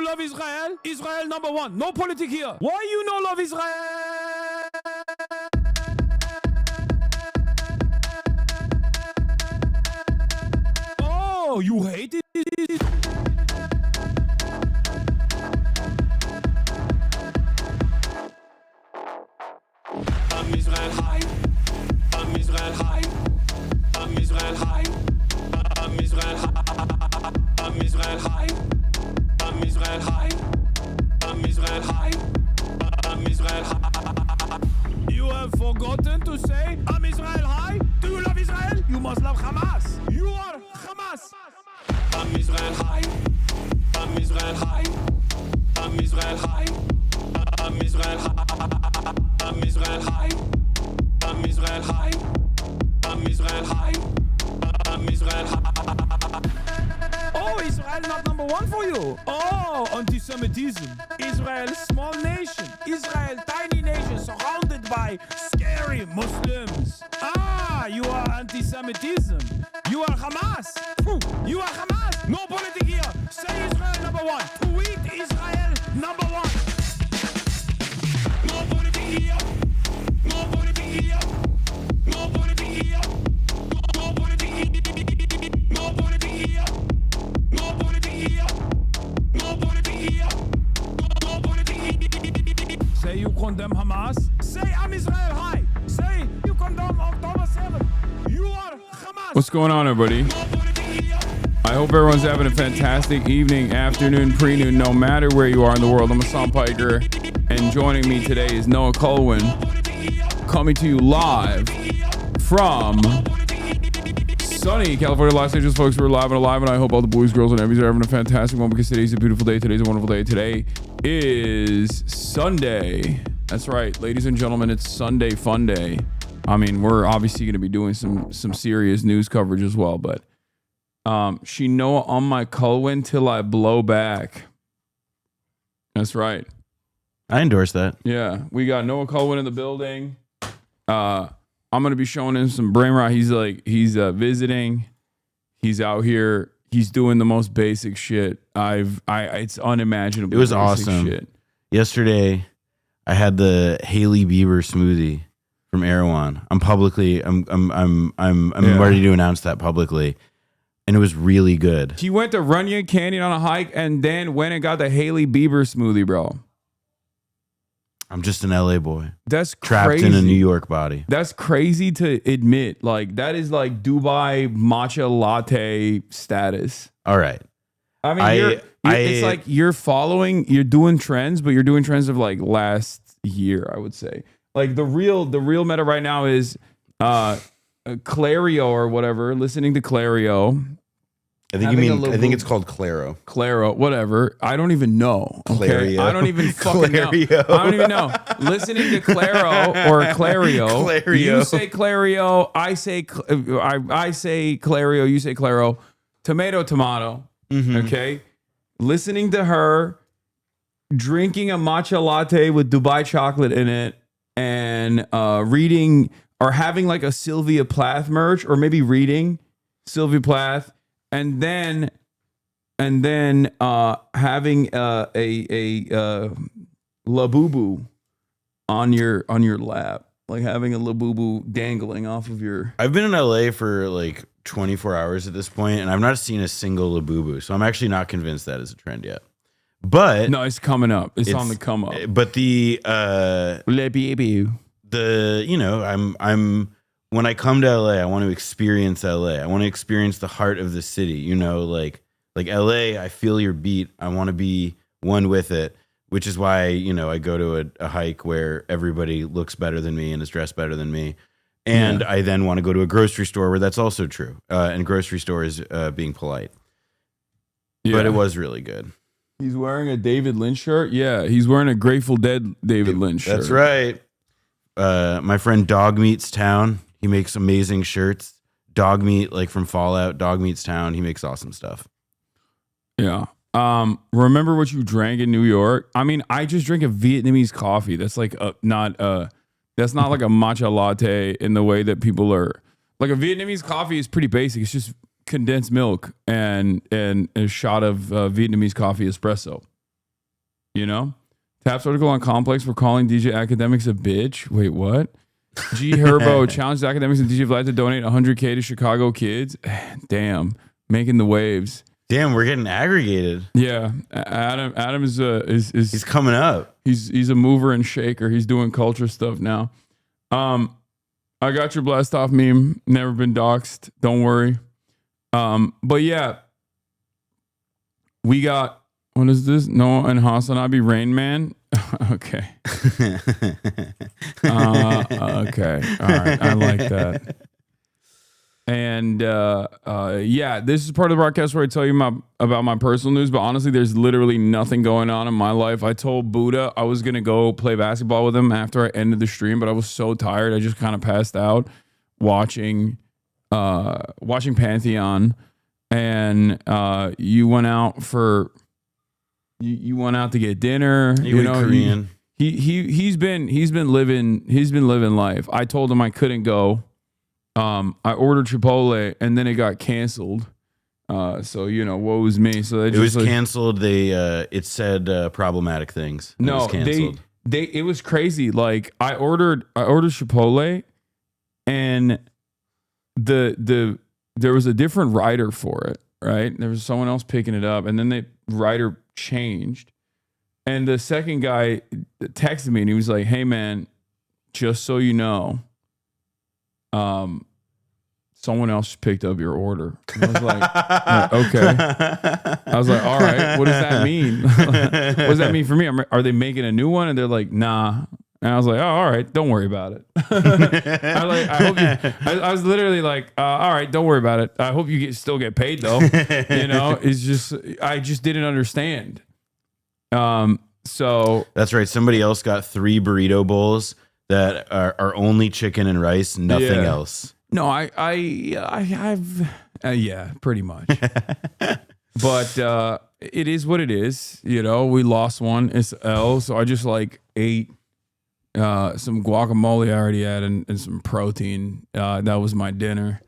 you love Israel? Israel number one. No politic here. Why you no love Israel? Oh, you hate it? I'm Israel high. I'm Israel high. I'm Israel high. I'm Israel high. I'm Israel high. I'm Israel high. I'm Israel high. I'm Israel high. You have forgotten to say I'm Israel high? Do you love Israel? You must love Hamas. You are Hamas. I'm Israel high. I'm Israel high. I'm Israel high. I'm Israel high. I'm Israel high. I'm Israel high. I'm Israel high. I'm Israel high. Oh, Israel not number one for you. Oh, anti-Semitism. Israel, small nation. Israel, tiny nation surrounded by scary Muslims. Ah, you are anti-Semitism. You are Hamas. You are Hamas. No politics here. Say Israel number one. Tweet Israel number one. No politics here. No politics here. No politics here. No politics here. No politics here. No politics here. No politics here. No politics here. Say you condemn Hamas. Say I'm Israel high. Say you condemn October 7th. You are Hamas. What's going on, everybody? I hope everyone's having a fantastic evening, afternoon, pre-noon, no matter where you are in the world. I'm Hasan Piker, and joining me today is Noah Kulwin, coming to you live from sunny California, Los Angeles. Folks, we're live and alive, and I hope all the boys, girls, and everybody's are having a fantastic one, because today's a beautiful day. Today's a wonderful day. Today is Sunday. That's right, ladies and gentlemen, it's Sunday Fun Day. I mean, we're obviously going to be doing some serious news coverage as well, but she Noah on my Kulwin till I blow back. That's right. I endorse that. Yeah, we got Noah Kulwin in the building. I'm gonna be showing him some brain rot. He's visiting. He's out here. He's doing the most basic shit. It's unimaginable. It was awesome. Shit. Yesterday, I had the Hailey Bieber smoothie from Erewhon. I'm ready to announce that publicly. And it was really good. He went to Runyon Canyon on a hike and then went and got the Hailey Bieber smoothie, bro. I'm just an LA boy. That's trapped crazy. In a New York body. That's crazy to admit. Like, that is like Dubai matcha latte status. All right. I mean, it's like you're doing trends, but you're doing trends of like last year, I would say. Like the real meta right now is Clario or whatever, listening to Clario. I think it's called Claro. Claro, whatever. I don't even know. Okay? I don't even fucking know. I don't even know. Listening to Claro or Clario. Clario. You say Clario. I say Clario. You say Claro. Tomato. Mm-hmm. Okay. Listening to her, drinking a matcha latte with Dubai chocolate in it, and reading or having like a Sylvia Plath merch, or maybe reading Sylvia Plath. And then having a labubu on your lap, like having a labubu dangling off of your. I've been in LA for like 24 hours at this point, and I've not seen a single labubu, so I'm actually not convinced that is a trend yet. But no, it's coming up. It's on the come up. But I'm. When I come to LA, I want to experience LA. I want to experience the heart of the city. You know, like LA, I feel your beat. I want to be one with it, which is why, I go to a hike where everybody looks better than me and is dressed better than me. And I then want to go to a grocery store where that's also true. And grocery store is being polite. Yeah. But it was really good. He's wearing a David Lynch shirt. Yeah, he's wearing a Grateful Dead David Lynch shirt. That's right. My friend Dog Meats Town. He makes amazing shirts. Dog Meat, like from Fallout, Dog Meats Town. He makes awesome stuff. Yeah. Remember what you drank in New York? I mean, I just drink a Vietnamese coffee. That's like not like a matcha latte in the way that people are. Like a Vietnamese coffee is pretty basic. It's just condensed milk and a shot of Vietnamese coffee espresso. You know? Taps article on Complex for calling DJ Academics a bitch. Wait, what? G Herbo challenged Academics and DJ Vlad to donate 100K to Chicago kids. Damn, making the waves. Damn, we're getting aggregated. Yeah, Adam is he's coming up. He's a mover and shaker. He's doing culture stuff now. I got your blast off meme. Never been doxxed. Don't worry. But yeah, we got, what is this? Noah and HasanAbi Rain Man. Okay. Okay. All right. I like that. And yeah, this is part of the broadcast where I tell you about my personal news, but honestly, there's literally nothing going on in my life. I told Buddha I was going to go play basketball with him after I ended the stream, but I was so tired. I just kind of passed out watching Pantheon, and you went out for... You went out to get dinner. You know, Korean. He's been living life. I told him I couldn't go. I ordered Chipotle and then it got canceled. So woe is me. So it was canceled. It said problematic things. No, it was canceled. It was crazy. Like I ordered Chipotle, and there was a different rider for it. Right, there was someone else picking it up, and then the rider changed, and the second guy texted me and he was like, "Hey man, just so you know, someone else picked up your order." And I was like, okay. I was like, all right, what does that mean? What does that mean for me? Are they making a new one? And they're like, nah. And I was like, oh, all right, don't worry about it. I was literally like, all right, don't worry about it. I hope you still get paid though. It's just, I just didn't understand. So that's right. Somebody else got 3 burrito bowls that are only chicken and rice, nothing else. No, I've yeah, pretty much. But it is what it is. We lost one. It's L. So I just ate some guacamole I already had and some protein. That was my dinner.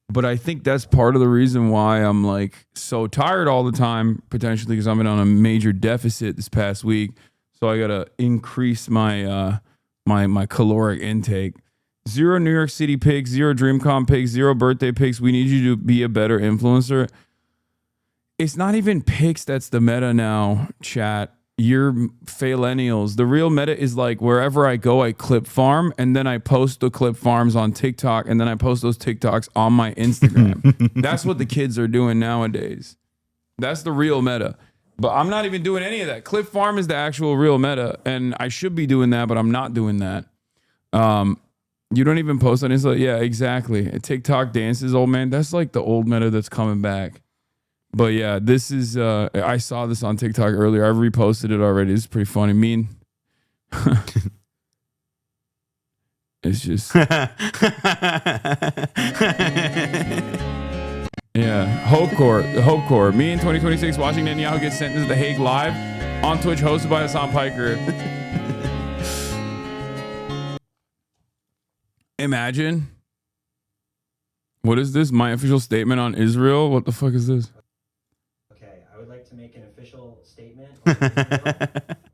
But I think that's part of the reason why I'm so tired all the time, potentially because I've been on a major deficit this past week. So I gotta increase my my caloric intake. 0 New York City pics, 0 DreamCon pics, 0 birthday pics. We need you to be a better influencer. It's not even pics that's the meta now, chat. You're faillennials. The real meta is wherever I go, I clip farm, and then I post the clip farms on TikTok, and then I post those TikToks on my Instagram. That's what the kids are doing nowadays. That's the real meta. But I'm not even doing any of that. Clip farm is the actual real meta, and I should be doing that, but I'm not doing that. You don't even post on Insta. Yeah, exactly. TikTok dances, old man. That's the old meta that's coming back. But yeah, this is, I saw this on TikTok earlier. I've reposted it already. It's pretty funny. It's just. Yeah. Hope Corps. Me in 2026 watching Netanyahu get sentenced to The Hague live on Twitch, hosted by Hasan Piker. Imagine. What is this? My official statement on Israel? What the fuck is this? I would like to make an official statement.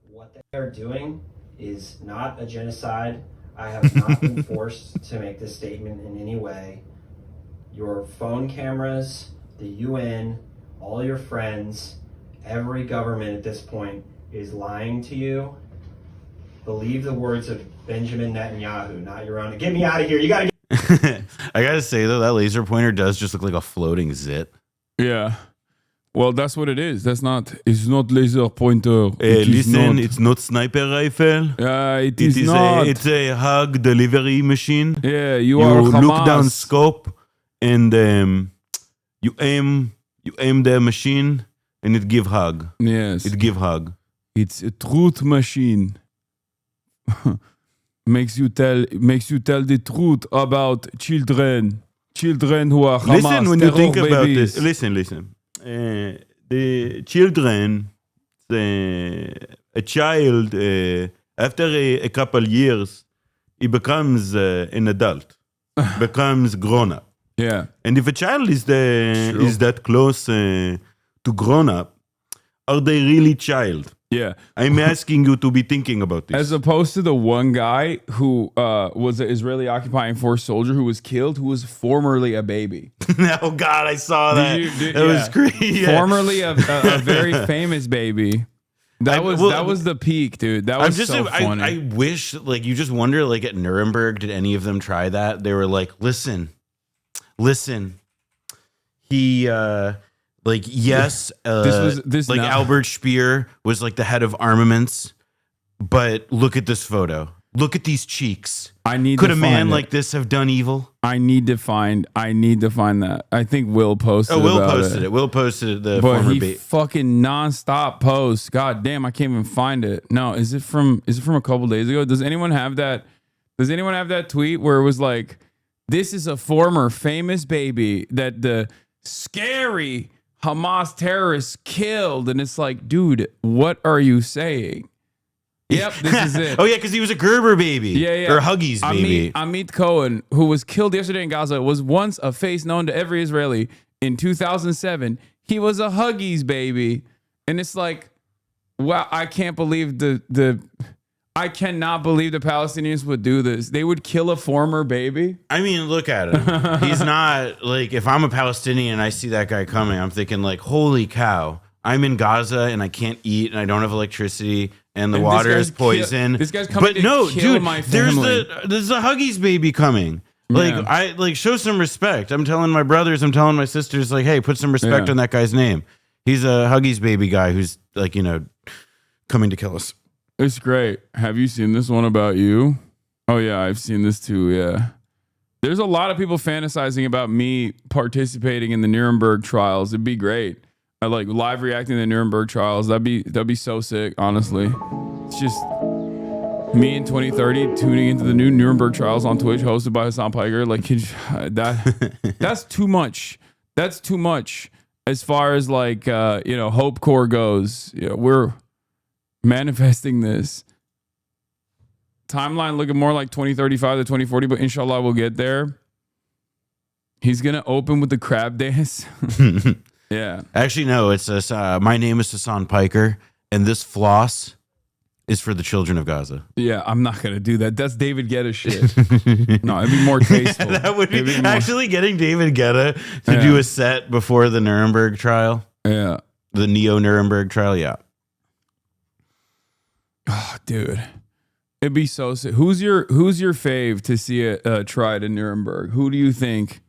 What they are doing is not a genocide. I have not been forced to make this statement in any way. Your phone cameras, the UN, all your friends, every government at this point is lying to you. Believe the words of Benjamin Netanyahu, not your own. Get me out of here. You gotta get. I gotta say though, that laser pointer does just look like a floating zit. Yeah. Well, that's what it is. It's not laser pointer. Listen, it's not sniper rifle. It is not. It's a hug delivery machine. Yeah, you are Hamas. Look down scope and you aim the machine and it give hug. Yes. It give hug. It's a truth machine. makes you tell the truth about children who are Hamas. Listen, when you think babies. about this, listen. The children, a child, after a couple years, he becomes an adult, becomes grown up. Yeah. And if a child is that close to grown up, are they really child? Yeah. I'm asking you to be thinking about this. As opposed to the one guy who was an Israeli occupying force soldier who was killed, who was formerly a baby. Oh God, I saw that. That yeah. was great. Yeah. Formerly a very famous baby. That was the peak, dude. That was so funny. I wish, like, you just wonder, like, at Nuremberg, did any of them try that? They were like, listen. He, like, yes, Albert Speer was like the head of armaments, but look at this photo. Look at these cheeks. Could a man like this have done evil? I need to find that. I think Will posted. Will posted it. Will posted it. The but former he fucking nonstop posts. God damn, I can't even find it. No, is it from a couple days ago? Does anyone have that? Does anyone have that tweet where it was like, this is a former famous baby that the scary Hamas terrorists killed, and it's like, dude, what are you saying? Yep, this is it. Oh yeah, because he was a Gerber baby. Yeah. Or Huggies baby. Amit Cohen, who was killed yesterday in Gaza, was once a face known to every Israeli. In 2007, he was a Huggies baby, and it's like, wow, I can't believe I cannot believe the Palestinians would do this. They would kill a former baby. I mean, look at him. He's not like, if I'm a Palestinian and I see that guy coming, I'm thinking like, holy cow, I'm in Gaza and I can't eat and I don't have electricity and the water is poison. This guy's coming to kill my family. There's a Huggies baby coming. Like, show some respect. I'm telling my brothers, I'm telling my sisters, like, hey, put some respect on that guy's name. He's a Huggies baby guy who's like, coming to kill us. It's great. Have you seen this one about you? Oh yeah, I've seen this too. Yeah. There's a lot of people fantasizing about me participating in the Nuremberg trials. It'd be great. I like live reacting to the Nuremberg trials. That'd be so sick, honestly. It's just me in 2030 tuning into the new Nuremberg trials on Twitch, hosted by Hasan Piker. Like that's too much. That's too much as far as like Hope Corps goes. We're manifesting this timeline looking more like 2035 to 2040, but inshallah we'll get there. He's gonna open with the crab dance. Yeah. Actually, no. It's my name is Hasan Piker, and this floss is for the children of Gaza. Yeah, I'm not gonna do that. That's David Guetta shit. No, it'd be more tasteful. That would be actually getting David Guetta to do a set before the Nuremberg trial. Yeah, the Neo Nuremberg trial. Yeah. Oh, dude, it'd be so sick. Who's your fave to see it tried in Nuremberg? Who do you think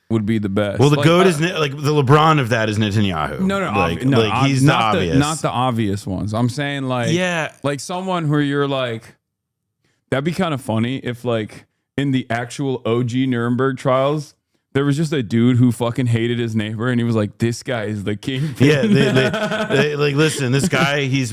would be the best? Well, the GOAT is like the LeBron of that is Netanyahu. No, he's not the obvious. Not the obvious ones. I'm saying like someone where you're like, that'd be kind of funny if like in the actual OG Nuremberg trials, there was just a dude who fucking hated his neighbor, and he was like, "This guy is the king." Yeah, they like listen. This guy, he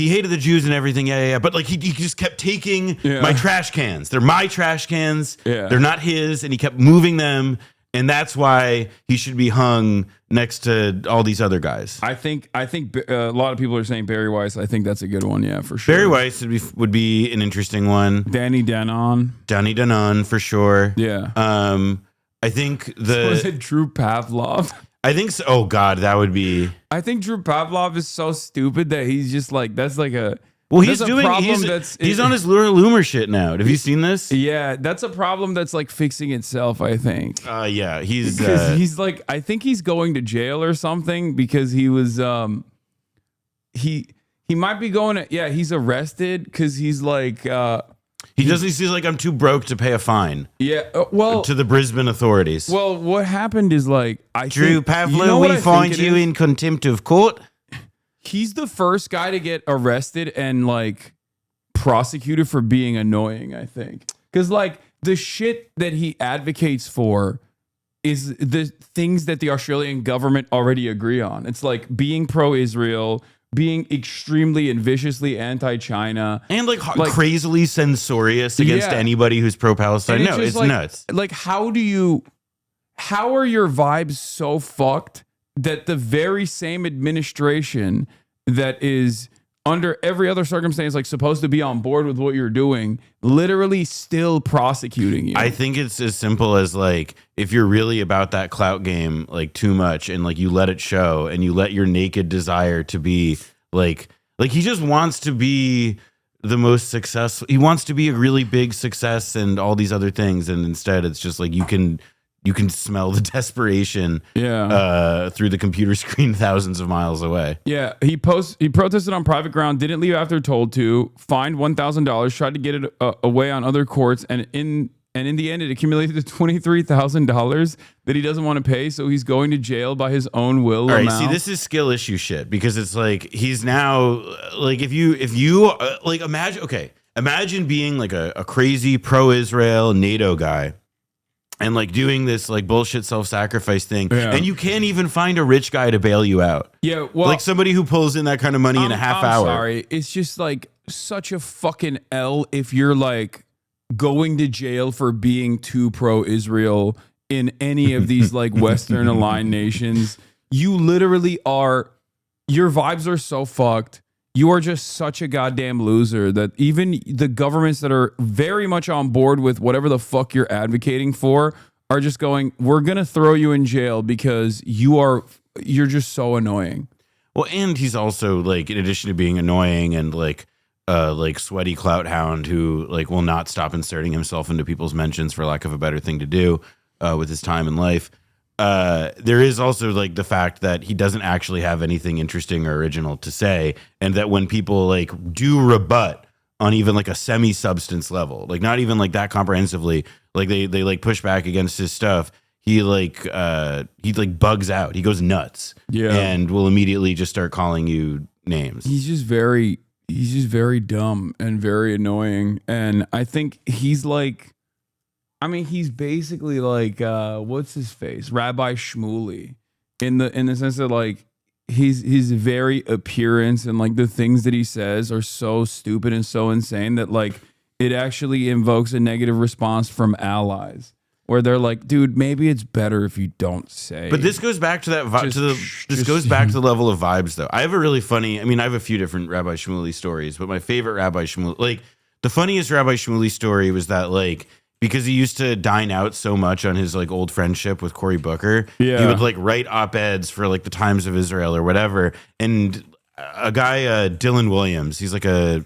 hated the Jews and everything. Yeah. But like he just kept taking my trash cans. They're my trash cans. Yeah. They're not his, and he kept moving them, and that's why he should be hung next to all these other guys. I think a lot of people are saying Barry Weiss. I think that's a good one. Yeah, for sure. Barry Weiss would be an interesting one. Danny Danon for sure. Yeah. I think was it Drew Pavlov? I think so. Oh God, that would be. I think Drew Pavlov is so stupid that he's just like, that's like a. Well, he's on his Loomer shit now. Have you seen this? Yeah, that's a problem that's like fixing itself, I think. Yeah, he's like, I think he's going to jail or something because he was he might be going to, he's arrested because he's like he's like, I'm too broke to pay a fine. Yeah, well, to the Brisbane authorities. Well, what happened is like, Drew Pavlov, we find you in contempt of court. He's the first guy to get arrested and like prosecuted for being annoying, I think. Because like the shit that he advocates for is the things that the Australian government already agree on. It's like being pro-Israel, being extremely and viciously anti-China. And like crazily censorious against anybody who's pro-Palestine. No, it's nuts. Like how are your vibes so fucked that the very same administration that is under every other circumstance, like supposed to be on board with what you're doing, literally still prosecuting you. I think it's as simple as like, if you're really about that clout game, like too much, and like you let it show and you let your naked desire to be like he just wants to be the most successful. He wants to be a really big success and all these other things. And instead it's just like, you can smell the desperation through the computer screen thousands of miles away. Yeah, he protested on private ground, didn't leave after told to, fined $1,000, tried to get it away on other courts, and in the end it accumulated to $23,000 that he doesn't want to pay, so he's going to jail by his own will. All right, see, this is skill issue shit, because it's like he's now like if you like imagine being like a crazy pro-Israel NATO guy. And like doing this like bullshit self-sacrifice thing, and you can't even find a rich guy to bail you out. Yeah, well, like somebody who pulls in that kind of money in a half hour. Sorry, it's just like such a fucking L if you're like going to jail for being too pro-Israel in any of these like Western aligned nations. You literally are. Your vibes are so fucked. You are just such a goddamn loser that even the governments that are very much on board with whatever the fuck you're advocating for are just going, we're going to throw you in jail because you're just so annoying. Well, and he's also like, in addition to being annoying and like sweaty clout hound who like will not stop inserting himself into people's mentions for lack of a better thing to do with his time in life. There is also like the fact that he doesn't actually have anything interesting or original to say, and that when people like do rebut on even like a semi-substance level, like not even like that comprehensively, like they like push back against his stuff, he bugs out, he goes nuts, and will immediately just start calling you names. He's just very dumb and very annoying, and I think he's like, I mean, he's basically like, what's his face? Rabbi Shmuley, in the sense that like his very appearance and like the things that he says are so stupid and so insane that like it actually invokes a negative response from allies, where they're like, dude, maybe it's better if you don't say. But this goes back to that this goes back to the level of vibes though. I have a really funny, I mean, I have a few different Rabbi Shmuley stories, but my favorite Rabbi Shmuley, like the funniest Rabbi Shmuley story was that like, because he used to dine out so much on his like old friendship with Cory Booker, he would like write op-eds for like the Times of Israel or whatever. And a guy, Dylan Williams, he's like a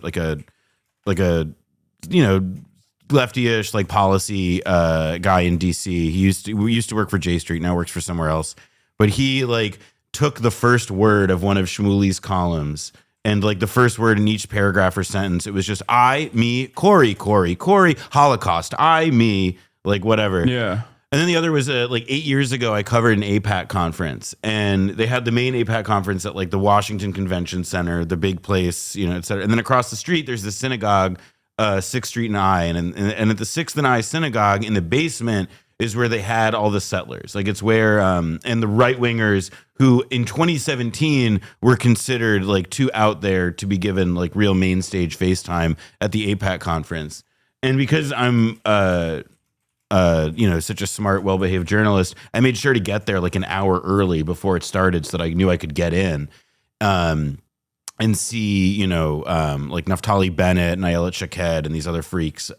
you know, lefty-ish like policy guy in DC. We used to work for J Street, now works for somewhere else. But he like took the first word of one of Shmuley's columns. And like the first word in each paragraph or sentence, it was just I, me, Cory, Holocaust, I, me, like whatever. Yeah. And then the other was like 8 years ago, I covered an APAC conference, and they had the main APAC conference at like the Washington Convention Center, the big place, you know, et cetera. And then across the street, there's the synagogue, 6th Street and I. And at the 6th and I synagogue in the basement is where they had all the settlers. Like it's where, and the right wingers who in 2017 were considered like too out there to be given like real main stage FaceTime at the APAC conference. And because I'm, you know, such a smart, well-behaved journalist, I made sure to get there like an hour early before it started so that I knew I could get in. And see, you know, like Naftali Bennett and Ayelet Shaked and these other freaks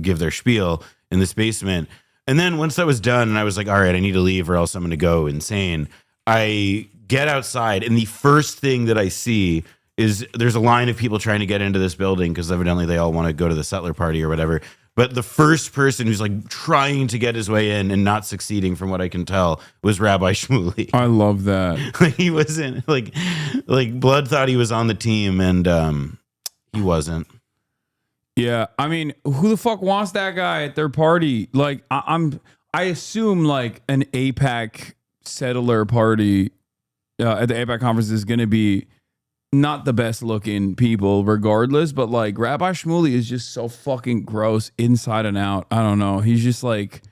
give their spiel in this basement. And then once that was done and I was like, all right, I need to leave or else I'm going to go insane, I get outside and the first thing that I see is there's a line of people trying to get into this building because evidently they all want to go to the settler party or whatever. But the first person who's like trying to get his way in and not succeeding from what I can tell was Rabbi Shmuley. I love that. Like he wasn't like Blood thought he was on the team and he wasn't. Yeah, I mean, who the fuck wants that guy at their party? Like, I assume like an APAC settler party at the APAC conference is going to be not the best looking people, regardless. But like, Rabbi Shmuley is just so fucking gross inside and out. I don't know. He's just like,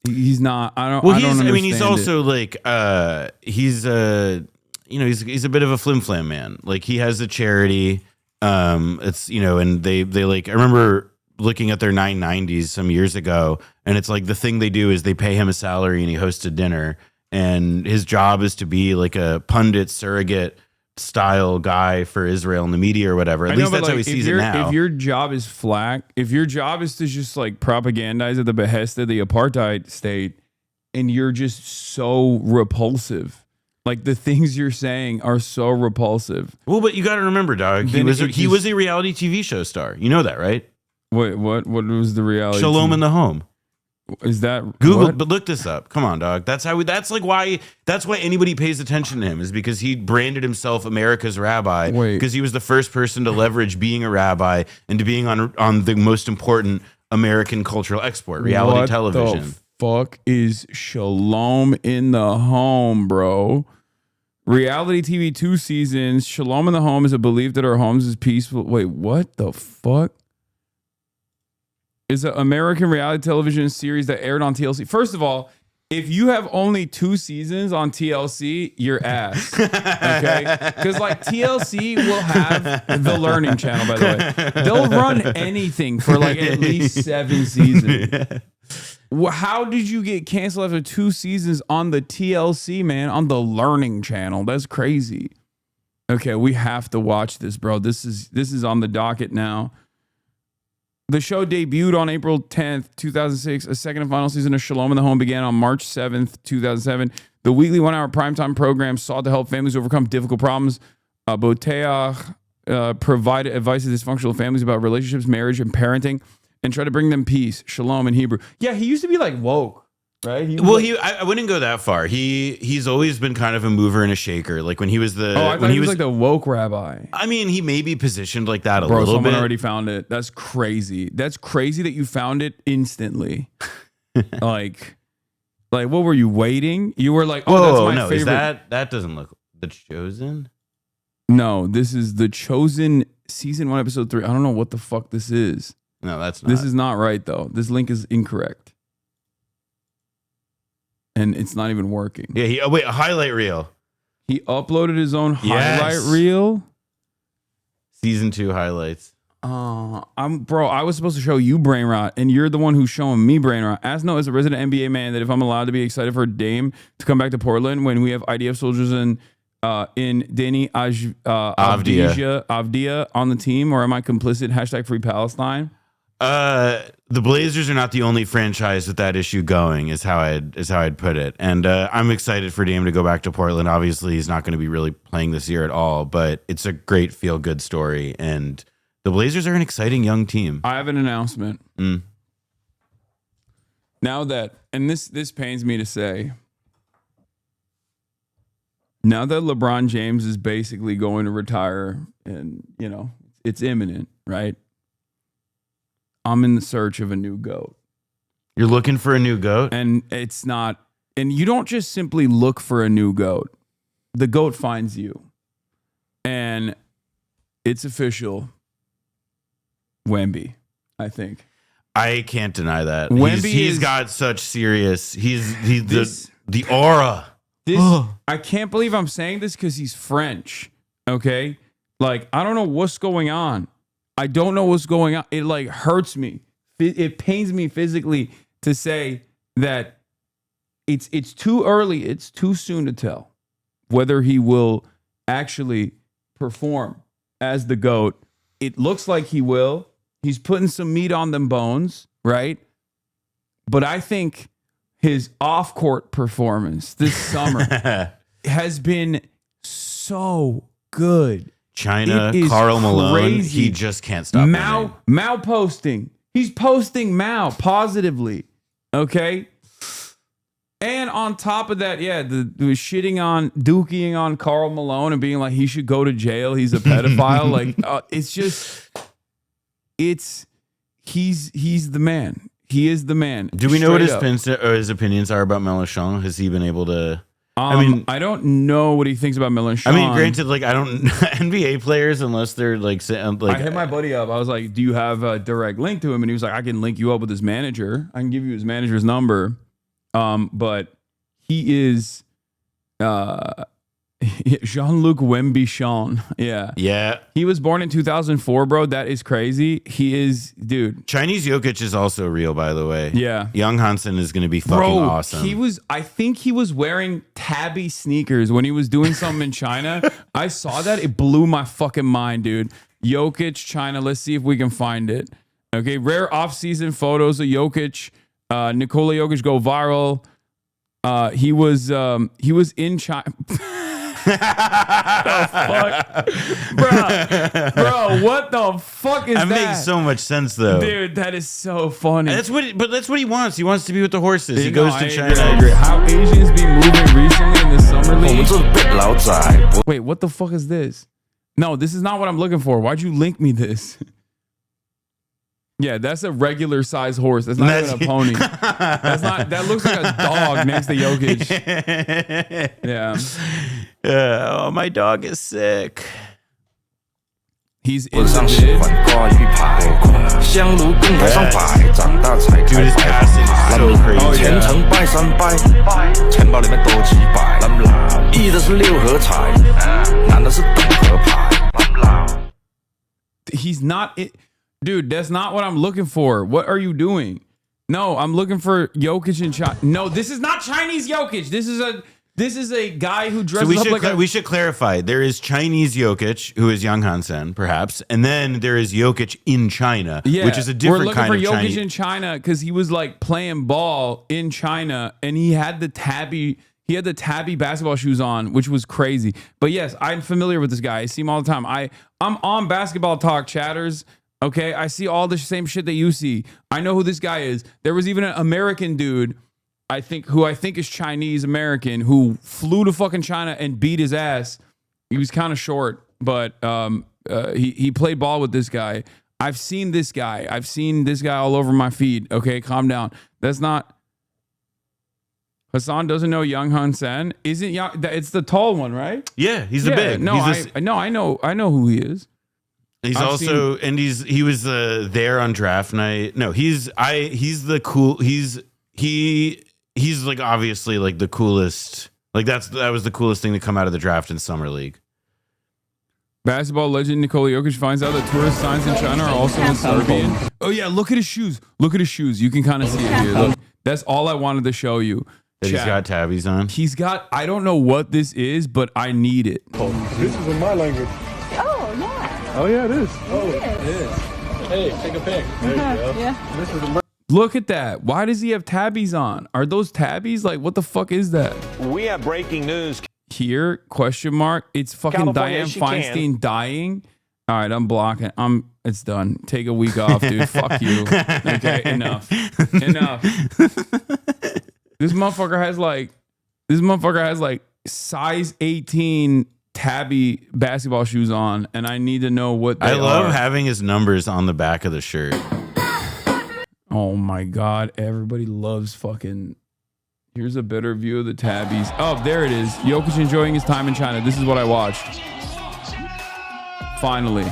he's not. I don't. Well, I don't understand. I mean, he's also it. like, he's you know, he's a bit of a flim flam man. Like he has a charity. It's, you know, and they like, I remember looking at their 990s some years ago, and it's like the thing they do is they pay him a salary and he hosts a dinner, and his job is to be like a pundit surrogate style guy for Israel in the media or whatever. At least that's how he sees it now. If your job is flack, if your job is to just like propagandize at the behest of the apartheid state, and you're just so repulsive, like the things you're saying are so repulsive. Well, but you got to remember, dog. He was a reality TV show star. You know that, right? Wait, what was the reality? Shalom in the Home. Is that Google? what? But look this up. Come on, dog. That's why anybody pays attention to him, is because he branded himself America's rabbi. Because he was the first person to leverage being a rabbi into being on the most important American cultural export, reality television. The fuck is Shalom in the Home, bro? Reality TV 2 seasons. Shalom in the Home is a belief that our homes is peaceful. Wait, what the fuck? Is an American reality television series that aired on TLC. First of all, if you have only 2 seasons on TLC, you're ass. Okay? Because like TLC will have the Learning Channel, by the way. They'll run anything for like at least 7 seasons. Yeah. How did you get canceled after 2 seasons on the TLC, man? On the Learning Channel? That's crazy. Okay, we have to watch this, bro. This is on the docket now. The show debuted on April 10th, 2006. A second and final season of Shalom in the Home began on March 7th, 2007. The weekly 1-hour primetime program sought to help families overcome difficult problems. Boteach provided advice to dysfunctional families about relationships, marriage, and parenting, and tried to bring them peace. Shalom in Hebrew. Yeah, he used to be like woke. Right? I wouldn't go that far. He's always been kind of a mover and a shaker. Like when he was I thought he was like the woke rabbi. I mean, he may be positioned like that a Bro, little bit. Someone already found it. That's crazy. That's crazy that you found it instantly. like what were you waiting? You were like, that's my favorite. Is that doesn't look The Chosen? No, this is The Chosen season 1, episode 3. I don't know what the fuck this is. No, that's not. This is not right though. This link is incorrect. And it's not even working. Yeah, a highlight reel. He uploaded his own highlight reel. Season 2 highlights. I was supposed to show you brain rot, and you're the one who's showing me brain rot. Asno is a resident NBA man that if I'm allowed to be excited for Dame to come back to Portland when we have IDF soldiers in Deni Avdia on the team, or am I complicit? # Free Palestine. The Blazers are not the only franchise with that issue going, is how I'd put it. And I'm excited for Dame to go back to Portland. Obviously, he's not going to be really playing this year at all, but it's a great feel-good story. And the Blazers are an exciting young team. I have an announcement. Now that, and this pains me to say, now that LeBron James is basically going to retire, and it's imminent, right? I'm in the search of a new GOAT. You're looking for a new GOAT? And it's not, and you don't just simply look for a new GOAT. The GOAT finds you. And it's official. Wemby, I think. I can't deny that. Wemby he's got such serious, the aura. I can't believe I'm saying this because he's French. Okay? Like, I don't know what's going on. I don't know what's going on. It like hurts me. It pains me physically to say that it's too early. It's too soon to tell whether he will actually perform as the GOAT. It looks like he will. He's putting some meat on them bones, right? But I think his off-court performance this summer has been so good. China, Karl Malone, he just can't stop. Mao posting. He's posting Mao positively. Okay. And on top of that, the shitting on, dookie on Karl Malone and being like, he should go to jail. He's a pedophile. He's the man. He is the man. Do we know what his opinions are about Mélenchon? Has he been able to? I don't know what he thinks about Mélenchon. I mean, granted, like I don't NBA players unless they're like I hit my buddy up. I was like, "Do you have a direct link to him?" And he was like, "I can link you up with his manager. I can give you his manager's number." But he is, Jean-Luc Wemby-Sean. Yeah. Yeah. He was born in 2004, bro. That is crazy. He is, dude. Chinese Jokic is also real, by the way. Yeah. Young Hasan is going to be fucking awesome. I think he was wearing tabby sneakers when he was doing something in China. I saw that. It blew my fucking mind, dude. Jokic, China. Let's see if we can find it. Okay. Rare off-season photos of Jokic. Nikola Jokic go viral. He was in China. The fuck? Bro, what the fuck is that? That makes so much sense, though. Dude, that is so funny. That's what he wants. He wants to be with the horses. He goes to China. I agree. How Asians be moving recently in the summer league? Wait, what the fuck is this? No, this is not what I'm looking for. Why'd you link me this? Yeah, that's a regular size horse. That's not even a pony. That looks like a dog next to Jokic. Yeah. Oh, my dog is sick. He's into this. Dude, his passing is so crazy. Oh, yeah. He's not it. Dude, that's not what I'm looking for. What are you doing? No, I'm looking for Jokic in China. No, this is not Chinese Jokic. This is a guy who dresses up like we should clarify. There is Chinese Jokic, who is Young Hasan, perhaps, and then there is Jokic in China, which is a different kind of Chinese. We're looking for Jokic in China because he was like playing ball in China, and he had the tabby basketball shoes on, which was crazy. But yes, I'm familiar with this guy. I see him all the time. I'm on Basketball Talk chatters. Okay, I see all the same shit that you see. I know who this guy is. There was even an American dude, who I think is Chinese American, who flew to fucking China and beat his ass. He was kind of short, but he played ball with this guy. I've seen this guy. All over my feed. Okay, calm down. That's not. Hasan doesn't know Young Hasan. Isn't Young? It's the tall one, right? Yeah, he's the big. No, I know who he is. He was there on draft night. No, he's the cool. He's like obviously like the coolest. Like that was the coolest thing to come out of the draft in summer league. Basketball legend Nikola Jokic finds out that tourist signs in China are also in Serbian. Oh yeah, look at his shoes. You can kind of see it here. Look, that's all I wanted to show you. That he's got tabbies on. He's got. I don't know what this is, but I need it. This is in my language. Oh, yeah. Oh, yeah, it is. Oh, it is. Hey, take a pic. There you go. Yeah. This is Look at that. Why does he have tabbies on? Are those tabbies? Like, what the fuck is that? We have breaking news. Here, question mark. It's fucking California, Dianne she Feinstein dying. All right, I'm blocking. It's done. Take a week off, dude. Fuck you. Okay, enough. This motherfucker has like size 18 tabby basketball shoes on, and I need to know what they are. I love having his numbers on the back of the shirt. Oh my God. Everybody loves fucking. Here's a better view of the tabbies. Oh, there it is. Jokic enjoying his time in China. This is what I watched. Finally.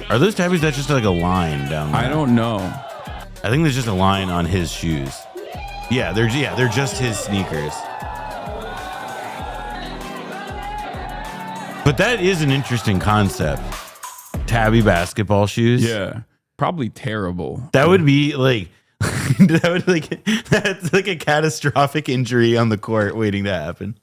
Are those tabbies that's just like a line down there? I don't know. I think there's just a line on his shoes. Yeah, they're just his sneakers. But that is an interesting concept. Tabby basketball shoes. Yeah. Probably terrible. That would be like that's like a catastrophic injury on the court waiting to happen.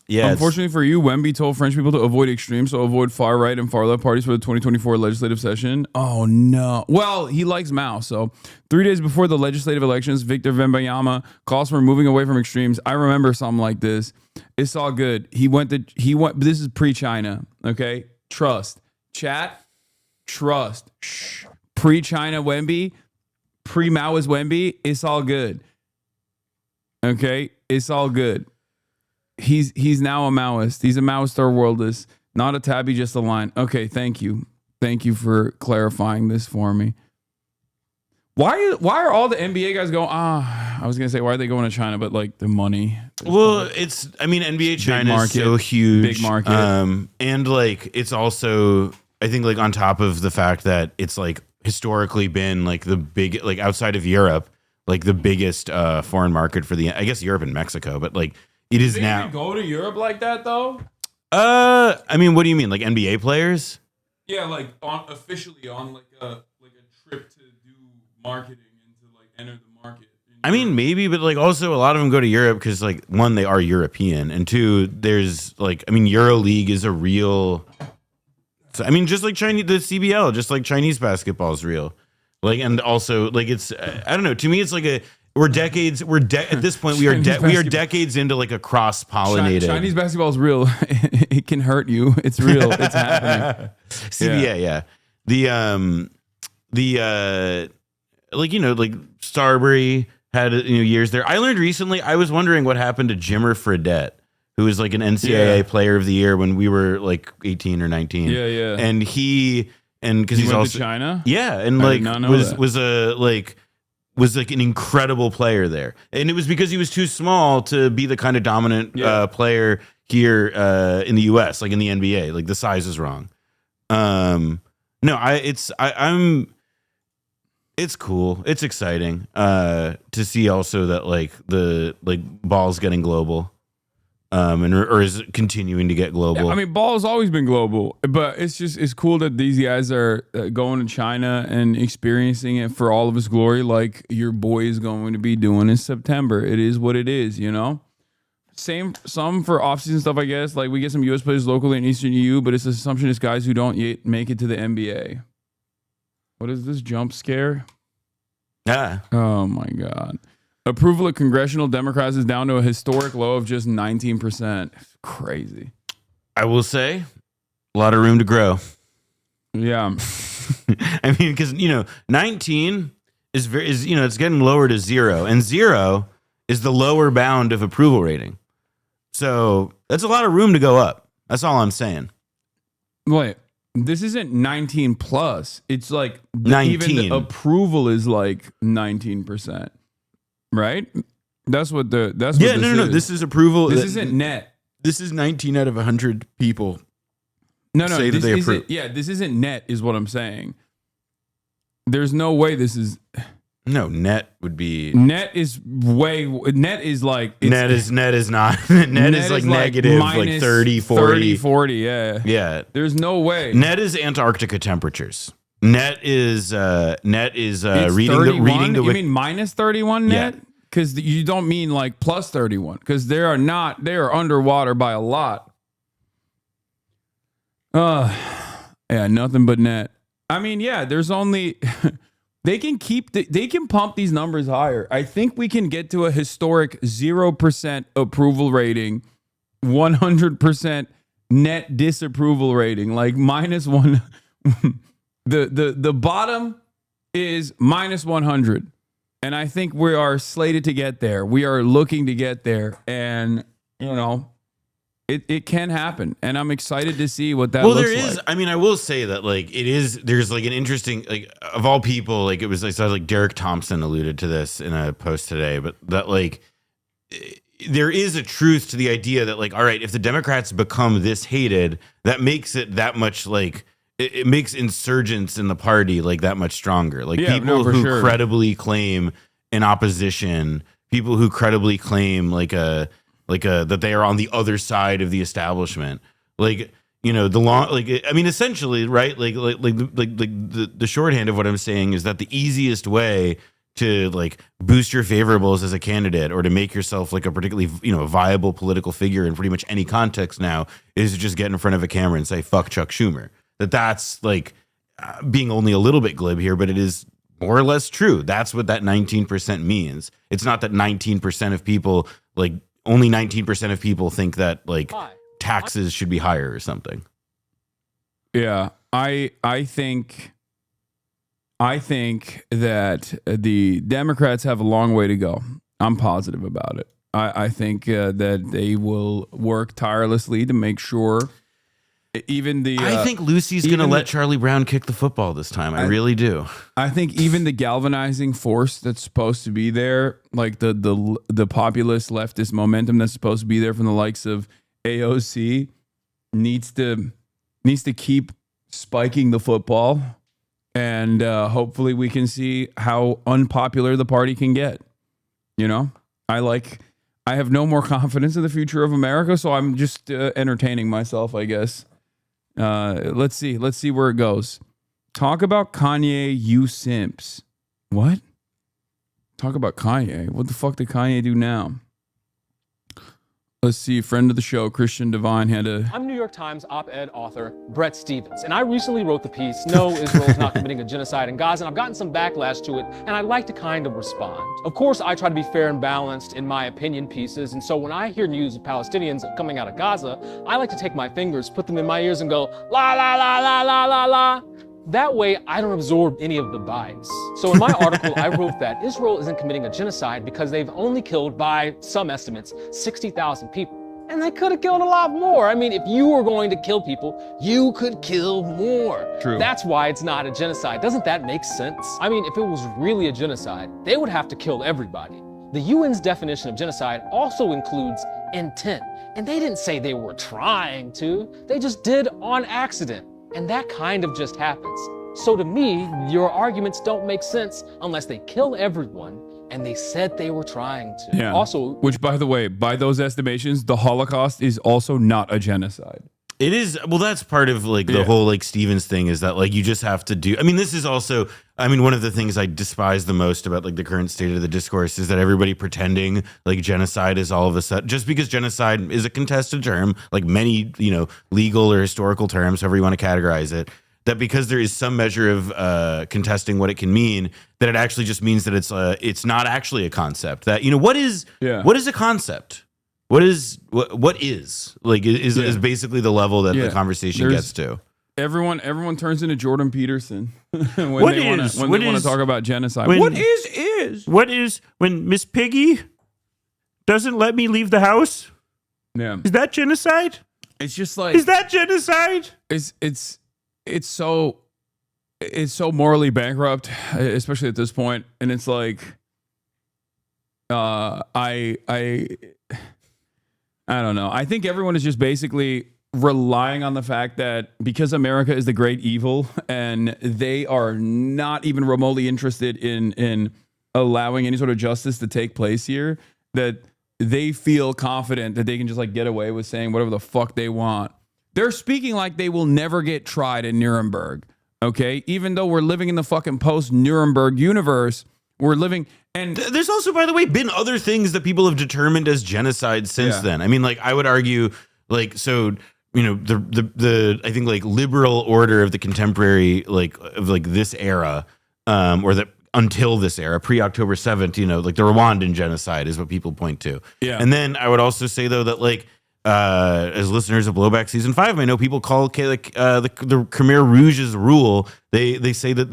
Yeah. Unfortunately for you, Wemby told French people to avoid extremes, so avoid far right and far left parties for the 2024 legislative session. Oh no. Well, he likes Mao. So 3 days before the legislative elections, Victor Wembanyama calls for moving away from extremes. I remember something like this. It's all good. He went. This is pre-China. Okay. Trust. Chat. Trust. Shh. Pre-China Wemby. Pre-Mao is Wemby. It's all good. Okay. It's all good. He's now a Maoist. He's a Maoist or worldist. Not a tabby, just a line. Okay, thank you. Thank you for clarifying this for me. Why are all the NBA guys going, I was going to say, why are they going to China? But like the money. Well, NBA China is so huge. Big market. And like, it's also, I think like on top of the fact that it's like historically been like the big, like outside of Europe, like the biggest foreign market for I guess Europe and Mexico, but like it is They now. even go to Europe like that though? I mean, what do you mean, like NBA players? Yeah, like officially on like a trip to do marketing and to like enter the market. I mean, maybe, but like also a lot of them go to Europe because like one, they are European, and two, there's like, I mean, EuroLeague is a real. So, I mean, just like the CBL, just like Chinese basketball is real. Like, and also like it's, I don't know. To me, it's like at this point we are decades into like a cross pollinated. Chinese basketball is real. It can hurt you. It's real. It's happening. CBA, yeah. The like, you know, like Starbury had, you know, years there. I learned recently, I was wondering what happened to Jimmer Fredette, who was like an NCAA player of the year when we were like 18 or 19. Yeah, yeah. And because he's went also to China. Yeah, and I like did not know that. was like an incredible player there. And it was because he was too small to be the kind of dominant player here in the US, like in the NBA. Like the size is wrong. It's cool. It's exciting to see also that like the ball's getting global, or is it continuing to get global? Yeah, I mean, ball has always been global, but it's cool that these guys are going to China and experiencing it for all of its glory, like your boy is going to be doing in September. It is what it is, you know. Some for offseason stuff, I guess. Like we get some U.S. players locally in Eastern EU, but it's the assumption it's guys who don't yet make it to the NBA. What is this jump scare? Yeah. Oh my God. Approval of congressional Democrats is down to a historic low of just 19%. Crazy. I will say, a lot of room to grow. Yeah. I mean, because 19 is it's getting lower to 0, and 0 is the lower bound of approval rating. So that's a lot of room to go up. That's all I'm saying. Wait. This isn't 19 plus. It's like 19. Even the approval is like 19%. Right? That's what this no. is. This is approval. This isn't net. This is 19 out of 100 people. No. Say that they approve. This isn't net, is what I'm saying. There's no way this is. No, net would be. Net is way. Net is like. Net is not. net is like negative, like 30, 40. 40, yeah. Yeah. There's no way. Net is Antarctica temperatures. Net is It's reading 31? the. You mean minus 31 net? Yeah. Because you don't mean like plus 31. Because they are underwater by a lot. Yeah, nothing but net. I mean, yeah, there's only. They can pump these numbers higher. I think we can get to a historic 0% approval rating, 100% net disapproval rating, like minus one. The bottom is minus 100. And I think we are slated to get there. We are looking to get there. And, it can happen. And I'm excited to see what that looks like. Well, there is. I mean, I will say that, like, there's like an interesting, like, of all people, like, I saw like Derek Thompson alluded to this in a post today, but that, like, there is a truth to the idea that, like, all right, if the Democrats become this hated, that makes it that much, like, it makes insurgents in the party like that much stronger. Like people who credibly claim an opposition, people who credibly claim that they are on the other side of the establishment. Like, essentially, right? The shorthand of what I'm saying is that the easiest way to like boost your favorables as a candidate or to make yourself like a particularly viable political figure in pretty much any context now is to just get in front of a camera and say fuck Chuck Schumer. That's like being only a little bit glib here, but it is more or less true. That's what that 19% means. It's not that 19% of people, like only 19% of people think that like taxes should be higher or something. Yeah, I think that the Democrats have a long way to go. I'm positive about it. I think that they will work tirelessly to make sure. I think Lucy's going to let Charlie Brown kick the football this time. I really do. I think even the galvanizing force that's supposed to be there, like the populist leftist momentum that's supposed to be there from the likes of AOC, needs to keep spiking the football and hopefully we can see how unpopular the party can get. You know, I have no more confidence in the future of America, so I'm just entertaining myself, I guess. Let's see where it goes. Talk about Kanye, you simps. What? Talk about Kanye. What the fuck did Kanye do now? Let's see. Friend of the show, Christian Divine, had a... I'm New York Times op-ed author Brett Stevens, and I recently wrote the piece, No, Israel is not committing a genocide in Gaza, and I've gotten some backlash to it, and I'd like to kind of respond. Of course, I try to be fair and balanced in my opinion pieces, and so when I hear news of Palestinians coming out of Gaza, I like to take my fingers, put them in my ears, and go, la, la, la, la, la, la, la. That way, I don't absorb any of the bias. So in my article, I wrote that Israel isn't committing a genocide because they've only killed, by some estimates, 60,000 people. And they could have killed a lot more. I mean, if you were going to kill people, you could kill more. True. That's why it's not a genocide. Doesn't that make sense? I mean, if it was really a genocide, they would have to kill everybody. The UN's definition of genocide also includes intent. And they didn't say they were trying to. They just did on accident. And that kind of just happens. So to me, your arguments don't make sense unless they kill everyone and they said they were trying to. Yeah. Also, which, by the way, by those estimations, the Holocaust is also not a genocide. It is. Well, that's part of like the whole like Stevens thing is that like you just have to do. I mean, this is also. I mean, one of the things I despise the most about like the current state of the discourse is that everybody pretending like genocide is all of a sudden just because genocide is a contested term, like many legal or historical terms, however you want to categorize it. That because there is some measure of contesting what it can mean, that it actually just means that it's not actually a concept. That what is a concept? What is like is basically the level that the conversation gets to. Everyone turns into Jordan Peterson when they want to talk about genocide. What is when Miss Piggy doesn't let me leave the house? Yeah, is that genocide? It's just like, is that genocide? It's so morally bankrupt, especially at this point, and it's like, I don't know. I think everyone is just basically relying on the fact that because America is the great evil and they are not even remotely interested in allowing any sort of justice to take place here, that they feel confident that they can just like get away with saying whatever the fuck they want. They're speaking like they will never get tried in Nuremberg. Okay. Even though we're living in the fucking post-Nuremberg universe, we're living. And there's also, by the way, been other things that people have determined as genocide since then. I mean, like, I would argue, like, so, the I think like liberal order of the contemporary, like, of like this era, or that until this era, pre-October 7th, like the Rwandan genocide is what people point to. Yeah. And then I would also say, though, that like, as listeners of Blowback Season 5, I know people call the Khmer Rouge's rule. They say that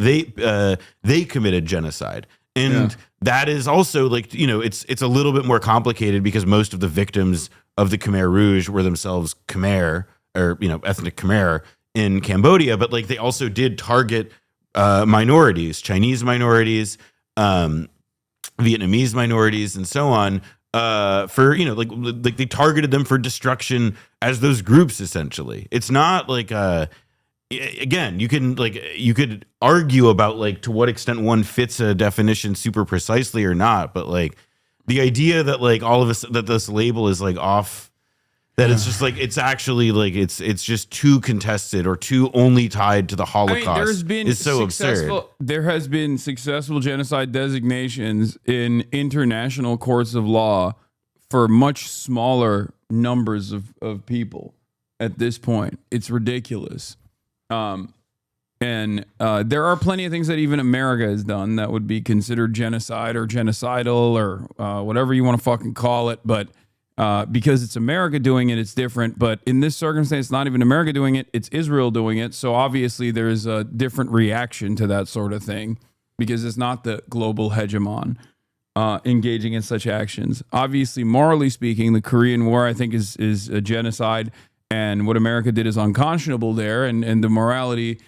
they committed genocide. And that is also like, it's a little bit more complicated because most of the victims of the Khmer Rouge were themselves Khmer or, ethnic Khmer in Cambodia. But like they also did target minorities, Chinese minorities, Vietnamese minorities, and so on for, like they targeted them for destruction as those groups, essentially. It's not like again, you could argue about like to what extent one fits a definition super precisely or not, but like the idea that like all of us that this label is like off, that it's just like it's actually like it's just too contested or too only tied to the Holocaust is so absurd. There has been successful genocide designations in international courts of law for much smaller numbers of people at this point. It's ridiculous. And there are plenty of things that even America has done that would be considered genocide or genocidal or whatever you want to fucking call it. But because it's America doing it, it's different. But in this circumstance, it's not even America doing it. It's Israel doing it. So obviously there's a different reaction to that sort of thing because it's not the global hegemon engaging in such actions. Obviously, morally speaking, the Korean War, I think, is a genocide. And what America did is unconscionable there, and the morality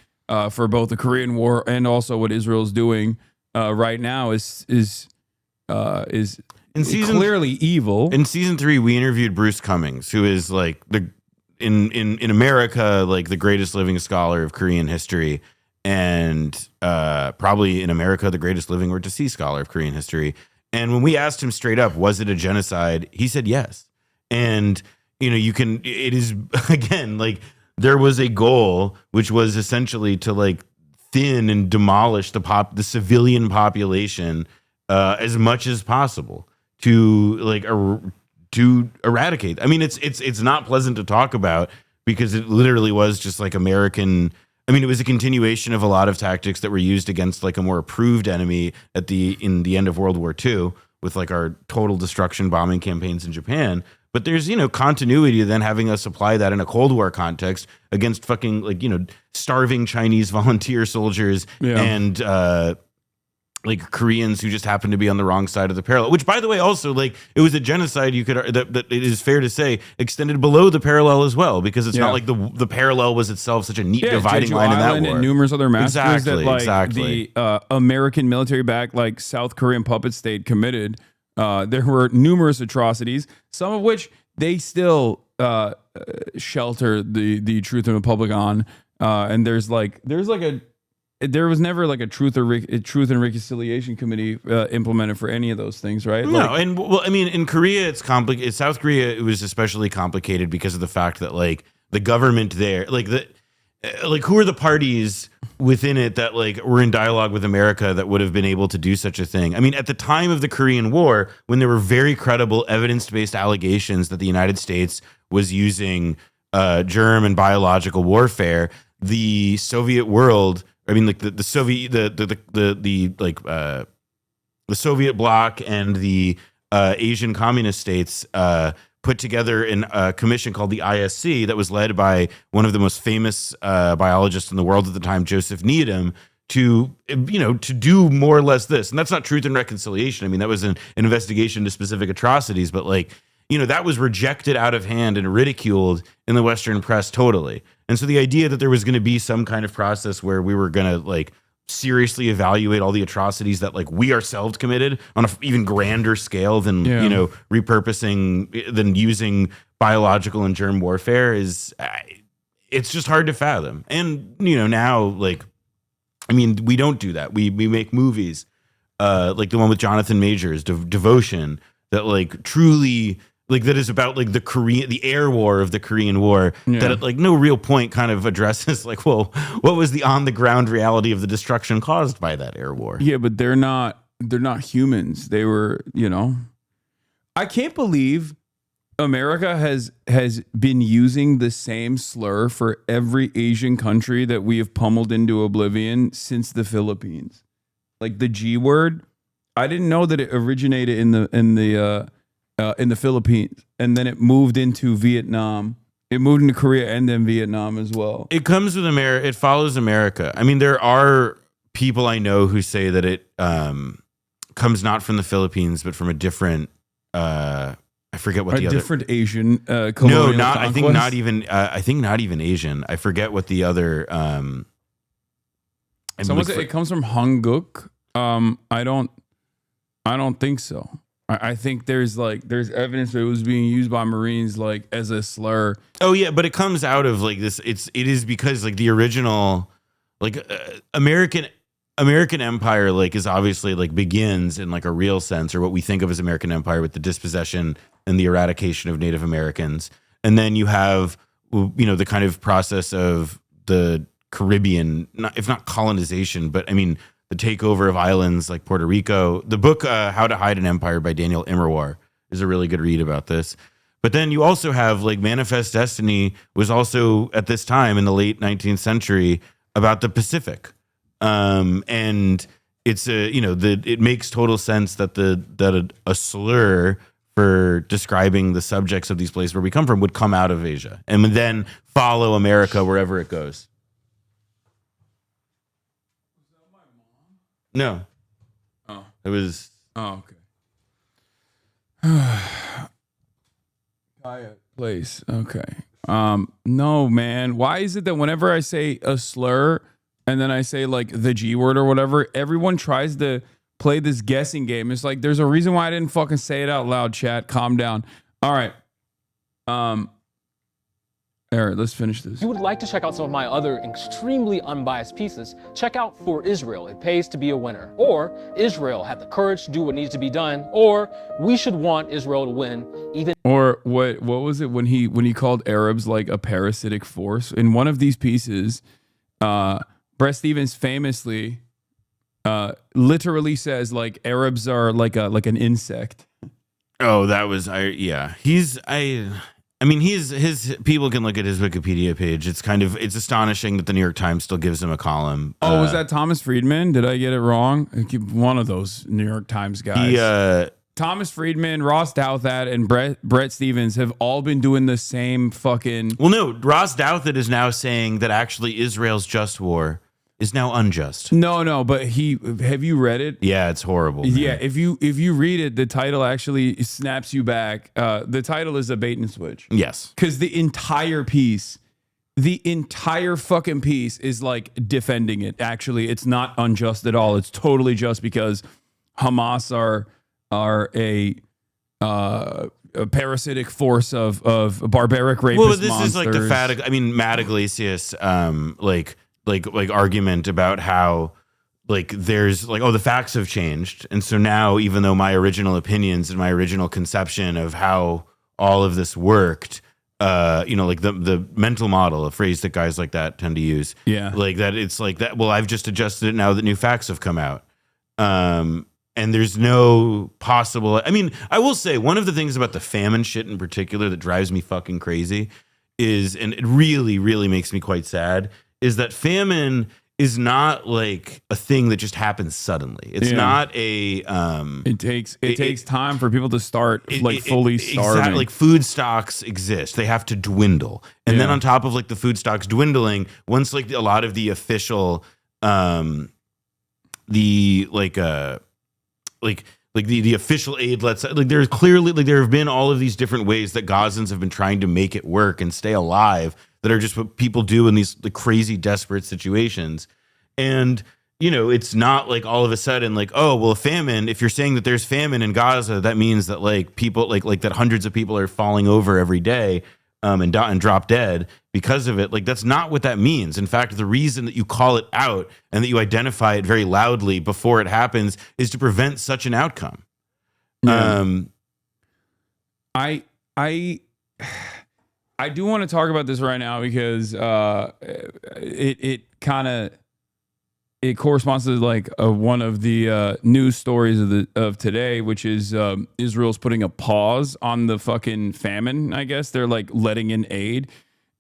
for both the Korean War and also what Israel's doing right now is clearly evil. In season 3, we interviewed Bruce Cummings, who is like in America like the greatest living scholar of Korean history, and probably in America, the greatest living or deceased scholar of Korean history. And when we asked him straight up, was it a genocide? He said yes. And, it is, again, like there was a goal, which was essentially to like thin and demolish the civilian population as much as possible to like to eradicate. I mean, it's not pleasant to talk about because it literally was just like American. I mean, it was a continuation of a lot of tactics that were used against like a more approved enemy in the end of World War II with like our total destruction bombing campaigns in Japan. But there's, continuity then having us apply that in a Cold War context against fucking like, starving Chinese volunteer soldiers and like Koreans who just happened to be on the wrong side of the parallel, which by the way, also like it was a genocide that it is fair to say extended below the parallel as well, because it's not like the parallel was itself such a neat dividing line in that war. And numerous other massacres exactly. The American military backed like South Korean puppet state committed. There were numerous atrocities, some of which they still shelter the Truth and Republic on. And there was never like a truth and reconciliation committee implemented for any of those things, right? No, and well, I mean, in Korea, it's complicated. South Korea, it was especially complicated because of the fact that like the government there, who are the parties within it that like were in dialogue with America that would have been able to do such a thing? I mean, at the time of the Korean War, when there were very credible evidence-based allegations that the United States was using germ and biological warfare, the Soviet world. I mean, like the Soviet, the Soviet bloc and the Asian communist states put together a commission called the ISC that was led by one of the most famous biologists in the world at the time, Joseph Needham, to do more or less this. And that's not truth and reconciliation. I mean, that was an investigation into specific atrocities, but like, that was rejected out of hand and ridiculed in the Western press totally. And so the idea that there was going to be some kind of process where we were going to like seriously evaluate all the atrocities that like we ourselves committed on an even grander scale than, repurposing, than using biological and germ warfare it's just hard to fathom. And, now like, I mean, we don't do that. We make movies like the one with Jonathan Majors, Devotion, that like truly like that is about like the air war of the Korean War that at like no real point kind of addresses like, well, what was the on the ground reality of the destruction caused by that air war? Yeah, but they're not humans. They were, I can't believe America has been using the same slur for every Asian country that we have pummeled into oblivion since the Philippines. Like the G word, I didn't know that it originated in the Philippines, and then it moved into Vietnam. It moved into Korea and then Vietnam as well. It comes with America. It follows America. I mean, there are people I know who say that it comes not from the Philippines, but from a different. I forget what the other different Asian. Colonial not. conquest? I think not even Asian. I forget what the other. Someone said it comes from Hanguk. I don't think so. I think there's evidence that it was being used by Marines like as a slur. Oh yeah, but it comes out of like this. It is because like the original like American Empire like is obviously like begins in like a real sense, or what we think of as American Empire, with the dispossession and the eradication of Native Americans, and then you have the kind of process of the Caribbean, if not colonization, but I mean the takeover of islands like Puerto Rico. The book How to Hide an Empire by Daniel Immerwahr is a really good read about this. But then you also have like Manifest Destiny was also at this time in the late 19th century about the Pacific. And it's it makes total sense that a slur for describing the subjects of these places where we come from would come out of Asia and would then follow America wherever it goes. No. Oh. It was. Oh, okay. Kaya place. Okay. No, man. Why is it that whenever I say a slur and then I say like the G word or whatever, everyone tries to play this guessing game? It's like there's a reason why I didn't fucking say it out loud, chat. Calm down. All right. All right, let's finish this. If you would like to check out some of my other extremely unbiased pieces, check out For Israel, It Pays to Be a Winner, or Israel Had the Courage to Do What Needs to Be Done, or We Should Want Israel to Win, even. Or what was it when he called Arabs like a parasitic force? In one of these pieces, Brett Stevens famously literally says like Arabs are like an insect. Oh, that was his people can look at his Wikipedia page. It's astonishing that the New York Times still gives him a column. Oh, was that Thomas Friedman? Did I get it wrong? One of those New York Times guys. Thomas Friedman, Ross Douthat, and Brett Stevens have all been doing the same fucking. Well, no, Ross Douthat is now saying that actually Israel's just war is now unjust. No, but have you read it? Yeah, it's horrible. Man. Yeah, if you read it, the title actually snaps you back. The title is a bait and switch. Yes. Because the entire fucking piece is like defending it. Actually, it's not unjust at all. It's totally just because Hamas are a parasitic force of barbaric rapist monsters. Well, this is like the Matt Iglesias like argument about how like there's like, oh, the facts have changed. And so now, even though my original opinions and my original conception of how all of this worked, like the mental model, a phrase that guys like that tend to use. Yeah. Like that. It's like that. Well, I've just adjusted it now that new facts have come out. And there's no possible, I will say one of the things about the famine shit in particular that drives me fucking crazy is, and it really, really makes me quite sad, is that famine is not like a thing that just happens suddenly. It's not a. It takes time for people to start fully starving. Exactly, like food stocks exist, they have to dwindle, and then on top of like the food stocks dwindling, once like a lot of the official, the official aid lets like there's clearly like there have been all of these different ways that Gazans have been trying to make it work and stay alive that are just what people do in these crazy desperate situations. And it's not like all of a sudden like, oh well, famine, if you're saying that there's famine in Gaza, that means that like people like that hundreds of people are falling over every day and drop dead because of it. Like that's not what that means. In fact, the reason that you call it out and that you identify it very loudly before it happens is to prevent such an outcome. Yeah. I do want to talk about this right now because it corresponds to like one of the news stories of today, which is Israel's putting a pause on the fucking famine. I guess they're like letting in aid,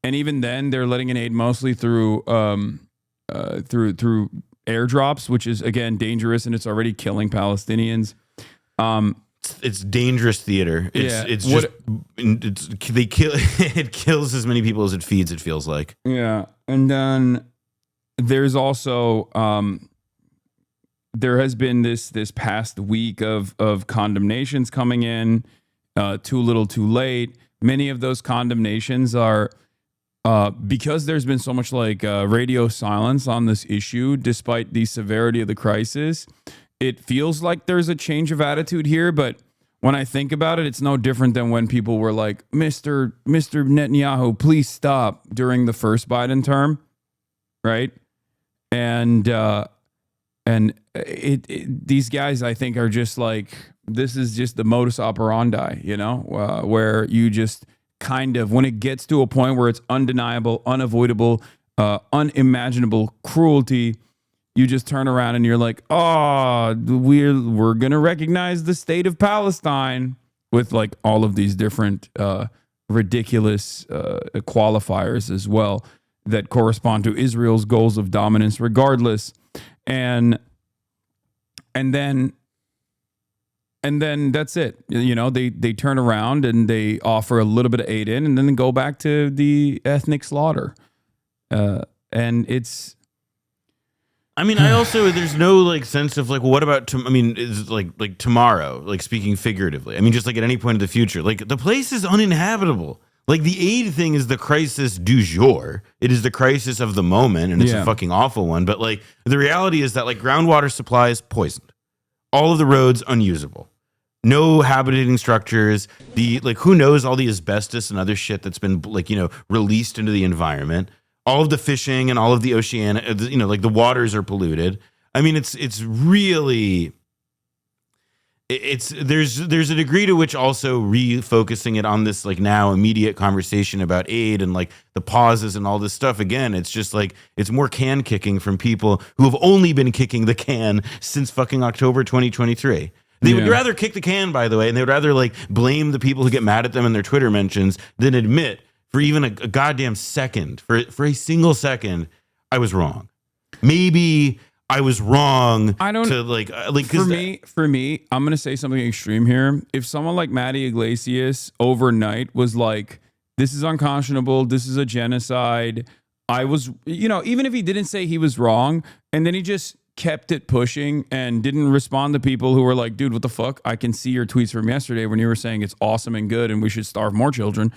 and even then they're letting in aid mostly through airdrops, which is again dangerous and it's already killing Palestinians. It's dangerous theater. It kills as many people as it feeds, it feels like. Yeah. And then there's also there has been this past week of condemnations coming in, too little too late. Many of those condemnations are because there's been so much like radio silence on this issue despite the severity of the crisis. It feels like there's a change of attitude here, but when I think about it, it's no different than when people were like, Mr. Netanyahu, please stop during the first Biden term, right? And these guys, I think, are just like, this is just the modus operandi, where you just kind of, when it gets to a point where it's undeniable, unavoidable, unimaginable cruelty, you just turn around and you're like, oh, we're going to recognize the state of Palestine with like all of these different ridiculous qualifiers as well that correspond to Israel's goals of dominance regardless. And then that's it. They turn around and they offer a little bit of aid in and then go back to the ethnic slaughter. And it's, I also, there's no like sense of like, what about, is like tomorrow, like speaking figuratively, just like at any point in the future, like the place is uninhabitable. Like the aid thing is the crisis du jour. It is the crisis of the moment and it's a fucking awful one. But like the reality is that like groundwater supply is poisoned. All of the roads unusable. no habitating structures. The like, who knows all the asbestos and other shit that's been like, released into the environment. All of the fishing and all of the ocean, like the waters are polluted. I mean, it's really, there's a degree to which also refocusing it on this like now immediate conversation about aid and like the pauses and all this stuff. Again, it's just like, it's more can kicking from people who have only been kicking the can since fucking October 2023. They would rather kick the can, by the way, and they would rather like blame the people who get mad at them in their Twitter mentions than admit for even a goddamn second, for a single second, I was wrong. Maybe I was wrong. I don't to like for me, I'm gonna say something extreme here. If someone like Matty Iglesias overnight was like, "This is unconscionable. This is a genocide," I was, even if he didn't say he was wrong, and then he just kept it pushing and didn't respond to people who were like, "Dude, what the fuck? I can see your tweets from yesterday when you were saying it's awesome and good and we should starve more children."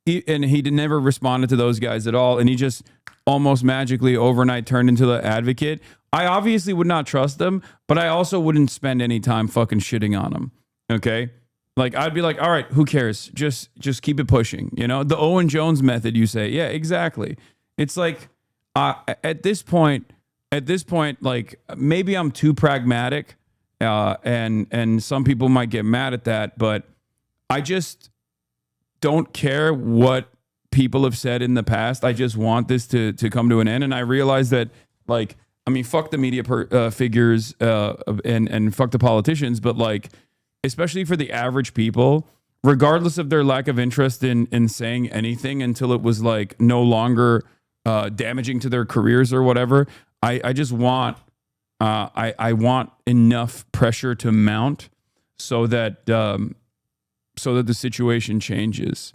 He never responded to those guys at all, and he just almost magically overnight turned into the advocate. I obviously would not trust them, but I also wouldn't spend any time fucking shitting on them. Okay, like I'd be like, all right, who cares? Just keep it pushing. The Owen Jones method. You say, yeah, exactly. It's like at this point, like maybe I'm too pragmatic, and some people might get mad at that, but I just don't care what people have said in the past. I just want this to come to an end. And I realize that, like, I mean, fuck the media figures and fuck the politicians, but like, especially for the average people, regardless of their lack of interest in saying anything until it was like no longer damaging to their careers or whatever, I just want I want enough pressure to mount so that the situation changes,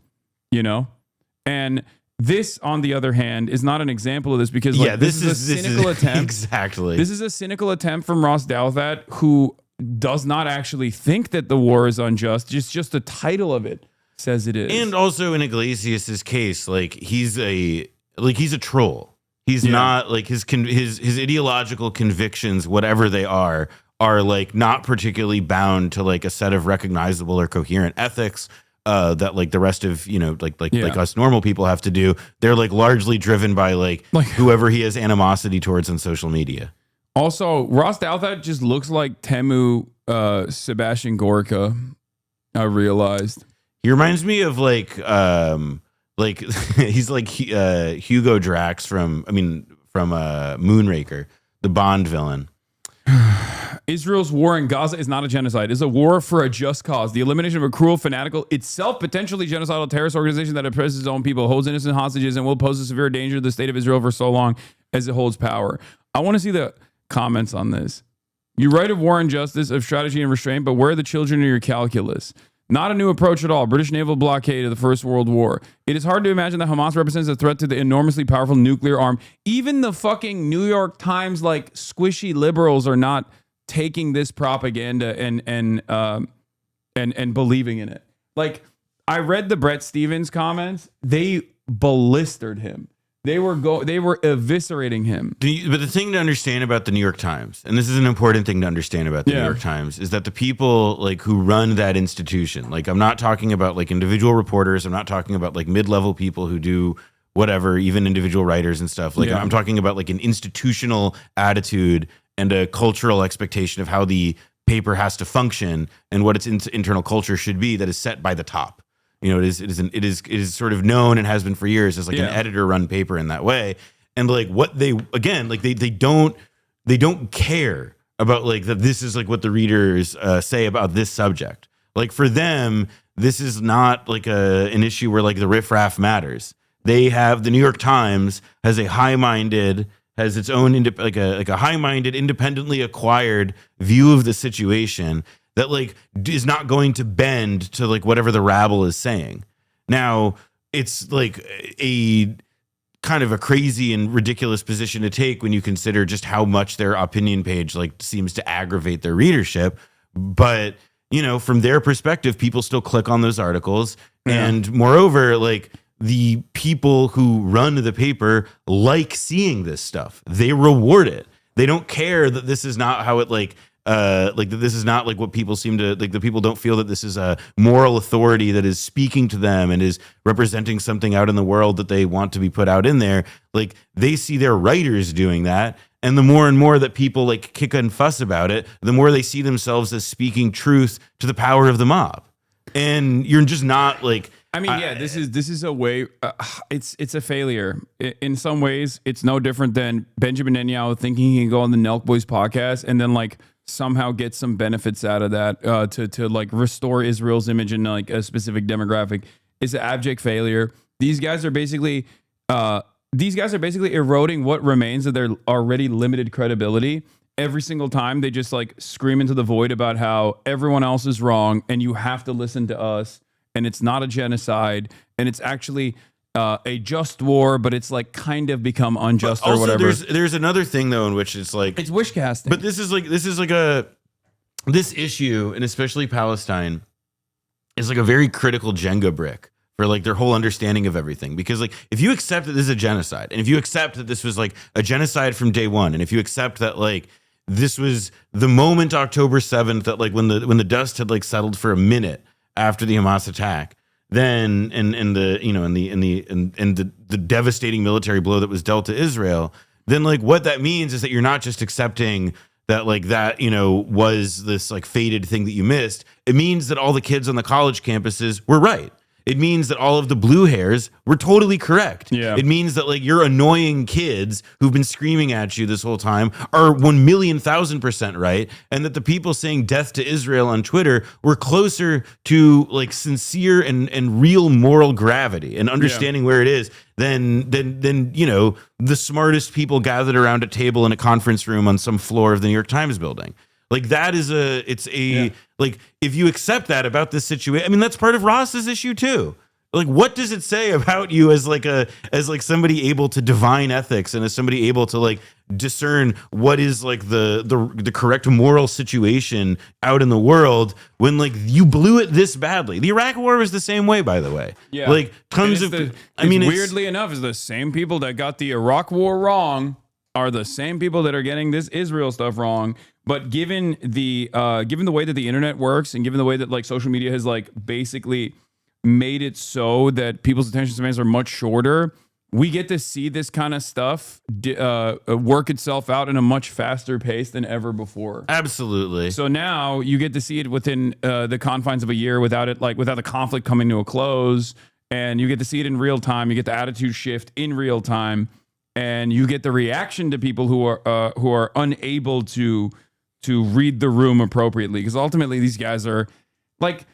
and this, on the other hand, is not an example of this because this is a cynical attempt. Exactly. This is a cynical attempt from Ross Douthat, who does not actually think that the war is unjust. Just the title of it says it is. And also in Iglesias's case, like he's a troll. He's not like his ideological convictions, whatever they are like not particularly bound to like a set of recognizable or coherent ethics that like the rest of like us normal people have to do. They're like largely driven by like whoever he has animosity towards on social media. Also, Ross Douthat just looks like Temu Sebastian Gorka. I realized he reminds me of like he's like Hugo Drax from Moonraker, the Bond villain. Israel's war in Gaza is not a genocide. It's a war for a just cause. The elimination of a cruel, fanatical, itself potentially genocidal terrorist organization that oppresses its own people, holds innocent hostages, and will pose a severe danger to the state of Israel for so long as it holds power. I want to see the comments on this. You write of war and justice, of strategy and restraint, but where are the children in your calculus? Not a new approach at all. British naval blockade of the First World War. It is hard to imagine that Hamas represents a threat to the enormously powerful nuclear arm. Even the fucking New York Times, like squishy liberals, are not taking this propaganda and believing in it. Like, I read the Brett Stevens comments. They ballistered him. They were eviscerating him. But the thing to understand about the New York Times, and this is an important thing to understand about the New York Times, is that the people like who run that institution, like I'm not talking about like individual reporters, I'm not talking about like mid-level people who do whatever, even individual writers and stuff. Like I'm talking about like an institutional attitude and a cultural expectation of how the paper has to function and what its internal culture should be that is set by the top. It is sort of known and has been for years as like an editor run paper in that way. And like what they don't care about like that. This is like what the readers say about this subject. Like for them, this is not like an issue where like the riffraff matters. They have the New York Times has its own like a high-minded, independently acquired view of the situation that like is not going to bend to like whatever the rabble is saying. Now, it's like a kind of a crazy and ridiculous position to take when you consider just how much their opinion page like seems to aggravate their readership. But, from their perspective, people still click on those articles. Yeah. And moreover, like the people who run the paper like seeing this stuff. They reward it. They don't care that this is not how it like like that this is not like what people seem to like. The people don't feel that this is a moral authority that is speaking to them and is representing something out in the world that they want to be put out in there. Like they see their writers doing that. And the more and more that people like kick and fuss about it, the more they see themselves as speaking truth to the power of the mob. And you're just not like, I mean, yeah, this is a way. It's a failure in some ways. It's no different than Benjamin Netanyahu thinking he can go on the Nelk Boys podcast and then like somehow get some benefits out of that to like restore Israel's image in like a specific demographic. It's an abject failure. These guys are basically eroding what remains of their already limited credibility. Every single time they just like scream into the void about how everyone else is wrong and you have to listen to us. And it's not a genocide, and it's actually a just war, but it's like kind of become unjust or whatever. There's another thing though in which it's like it's wish casting. But this is like this issue, and especially Palestine, is like a very critical Jenga brick for like their whole understanding of everything. Because like if you accept that this is a genocide, and if you accept that this was like a genocide from day one, and if you accept that like this was the moment October 7th that like when the dust had like settled for a minute after the Hamas attack, then and the devastating military blow that was dealt to Israel, then like what that means is that you're not just accepting that like that, was this like fated thing that you missed. It means that all the kids on the college campuses were right. It means that all of the blue hairs were totally correct. Yeah. It means that like your annoying kids who've been screaming at you this whole time are 1,000,000% right. And that the people saying death to Israel on Twitter were closer to like sincere and real moral gravity and understanding where it is than the smartest people gathered around a table in a conference room on some floor of the New York Times building. Like that is like if you accept that about this situation, I mean, that's part of Ross's issue too. Like, what does it say about you as somebody able to divine ethics and as somebody able to like discern what is like the correct moral situation out in the world when like you blew it this badly? The Iraq War was the same way, by the way. Yeah, like tons of. Weirdly enough, is the same people that got the Iraq War wrong are the same people that are getting this Israel stuff wrong. But given the way that the internet works and given the way that like social media has like basically made it so that people's attention spans are much shorter, we get to see this kind of stuff work itself out in a much faster pace than ever before. Absolutely. So now you get to see it within the confines of a year without the conflict coming to a close, and you get to see it in real time. You get the attitude shift in real time, and you get the reaction to people who are unable to read the room appropriately, because ultimately these guys are like,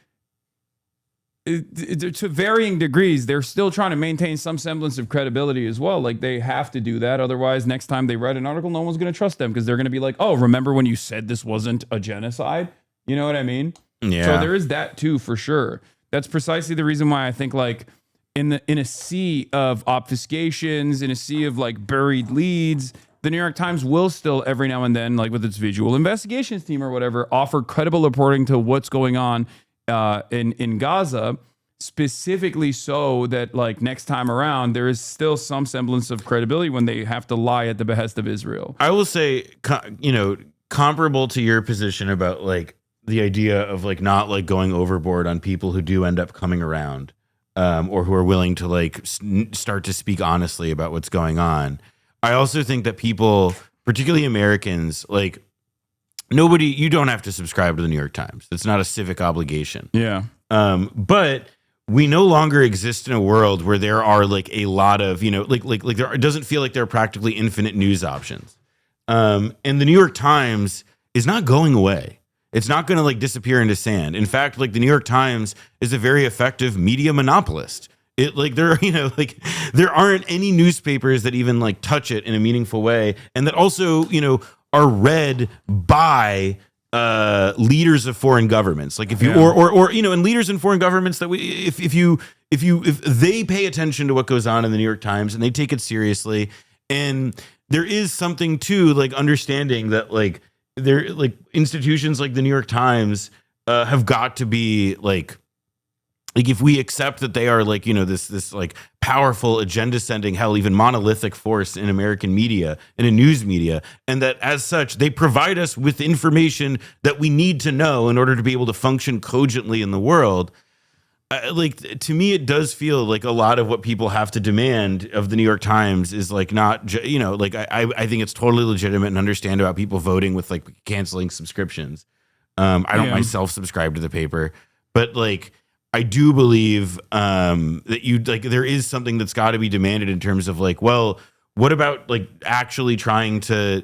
to varying degrees, they're still trying to maintain some semblance of credibility as well. Like they have to do that, otherwise next time they write an article, no one's going to trust them, because they're going to be like, oh, remember when you said this wasn't a genocide? You know what I mean? Yeah. So there is that too, for sure. That's precisely the reason why I think like in a sea of obfuscations, in a sea of like buried leads, the New York Times will still every now and then, like with its visual investigations team or whatever, offer credible reporting to what's going on in Gaza, specifically so that like next time around, there is still some semblance of credibility when they have to lie at the behest of Israel. I will say, comparable to your position about like the idea of like not like going overboard on people who do end up coming around, or who are willing to like start to speak honestly about what's going on. I also think that people, particularly Americans, like you don't have to subscribe to the New York Times. It's not a civic obligation. Yeah. But we no longer exist in a world where there are like a lot of, it doesn't feel like there are practically infinite news options. And the New York Times is not going away. It's not going to like disappear into sand. In fact, like the New York Times is a very effective media monopolist. It like there aren't any newspapers that even like touch it in a meaningful way, and that also are read by leaders of foreign governments. Like if you or and leaders in foreign governments that if they pay attention to what goes on in the New York Times and they take it seriously, and there is something to like understanding that like there like institutions like the New York Times have got to be like like if we accept that they are like, you know, this like powerful agenda sending, hell, even monolithic force in American media and in news media, and that as such they provide us with information that we need to know in order to be able to function cogently in the world. Like, to me, it does feel like a lot of what people have to demand of the New York Times is like not, you know, like I think it's totally legitimate and understand about people voting with like canceling subscriptions. I don't myself subscribe to the paper, but like I do believe that you like there is something that's got to be demanded in terms of like, well, what about like actually trying to,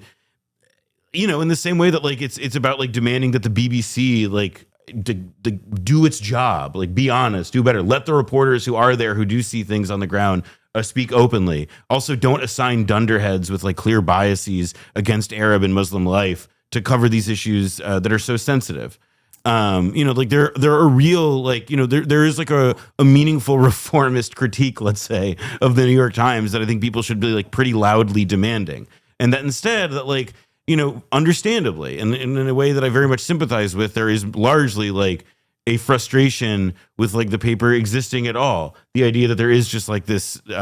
you know, in the same way that like it's about like demanding that the BBC like to do its job, like be honest, do better, let the reporters who are there who do see things on the ground speak openly. Also, don't assign dunderheads with like clear biases against Arab and Muslim life to cover these issues that are so sensitive. You know, like there are real, like, you know, there is like a meaningful reformist critique, let's say, of the New York Times that I think people should be like pretty loudly demanding, and that instead that like, you know, understandably, and in a way that I very much sympathize with, there is largely like a frustration with like the paper existing at all. The idea that there is just like this, you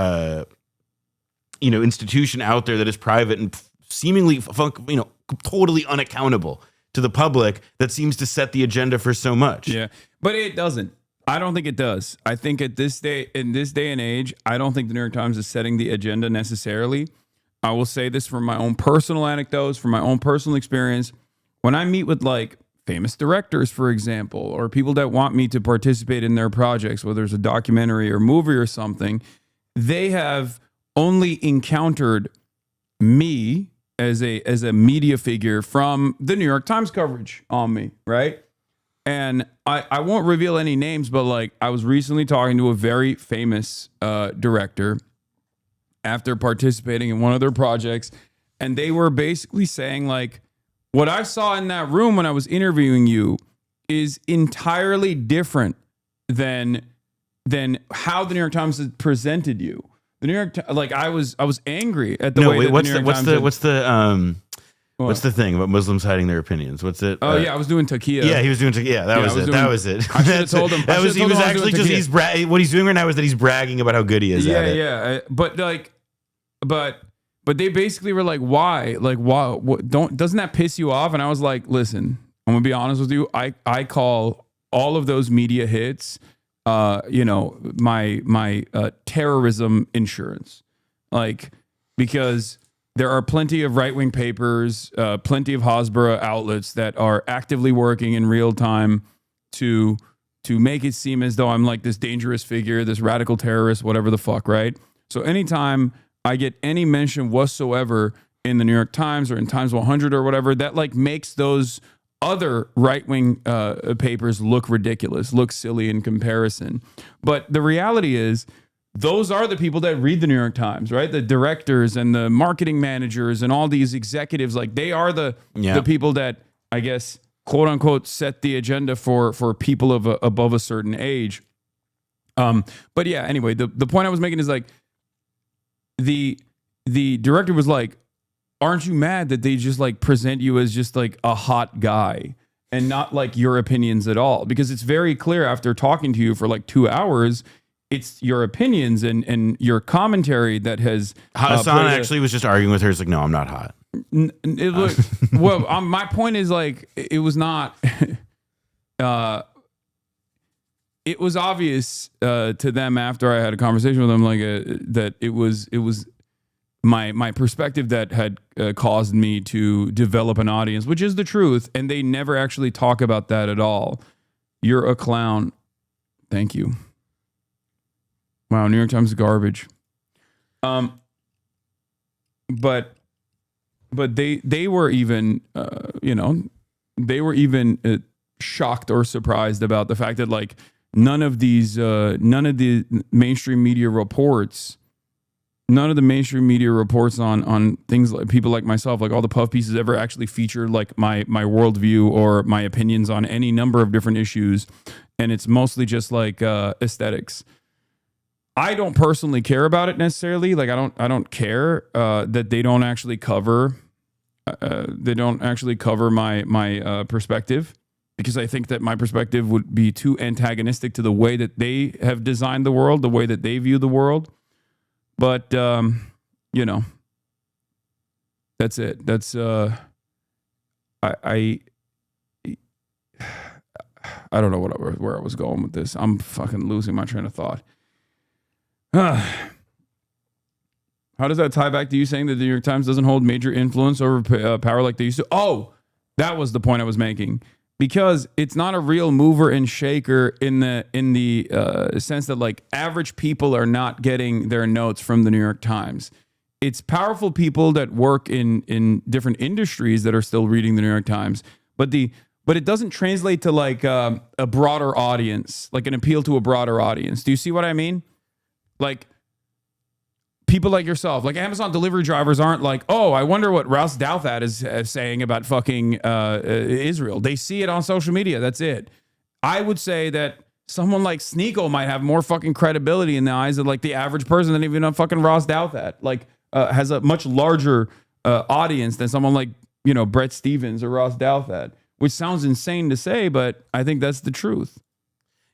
know, institution out there that is private and seemingly, you know, totally unaccountable to the public that seems to set the agenda for so much. Yeah, but it doesn't. I don't think it does. I think in this day and age, I don't think the New York Times is setting the agenda necessarily. I will say this from my own personal anecdotes, from my own personal experience. When I meet with like famous directors, for example, or people that want me to participate in their projects, whether it's a documentary or movie or something, they have only encountered me as a media figure from the New York Times coverage on me, right? And I won't reveal any names, but like I was recently talking to a very famous director after participating in one of their projects, and they were basically saying like, what I saw in that room when I was interviewing you is entirely different than how the New York Times has presented you. The New York, like I was angry at the way. What's the thing about Muslims hiding their opinions? What's it? Oh yeah, I was doing taqiyya. Yeah, he was doing taqiyya. That was it. I should have told him. That was he was actually just what he's doing right now is that he's bragging about how good he is at it. Yeah, but they basically were like, why? Like, why? Doesn't that piss you off? And I was like, listen, I'm gonna be honest with you. I call all of those media hits, you know, my terrorism insurance, like, because there are plenty of right-wing papers, plenty of Hasbara outlets that are actively working in real time to make it seem as though I'm like this dangerous figure, this radical terrorist, whatever the fuck, right? So anytime I get any mention whatsoever in the New York Times or in Times 100 or whatever, that like makes those other right-wing papers look ridiculous, look silly in comparison. But the reality is, those are the people that read the New York Times, right? The directors and the marketing managers and all these executives, like they are the people that, I guess, quote unquote, set the agenda for people of above a certain age. But yeah, anyway, the point I was making is like, the director was like, aren't you mad that they just like present you as just like a hot guy and not like your opinions at all? Because it's very clear after talking to you for like 2 hours, it's your opinions and your commentary that has. Hasan actually was just arguing with her. It's like, no, I'm not hot. Well, my point is like, it was not. It was obvious to them after I had a conversation with them, like that it was my perspective that had caused me to develop an audience, which is the truth, and they never actually talk about that at all. You're a clown. Thank you. Wow, New York Times is garbage. But they were even they were even shocked or surprised about the fact that like none of the mainstream media reports on things like people like myself, like all the puff pieces ever actually featured like my worldview or my opinions on any number of different issues, and it's mostly just like aesthetics. I don't personally care about it necessarily. Like I don't care that they don't actually cover my perspective, because I think that my perspective would be too antagonistic to the way that they have designed the world, the way that they view the world. But, you know, that's it. That's, I don't know where I was going with this. I'm fucking losing my train of thought. How does that tie back to you saying that the New York Times doesn't hold major influence over power like they used to? Oh, that was the point I was making. Because it's not a real mover and shaker in the sense that like average people are not getting their notes from the New York Times. It's powerful people that work in different industries that are still reading the New York Times, but it doesn't translate to like a broader audience, like an appeal to a broader audience. Do you see what I mean? Like people like yourself, like Amazon delivery drivers aren't like, oh, I wonder what Ross Douthat is saying about fucking Israel. They see it on social media. That's it. I would say that someone like Sneeko might have more fucking credibility in the eyes of like the average person than even a fucking Ross Douthat. Like has a much larger audience than someone like, you know, Brett Stevens or Ross Douthat, which sounds insane to say, but I think that's the truth.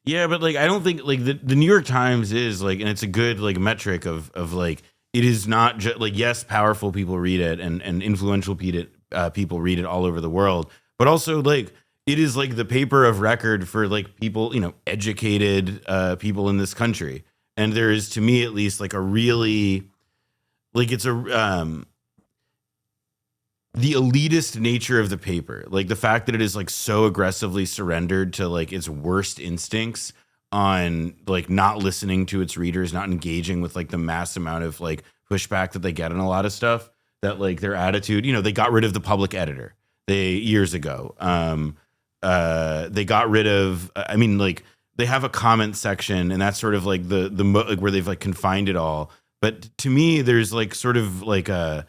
Yeah, but like I don't think like the New York Times is like, and it's a good like metric of like it is not just like, yes, powerful people read it and influential people read it all over the world, but also like it is like the paper of record for like people, you know, educated people in this country. And there is, to me at least, like a really like it's a the elitist nature of the paper, like the fact that it is like so aggressively surrendered to like its worst instincts on like not listening to its readers, not engaging with like the mass amount of like pushback that they get on a lot of stuff, that like their attitude, you know, they got rid of the public editor years ago. They got rid of, I mean, like they have a comment section and that's sort of like like where they've like confined it all. But to me, there's like sort of like a,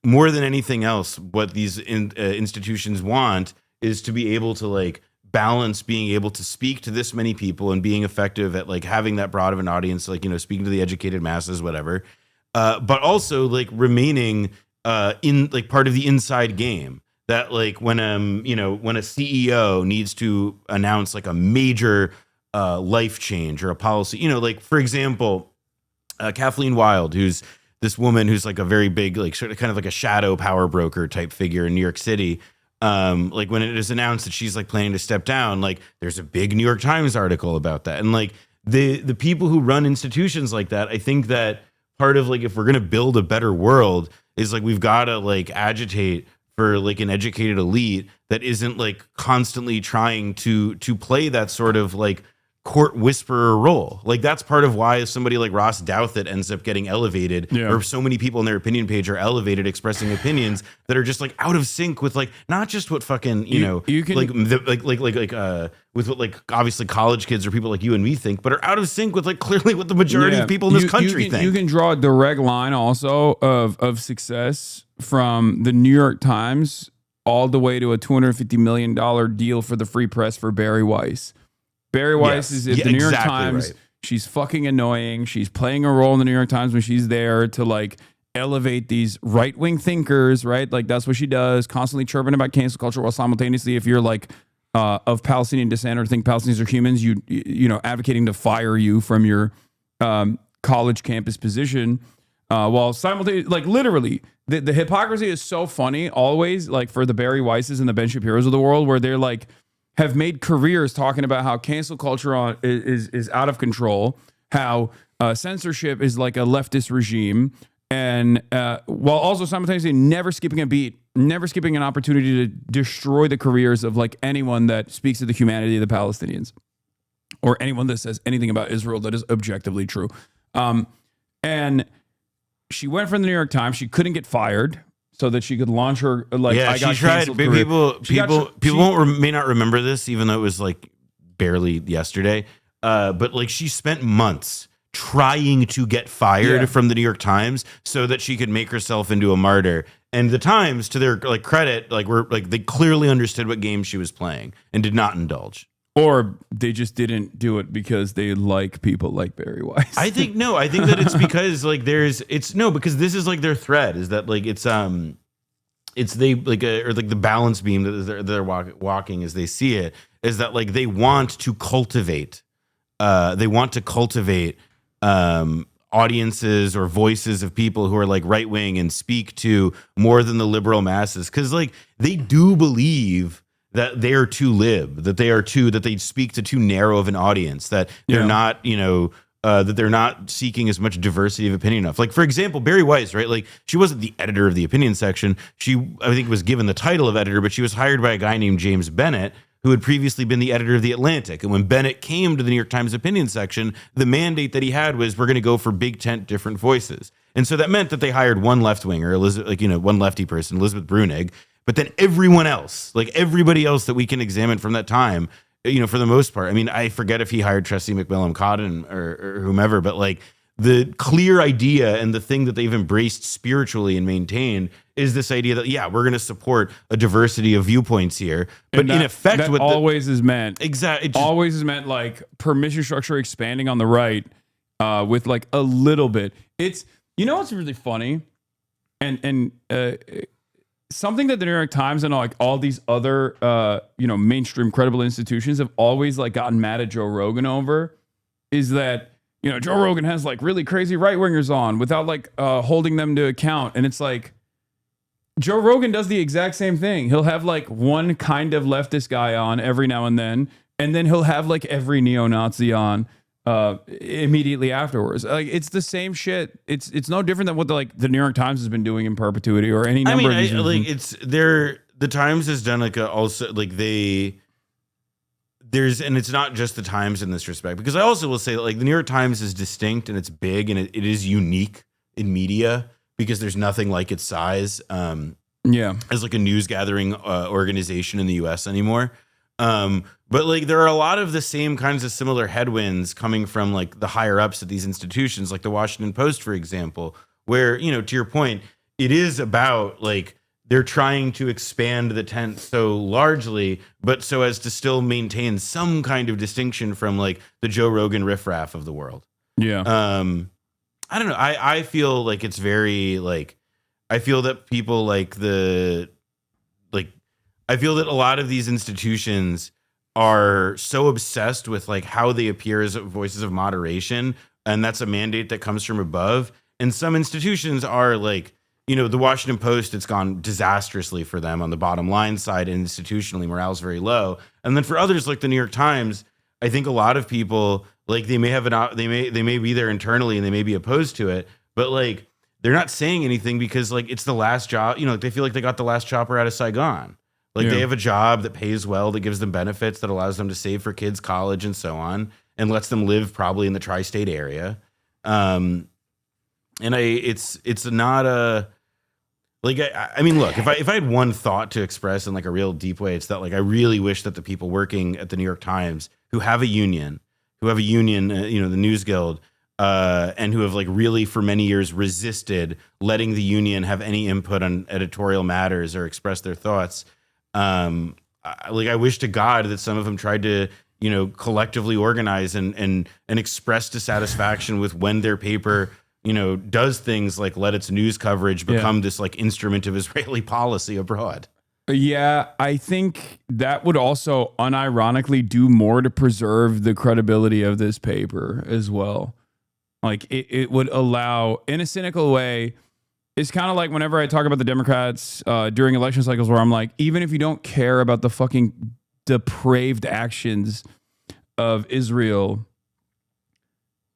more than anything else, what these institutions want is to be able to like balance being able to speak to this many people and being effective at like having that broad of an audience, like, you know, speaking to the educated masses, whatever. But also like remaining in like part of the inside game that like when you know, when a CEO needs to announce like a major life change or a policy, you know, like for example, Kathleen Wild, who's this woman who's like a very big, like sort of kind of like a shadow power broker type figure in New York City. Like when it is announced that she's like planning to step down, like there's a big New York Times article about that. And like the people who run institutions like that, I think that part of like, if we're going to build a better world is like, we've got to like agitate for like an educated elite that isn't like constantly trying to play that sort of like court whisperer role. Like that's part of why somebody like Ross Douthat ends up getting elevated, or so many people on their opinion page are elevated, expressing opinions that are just like out of sync with like not just what fucking you can like with what like obviously college kids or people like you and me think, but are out of sync with like clearly what the majority of people in this country think. You can draw a direct line also of success from the New York Times all the way to a $250 million deal for the Free Press for Barry Weiss. Barry Weiss is at the New York Times. Right. She's fucking annoying. She's playing a role in the New York Times when she's there to like elevate these right-wing thinkers, right? Like that's what she does, constantly chirping about cancel culture while simultaneously, if you're like of Palestinian descent or think Palestinians are humans, you know, advocating to fire you from your college campus position, while simultaneously, like literally, the hypocrisy is so funny always, like for the Barry Weisses and the Ben Shapiros of the world, where they're like, have made careers talking about how cancel culture is out of control, how censorship is like a leftist regime, and while also simultaneously never skipping a beat, never skipping an opportunity to destroy the careers of like anyone that speaks to the humanity of the Palestinians or anyone that says anything about Israel that is objectively true. And she went from the New York Times. She couldn't get fired, so that she could launch her like. Yeah, she tried. People may not remember this, even though it was like barely yesterday. But like she spent months trying to get fired from the New York Times so that she could make herself into a martyr. And the Times, to their like credit, like were like they clearly understood what game she was playing and did not indulge. Or they just didn't do it because they like people like Barry Weiss. I think that it's because like because this is like their thread is that like it's it's they like or like the balance beam that they're walking as they see it is that like they want to cultivate audiences or voices of people who are like right wing and speak to more than the liberal masses, because like they do believe that they are too lib, that they speak to too narrow of an audience, that they're not, that they're not seeking as much diversity of opinion enough. Like, for example, Barry Weiss, right? Like, she wasn't the editor of the opinion section. She, I think, was given the title of editor, but she was hired by a guy named James Bennett, who had previously been the editor of The Atlantic. And when Bennett came to the New York Times opinion section, the mandate that he had was, we're going to go for big tent different voices. And so that meant that they hired one left-winger, one lefty person, Elizabeth Brunig, but then everyone else, like everybody else that we can examine from that time, for the most part. I mean, I forget if he hired Tressie McMillan Cotton or whomever, but like the clear idea and the thing that they've embraced spiritually and maintained is this idea that, we're going to support a diversity of viewpoints here. But in effect, that what always is meant. Exactly. Always is meant like permission structure expanding on the right with like a little bit. It's, what's really funny? And something that the New York Times and like all these other, mainstream credible institutions have always like gotten mad at Joe Rogan over is that, Joe Rogan has like really crazy right wingers on without like holding them to account. And it's like, Joe Rogan does the exact same thing. He'll have like one kind of leftist guy on every now and then he'll have like every neo-Nazi on immediately afterwards. Like, it's the same shit. It's no different than what the New York Times has been doing in perpetuity or any number of these. The Times has done like and it's not just the Times in this respect, because I also will say that like the New York Times is distinct and it's big and it is unique in media because there's nothing like its size as like a news gathering organization in the US anymore. But like there are a lot of the same kinds of similar headwinds coming from like the higher ups at these institutions, like the Washington Post, for example, where, to your point, it is about like they're trying to expand the tent so largely, but so as to still maintain some kind of distinction from like the Joe Rogan riffraff of the world. Yeah. I don't know. I feel like it's very like, I feel that people I feel that a lot of these institutions are so obsessed with like how they appear as voices of moderation. And that's a mandate that comes from above. And some institutions are like, the Washington Post, it's gone disastrously for them on the bottom line side, and institutionally morale's very low. And then for others like the New York Times, I think a lot of people like they may be there internally and they may be opposed to it, but like they're not saying anything because like it's the last job, they feel like they got the last chopper out of Saigon. Like they have a job that pays well, that gives them benefits, that allows them to save for kids' college and so on, and lets them live probably in the tri-state area. And it's not a like I mean, look, if I had one thought to express in like a real deep way, it's that like I really wish that the people working at the New York Times who have a union, the News Guild, and who have like really for many years resisted letting the union have any input on editorial matters or express their thoughts. I wish to God that some of them tried to, collectively organize and express dissatisfaction with when their paper, does things like let its news coverage become this like instrument of Israeli policy abroad. Yeah, I think that would also unironically do more to preserve the credibility of this paper as well. Like it would allow, in a cynical way, it's kind of like whenever I talk about the Democrats during election cycles where I'm like, even if you don't care about the fucking depraved actions of Israel,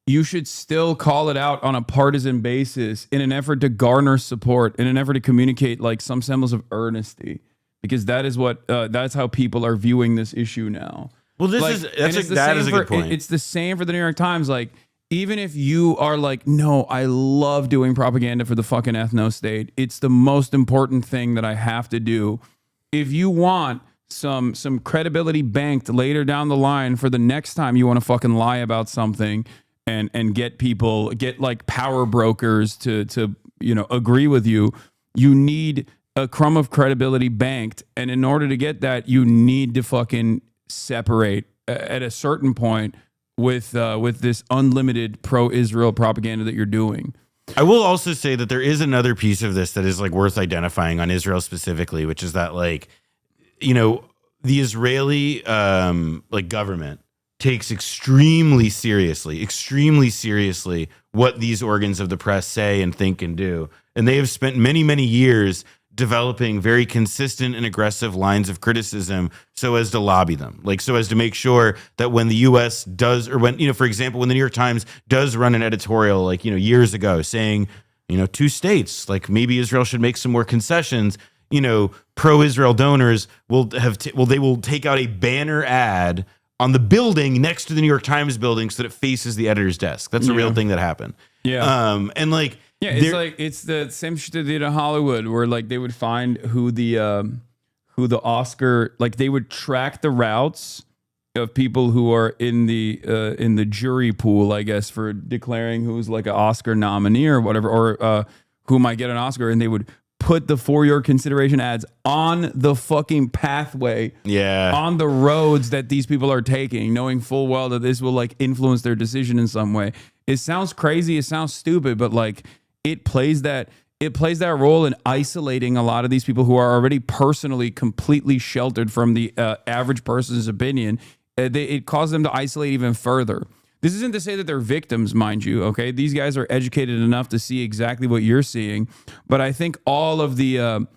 you should still call it out on a partisan basis in an effort to garner support, in an effort to communicate like some semblance of earnesty, because that is what that's how people are viewing this issue now. Well, that is a good point. It's the same for the New York Times. Like, even if you are like, no, I love doing propaganda for the fucking ethno state, it's the most important thing that I have to do. If you want some credibility banked later down the line for the next time you want to fucking lie about something and get like power brokers to agree with you, you need a crumb of credibility banked. And in order to get that, you need to fucking separate at a certain point with this unlimited pro-Israel propaganda that you're doing. I will also say that there is another piece of this that is like worth identifying on Israel specifically, which is that like, you know, the Israeli like government takes extremely seriously what these organs of the press say and think and do. And they have spent many, many years developing very consistent and aggressive lines of criticism so as to lobby them, like so as to make sure that when the US does, or when, you know, for example, when the New York Times does run an editorial, like, you know, years ago saying, you know, 2 states, like maybe Israel should make some more concessions, you know, pro-Israel donors will they will take out a banner ad on the building next to the New York Times building so that it faces the editor's desk. That's a real thing that happened. Yeah. And like, yeah, it's like it's the same shit they did in Hollywood, where like they would find who the Oscar, like they would track the routes of people who are in the jury pool, I guess, for declaring who's like an Oscar nominee or whatever, or who might get an Oscar, and they would put the for your consideration ads on the fucking pathway, on the roads that these people are taking, knowing full well that this will like influence their decision in some way. It sounds crazy, it sounds stupid, but like it plays that role in isolating a lot of these people who are already personally completely sheltered from the average person's opinion. It causes them to isolate even further. This isn't to say that they're victims, mind you, okay? These guys are educated enough to see exactly what you're seeing, but I think all of the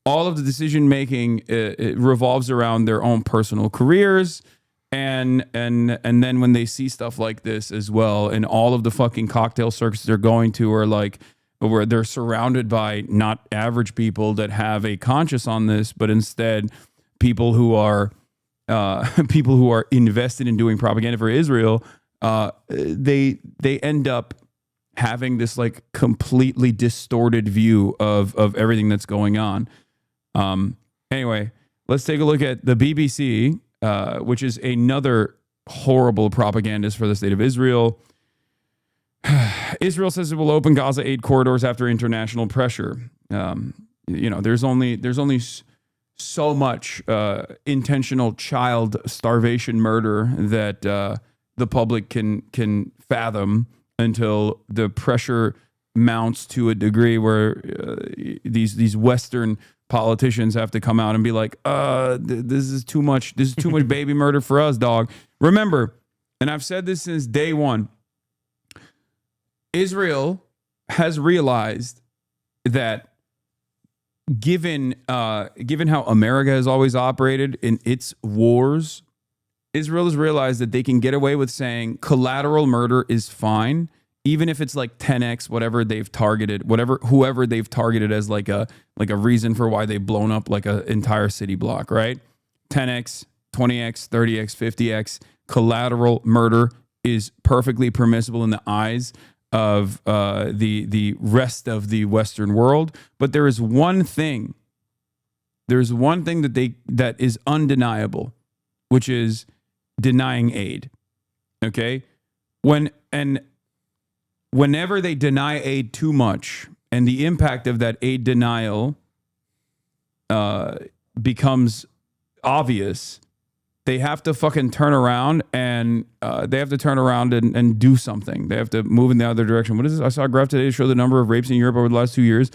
decision making it revolves around their own personal careers, and then when they see stuff like this as well, and all of the fucking cocktail circuits they're going to are like where they're surrounded by not average people that have a conscience on this, but instead people who are invested in doing propaganda for Israel. They end up having this like completely distorted view of everything that's going on. Anyway, let's take a look at the BBC, which is another horrible propagandist for the state of Israel. Israel says it will open Gaza aid corridors after international pressure. You know, there's only so much intentional child starvation murder that the public can fathom until the pressure mounts to a degree where these Western politicians have to come out and be like, this is too much. This is too much baby murder for us, dog. Remember, and I've said this since day one, Israel has realized that given how America has always operated in its wars, Israel has realized that they can get away with saying collateral murder is fine, even if it's like 10x whatever they've targeted, whoever they've targeted as like a reason for why they've blown up like an entire city block, right? 10x, 20x, 30x, 50x, collateral murder is perfectly permissible in the eyes of the rest of the Western world. But there is one thing. There's one thing that is undeniable, which is denying aid. Okay? Whenever they deny aid too much, and the impact of that aid denial becomes obvious, they have to fucking turn around and and do something. They have to move in the other direction. What is this? I saw a graph today to show the number of rapes in Europe over the last 2 years,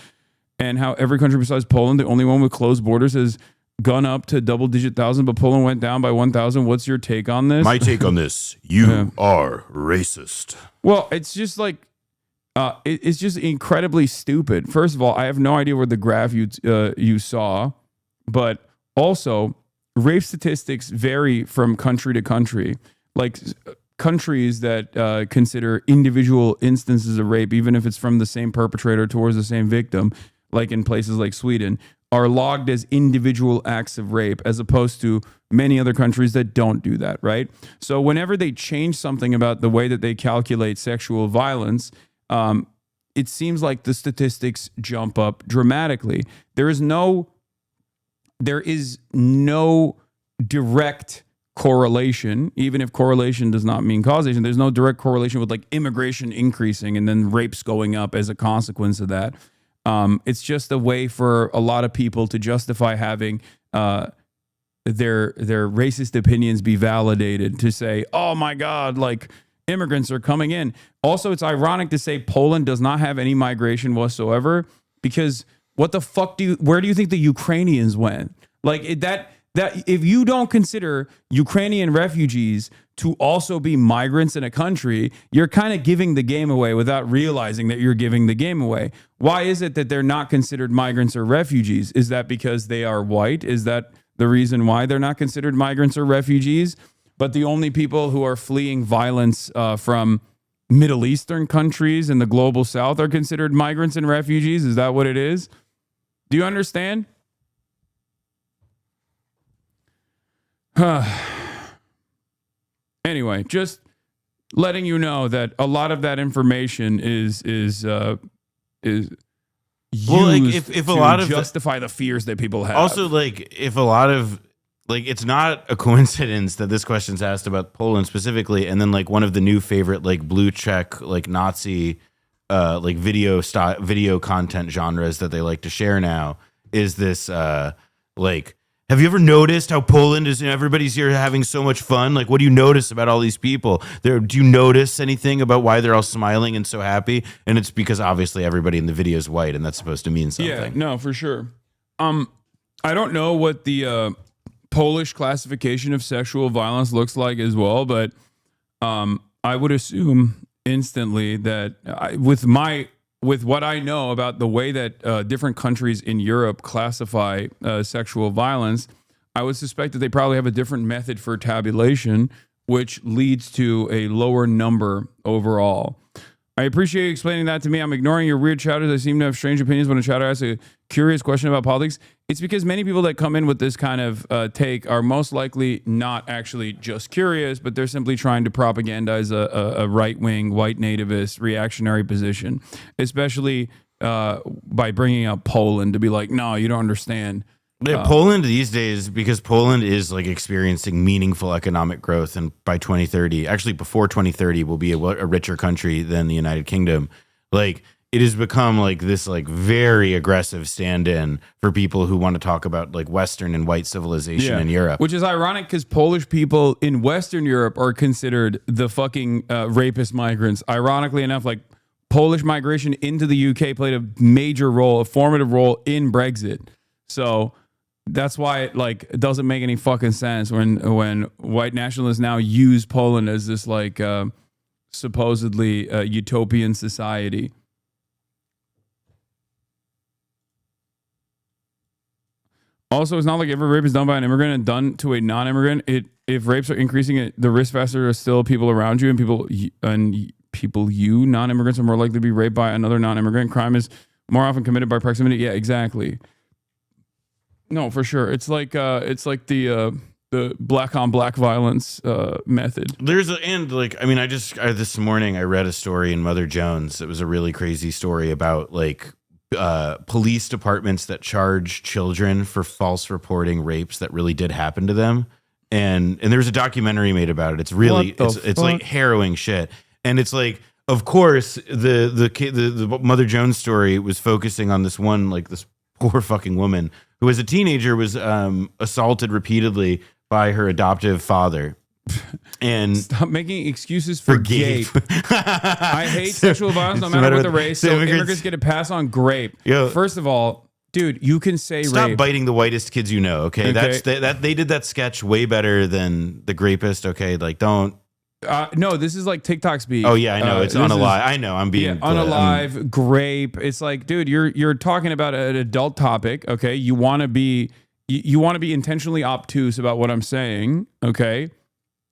and how every country besides Poland, the only one with closed borders, has gone up to double-digit thousand, but Poland went down by 1,000. What's your take on this? My take on this: you are racist. Well, it's just like it's just incredibly stupid. First of all, I have no idea where the graph you saw, but also rape statistics vary from country to country. Like countries that consider individual instances of rape, even if it's from the same perpetrator towards the same victim, like in places like Sweden, are logged as individual acts of rape, as opposed to many other countries that don't do that, right? So whenever they change something about the way that they calculate sexual violence, it seems like the statistics jump up dramatically. There is no direct correlation, even if correlation does not mean causation. There's no direct correlation with like immigration increasing and then rapes going up as a consequence of that. It's just a way for a lot of people to justify having their racist opinions be validated, to say, oh my God, like immigrants are coming in. Also, it's ironic to say Poland does not have any migration whatsoever, because what the fuck where do you think the Ukrainians went? Like that if you don't consider Ukrainian refugees to also be migrants in a country, you're kind of giving the game away without realizing that you're giving the game away. Why is it that they're not considered migrants or refugees? Is that because they are white? Is that the reason why they're not considered migrants or refugees? But the only people who are fleeing violence from Middle Eastern countries and the global South are considered migrants and refugees? Is that what it is? Do you understand? Anyway, just letting you know that a lot of that information is used if a lot of justify the fears that people have. Also, like, if a lot of, like, it's not a coincidence that this question's asked about Poland specifically, and then like one of the new favorite like blue check like Nazi like video content genres that they like to share now is this like, have you ever noticed how Poland is, everybody's here having so much fun? Like, what do you notice about all these people? Do you notice anything about why they're all smiling and so happy? And it's because obviously everybody in the video is white, and that's supposed to mean something. Yeah, no, for sure. I don't know what the Polish classification of sexual violence looks like as well, but I would assume instantly that with what I know about the way that different countries in Europe classify sexual violence, I would suspect that they probably have a different method for tabulation, which leads to a lower number overall. I appreciate you explaining that to me. I'm ignoring your weird chatters. I seem to have strange opinions when a chatter asks a curious question about politics. It's because many people that come in with this kind of take are most likely not actually just curious, but they're simply trying to propagandize a right-wing, white nativist, reactionary position, especially by bringing up Poland to be like, no, you don't understand. Yeah, Poland these days, because Poland is like experiencing meaningful economic growth, and by 2030, actually before 2030, will be a richer country than the United Kingdom. Like, it has become like this like very aggressive stand-in for people who want to talk about like Western and white civilization in Europe. Which is ironic because Polish people in Western Europe are considered the fucking rapist migrants. Ironically enough, like Polish migration into the UK played a major role, a formative role in Brexit. So that's why it doesn't make any fucking sense when white nationalists now use Poland as this like supposedly utopian society. Also, it's not like every rape is done by an immigrant and done to a non-immigrant. If rapes are increasing, the risk factor are still people around you, and non-immigrants are more likely to be raped by another non-immigrant. Crime is more often committed by proximity. Yeah, exactly. No, for sure. It's like the black on black violence method. This morning I read a story in Mother Jones. It was a really crazy story about like police departments that charge children for false reporting rapes that really did happen to them. And there's a documentary made about it. It's really it's like harrowing shit. And it's like, of course, the Mother Jones story was focusing on this one, like this poor fucking woman who as a teenager was assaulted repeatedly by her adoptive father. And stop making excuses for gape. I hate sexual violence no matter what the race. So immigrants get a pass on grape. Yo, first of all, dude, you can say stop rape. Biting the whitest kids you know. Okay, that's that they did that sketch way better than the grapist. Okay, like don't. No, this is like TikTok speak. Oh yeah, I know it's unalive. I know I'm being unalive. Grape. It's like, dude, you're talking about an adult topic. Okay, you want to be intentionally obtuse about what I'm saying. Okay.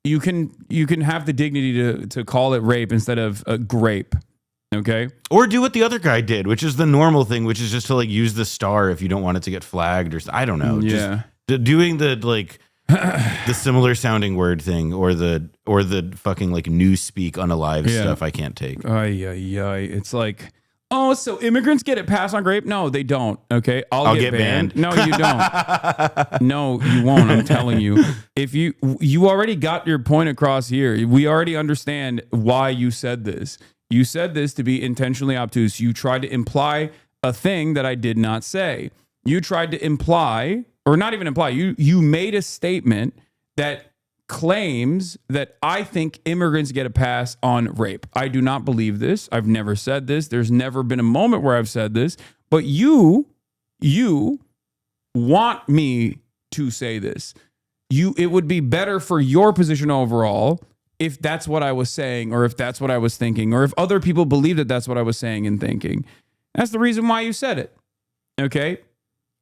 You can have the dignity to call it rape instead of grape, okay? Or do what the other guy did, which is the normal thing, which is just to like use the star if you don't want it to get flagged or I don't know. Yeah, just doing the like the similar sounding word thing or the fucking like newspeak unalive stuff. I can't take. It's like, oh, so immigrants get it passed on grape? No, they don't. Okay, I'll get banned. No, you don't. No, you won't. I'm telling you. If you already got your point across here. We already understand why you said this. You said this to be intentionally obtuse. You tried to imply a thing that I did not say. You tried to imply, or not even imply. You made a statement that claims that I think immigrants get a pass on rape. I do not believe this. I've never said this. There's never been a moment where I've said this. But you want me to say this. It would be better for your position overall if that's what I was saying, or if that's what I was thinking, or if other people believe that that's what I was saying and thinking. That's the reason why you said it. Okay?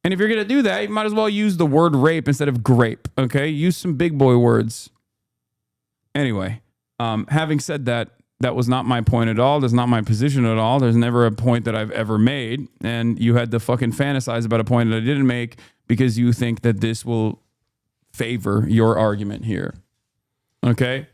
And if you're going to do that, you might as well use the word rape instead of grape. Okay? Use some big boy words. Anyway, having said that, that was not my point at all. That's not my position at all. There's never a point that I've ever made. And you had to fucking fantasize about a point that I didn't make because you think that this will favor your argument here. Okay?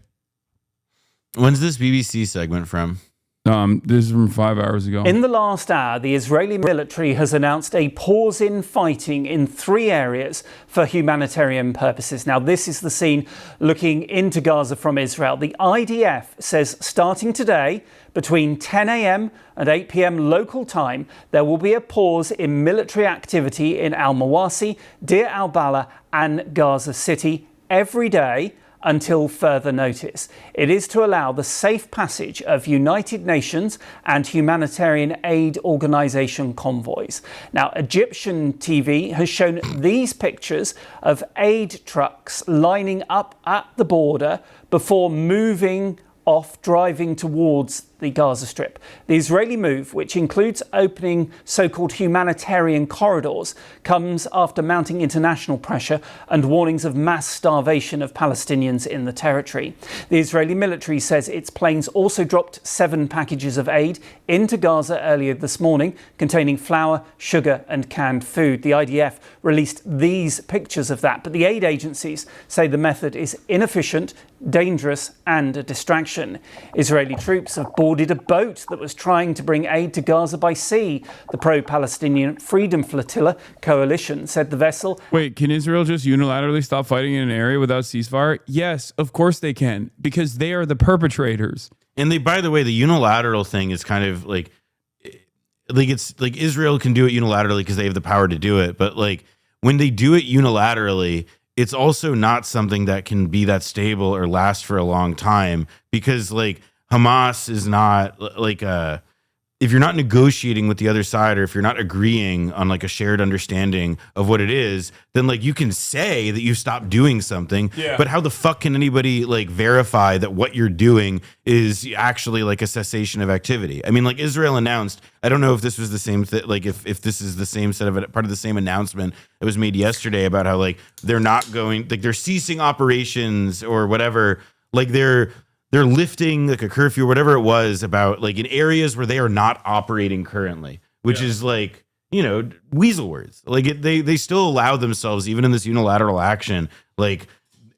When's this BBC segment from? This is from 5 hours ago. In the last hour, the Israeli military has announced a pause in fighting in 3 areas for humanitarian purposes. Now, this is the scene looking into Gaza from Israel. The IDF says starting today, between 10 a.m. and 8 p.m. local time, there will be a pause in military activity in Al-Mawasi, Deir al-Balah and Gaza City every day until further notice. It is to allow the safe passage of United Nations and humanitarian aid organization convoys. Now, Egyptian TV has shown these pictures of aid trucks lining up at the border before moving off, driving towards the Gaza Strip. The Israeli move, which includes opening so-called humanitarian corridors, comes after mounting international pressure and warnings of mass starvation of Palestinians in the territory. The Israeli military says its planes also dropped 7 packages of aid into Gaza earlier this morning, containing flour, sugar and canned food. The IDF released these pictures of that, but the aid agencies say the method is inefficient, dangerous and a distraction. Israeli troops have boarded a boat that was trying to bring aid to Gaza by sea. The pro-Palestinian Freedom Flotilla coalition said the vessel... Wait, can Israel just unilaterally stop fighting in an area without ceasefire? Yes, of course they can, because they are the perpetrators. And they, by the way, the unilateral thing is kind of like it's like Israel can do it unilaterally because they have the power to do it. But like when they do it unilaterally, it's also not something that can be that stable or last for a long time, because like Hamas is not like if you're not negotiating with the other side, or if you're not agreeing on like a shared understanding of what it is, then like you can say that you stopped doing something, but how the fuck can anybody like verify that what you're doing is actually like a cessation of activity? I mean, like Israel announced, I don't know if this was the same thing, like if this is the same set of part of the same announcement that was made yesterday about how like they're not going, like they're ceasing operations or whatever, like they're lifting like a curfew or whatever it was about like in areas where they are not operating currently, which is like, you know, weasel words. Like they still allow themselves, even in this unilateral action, like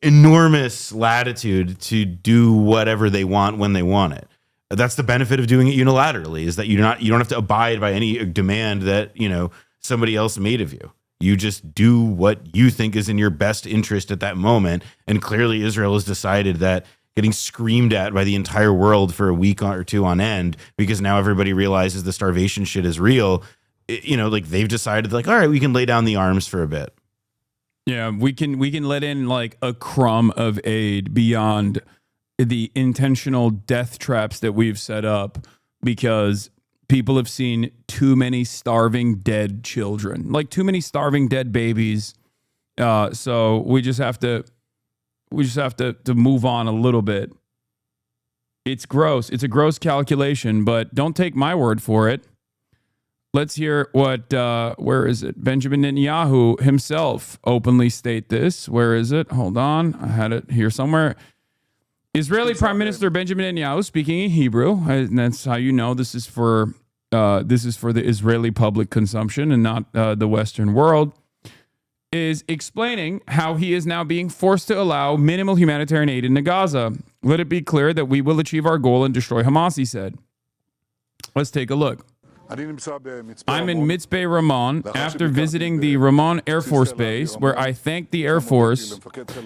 enormous latitude to do whatever they want when they want it. That's the benefit of doing it unilaterally, is that you don't have to abide by any demand that, you know, somebody else made of you. You just do what you think is in your best interest at that moment. And clearly Israel has decided that getting screamed at by the entire world for a week or 2 on end, because now everybody realizes the starvation shit is real. You know, like they've decided like, all right, we can lay down the arms for a bit. Yeah, we can let in like a crumb of aid beyond the intentional death traps that we've set up, because people have seen too many starving dead children, like too many starving dead babies. So we just have to move on a little bit. It's gross. It's a gross calculation, but don't take my word for it. Let's hear what, where is it? Benjamin Netanyahu himself openly state this. Where is it? Hold on. I had it here somewhere. Israeli Prime Minister Benjamin Netanyahu, speaking in Hebrew, and that's how you know this is for the Israeli public consumption and not the Western world, is explaining how he is now being forced to allow minimal humanitarian aid into Gaza. Let it be clear that we will achieve our goal and destroy Hamas, he said. Let's take a look. I'm in Mitzpeh Ramon after visiting the Ramon Air Force Base, where I thank the Air Force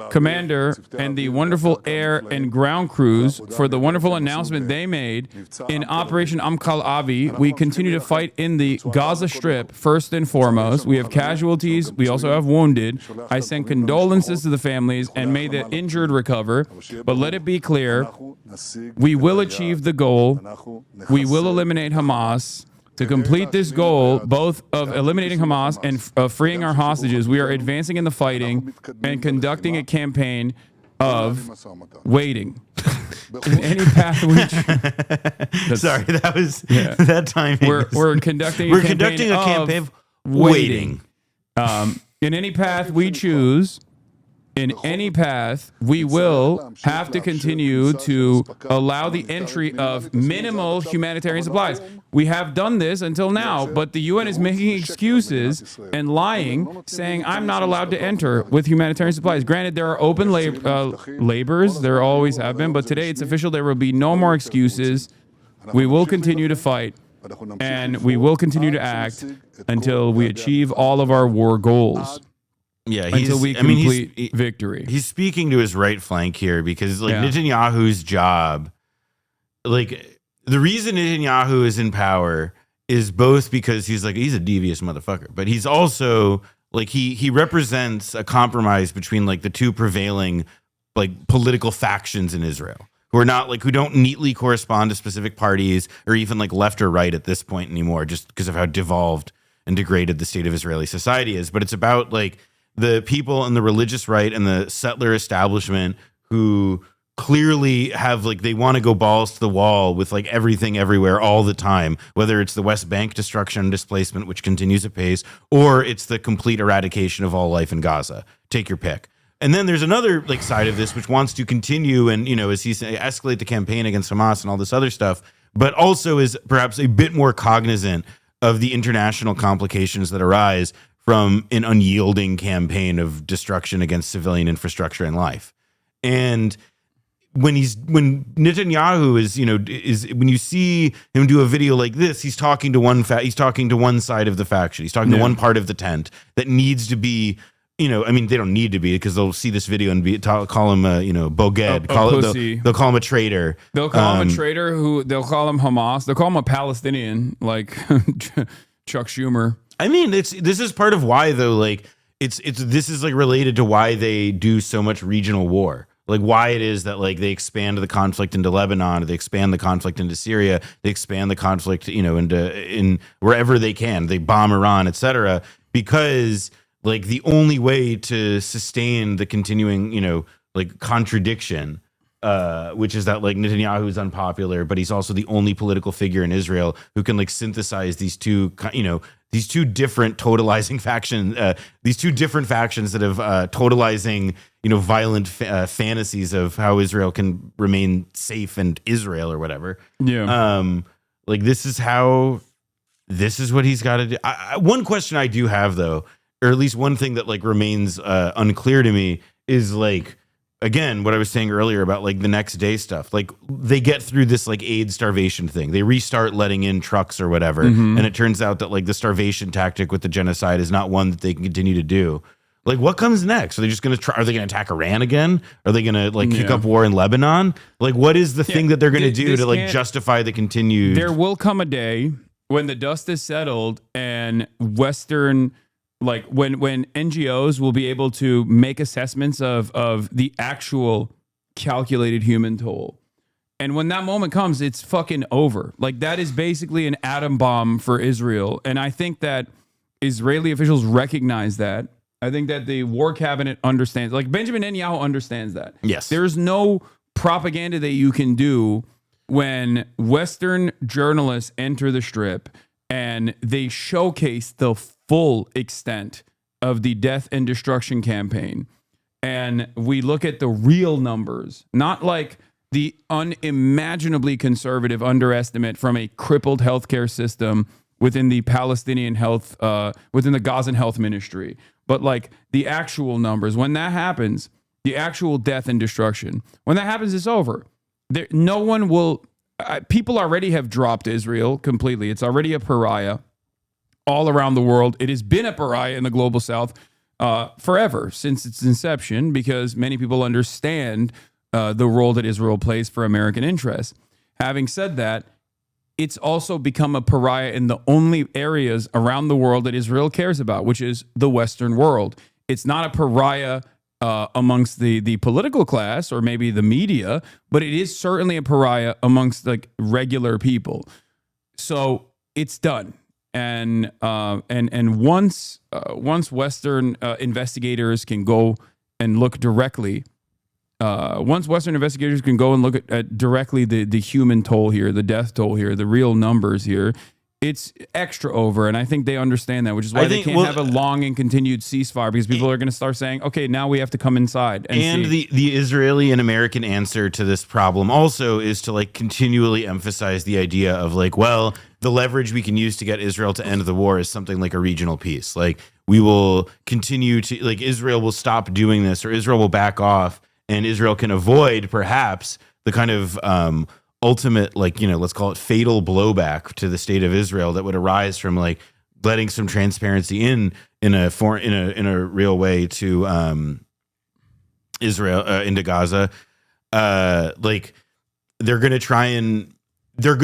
commander and the wonderful air and ground crews for the wonderful announcement they made in Operation HasanAbi. We continue to fight in the Gaza Strip first and foremost. We have casualties. We also have wounded. I send condolences to the families and may the injured recover. But let it be clear, we will achieve the goal. We will eliminate Hamas. To complete this goal, both of eliminating Hamas and of freeing our hostages, we are advancing in the fighting and conducting a campaign of waiting. In any path we Sorry, that was that timing. We're conducting a campaign of waiting. In any path we choose, in any path, we will have to continue to allow the entry of minimal humanitarian supplies. We have done this until now, but the UN is making excuses and lying, saying I'm not allowed to enter with humanitarian supplies. Granted, there are open labors, there always have been, but today it's official. There will be no more excuses. We will continue to fight, and we will continue to act until we achieve all of our war goals. Yeah, until we complete victory. He's speaking to his right flank here because Netanyahu's job, like the reason Netanyahu is in power is both because he's a devious motherfucker, but he's also like he represents a compromise between like the two prevailing like political factions in Israel who are not who don't neatly correspond to specific parties or even like left or right at this point anymore, just because of how devolved and degraded the state of Israeli society is. But it's about like the people on the religious right and the settler establishment who clearly have they want to go balls to the wall with everything everywhere all the time, whether it's the West Bank destruction and displacement, which continues apace, or it's the complete eradication of all life in Gaza. Take your pick. And then there's another side of this which wants to continue and, as he said, escalate the campaign against Hamas and all this other stuff, but also is perhaps a bit more cognizant of the international complications that arise from an unyielding campaign of destruction against civilian infrastructure and life. And when Netanyahu is when you see him do a video like this, he's talking to one side of the faction. He's talking to one part of the tent that needs to be, they don't need to be because they'll see this video and call him boged. They'll call him a traitor. They'll call him a traitor. They'll call him Hamas. They'll call him a Palestinian, like Chuck Schumer. This is part of why though, this is related to why they do so much regional war. Why it is that they expand the conflict into Lebanon, or they expand the conflict into Syria, they expand the conflict, in wherever they can. They bomb Iran, etc. Because the only way to sustain the continuing, contradiction, which is that Netanyahu is unpopular, but he's also the only political figure in Israel who can synthesize these two, these two different totalizing factions, these two different factions that have totalizing, violent fantasies of how Israel can remain safe and Israel or whatever. Yeah. This is what he's got to do. One question I do have though, or at least one thing that remains unclear to me is again, what I was saying earlier about the next day stuff, they get through this aid starvation thing. They restart letting in trucks or whatever. And it turns out that the starvation tactic with the genocide is not one that they can continue to do. What comes next? Are they just going to try? Are they going to attack Iran again? Are they going to kick up war in Lebanon? What is the thing that they're going to do to justify the continued? There will come a day when the dust is settled and Western, when NGOs will be able to make assessments of the actual calculated human toll. And when that moment comes, it's fucking over. That is basically an atom bomb for Israel. And I think that Israeli officials recognize that. I think that the war cabinet understands, Benjamin Netanyahu understands that. Yes. There's no propaganda that you can do when Western journalists enter the Strip and they showcase the full extent of the death and destruction campaign. And we look at the real numbers, not the unimaginably conservative underestimate from a crippled healthcare system within the Palestinian health, within the Gazan health ministry, but the actual numbers. When that happens, the actual death and destruction, when that happens, it's over. No one will people already have dropped Israel completely. It's already a pariah all around the world. It has been a pariah in the global south forever, since its inception, because many people understand the role that Israel plays for American interests. Having said that, it's also become a pariah in the only areas around the world that Israel cares about, which is the Western world. It's not a pariah amongst the political class or maybe the media, but it is certainly a pariah amongst like regular people. So it's done. And once Western investigators can go and look directly, at directly the human toll here, the death toll here, the real numbers here, it's extra over. And I think they understand that, which is why they can't have a long and continued ceasefire, because people are going to start saying, okay, now we have to come inside. And the Israeli and American answer to this problem also is to like continually emphasize the idea of like, well, the leverage we can use to get Israel to end the war is something like a regional peace. Like we will continue to, like, Israel will stop doing this, or Israel will back off, and Israel can avoid perhaps the kind of ultimate, like, you know, let's call it fatal blowback to the state of Israel that would arise from like letting some transparency in a real way to Israel into Gaza. Like they're going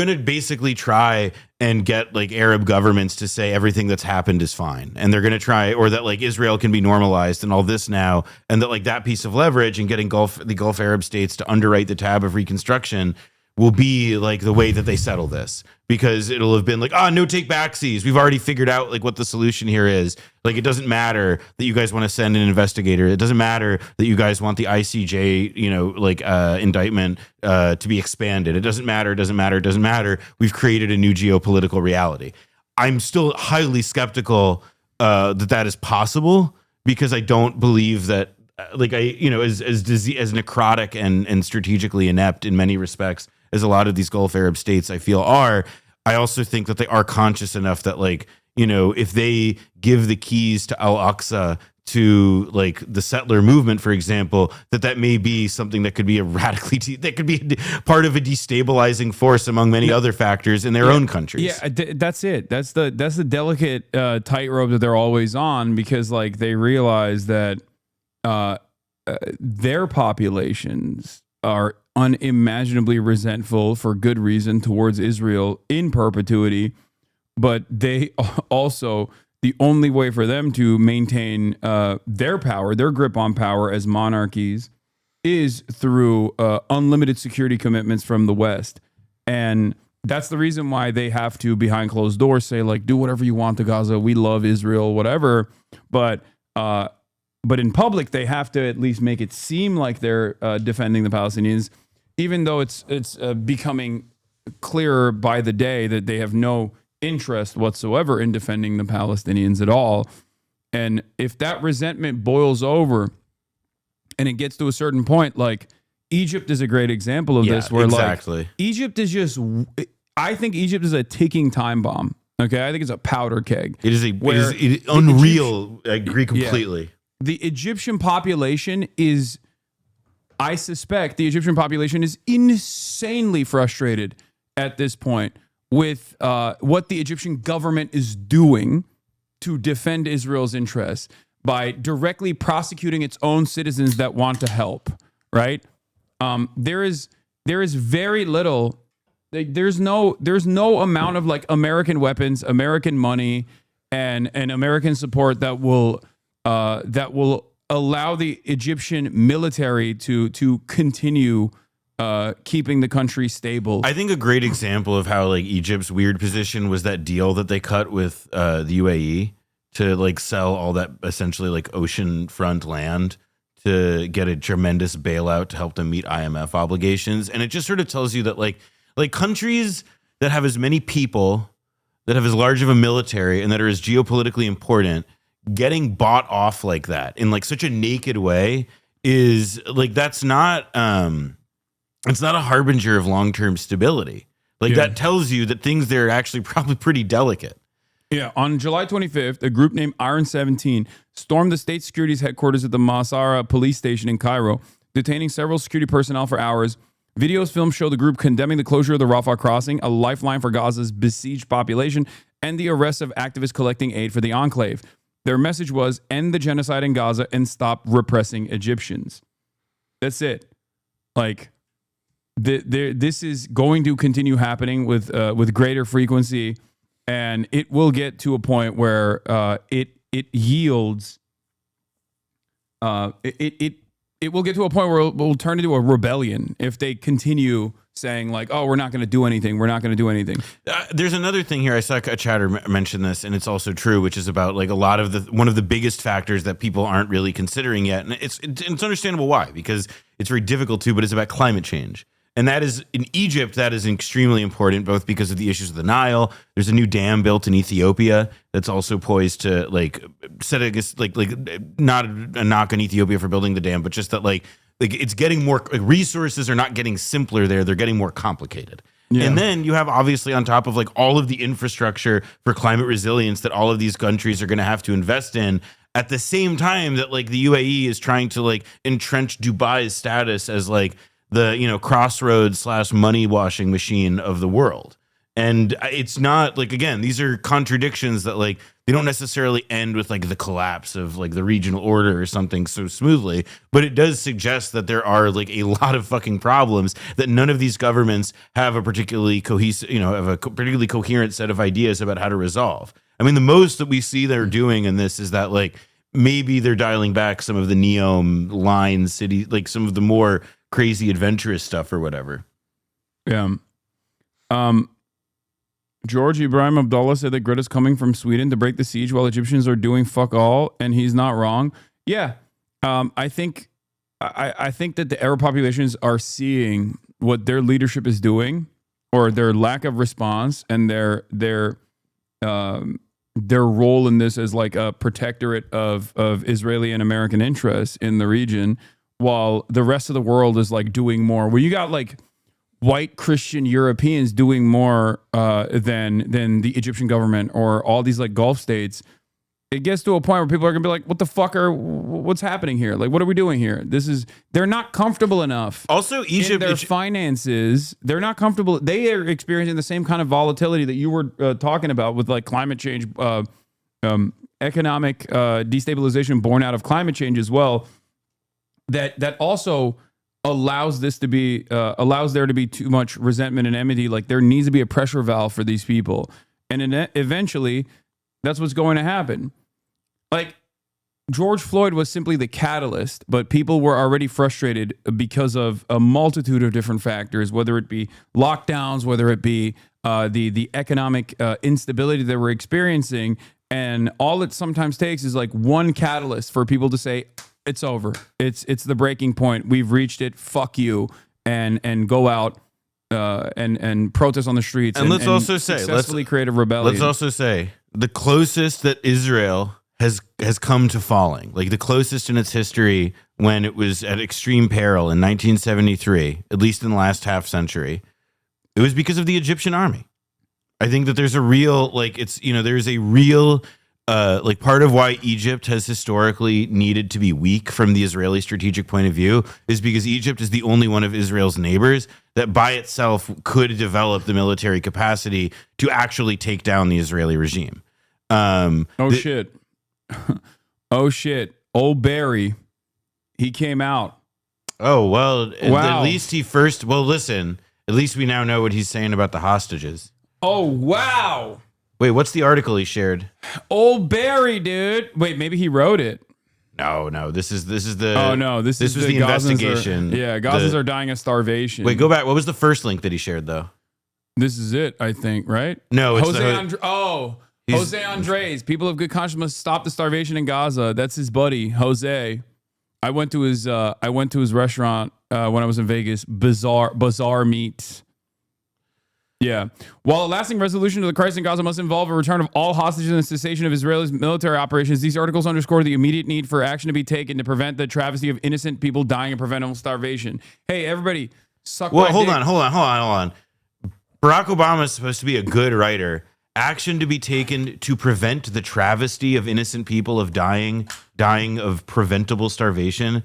to basically try and get like Arab governments to say everything that's happened is fine. And they're going to try, or that like Israel can be normalized and all this now. And that like that piece of leverage and getting the Gulf Arab states to underwrite the tab of reconstruction will be like the way that they settle this, because it'll have been like, no take backsies. We've already figured out like what the solution here is. Like, it doesn't matter that you guys want to send an investigator. It doesn't matter that you guys want the ICJ, you know, like indictment to be expanded. It doesn't matter. We've created a new geopolitical reality. I'm still highly skeptical that is possible, because I don't believe that as necrotic and strategically inept in many respects as a lot of these Gulf Arab states I feel are. I also think that they are conscious enough that, like, you know, if they give the keys to Al-Aqsa to like the settler movement, for example, that may be something that could be that could be part of a destabilizing force among many other factors in their own countries. Yeah, that's it. That's the delicate tightrope that they're always on, because like they realize that their populations are unimaginably resentful for good reason towards Israel in perpetuity, but they also, the only way for them to maintain their power, their grip on power as monarchies, is through unlimited security commitments from the West. And that's the reason why they have to, behind closed doors, say like, do whatever you want to Gaza, we love Israel, whatever. But in public, they have to at least make it seem like they're defending the Palestinians, even though it's becoming clearer by the day that they have no interest whatsoever in defending the Palestinians at all. And if that resentment boils over and it gets to a certain point, like Egypt is a great example of this, where exactly. like Egypt is just, I think Egypt is a ticking time bomb. Okay, I think it's a powder keg. It is unreal. I agree completely. Yeah. The Egyptian population is, I suspect the Egyptian population is insanely frustrated at this point with what the Egyptian government is doing to defend Israel's interests by directly prosecuting its own citizens that want to help, right? There is very little, there's no amount of like American weapons, American money, and American support that will allow the Egyptian military to continue keeping the country stable. I think a great example of how like Egypt's weird position was that deal that they cut with the UAE to like sell all that essentially like oceanfront land to get a tremendous bailout to help them meet IMF obligations. And it just sort of tells you that like countries that have as many people, that have as large of a military, and that are as geopolitically important, getting bought off like that in like such a naked way is like, that's not it's not a harbinger of long-term stability. Like that tells you that things there are actually probably pretty delicate. Yeah, on July 25th, a group named Iron 17 stormed the state security's headquarters at the Masara police station in Cairo, detaining several security personnel for hours. Videos filmed show the group condemning the closure of the Rafah crossing, a lifeline for Gaza's besieged population, and the arrest of activists collecting aid for the enclave. Their message was end the genocide in Gaza and stop repressing Egyptians. That's it. Like, this is going to continue happening with greater frequency, and it will get to a point where it yields. It will get to a point where it will turn into a rebellion if they continue saying like, oh, we're not going to do anything. We're not going to do anything. There's another thing here. I saw a chatter mention this, and it's also true, which is about like a lot of one of the biggest factors that people aren't really considering yet. And it's understandable why, because it's very difficult to, but it's about climate change. And that is in Egypt, that is extremely important, both because of the issues of the Nile. There's a new dam built in Ethiopia that's also poised to like set like not a knock on Ethiopia for building the dam, but just that like it's getting more resources are not getting simpler there. They're getting more complicated. Yeah. And then you have obviously on top of like all of the infrastructure for climate resilience that all of these countries are going to have to invest in at the same time that like the UAE is trying to like entrench Dubai's status as like the, you know, crossroads / money washing machine of the world. And it's not like, again, these are contradictions that like they don't necessarily end with like the collapse of like the regional order or something so smoothly, but it does suggest that there are like a lot of fucking problems that none of these governments have a particularly cohesive, you know, have a particularly coherent set of ideas about how to resolve. I mean, the most that we see they're doing in this is that like maybe they're dialing back some of the Neom line city, like some of the more crazy adventurous stuff or whatever. Yeah. George Ibrahim Abdullah said that Greta's coming from Sweden to break the siege while Egyptians are doing fuck all, and he's not wrong. Yeah. I think that the Arab populations are seeing what their leadership is doing, or their lack of response, and their role in this as like a protectorate of Israeli and American interests in the region, while the rest of the world is like doing more. Where you got like white Christian Europeans doing more than the Egyptian government or all these like Gulf states. It gets to a point where people are gonna be like, "What the fuck what's happening here? Like, what are we doing here?" They're not comfortable enough. Also, Egypt, in their finances, they're not comfortable. They are experiencing the same kind of volatility that you were talking about with like climate change, economic destabilization born out of climate change as well. That also allows there to be too much resentment and enmity. Like there needs to be a pressure valve for these people, and eventually, that's what's going to happen. Like George Floyd was simply the catalyst, but people were already frustrated because of a multitude of different factors, whether it be lockdowns, whether it be the economic instability that we're experiencing, and all it sometimes takes is like one catalyst for people to say, it's over. It's the breaking point. We've reached it. Fuck you. And go out and protest on the streets. And let's also say, successfully create a rebellion. Let's also say the closest that Israel has come to falling, like the closest in its history when it was at extreme peril in 1973, at least in the last half century, it was because of the Egyptian army. I think that there's a real, like, there's a real, like part of why Egypt has historically needed to be weak from the Israeli strategic point of view is because Egypt is the only one of Israel's neighbors that by itself could develop the military capacity to actually take down the Israeli regime. Shit. Oh shit. Old Barry, he came out. Oh, well, wow. At least listen, at least we now know what he's saying about the hostages. Oh, wow. Wait, what's the article he shared? Old Barry, dude. Wait, maybe he wrote it. No. This is the. Oh no, this was the investigation. Gazans are dying of starvation. Wait, go back. What was the first link that he shared though? This is it, I think. Right? No, it's Jose Andres. People of good conscience must stop the starvation in Gaza. That's his buddy, Jose. I went to his restaurant when I was in Vegas. Bazaar Meats. Yeah. While a lasting resolution to the crisis in Gaza must involve a return of all hostages and the cessation of Israel's military operations, these articles underscore the immediate need for action to be taken to prevent the travesty of innocent people dying of preventable starvation. Hey, everybody, suck my dick. Hold on. Barack Obama is supposed to be a good writer. Action to be taken to prevent the travesty of innocent people of dying of preventable starvation.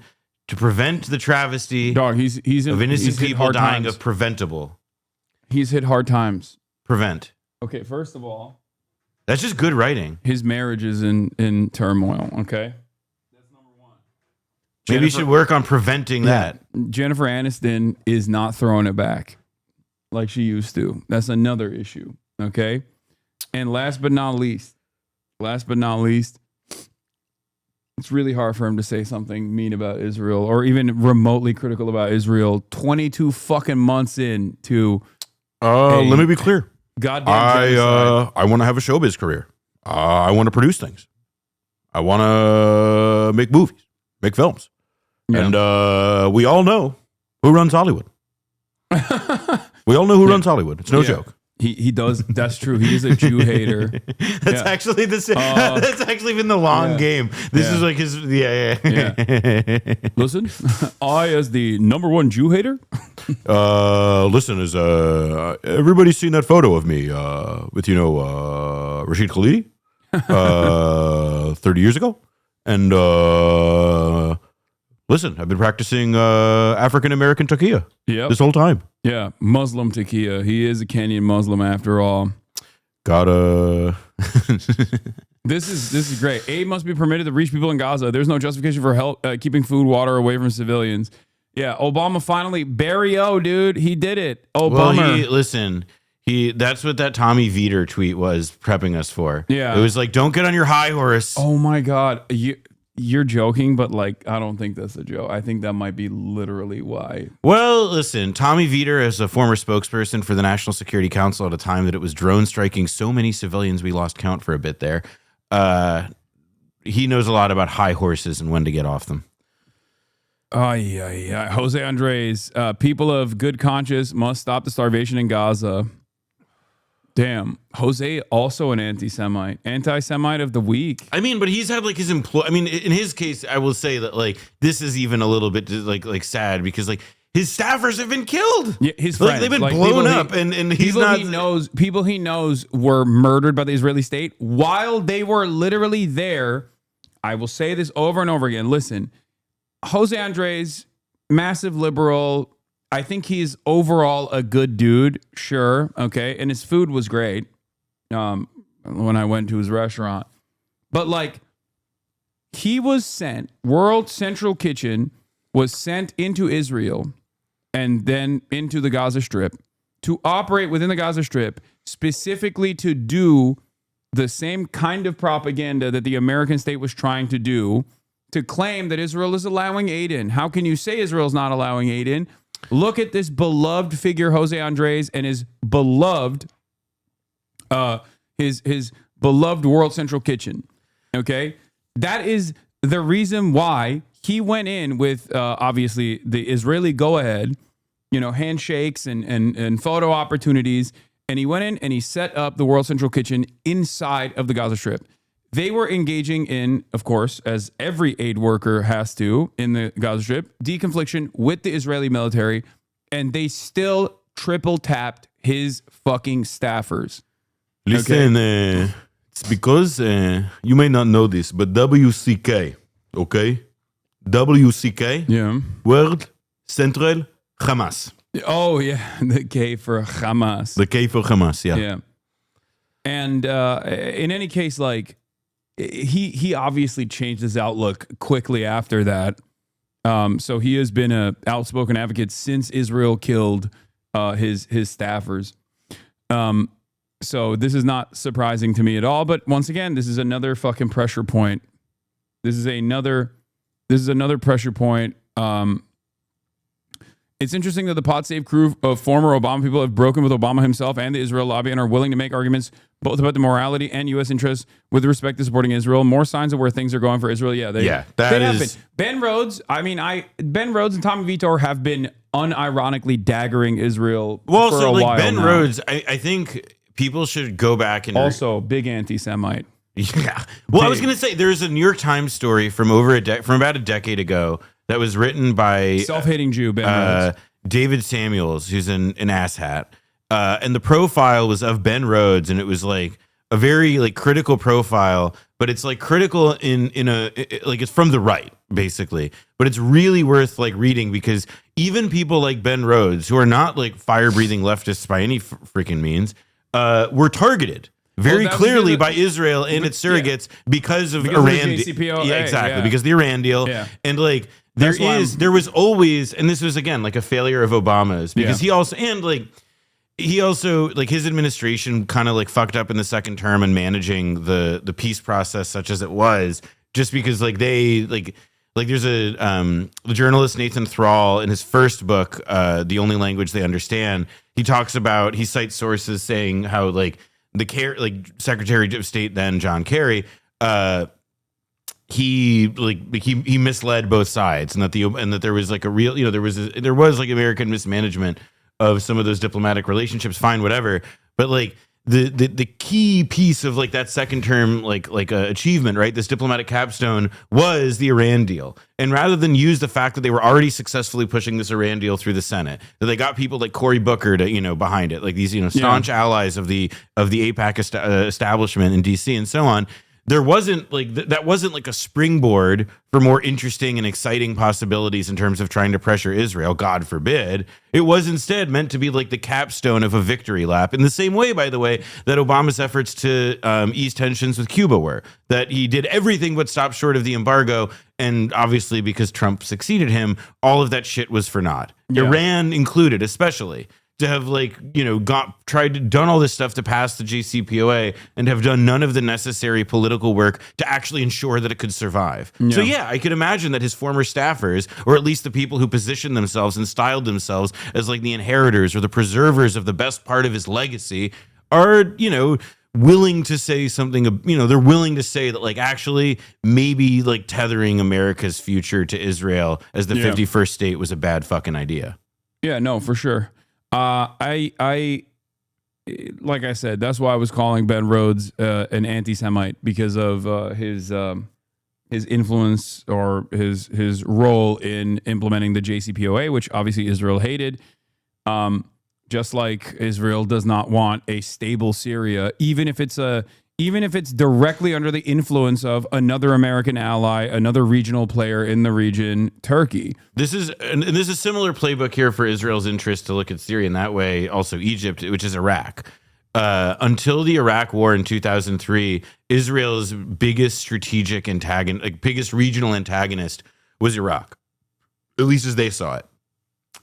to prevent the travesty Dog, he's of innocent he's hit people hard dying times. of preventable. He's hit hard times. Prevent. Okay, first of all, That's just good writing. his marriage is in turmoil. Okay, that's number one. Maybe you should work on preventing that. Jennifer Aniston is not throwing it back like she used to. That's another issue. Okay, and last but not least, it's really hard for him to say something mean about Israel or even remotely critical about Israel 22 fucking months into Let me be clear. goddamn genocide. I want to have a showbiz career. I want to produce things. I want to make movies, make films. Yeah. And we all know who runs Hollywood. We all know who runs Hollywood. It's no joke. He does. That's true. He is a Jew hater. That's actually that's actually been the long game. This is like his Listen, I as the number one Jew hater. Listen, is everybody seen that photo of me with Rashid Khalidi 30 years ago? And listen, I've been practicing African American taqiyya this whole time. Yeah, Muslim taqiyya. He is a Kenyan Muslim after all. Gotta. This is great. Aid must be permitted to reach people in Gaza. There's no justification for help keeping food, water away from civilians. Yeah, Obama finally, Barry-O, dude, he did it. Well, that's what that Tommy Veeder tweet was prepping us for. Yeah. It was like, don't get on your high horse. Oh my God. You're joking, but like, I don't think that's a joke. I think that might be literally why. Well, listen, Tommy Veeder is a former spokesperson for the National Security Council at a time that it was drone striking so many civilians we lost count for a bit there. He knows a lot about high horses and when to get off them. Oh, yeah. Jose Andres, people of good conscience must stop the starvation in Gaza. Damn. Jose, also an anti-Semite of the week. I mean, but he's had like his employee. I mean, in his case, I will say that like this is even a little bit like sad because like his staffers have been killed. Yeah, his friends, they've been blown up, and he's not. People he knows were murdered by the Israeli state while they were literally there. I will say this over and over again. Listen, Jose Andres, massive liberal. I think he's overall a good dude. Sure. Okay. And his food was great. When I went to his restaurant, but like he was sent, World Central Kitchen was sent into Israel and then into the Gaza Strip to operate within the Gaza Strip specifically to do the same kind of propaganda that the American state was trying to do to claim that Israel is allowing aid in. How can you say Israel's not allowing aid in? Look at this beloved figure, Jose Andres, and his beloved, his beloved World Central Kitchen. Okay, that is the reason why he went in with obviously the Israeli go-ahead, handshakes and photo opportunities, and he went in and he set up the World Central Kitchen inside of the Gaza Strip. They were engaging in, of course, as every aid worker has to in the Gaza Strip, deconfliction with the Israeli military, and they still triple tapped his fucking staffers. Listen, it's because you may not know this, but WCK, okay? WCK, Yeah. World Central Hamas. Oh, yeah. The K for Hamas. The K for Hamas, yeah. Yeah. And in any case, like, he obviously changed his outlook quickly after that. So he has been an outspoken advocate since Israel killed his staffers. So this is not surprising to me at all. But once again, this is another fucking pressure point. This is another pressure point. It's interesting that the Pod Save crew of former Obama people have broken with Obama himself and the Israel lobby and are willing to make arguments both about the morality and U.S. interests with respect to supporting Israel. More signs of where things are going for Israel. Yeah, they have been. Ben Rhodes. Ben Rhodes and Tommy Vitor have been unironically daggering Israel. Well, for so a like while Ben now. Rhodes, I think people should go back and Also, big anti-Semite. Yeah. Well, I was going to say there's a New York Times story from about a decade ago that was written by Self-hating Jew Ben Rhodes. David Samuels, who's an asshat. And the profile was of Ben Rhodes, and it was like a very like critical profile, but it's like critical in a like it's from the right. basically. But it's really worth like reading because even people like Ben Rhodes, who are not like fire-breathing leftists by any freaking means, were targeted very clearly by Israel and its surrogates because of Iran. JCPOA, exactly, because of the Iran deal. Yeah. And like there was always, and this was again like a failure of Obama's because he also like his administration kind of like fucked up in the second term and managing the peace process such as it was, just because like they like there's a the journalist Nathan Thrall in his first book, The Only Language They Understand, he cites sources saying how like Secretary of State then John Kerry, he misled both sides, and that there was like a real, there was like American mismanagement of some of those diplomatic relationships. Fine, whatever, but like the key piece of like that second term achievement, right? This diplomatic capstone was the Iran deal, and rather than use the fact that they were already successfully pushing this Iran deal through the Senate, that they got people like Cory Booker to behind it, like these staunch allies of the AIPAC establishment in DC and so on. There wasn't like that wasn't like a springboard for more interesting and exciting possibilities in terms of trying to pressure Israel. God forbid. It was instead meant to be like the capstone of a victory lap, in the same way, by the way, that Obama's efforts to ease tensions with Cuba were. That he did everything but stop short of the embargo, and obviously because Trump succeeded him, all of that shit was for naught. Yeah. Iran included, especially. To have done all this stuff to pass the JCPOA and have done none of the necessary political work to actually ensure that it could survive. Yeah. So yeah, I could imagine that his former staffers, or at least the people who positioned themselves and styled themselves as like the inheritors or the preservers of the best part of his legacy, are willing to say something. They're willing to say that like actually maybe like tethering America's future to Israel as the 51st state was a bad fucking idea. Yeah, no, for sure. I like I said, that's why I was calling Ben Rhodes an anti-Semite, because of his influence or his role in implementing the JCPOA, which obviously Israel hated. Just like Israel does not want a stable Syria, even if it's directly under the influence of another American ally, another regional player in the region, Turkey. This is a similar playbook here for Israel's interest to look at Syria in that way. Also Egypt, which is Iraq. Until the Iraq War in 2003, Israel's biggest strategic antagonist, biggest regional antagonist, was Iraq, at least as they saw it.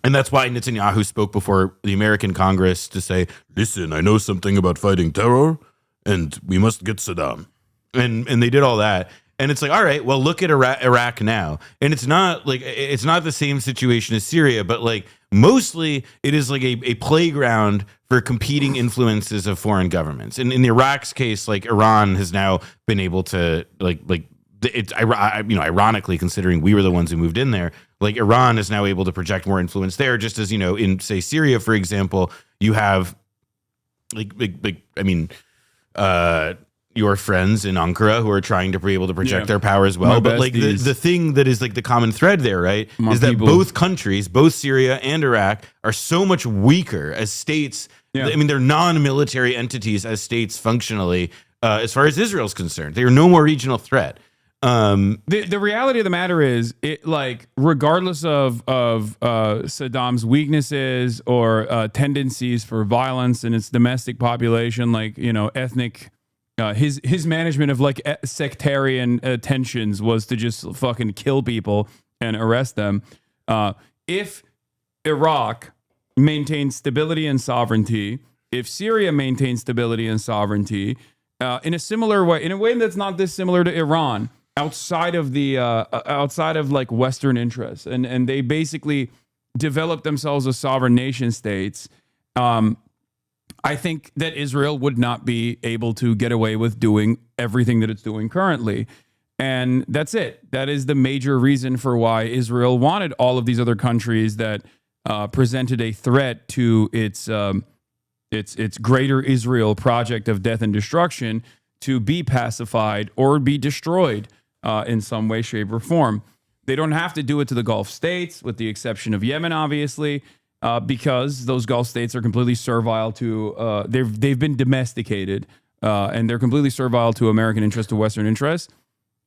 And that's why Netanyahu spoke before the American Congress to say, "Listen, I know something about fighting terror, and we must get Saddam." And they did all that. And it's like, all right, well, look at Iraq now. And it's not the same situation as Syria, but like mostly it is like a playground for competing influences of foreign governments. And in Iraq's case, like Iran has now been able to ironically, considering we were the ones who moved in there, like Iran is now able to project more influence there, just as, in say Syria, for example, you have your friends in Ankara who are trying to be able to project their power as well. But like the thing that is like the common thread there, right, is that both countries, both Syria and Iraq, are so much weaker as states. Yeah. I mean, they're non-military entities as states functionally, as far as Israel's concerned. They are no more regional threat. The reality of the matter is, regardless of Saddam's weaknesses or tendencies for violence in its domestic population, ethnic, his management of sectarian tensions was to just fucking kill people and arrest them. If Iraq maintains stability and sovereignty, if Syria maintains stability and sovereignty, in a similar way, in a way that's not dissimilar to Iran, outside of Western interests, and they basically developed themselves as sovereign nation states, I think that Israel would not be able to get away with doing everything that it's doing currently. And that's it. That is the major reason for why Israel wanted all of these other countries that presented a threat to its greater Israel project of death and destruction to be pacified or be destroyed in some way, shape, or form. They don't have to do it to the Gulf states, with the exception of Yemen, obviously, because those Gulf states are completely servile to, they've been domesticated, and they're completely servile to American interests, to Western interests.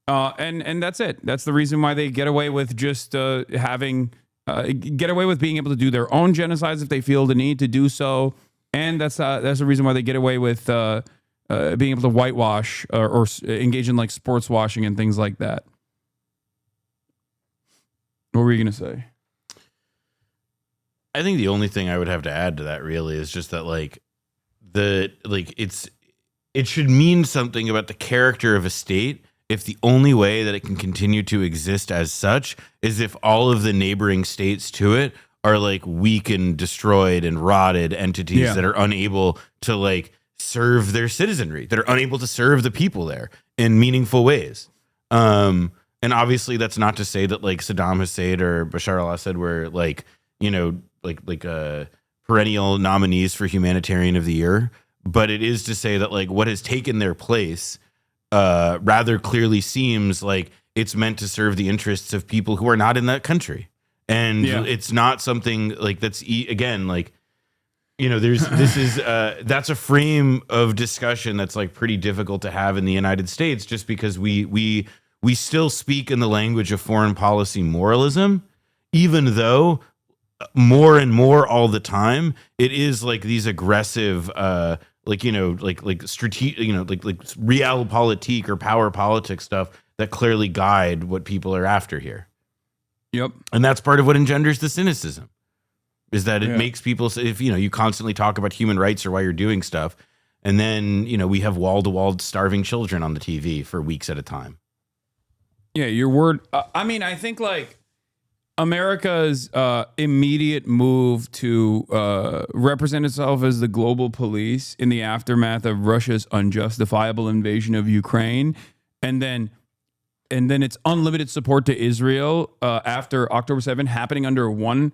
And that's it. That's the reason why they get away with just get away with being able to do their own genocides if they feel the need to do so. And that's the reason why they get away with being able to whitewash or engage in like sports washing and things like that. What were you going to say? I think the only thing I would have to add to that really is just that it should mean something about the character of a state if the only way that it can continue to exist as such is if all of the neighboring states to it are like weak and destroyed and rotted entities that are unable to like serve their citizenry, that are unable to serve the people there in meaningful ways. And obviously that's not to say that like Saddam Hussein or Bashar al-Assad were like, you know, like perennial nominees for humanitarian of the year. But it is to say that like what has taken their place rather clearly seems like it's meant to serve the interests of people who are not in that country. And it's not something like that's again, like, you know, that's a frame of discussion that's like pretty difficult to have in the United States, just because we still speak in the language of foreign policy moralism, even though more and more all the time it is like these aggressive like strategic, like realpolitik or power politics stuff that clearly guide what people are after here. Yep. And that's part of what engenders the cynicism, is that it makes people, if you constantly talk about human rights or why you're doing stuff, and then we have wall-to-wall starving children on the TV for weeks at a time. Yeah, your word. I mean, I think like America's immediate move to represent itself as the global police in the aftermath of Russia's unjustifiable invasion of Ukraine, and then its unlimited support to Israel after October 7th happening under one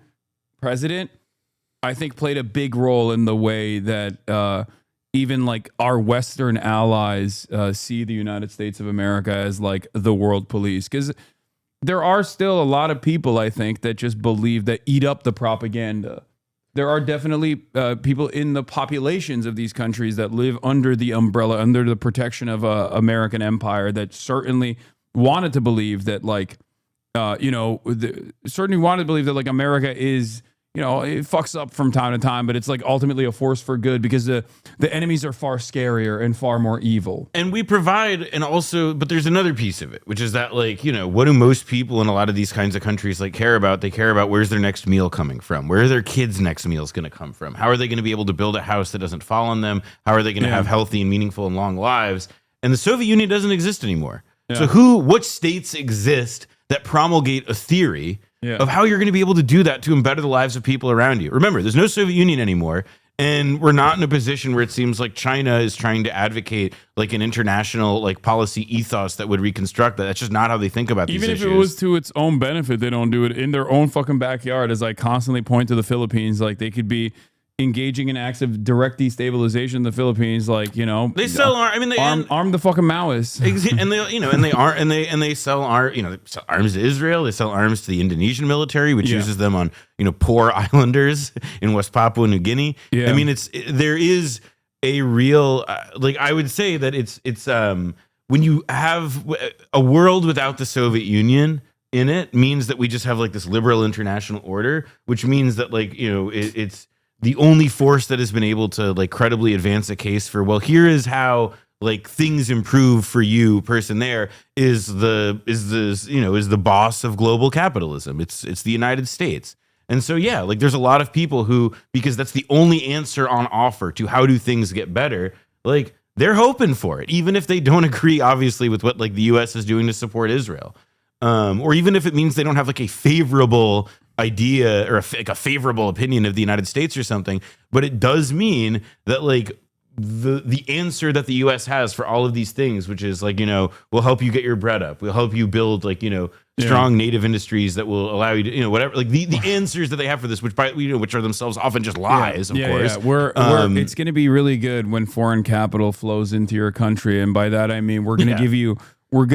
president, I think played a big role in the way that even like our Western allies see the United States of America as like the world police. Because there are still a lot of people, I think, that just believe that eat up the propaganda. There are definitely people in the populations of these countries that live under the umbrella, under the protection of American empire, that certainly wanted to believe that like, certainly wanted to believe that like America is, it fucks up from time to time, but it's like ultimately a force for good because the enemies are far scarier and far more evil. And we provide, and also, but there's another piece of it, which is that like, what do most people in a lot of these kinds of countries like care about? They care about where's their next meal coming from? Where are their kids' next meal is going to come from? How are they going to be able to build a house that doesn't fall on them? How are they going to have healthy and meaningful and long lives? And the Soviet Union doesn't exist anymore. Yeah. So what states exist that promulgate a theory of how you're going to be able to do that to better the lives of people around you? Remember, there's no Soviet Union anymore, and we're not in a position where it seems like China is trying to advocate like an international like policy ethos that would reconstruct that. That's just not how they think about these issues. Even if it was to its own benefit, they don't do it in their own fucking backyard. As I constantly point to the Philippines, like they could be engaging in acts of direct destabilization in the Philippines, like they sell arm the fucking Maoists, and they sell arms to Israel. They sell arms to the Indonesian military, which uses them on poor islanders in West Papua New Guinea. I mean, there is a real like I would say that it's when you have a world without the Soviet Union in it means that we just have like this liberal international order, which means that like it's the only force that has been able to like credibly advance a case for, well, here is how like things improve for you person there is the boss of global capitalism. It's the United States. And so, like there's a lot of people who, because that's the only answer on offer to how do things get better, like they're hoping for it, even if they don't agree, obviously, with what like the US is doing to support Israel. Or even if it means they don't have like a favorable idea or a favorable opinion of the United States or something, but it does mean that like the answer that the US has for all of these things, which is like, we'll help you get your bread up. We'll help you build like, strong native industries that will allow you to, whatever, like the answers that they have for this, which are themselves often just lies, of course. Yeah. It's going to be really good when foreign capital flows into your country. And by that, I mean, we're going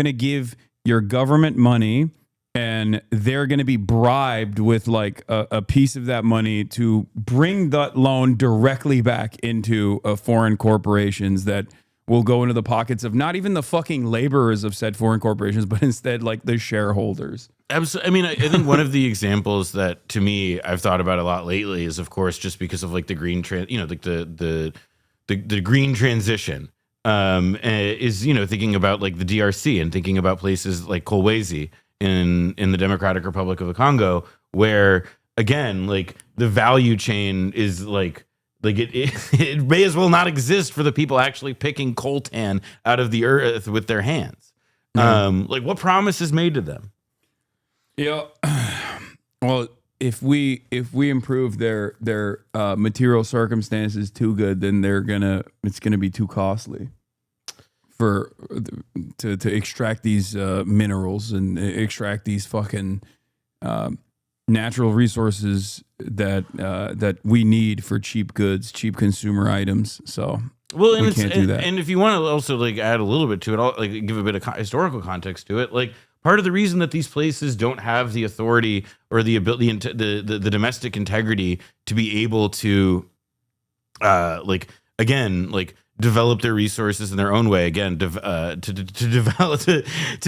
to give your government money, and they're going to be bribed with like a piece of that money to bring that loan directly back into foreign corporations that will go into the pockets of not even the fucking laborers of said foreign corporations, but instead like the shareholders. Absolutely. I mean, I think one of the examples that to me I've thought about a lot lately is, of course, just because of like the green like the green transition is, thinking about like the DRC and thinking about places like Kolwezi in the Democratic Republic of the Congo, where again, like the value chain is like it may as well not exist for the people actually picking coltan out of the earth with their hands. Like what promise is made to them? Yeah. Well, if we improve their material circumstances too good, then it's gonna be too costly to extract these minerals and extract these fucking natural resources that we need for cheap goods, cheap consumer items. So we can't do that. And if you want to also like add a little bit to it, like give a bit of historical context to it, like. Part of the reason that these places don't have the authority or the ability, the domestic integrity to be able to, develop their resources in their own way. Again, to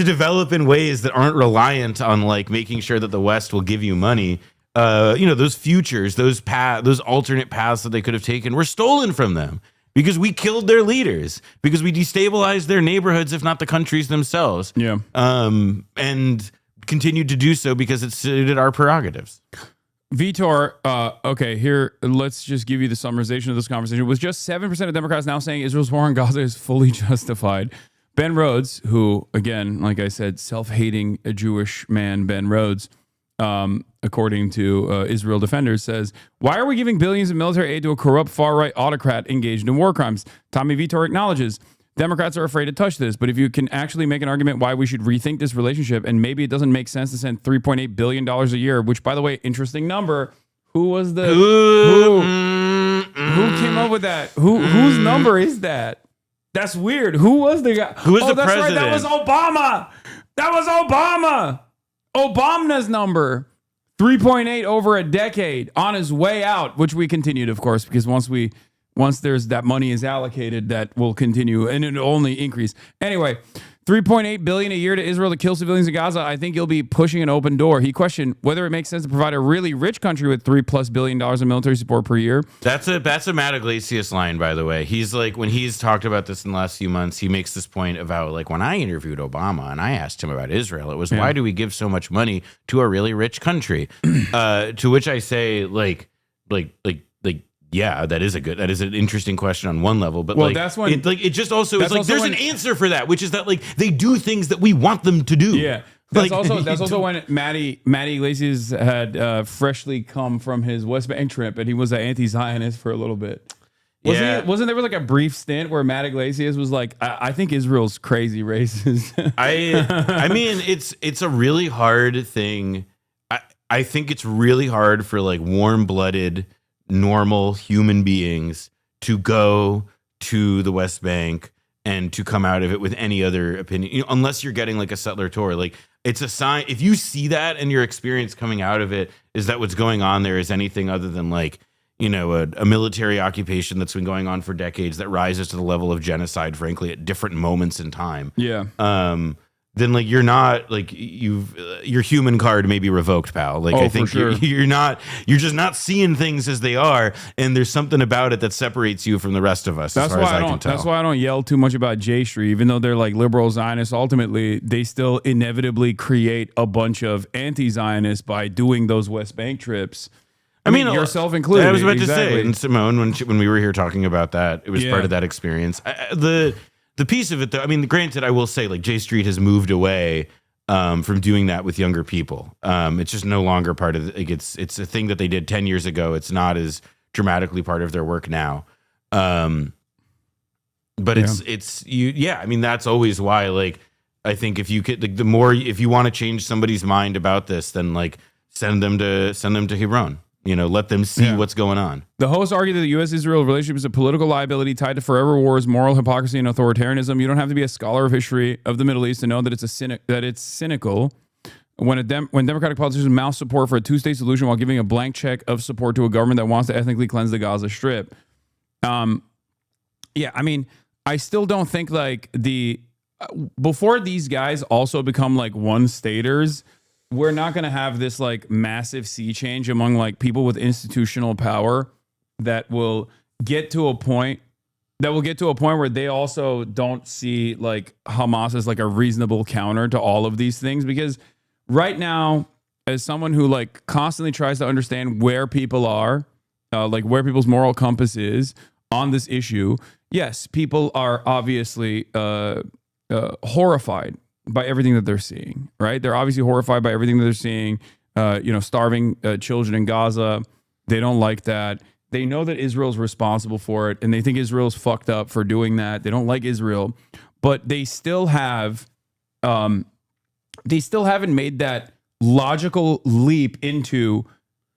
develop in ways that aren't reliant on like making sure that the West will give you money. Those futures, those alternate paths that they could have taken were stolen from them. Because we killed their leaders, because we destabilized their neighborhoods, if not the countries themselves. Yeah. And continued to do so because it suited our prerogatives. Vitor, okay, here, let's just give you the summarization of this conversation. With just 7% of Democrats now saying Israel's war on Gaza is fully justified. Ben Rhodes, who, again, like I said, self-hating a Jewish man, Ben Rhodes, according to Israel defenders, says, why are we giving billions of military aid to a corrupt far-right autocrat engaged in war crimes? Tommy Vitor acknowledges Democrats are afraid to touch this, but if you can actually make an argument why we should rethink this relationship, and maybe it doesn't make sense to send $3.8 billion a year, which, by the way, interesting number. Who was the... Who came up with that? Whose number is that? That's weird. Who was the guy? Who was the president? Right, that was Obama. That was Obama. Obama's number, 3.8 over a decade on his way out, which we continued, of course, because once there's that money is allocated, that will continue and it'll only increase. Anyway, 3.8 billion a year to Israel to kill civilians in Gaza. I think you'll be pushing an open door. He questioned whether it makes sense to provide a really rich country with $3+ billion in military support per year. That's a Matt Iglesias line, by the way. He's like, when he's talked about this in the last few months, he makes this point about like when I interviewed Obama and I asked him about Israel, it was why do we give so much money to a really rich country? To which I say yeah, that is an interesting question on one level, but that's when it just also is like there's an answer for that, which is that like they do things that we want them to do. Yeah, that's also when Matty Iglesias had freshly come from his West Bank trip, and he was an anti-Zionist for a little bit. Wasn't there like a brief stint where Matt Iglesias was like, I think Israel's crazy racist. I mean, it's a really hard thing. I think it's really hard for like warm-blooded, normal human beings to go to the West Bank and to come out of it with any other opinion, unless you're getting like a settler tour. Like it's a sign. If you see that and your experience coming out of it is that what's going on there is anything other than like, a military occupation that's been going on for decades that rises to the level of genocide, frankly, at different moments in time. Yeah. Then like you're not like your human card may be revoked, pal. Like I think you're just not seeing things as they are, and there's something about it that separates you from the rest of us. As far as I can tell. That's why I don't yell too much about J Street, even though they're like liberal Zionists. Ultimately, they still inevitably create a bunch of anti-Zionists by doing those West Bank trips. I mean, yourself included. I was about to say, and Simone, when we were here talking about that, it was part of that experience. The piece of it, though, I mean, granted, I will say, like, J Street has moved away from doing that with younger people. It's just no longer part of like it's a thing that they did 10 years ago. It's not as dramatically part of their work now. But I mean, that's always why, like, I think if you could, like, if you want to change somebody's mind about this, then like send them to Hebron. Let them see what's going on. The hosts argue that the U.S.-Israel relationship is a political liability tied to forever wars, moral hypocrisy, and authoritarianism. You don't have to be a scholar of history of the Middle East to know that it's cynical when Democratic politicians mouth support for a two-state solution while giving a blank check of support to a government that wants to ethnically cleanse the Gaza Strip. I mean, I still don't think like before these guys also become like one staters, we're not going to have this like massive sea change among like people with institutional power that will get to a point where they also don't see like Hamas as like a reasonable counter to all of these things. Because right now, as someone who like constantly tries to understand where people are, like where people's moral compass is on this issue, yes, people are obviously horrified by everything that they're seeing, right? They're obviously horrified by everything that they're seeing, starving children in Gaza. They don't like that. They know that Israel's responsible for it, and they think Israel's fucked up for doing that. They don't like Israel, but they still haven't made that logical leap into,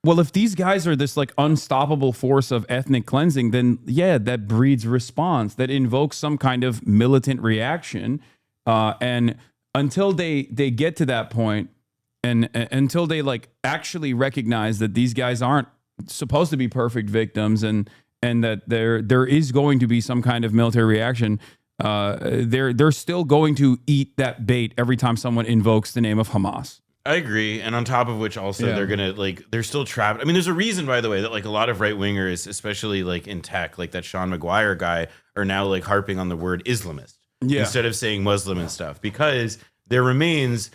well, if these guys are this like unstoppable force of ethnic cleansing, then yeah, that breeds response, that invokes some kind of militant reaction. And until they get to that point, and until they like actually recognize that these guys aren't supposed to be perfect victims, and that there is going to be some kind of military reaction, they're still going to eat that bait every time someone invokes the name of Hamas. I agree. And on top of which also they're going to like, they're still trapped. I mean, there's a reason, by the way, that like a lot of right wingers, especially like in tech, like that Sean McGuire guy, are now like harping on the word Islamist instead of saying Muslim and stuff, because there remains,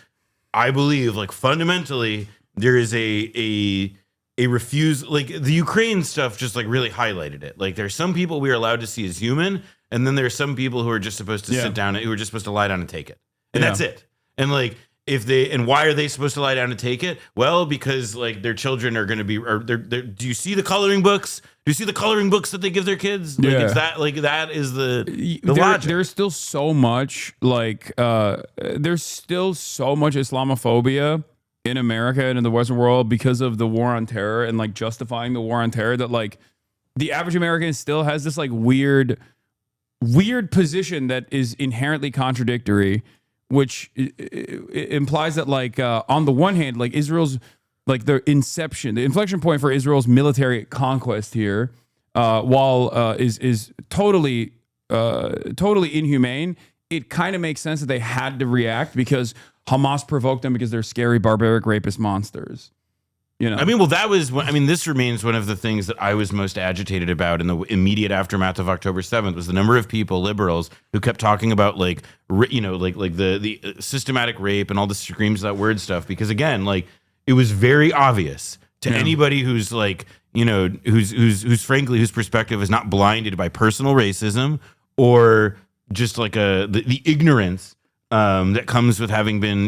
I believe, like fundamentally, there is a refuse, like the Ukraine stuff just like really highlighted it. Like there's some people we are allowed to see as human, and then there's some people who are just supposed to sit down, who are just supposed to lie down and take it. And that's it. And like, and why are they supposed to lie down and take it? Well, because like their children are going to be, do you see the coloring books? Do you see the coloring books that they give their kids? Like, it's that, like, that is the logic. There's still so much like, there's still so much Islamophobia in America and in the Western world because of the war on terror and like justifying the war on terror, that like the average American still has this like weird position that is inherently contradictory, which implies that like on the one hand, like Israel's like the inflection point for Israel's military conquest here, while is totally inhumane. It kind of makes sense that they had to react because Hamas provoked them, because they're scary, barbaric, rapist monsters. You know, I mean, well, this remains one of the things that I was most agitated about in the immediate aftermath of October 7th, was the number of people, liberals, who kept talking about like, the systematic rape and all the screams of that word stuff. Because again, like it was very obvious to anybody who's like, whose perspective is not blinded by personal racism or just like the ignorance that comes with having been,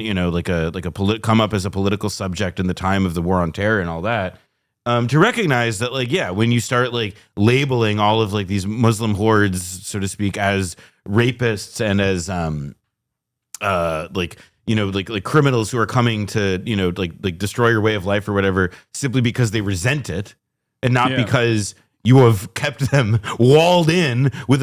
come up as a political subject in the time of the war on terror and all that, to recognize that, like, yeah, when you start like labeling all of like these Muslim hordes, so to speak, as rapists and as like criminals who are coming to, like destroy your way of life or whatever, simply because they resent it and not because you have kept them walled in with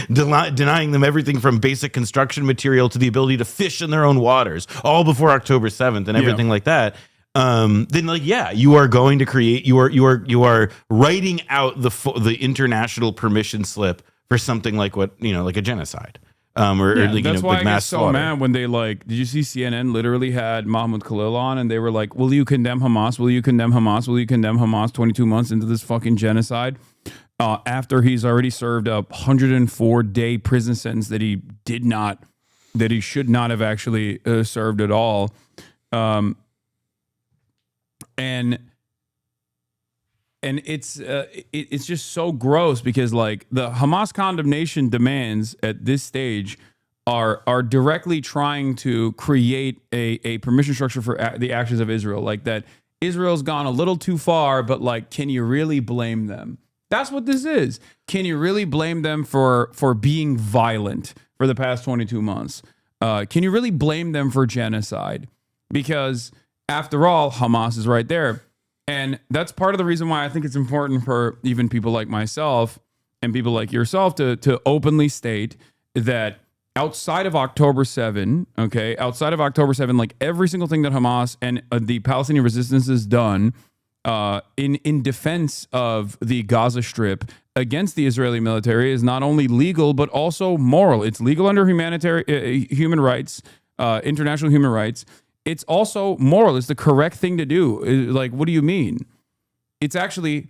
denying them everything from basic construction material to the ability to fish in their own waters, all before October 7th and everything like that. Then like, yeah, you are going to create, you are writing out the international permission slip for something like what, like a genocide. That's why I get mass so slaughter. mad when they like, did you see CNN literally had Mahmoud Khalil on, and they were like, will you condemn Hamas? Will you condemn Hamas? Will you condemn Hamas 22 months into this fucking genocide? After he's already served a 104-day prison sentence that he should not have actually served at all. And it's just so gross, because like the Hamas condemnation demands at this stage are directly trying to create a permission structure for the actions of Israel, like that Israel's gone a little too far, but like, can you really blame them? That's what this is. Can you really blame them for being violent for the past 22 months? Can you really blame them for genocide? Because after all, Hamas is right there. And that's part of the reason why I think it's important for even people like myself and people like yourself to openly state that outside of October 7, like every single thing that Hamas and the Palestinian resistance has done in defense of the Gaza Strip against the Israeli military is not only legal but also moral. It's legal under human rights, international human rights. It's also moral. It's the correct thing to do. Like, what do you mean? It's actually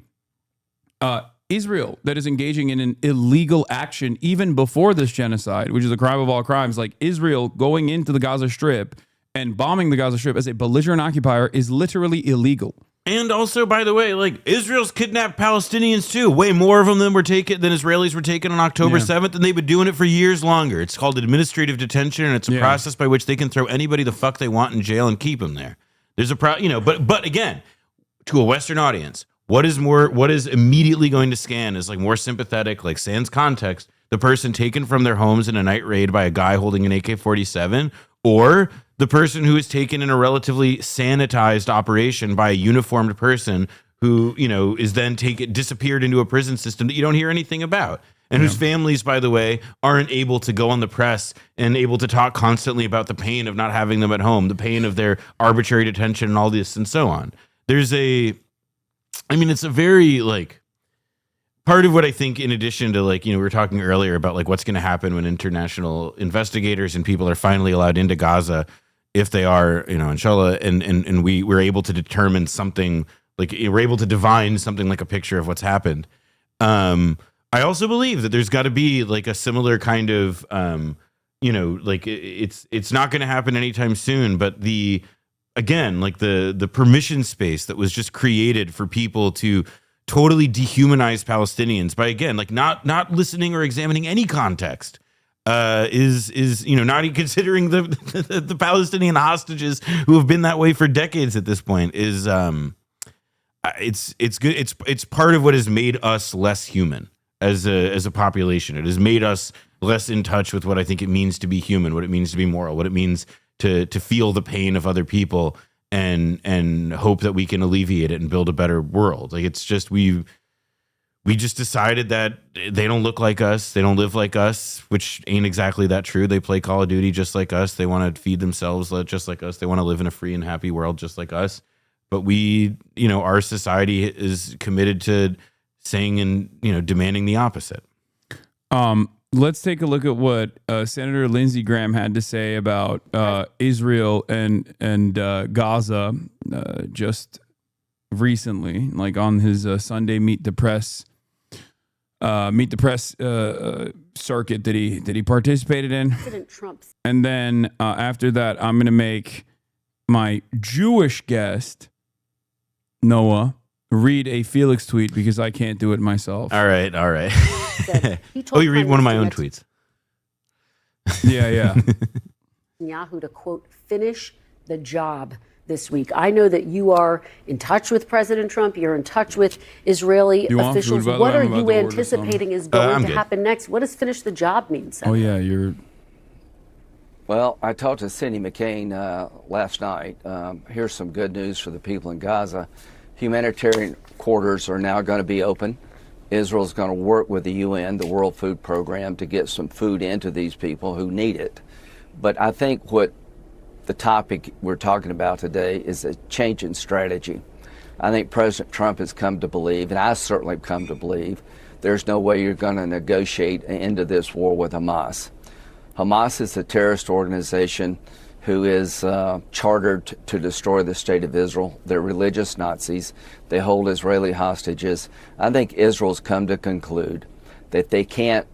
Israel that is engaging in an illegal action even before this genocide, which is a crime of all crimes. Like, Israel going into the Gaza Strip and bombing the Gaza Strip as a belligerent occupier is literally illegal. And also, by the way, like, Israel's kidnapped Palestinians too. Way more of them than Israelis were taken on October 7th, and they've been doing it for years longer. It's called administrative detention, and it's a process by which they can throw anybody the fuck they want in jail and keep them there. There's but again, to a Western audience, what is immediately going to scan is like more sympathetic, like sans context, the person taken from their homes in a night raid by a guy holding an AK-47, or the person who is taken in a relatively sanitized operation by a uniformed person who, is then disappeared into a prison system that you don't hear anything about, and whose families, by the way, aren't able to go on the press and able to talk constantly about the pain of not having them at home, the pain of their arbitrary detention and all this and so on. It's a very, like, part of what I think, in addition to, like, we were talking earlier about, like, what's going to happen when international investigators and people are finally allowed into Gaza, if they are, inshallah, and we're able to determine something, like, we're able to divine something like a picture of what's happened. I also believe that there's got to be, like, a similar kind of, like, it's not going to happen anytime soon, but the permission space that was just created for people to totally dehumanize Palestinians by, again, like, not listening or examining any context, is not even considering the Palestinian hostages who have been that way for decades at this point, is it's good. It's part of what has made us less human as a population. It has made us less in touch with what I think it means to be human, what it means to be moral, what it means to feel the pain of other people and hope that we can alleviate it and build a better world. Like, it's just we just decided that they don't look like us. They don't live like us, which ain't exactly that true. They play Call of Duty just like us. They want to feed themselves just like us. They want to live in a free and happy world just like us. But our society is committed to saying and, demanding the opposite. Let's take a look at what Senator Lindsey Graham had to say about Israel and Gaza just recently, like on his Sunday Meet the Press circuit that he participated in. President Trump's. And then after that, I'm going to make my Jewish guest, Noah, read a Felix tweet because I can't do it myself. All right. He told You read one of my own tweets. Yeah. Netanyahu to, quote, finish the job this week. I know that you are in touch with President Trump. You're in touch with Israeli officials. What are you anticipating is going to happen next? What does finish the job mean, Senator? Oh, yeah, Well, I talked to Cindy McCain last night. Here's some good news for the people in Gaza. Humanitarian quarters are now going to be open. Israel's going to work with the UN, the World Food Program, to get some food into these people who need it. But I think what the topic we're talking about today is a change in strategy. I think President Trump has come to believe, and I certainly have come to believe, there's no way you're going to negotiate an end to this war with Hamas. Hamas is a terrorist organization who is chartered to destroy the state of Israel. They're religious Nazis. They hold Israeli hostages. I think Israel's come to conclude that they can't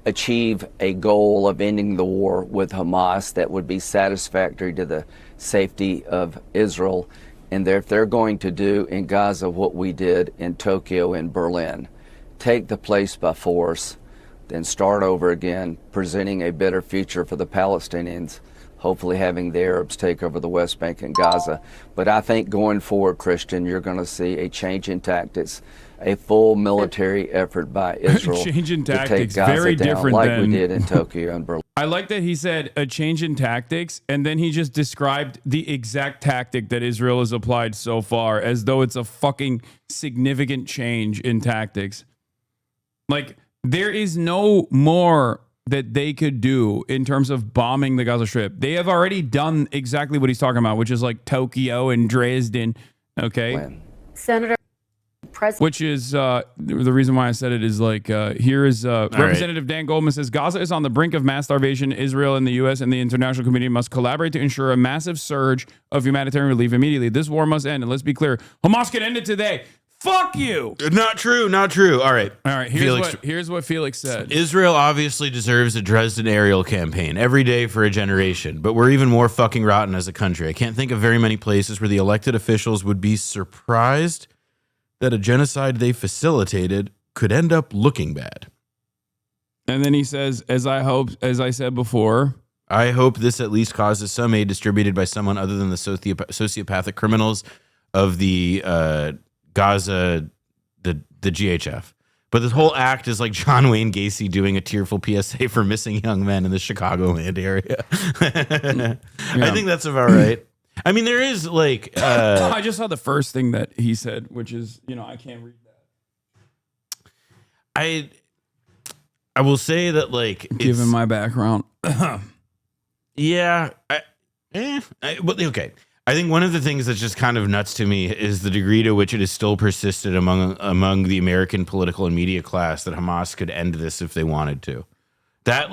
achieve a goal of ending the war with Hamas that would be satisfactory to the safety of Israel. And if they're going to do in Gaza what we did in Tokyo and Berlin, take the place by force, then start over again, presenting a better future for the Palestinians, hopefully having the Arabs take over the West Bank and Gaza. But I think going forward, Christian, you're going to see a change in tactics, a full military effort by Israel change in to tactics, take Gaza very down different like than we did in Tokyo and Berlin. I like that he said a change in tactics, and then he just described the exact tactic that Israel has applied so far as though it's a fucking significant change in tactics. Like, there is no more that they could do in terms of bombing the Gaza Strip. They have already done exactly what he's talking about, which is like Tokyo and Dresden. Okay. Senator, president. Which is the reason why I said it is like, here is Representative Dan Goldman says, Gaza is on the brink of mass starvation. Israel and the U.S. and the international community must collaborate to ensure a massive surge of humanitarian relief immediately. This war must end. And let's be clear, Hamas can end it today. Fuck you. Not true. Not true. All right. All right. Here's what Felix said. Israel obviously deserves a Dresden aerial campaign every day for a generation, but we're even more fucking rotten as a country. I can't think of very many places where the elected officials would be surprised that a genocide they facilitated could end up looking bad. And then he says, as I said before, I hope this at least causes some aid distributed by someone other than the sociopathic criminals of the Gaza, the GHF. But this whole act is like John Wayne Gacy doing a tearful PSA for missing young men in the Chicagoland area. I think that's about right. I mean, there is like... I just saw the first thing that he said, which is, I can't read that. I will say that, like... Given my background. Yeah. Okay. I think one of the things that's just kind of nuts to me is the degree to which it is still persisted among the American political and media class that Hamas could end this if they wanted to. That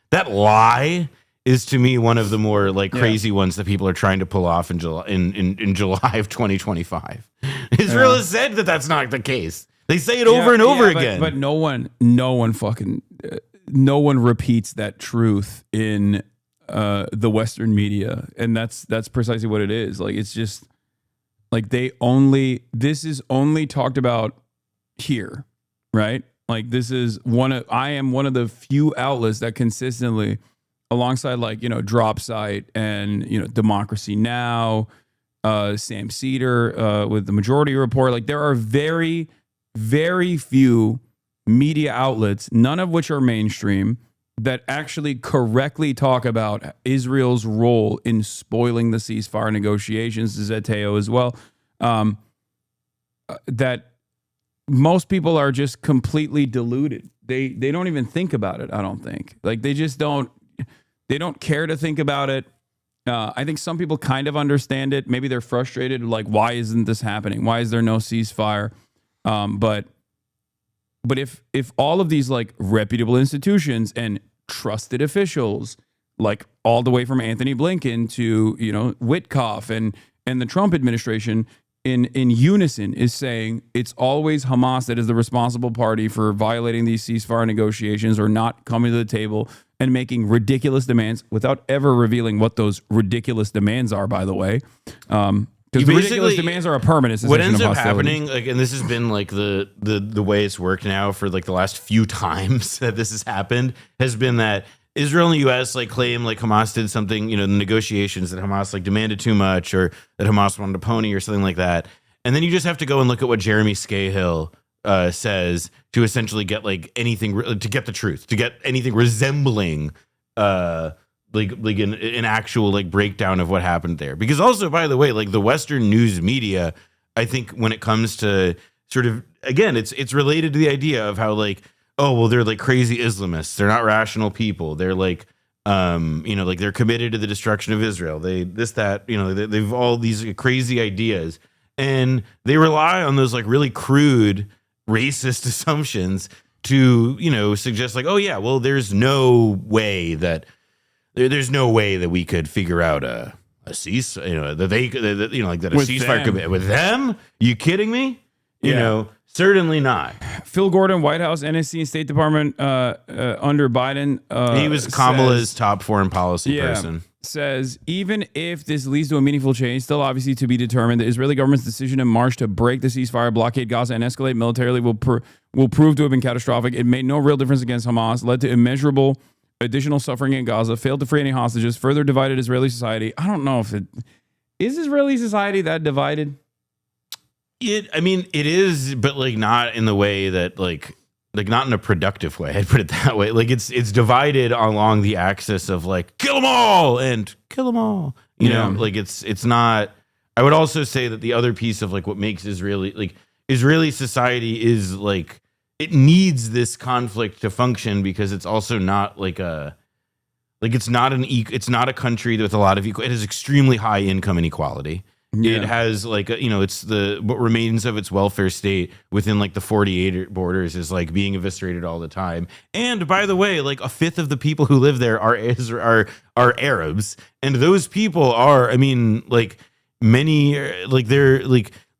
that lie is to me one of the more crazy ones that people are trying to pull off in July of 2025. Israel has said that that's not the case. They say it over and over again. But no one repeats that truth in the Western media, and that's precisely what it is. Like, it's just like this is only talked about here, right? Like, I am one of the few outlets that consistently, alongside Drop Site and Democracy Now, Sam Cedar with the Majority Report, like there are very, very few media outlets, none of which are mainstream, that actually correctly talk about Israel's role in spoiling the ceasefire negotiations, Zeteo as well, that most people are just completely deluded. They don't even think about it, I don't think. Like, they don't care to think about it. I think some people kind of understand it. Maybe they're frustrated, like, why isn't this happening? Why is there no ceasefire? But if all of these reputable institutions and trusted officials, like all the way from Anthony Blinken to Witkoff and the Trump administration in unison is saying it's always Hamas that is the responsible party for violating these ceasefire negotiations or not coming to the table and making ridiculous demands without ever revealing what those ridiculous demands are, by the way. Because ridiculous demands are a permanent cessation what ends of up hostilities. happening, and this has been the way it's worked now for the last few times that this has happened, has been that Israel and the U.S. claim Hamas did something, the negotiations that Hamas demanded too much, or that Hamas wanted a pony or something like that, and then you just have to go and look at what Jeremy Scahill says to essentially get anything, to get the truth, to get anything resembling an actual breakdown of what happened there. Because also, by the way, the Western news media, I think when it comes to sort of, again, it's related to the idea of how oh, well, they're crazy Islamists. They're not rational people. They're they're committed to the destruction of Israel. They've all these crazy ideas, and they rely on those really crude racist assumptions to, suggest oh yeah, well, there's no way that we could figure out a ceasefire, that a ceasefire could be with them. You kidding me? Certainly not. Phil Gordon, White House, NSC, and State Department under Biden. He was Kamala's top foreign policy person. Says, even if this leads to a meaningful change, still obviously to be determined, the Israeli government's decision in March to break the ceasefire, blockade Gaza, and escalate militarily will prove to have been catastrophic. It made no real difference against Hamas, led to immeasurable additional suffering in Gaza, failed to free any hostages, further divided Israeli society. I don't know if is Israeli society that divided? It is, but not in the way that not in a productive way. I'd put it that way. It's divided along the axis of kill them all and kill them all. You know, it's not. I would also say that the other piece of what makes Israeli society is it needs this conflict to function, because it's also not it's not a country with a lot of it has extremely high income inequality. It has like it's the what remains of its welfare state within like the 48 borders is like being eviscerated all the time. And by the way, like a fifth of the people who live there are Arabs, and those people are, I mean, like many like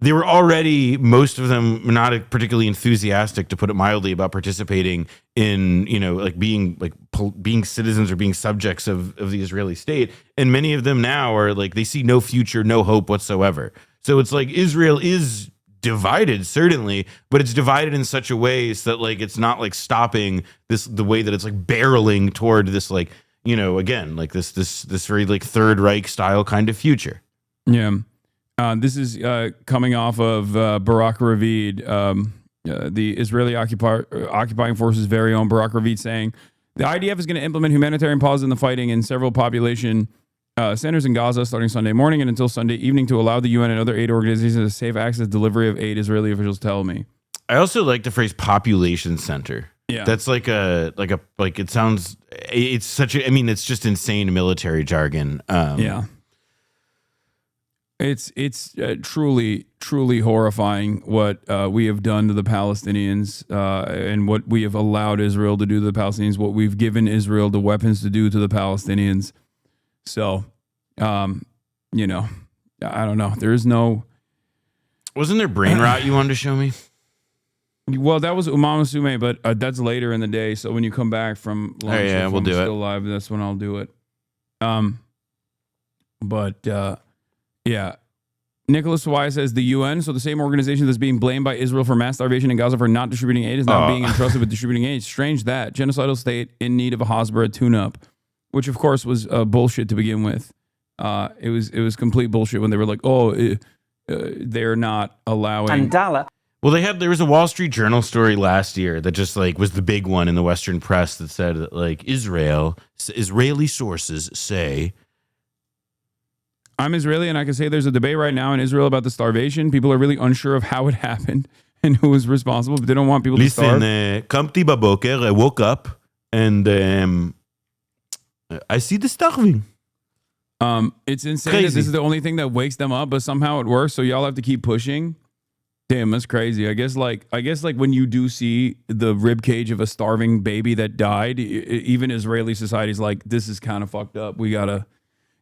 they were already, most of them not particularly enthusiastic, to put it mildly, about participating in, like being citizens or being subjects of the Israeli state. And many of them now are like, they see no future, no hope whatsoever. So it's like Israel is divided, certainly, but it's divided in such a way so that like it's not like stopping the way that it's like barreling toward this like, again, like this very like Third Reich style kind of future. Yeah. This is coming off of Barak Ravid, the Israeli occupying forces' very own Barak Ravid, saying the IDF is going to implement humanitarian pause in the fighting in several population centers in Gaza starting Sunday morning and until Sunday evening to allow the UN and other aid organizations to safe access delivery of aid, Israeli officials tell me. I also like the phrase population center. Yeah. That's like it sounds, it's such a, I mean, it's just insane military jargon. Yeah. It's truly horrifying what we have done to the Palestinians and what we have allowed Israel to do to the Palestinians, what we've given Israel the weapons to do to the Palestinians. So, I don't know. There is no... Wasn't there brain rot you wanted to show me? Well, that was Umama Sume, but that's later in the day. So when you come back from lunch, if we'll I'm do it. Still live, that's when I'll do it. Yeah. Nicholas Wise says the UN, so the same organization that's being blamed by Israel for mass starvation in Gaza for not distributing aid, is now being entrusted with distributing aid. Strange that. Genocidal state in need of a Hasbara tune-up, which of course was bullshit to begin with. It was complete bullshit when they were like, they're not allowing... Andala. Well, there was a Wall Street Journal story last year that just like was the big one in the Western press that said that like Israeli sources say... I'm Israeli, and I can say there's a debate right now in Israel about the starvation. People are really unsure of how it happened and who was responsible, but they don't want people to starve. Kamti baboker, I woke up, and I see the starving. It's insane that this is the only thing that wakes them up, but somehow it works, so y'all have to keep pushing. Damn, that's crazy. I guess like when you do see the rib cage of a starving baby that died, even Israeli society's like, this is kind of fucked up. We gotta...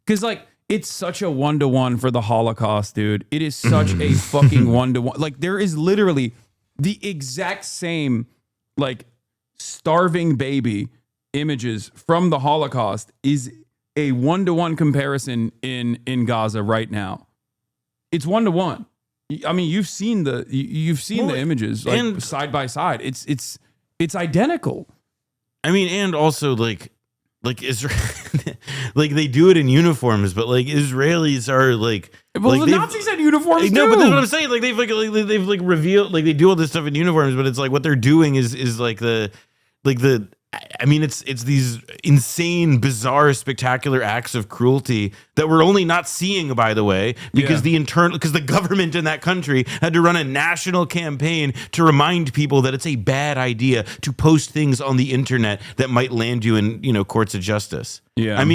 Because like... It's such a 1-to-1 for the Holocaust, dude. It is such a fucking 1-to-1. Like, there is literally the exact same, like, starving baby images from the Holocaust is a 1-to-1 comparison in Gaza right now. It's 1-to-1. I mean, you've seen the images like, and side by side. It's identical. I mean, and also like Israel, like they do it in uniforms, but like Israelis are like, well, the Nazis had uniforms too. No, but that's what I'm saying. Like they've revealed, like they do all this stuff in uniforms, but it's like what they're doing is like the. I mean, it's these insane, bizarre, spectacular acts of cruelty that we're only not seeing, by the way, because the government in that country had to run a national campaign to remind people that it's a bad idea to post things on the internet that might land you in, courts of justice. Yeah, I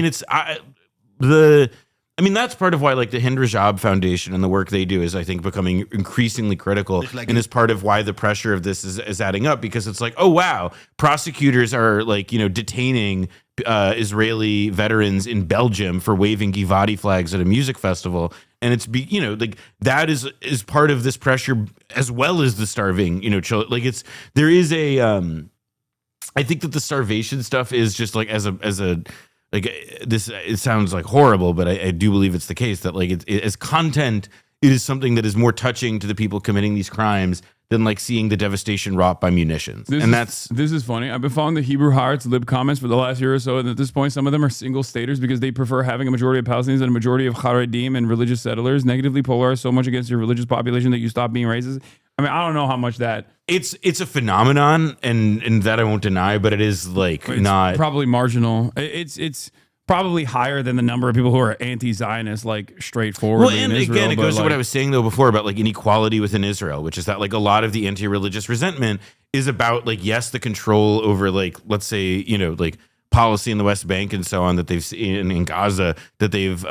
mean, that's part of why, like, the Hind Rajab Foundation and the work they do is, I think, becoming increasingly critical, and is part of why the pressure of this is adding up, because it's like, oh, wow, prosecutors are, like, detaining Israeli veterans in Belgium for waving Givati flags at a music festival, and it's, like, that is part of this pressure, as well as the starving, children. Like, there is a, I think that the starvation stuff is just, like, as a like this, it sounds like horrible, but I do believe it's the case that like it as content, it is something that is more touching to the people committing these crimes than like seeing the devastation wrought by munitions. This is funny. I've been following the Hebrew Hearts lib comments for the last year or so, and at this point, some of them are single staters because they prefer having a majority of Palestinians and a majority of Haredim and religious settlers negatively polarized so much against your religious population that you stop being racist. I mean, I don't know how much that... It's a phenomenon, and that I won't deny, but it is like it's not... probably marginal. It's probably higher than the number of people who are anti-Zionist, like straightforward. Well, and Israel, again, it goes to what I was saying though before about like inequality within Israel, which is that like a lot of the anti-religious resentment is about like, yes, the control over like, let's say, like policy in the West Bank and so on that they've seen in Gaza that they've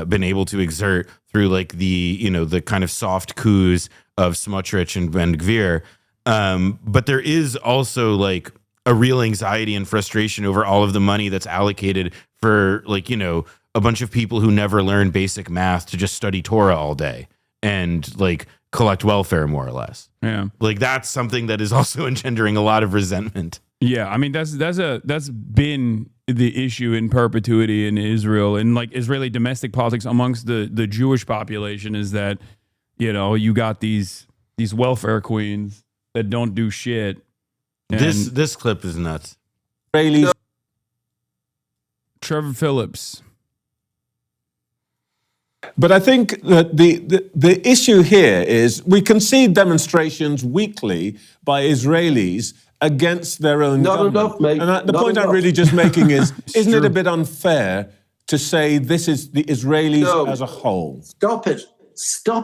been able to exert through like the kind of soft coups of Smotrich and Ben Gvir. But there is also like a real anxiety and frustration over all of the money that's allocated for like, a bunch of people who never learn basic math to just study Torah all day and like collect welfare more or less. Yeah. Like that's something that is also engendering a lot of resentment. Yeah. I mean, that's been the issue in perpetuity in Israel and like Israeli domestic politics amongst the Jewish population is that, you got these welfare queens that don't do shit. This clip is nuts. Trevor Phillips. But I think that the issue here is we can see demonstrations weekly by Israelis against their own government. Enough, mate. And the Not point I'm enough. really just making is, isn't it a bit unfair to say this is the Israelis as a whole? Stop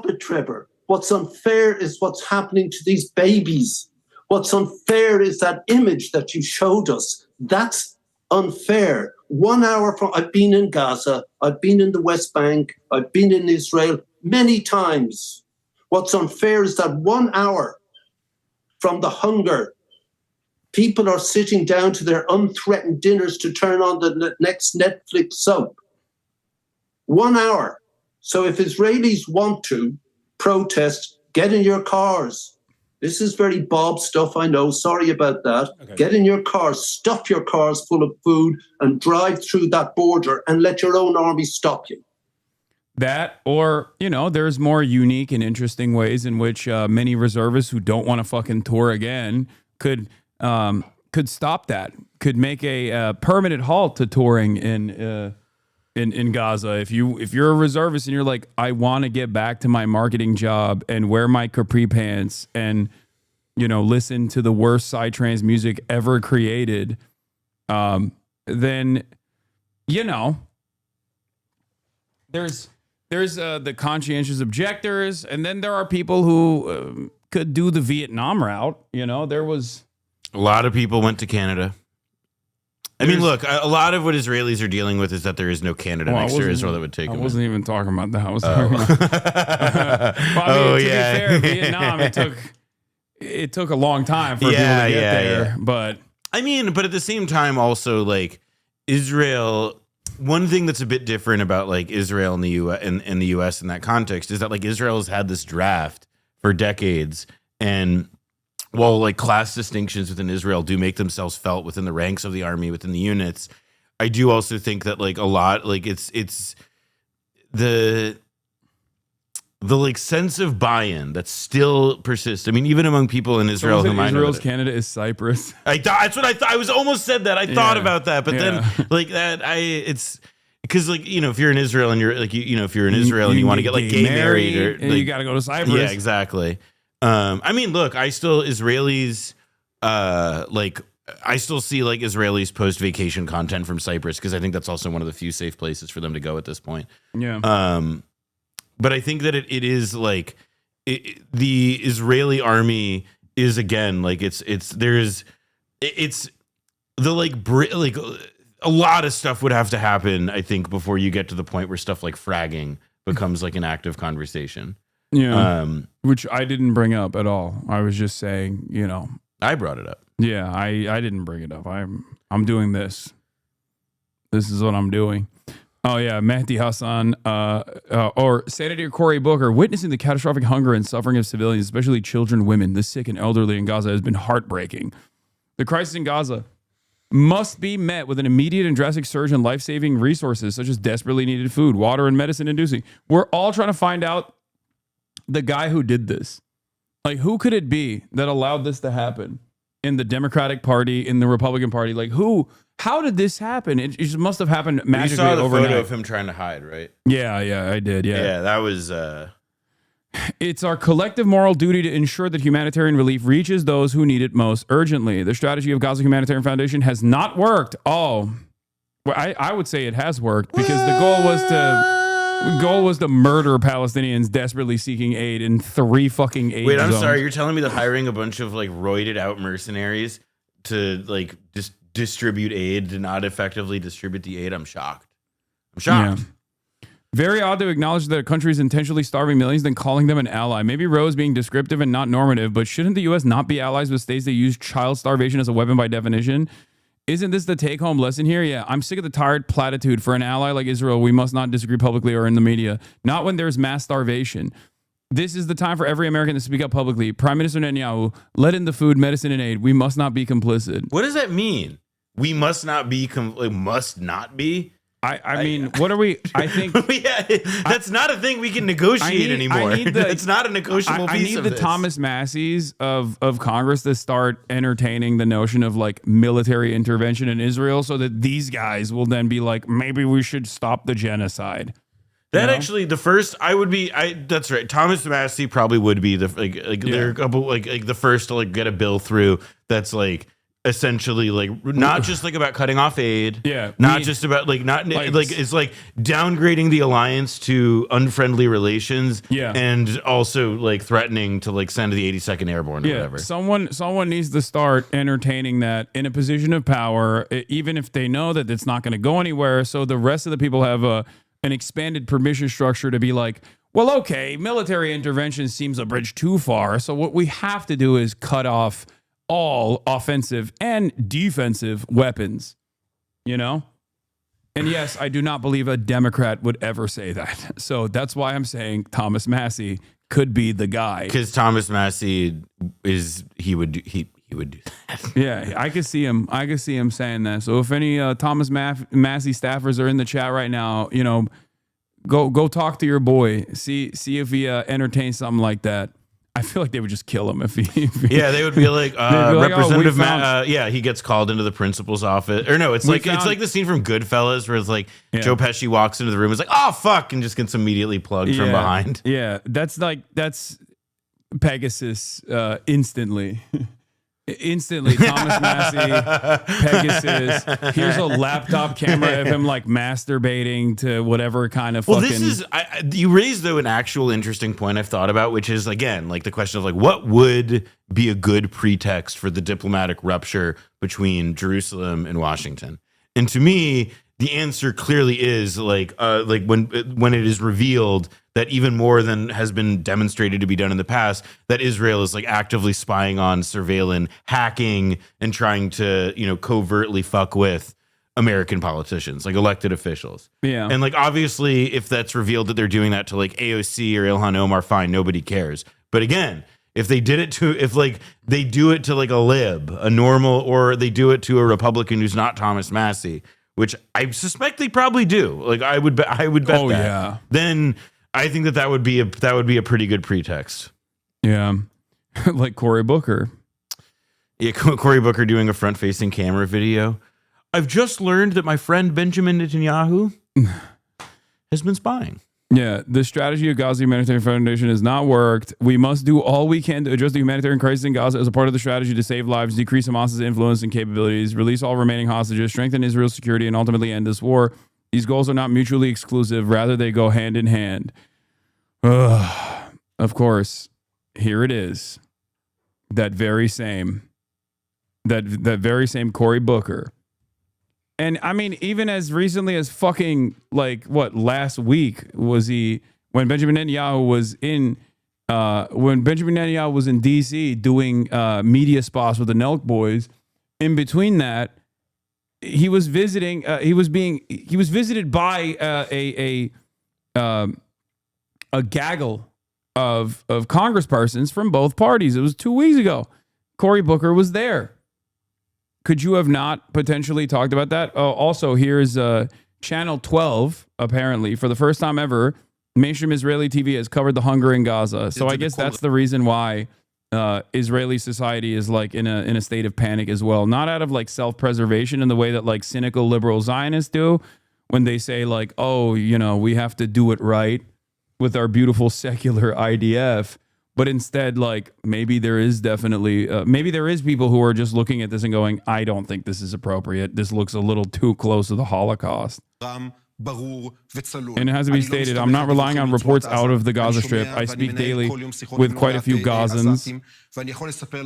it, Trevor. What's unfair is what's happening to these babies. What's unfair is that image that you showed us. That's unfair. 1 hour from, I've been in Gaza, I've been in the West Bank, I've been in Israel many times. What's unfair is that 1 hour from the hunger, people are sitting down to their unthreatened dinners to turn on the next Netflix soap. 1 hour. So if Israelis want to protest, get in your cars. This is very Bob stuff, I know. Sorry about that. Okay. Get in your cars, stuff your cars full of food, and drive through that border and let your own army stop you. That, or, there's more unique and interesting ways in which many reservists who don't want to fucking tour again could stop that, could make a permanent halt to touring in Gaza. If you're a reservist and you're like, I want to get back to my marketing job and wear my capri pants and listen to the worst psytrance music ever created, then there's the conscientious objectors, and then there are people who could do the Vietnam route. There was a lot of people went to Canada. I mean, look, a lot of what Israelis are dealing with is that there is no Canada next to Israel that would take them. I wasn't even talking about that. I was talking about. To be fair, Vietnam, it took a long time for people to get there. Yeah. But at the same time, also like Israel. One thing that's a bit different about like Israel and the U.S. in that context is that like Israel has had this draft for decades, and while like class distinctions within Israel do make themselves felt within the ranks of the army, within the units, I do also think that like a lot, like it's the like sense of buy-in that still persists. I mean, even among people in Israel who might know Israel's Canada is Cyprus. That's what I thought. I was almost said that. I thought about that, but then like that, it's because like if you're in Israel and you're like if you're in Israel and you want to get like gay married or and like, you got to go to Cyprus. Yeah, exactly. Look, I still Israelis, I still see like Israelis post vacation content from Cyprus because I think that's also one of the few safe places for them to go at this point. Yeah. But I think that it is like the Israeli army is again like it's the like a lot of stuff would have to happen, I think, before you get to the point where stuff like fragging becomes like an active conversation. Yeah. Which I didn't bring up at all. I was just saying, I brought it up. Yeah, I didn't bring it up. I'm doing this. This is what I'm doing. Oh yeah, Mehdi Hasan or Senator Cory Booker, witnessing the catastrophic hunger and suffering of civilians, especially children, women, the sick and elderly in Gaza has been heartbreaking. The crisis in Gaza must be met with an immediate and drastic surge in life-saving resources such as desperately needed food, water, and medicine inducing. We're all trying to find out the guy who did this. Like, who could it be that allowed this to happen in the Democratic Party, in the Republican Party? Like, how did this happen? It just must have happened magically overnight. You saw the photo of him trying to hide, right? Yeah, I did. Yeah, that was. It's our collective moral duty to ensure that humanitarian relief reaches those who need it most urgently. The strategy of Gaza Humanitarian Foundation has not worked. Oh, well, I would say it has worked because the goal was to murder Palestinians desperately seeking aid in 3 fucking aid Wait, I'm zones. sorry. You're telling me that hiring a bunch of like roided out mercenaries to like just distribute aid, to not effectively distribute the aid. I'm shocked. I'm shocked. Yeah. Very odd to acknowledge that a country is intentionally starving millions, then calling them an ally. Maybe Roe is being descriptive and not normative, but shouldn't the U.S. not be allies with states that use child starvation as a weapon by definition? Isn't this the take-home lesson here? Yeah, I'm sick of the tired platitude. For an ally like Israel, we must not disagree publicly or in the media. Not when there's mass starvation. This is the time for every American to speak up publicly. Prime Minister Netanyahu, let in the food, medicine, and aid. We must not be complicit. What does that mean? We must not be, must not be? I mean, what are we? I think that's not a thing we can negotiate anymore. It's not a negotiable piece of this. I need the Thomas Masseys of Congress to start entertaining the notion of like military intervention in Israel, so that these guys will then be like, maybe we should stop the genocide. That actually, the first that's right. Thomas Massey probably would be the they're a couple like the first to like get a bill through that's like essentially like not just like about cutting off aid, just about like not like it's like downgrading the alliance to unfriendly relations, and also like threatening to like send the 82nd Airborne or whatever. Someone needs to start entertaining that in a position of power, even if they know that it's not going to go anywhere. So the rest of the people have an expanded permission structure to be like, well, okay, military intervention seems a bridge too far. So what we have to do is cut off all offensive and defensive weapons, you know? And yes, I do not believe a Democrat would ever say that. So that's why I'm saying Thomas Massey could be the guy. Because Thomas Massey he would do that. Yeah, I could see him. I could see him saying that. So if any Thomas Massey staffers are in the chat right now, you know, go talk to your boy. See if he entertains something like that. I feel like they would just kill him if he yeah, they would be like, Representative he gets called into the principal's office. Or no, it's like the scene from Goodfellas where it's like Joe Pesci walks into the room, it's like, oh fuck, and just gets immediately plugged from behind. Yeah, that's Pegasus instantly. Instantly, Thomas Massey, Pegasus. Here's a laptop camera of him like masturbating to whatever kind of. Well, this is you raised though an actual interesting point I've thought about, which is again like the question of like what would be a good pretext for the diplomatic rupture between Jerusalem and Washington, and to me the answer clearly is like when it is revealed that even more than has been demonstrated to be done in the past, that Israel is like actively spying on, surveilling, hacking, and trying to, you know, covertly fuck with American politicians, like elected officials. Yeah. And like, obviously, if that's revealed that they're doing that to like AOC or Ilhan Omar, fine, nobody cares. But again, if they did it to, if like they do it to like a lib, a normal, or they do it to a Republican who's not Thomas Massey, which I suspect they probably do. Like I would bet that. Yeah. Then I think that would be a pretty good pretext. Yeah, like Cory Booker. Yeah, Cory Booker doing a front-facing camera video. I've just learned that my friend Benjamin Netanyahu has been spying. Yeah, the strategy of Gaza Humanitarian Foundation has not worked. We must do all we can to address the humanitarian crisis in Gaza as a part of the strategy to save lives, decrease Hamas's influence and capabilities, release all remaining hostages, strengthen Israel's security, and ultimately end this war. These goals are not mutually exclusive. Rather, they go hand in hand. Of course, here it is. That very same Cory Booker. And I mean, even as recently as fucking like what last week was when Benjamin Netanyahu was in DC doing media spots with the Nelk boys. In between that, he was visiting. He was visited by a gaggle of congresspersons from both parties. It was 2 weeks ago. Cory Booker was there. Could you have not potentially talked about that? Also, here's Channel 12. Apparently, for the first time ever, mainstream Israeli TV has covered the hunger in Gaza. So I guess that's the reason why Israeli society is like in a state of panic as well. Not out of like self-preservation in the way that like cynical liberal Zionists do when they say like, oh, you know, we have to do it right with our beautiful secular IDF. But instead, like maybe there is definitely maybe there is people who are just looking at this and going, I don't think this is appropriate. This looks a little too close to the Holocaust. And it has to be stated, I'm not relying on reports out of the Gaza Strip. I speak daily with quite a few Gazans.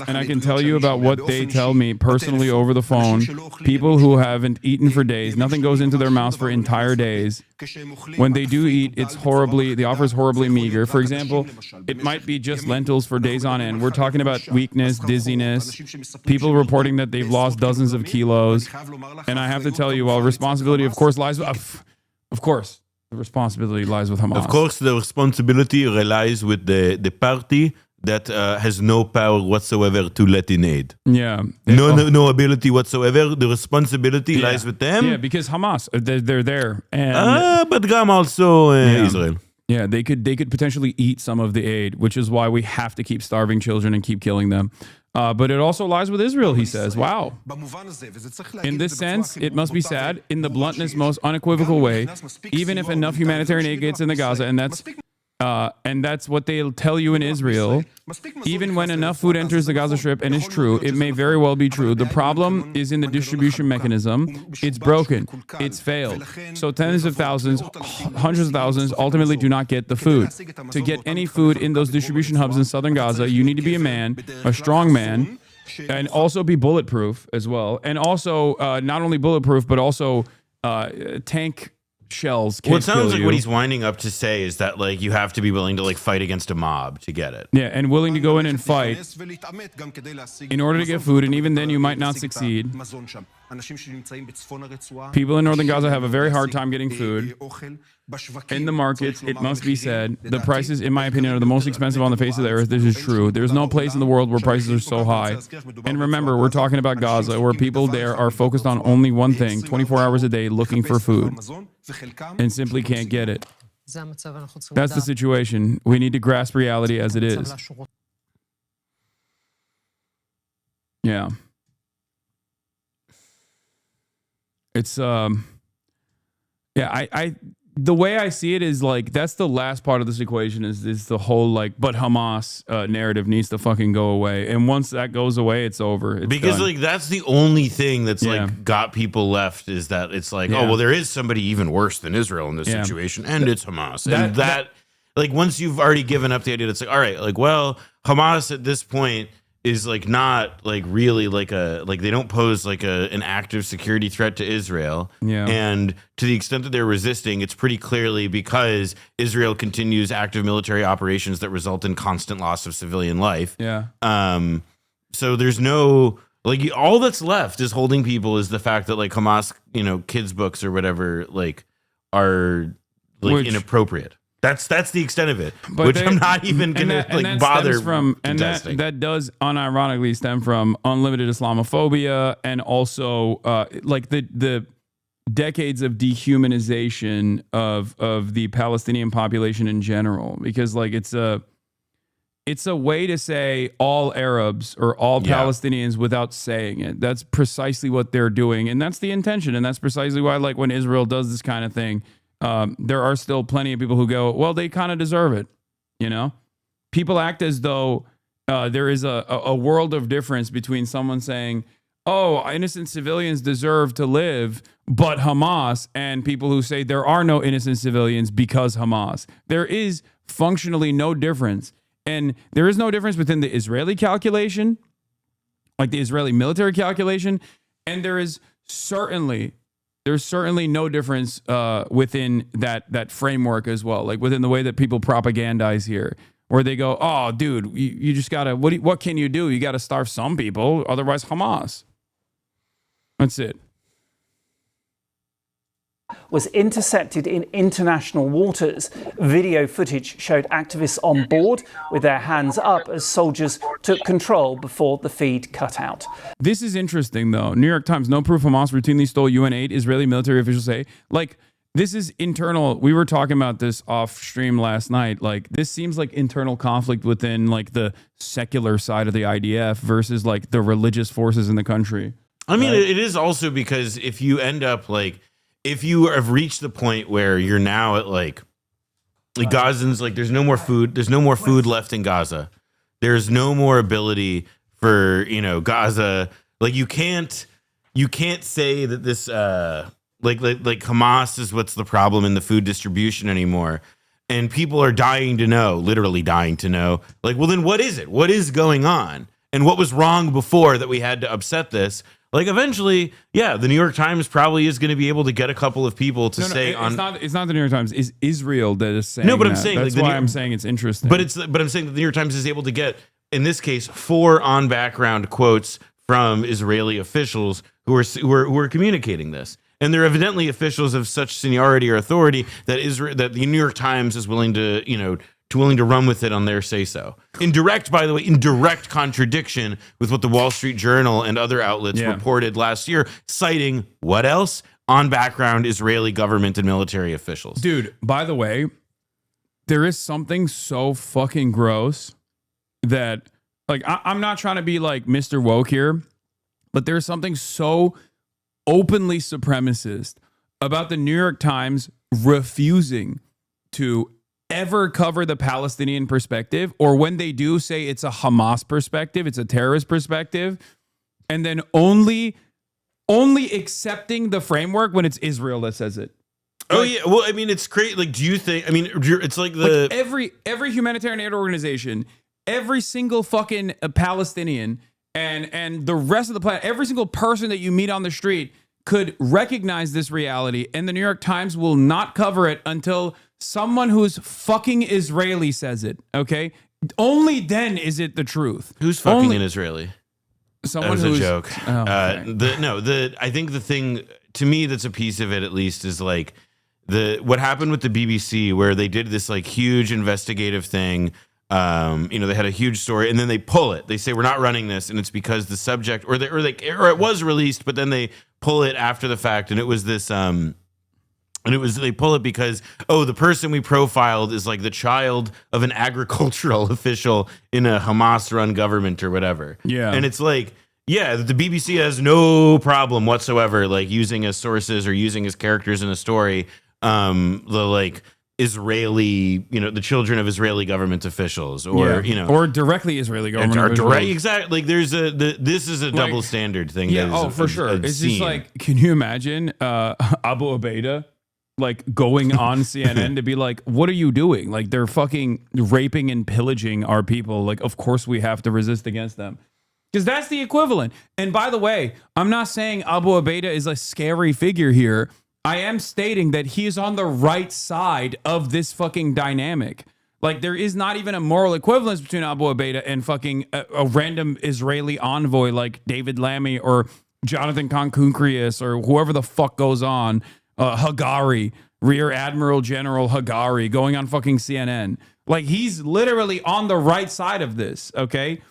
And I can tell you about what they tell me personally over the phone. People who haven't eaten for days, nothing goes into their mouths for entire days. When they do eat, the offer is horribly meager. For example, it might be just lentils for days on end. We're talking about weakness, dizziness, people reporting that they've lost dozens of kilos. And I have to tell you, while responsibility, of course, lies with... Of course, the responsibility lies with Hamas. Of course, the responsibility relies with the party that has no power whatsoever to let in aid. Yeah. No ability whatsoever. The responsibility lies with them. Yeah, because Hamas, they're there. And but Gam also Israel. Yeah, they could potentially eat some of the aid, which is why we have to keep starving children and keep killing them. But it also lies with Israel, he says. Wow. In this sense, it must be said, in the bluntness, most unequivocal way, even if enough humanitarian aid gets into Gaza, and that's what they'll tell you in Israel, even when enough food enters the Gaza Strip, and it's true, it may very well be true. The problem is in the distribution mechanism. It's broken. It's failed. So tens of thousands, hundreds of thousands ultimately do not get the food. To get any food in those distribution hubs in southern Gaza, you need to be a man, a strong man, and also be bulletproof as well. And also, not only bulletproof, but also tank shells can't Well, it sounds like you. what he's winding up to say is that like you have to be willing to like fight against a mob to get it. Yeah, and willing to go in and fight in order to get food, and even then you might not succeed. People in northern Gaza have a very hard time getting food. In the markets, it must be said, the prices, in my opinion, are the most expensive on the face of the earth. This is true. There's no place in the world where prices are so high. And remember, we're talking about Gaza, where people there are focused on only one thing, 24 hours a day, looking for food, and simply can't get it. That's the situation. We need to grasp reality as it is. Yeah. It's, the way I see it is like, that's the last part of this equation is the whole like, but Hamas narrative needs to fucking go away. And once that goes away, it's over. It's because done. like, that's the only thing that's like got people left is that it's like, oh, well, there is somebody even worse than Israel in this situation. And it's Hamas. And that like, once you've already given up the idea, it's like, all right, like, well, Hamas at this point is like not like really like they don't pose like an active security threat to Israel. Yeah. And to the extent that they're resisting, it's pretty clearly because Israel continues active military operations that result in constant loss of civilian life. Yeah. So there's no like all that's left is holding people is the fact that like Hamas, kids books or whatever like are like inappropriate. That's the extent of it, but I'm not even gonna like bother from, and contesting. that does unironically stem from unlimited Islamophobia and also like the decades of dehumanization of the Palestinian population in general, because like it's a way to say all Arabs or all Palestinians without saying it. That's precisely what they're doing, and that's the intention, and that's precisely why like when Israel does this kind of thing. There are still plenty of people who go, well, they kind of deserve it. People act as though there is a world of difference between someone saying, oh, innocent civilians deserve to live, but Hamas, and people who say there are no innocent civilians because Hamas. There is functionally no difference. And there is no difference within the Israeli calculation, like the Israeli military calculation, and there's certainly no difference within that framework as well, like within the way that people propagandize here, where they go, oh, dude, you just gotta, what can you do? You gotta starve some people, otherwise Hamas. That's it. Was intercepted in international waters. Video footage showed activists on board with their hands up as soldiers took control before the feed cut out. This is interesting, though. New York Times, no proof Hamas routinely stole UN aid, Israeli military officials say. Like, this is internal. We were talking about this off stream last night. Like, this seems like internal conflict within, like, the secular side of the IDF versus, like, the religious forces in the country. I mean, it is also because if you end up, like, if you have reached the point where you're now at like Gazans, like there's no more food left in Gaza. There's no more ability for, Gaza. Like you can't say that this, Like Hamas is what's the problem in the food distribution anymore. And people are dying to know, literally dying to know, like, well, then what is it? What is going on? And what was wrong before that we had to upset this? Like, eventually, yeah, the New York Times probably is going to be able to get a couple of people to say it's not the New York Times. It's Israel that is saying. No, but I'm that. saying That's like, why I'm saying it's interesting. But I'm saying that the New York Times is able to get, in this case, 4 on background quotes from Israeli officials who are communicating this. And they're evidently officials of such seniority or authority that the New York Times is willing to, willing to run with it on their say-so. In direct contradiction with what the Wall Street Journal and other outlets reported last year, citing what else? On background Israeli government and military officials. Dude, by the way, there is something so fucking gross that, like, I'm not trying to be like Mr. Woke here, but there's something so openly supremacist about the New York Times refusing to ever cover the Palestinian perspective, or when they do say it's a Hamas perspective, it's a terrorist perspective, and then only accepting the framework when it's Israel that says it. Oh, yeah. Well, I mean, it's great. Like, do you think, I mean, it's like the... Like every humanitarian aid organization, every single fucking Palestinian and the rest of the planet, every single person that you meet on the street could recognize this reality, and the New York Times will not cover it until someone who's fucking Israeli says it, okay? Only then is it the truth. Who's fucking an Israeli? Someone that was who's a joke. Oh, okay. I think the thing, to me, that's a piece of it at least, is like what happened with the BBC, where they did this like huge investigative thing. They had a huge story, and then they pull it. They say, we're not running this, and it's because the subject, or it was released, but then they pull it after the fact, and it was this they pull it because, the person we profiled is like the child of an agricultural official in a Hamas-run government or whatever. Yeah. And it's like, yeah, the BBC has no problem whatsoever, like, using as sources or using as characters in a story, the like Israeli, the children of Israeli government officials, or or directly Israeli government officials. Exactly. Like, this is a double standard thing. Yeah. For sure. It's just like, can you imagine Abu Ubaidah like going on CNN to be like, what are you doing? Like, they're fucking raping and pillaging our people. Like, of course we have to resist against them. Because that's the equivalent. And by the way, I'm not saying Abu Ubaidah is a scary figure here. I am stating that he is on the right side of this fucking dynamic. Like, there is not even a moral equivalence between Abu Ubaidah and fucking a random Israeli envoy like David Lammy or Jonathan Konkounkrius or whoever the fuck goes on. Hagari, Rear Admiral General Hagari, going on fucking CNN. Like, he's literally on the right side of this, okay?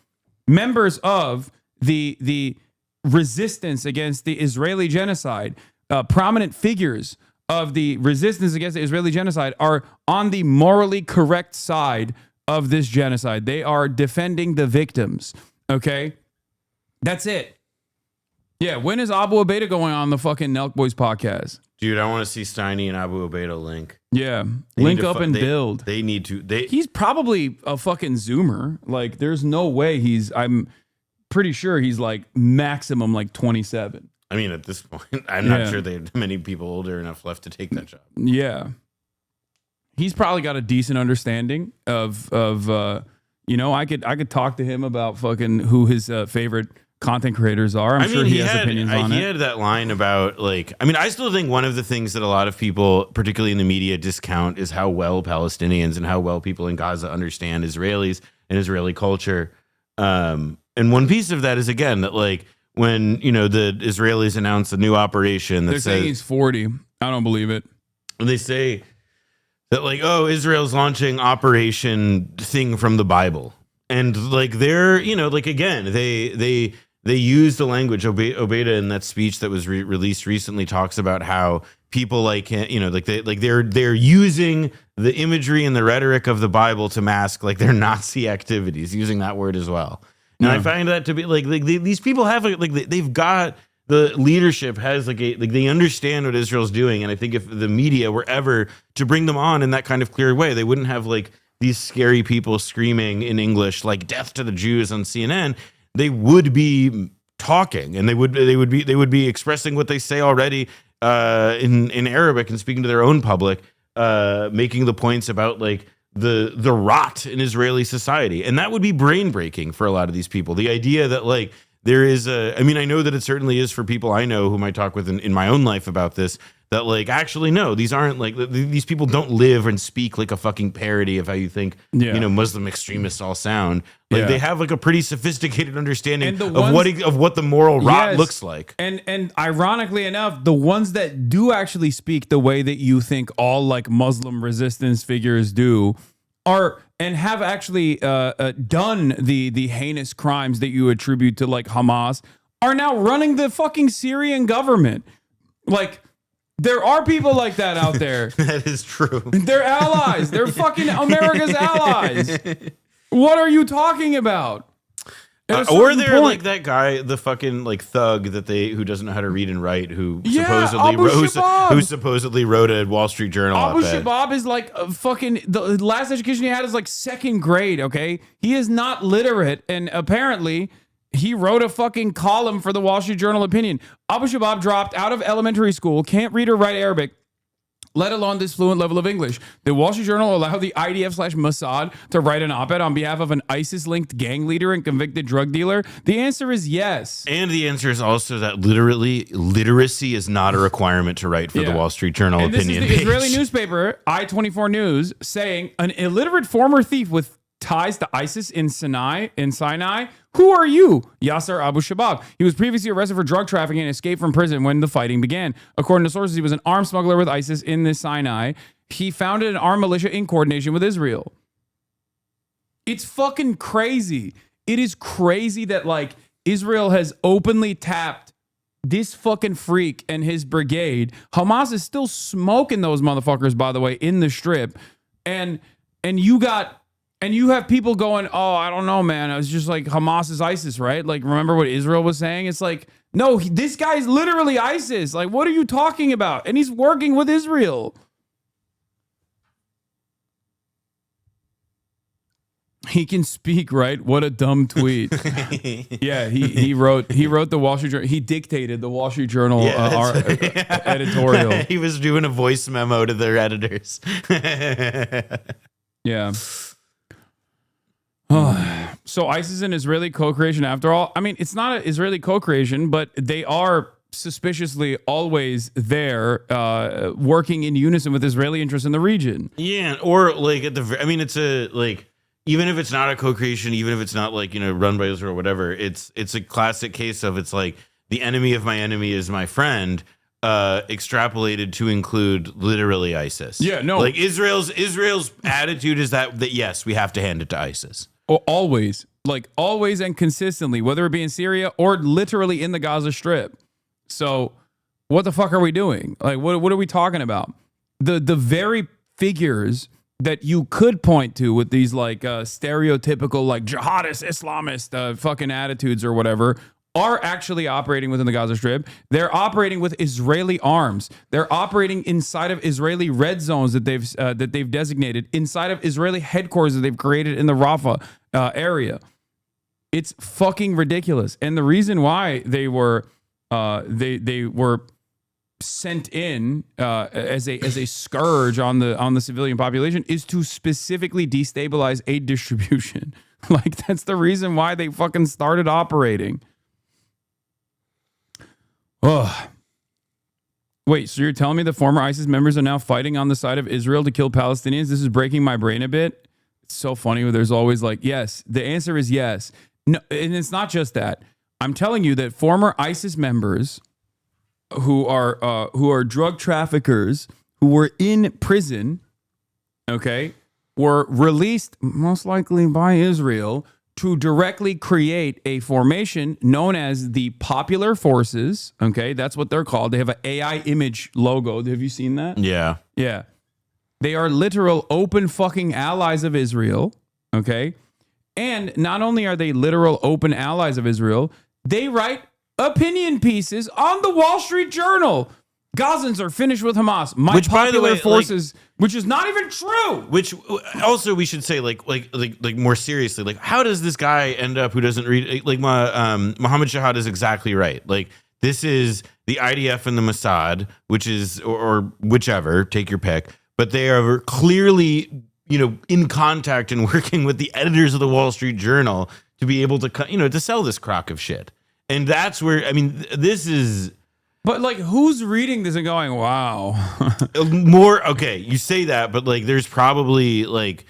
Members of the resistance against the Israeli genocide, prominent figures of the resistance against the Israeli genocide are on the morally correct side of this genocide. They are defending the victims, okay? That's it. Yeah, when is Abu Ubaidah going on the fucking Nelk Boys podcast? Dude, I want to see Steiny and Abu Ubaidah link. Yeah, link up and build. They need to. He's probably a fucking Zoomer. Like, there's no way I'm pretty sure he's like maximum like 27. I mean, at this point, I'm not sure there are many people older enough left to take that job. Yeah. He's probably got a decent understanding of I could talk to him about fucking who his favorite content creators are. I'm sure he has opinions on it. He had that line about, like, I mean, I still think one of the things that a lot of people, particularly in the media, discount is how well Palestinians and how well people in Gaza understand Israelis and Israeli culture. And one piece of that is, again, that, like, when, the Israelis announce a new operation that they're saying he's 40. I don't believe it. And they say that, like, Israel's launching Operation Thing from the Bible. And, like, they're, again, they use the language. Ubaidah in that speech that was released recently talks about how people they're using the imagery and the rhetoric of the Bible to mask like their Nazi activities, using that word as well. And I find that to be like these people have they've got, the leadership has they understand what Israel's doing. And I think if the media were ever to bring them on in that kind of clear way, they wouldn't have like these scary people screaming in English like "death to the Jews" on CNN. They would be talking, and they would be expressing what they say already in Arabic and speaking to their own public, making the points about like the rot in Israeli society. And that would be brain breaking for a lot of these people. The idea that like there is I mean, I know that it certainly is for people I know whom I talk with in my own life about this, that like, actually, no, these aren't like, these people don't live and speak like a fucking parody of how you think, Muslim extremists all sound. Like they have like a pretty sophisticated understanding of what the moral rot looks like. And ironically enough, the ones that do actually speak the way that you think all like Muslim resistance figures do are and have actually done the heinous crimes that you attribute to like Hamas are now running the fucking Syrian government. Like, there are people like that out there. That is true. They're allies. They're fucking America's allies. What are you talking about? Or they're like that guy, the fucking like thug who doesn't know how to read and write, who supposedly wrote a Wall Street Journal Abu op-ed. Shabab is like a fucking, the last education he had is like second grade. Okay, he is not literate, and apparently he wrote a fucking column for the Wall Street Journal opinion. Abu Shabab dropped out of elementary school, can't read or write Arabic, let alone this fluent level of English. The Wall Street Journal allowed the IDF/Mossad to write an op-ed on behalf of an ISIS-linked gang leader and convicted drug dealer? The answer is yes. And the answer is also that literacy is not a requirement to write for the Wall Street Journal opinion This is the Israeli newspaper, I-24 News, saying an illiterate former thief with ties to ISIS in Sinai. Who are you? Yasser Abu Shabab. He was previously arrested for drug trafficking and escaped from prison when the fighting began. According to sources, he was an arms smuggler with ISIS in the Sinai. He founded an armed militia in coordination with Israel. It's fucking crazy. It is crazy that like Israel has openly tapped this fucking freak and his brigade. Hamas is still smoking those motherfuckers, by the way, in the strip. And you have people going, oh, I don't know, man. It's just like Hamas is ISIS, right? Like, remember what Israel was saying? It's like, no, this guy's literally ISIS. Like, what are you talking about? And he's working with Israel. He can speak, right? What a dumb tweet. Yeah, he wrote the Wall Street Journal. He dictated the Wall Street Journal editorial. He was doing a voice memo to their editors. Yeah. So ISIS is an Israeli co-creation after all. I mean, it's not an Israeli co-creation, but they are suspiciously always there working in unison with Israeli interests in the region. Yeah, or like it's a like, even if it's not a co-creation, even if it's not like, run by Israel or whatever, it's a classic case of it's like the enemy of my enemy is my friend, extrapolated to include literally ISIS. Yeah, no. Like Israel's attitude is that yes, we have to hand it to ISIS. Always and consistently, whether it be in Syria or literally in the Gaza Strip. So what the fuck are we doing? Like, what are we talking about? The very figures that you could point to with these like stereotypical like jihadist, Islamist fucking attitudes or whatever are actually operating within the Gaza Strip. They're operating with Israeli arms. They're operating inside of Israeli red zones that they've designated, inside of Israeli headquarters that they've created in the Rafah area. It's fucking ridiculous. And the reason why they were sent in as a scourge on the civilian population is to specifically destabilize aid distribution. Like, that's the reason why they fucking started operating. Oh, wait, so you're telling me the former ISIS members are now fighting on the side of Israel to kill Palestinians? This is breaking my brain a bit. It's so funny where there's always like, yes, the answer is yes. No, and it's not just that. I'm telling you that former ISIS members who are drug traffickers who were in prison, okay, were released most likely by Israel to directly create a formation known as the Popular Forces. Okay, that's what they're called. They have an AI image logo. Have you seen that? Yeah. Yeah. They are literal open fucking allies of Israel. Okay. And not only are they literal open allies of Israel, they write opinion pieces on the Wall Street Journal. Gazans are finished with Hamas. Which, by the way, forces, which is not even true. Which also we should say, like more seriously, like how does this guy end up who doesn't read? Like Mohammed Shahad is exactly right. Like This is the IDF and the Mossad, which is, or whichever, take your pick. But they are clearly, in contact and working with the editors of the Wall Street Journal to be able to, to sell this crock of shit. And that's where, this is. But like, who's reading this and going, wow? More, okay, you say that, but like, there's probably like,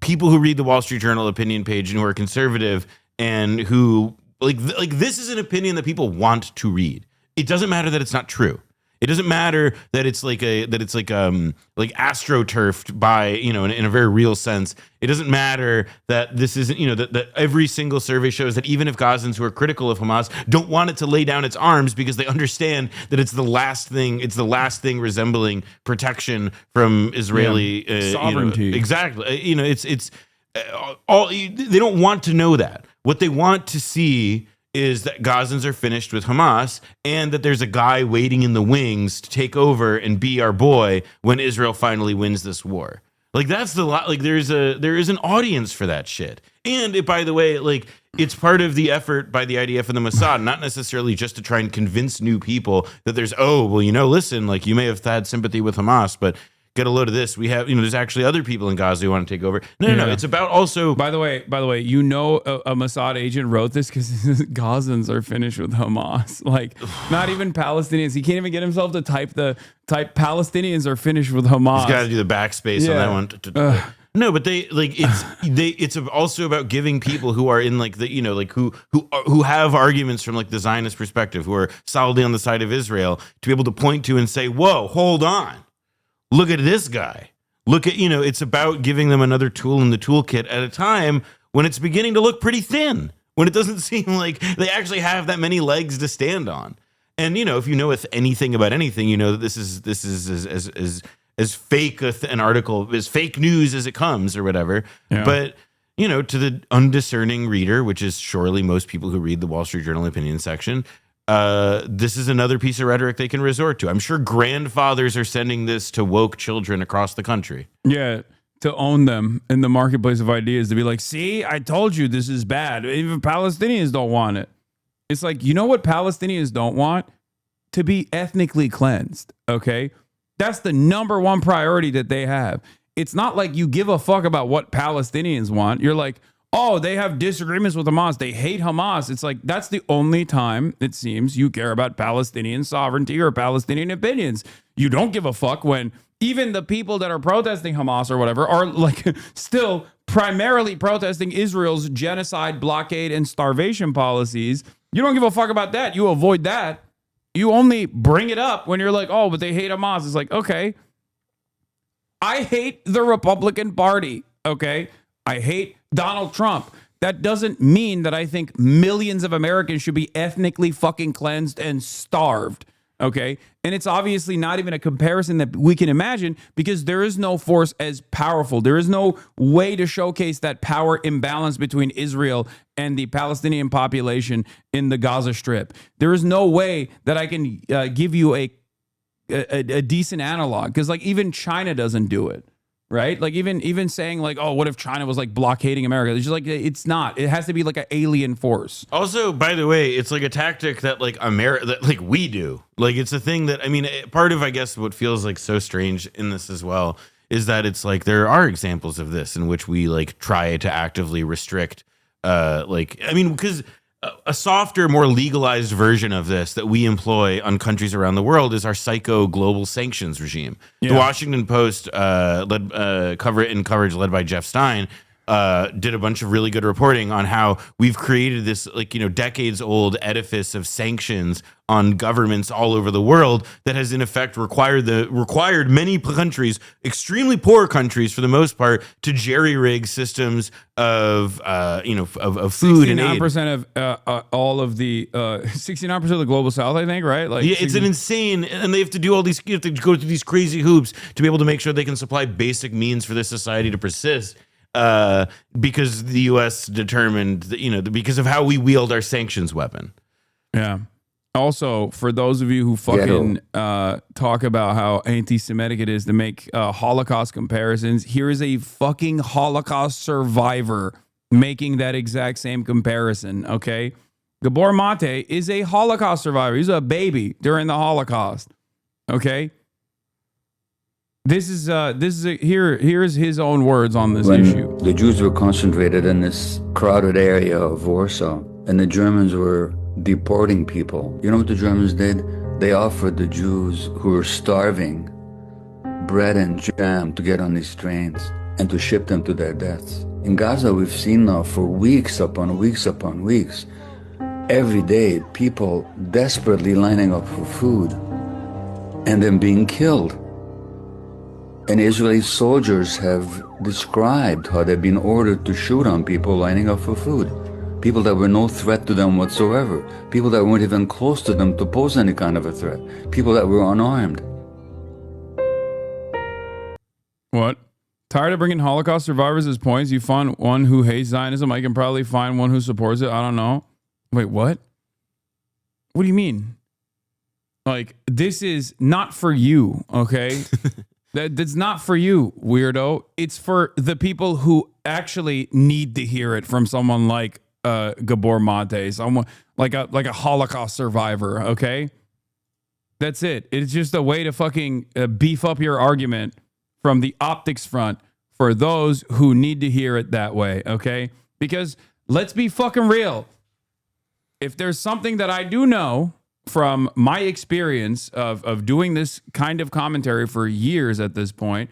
people who read the Wall Street Journal opinion page and who are conservative and who like this is an opinion that people want to read. It doesn't matter that it's not true. It doesn't matter that it's like astroturfed by, in a very real sense. It doesn't matter that this isn't, that every single survey shows that even if Gazans who are critical of Hamas don't want it to lay down its arms because they understand that it's the last thing resembling protection from Israeli sovereignty. Exactly. It's all, they don't want to know that. What they want to see is that Gazans are finished with Hamas and that there's a guy waiting in the wings to take over and be our boy when Israel finally wins this war. Like that's there is an audience for that shit. And by the way, like it's part of the effort by the IDF and the Mossad, not necessarily just to try and convince new people that there's, listen, like you may have had sympathy with Hamas, but get a load of this. We have, there's actually other people in Gaza who want to take over. No. It's about also. By the way, a Mossad agent wrote this because Gazans are finished with Hamas. Like, not even Palestinians. He can't even get himself to type Palestinians are finished with Hamas. He's got to do the backspace on that one. No, but it's also about giving people who are in like the, who have arguments from like the Zionist perspective, who are solidly on the side of Israel, to be able to point to and say, whoa, hold on. Look at this guy. Look at, it's about giving them another tool in the toolkit at a time when it's beginning to look pretty thin, when it doesn't seem like they actually have that many legs to stand on. And, if you know anything about anything, that this is as fake an article, as fake news as it comes or whatever. Yeah. But, to the undiscerning reader, which is surely most people who read the Wall Street Journal opinion section, this is another piece of rhetoric they can resort to. I'm sure grandfathers are sending this to woke children across the country. Yeah, to own them in the marketplace of ideas, to be like, see, I told you this is bad. Even Palestinians don't want it. It's like, what Palestinians don't want? To be ethnically cleansed, okay? That's the number one priority that they have. It's not like you give a fuck about what Palestinians want. You're like, oh, they have disagreements with Hamas. They hate Hamas. It's like, that's the only time, it seems, you care about Palestinian sovereignty or Palestinian opinions. You don't give a fuck when even the people that are protesting Hamas or whatever are like still primarily protesting Israel's genocide, blockade, and starvation policies. You don't give a fuck about that. You avoid that. You only bring it up when you're like, oh, but they hate Hamas. It's like, okay, I hate the Republican Party, okay? I hate Donald Trump. That doesn't mean that I think millions of Americans should be ethnically fucking cleansed and starved, okay? And it's obviously not even a comparison that we can imagine because there is no force as powerful. There is no way to showcase that power imbalance between Israel and the Palestinian population in the Gaza Strip. There is no way that I can give you a decent analog because like even China doesn't do it. Right? Like even saying like, oh, what if China was like blockading America? It's just like, it's not. It has to be like an alien force. Also, by the way, it's like a tactic that like that like we do. Like it's a thing that, part of, I guess, what feels like so strange in this as well is that it's like there are examples of this in which we like try to actively restrict because a softer, more legalized version of this that we employ on countries around the world is our psycho global sanctions regime. Yeah. The Washington Post coverage led by Jeff Stein did a bunch of really good reporting on how we've created this decades old edifice of sanctions on governments all over the world that has in effect required many countries, extremely poor countries for the most part, to jerry-rig systems of food and aid. 69% of all of the 69% of the global South, I think, right? Like, yeah, it's an insane, and they have to do all these. You have to go through these crazy hoops to be able to make sure they can supply basic means for this society to persist. Because the U.S. determined that, because of how we wield our sanctions weapon. Yeah. Also, for those of you who fucking talk about how anti-Semitic it is to make Holocaust comparisons, here is a fucking Holocaust survivor making that exact same comparison, okay? Gabor Mate is a Holocaust survivor. He's a baby during the Holocaust. Okay. Here's his own words on this issue. The Jews were concentrated in this crowded area of Warsaw, and the Germans were deporting people. You know what the Germans did? They offered the Jews who were starving bread and jam to get on these trains and to ship them to their deaths. In Gaza, we've seen now for weeks upon weeks upon weeks, every day, people desperately lining up for food and then being killed. And Israeli soldiers have described how they've been ordered to shoot on people lining up for food. People that were no threat to them whatsoever. People that weren't even close to them to pose any kind of a threat. People that were unarmed. What? Tired of bringing Holocaust survivors as points? You find one who hates Zionism. I can probably find one who supports it. I don't know. Wait, what? What do you mean? Like, this is not for you, okay? That's not for you, weirdo. It's for the people who actually need to hear it from someone like Gabor Mate, someone like a Holocaust survivor, okay? That's it. It's just a way to fucking beef up your argument from the optics front for those who need to hear it that way, okay? Because let's be fucking real. If there's something that I do know from my experience of doing this kind of commentary for years at this point,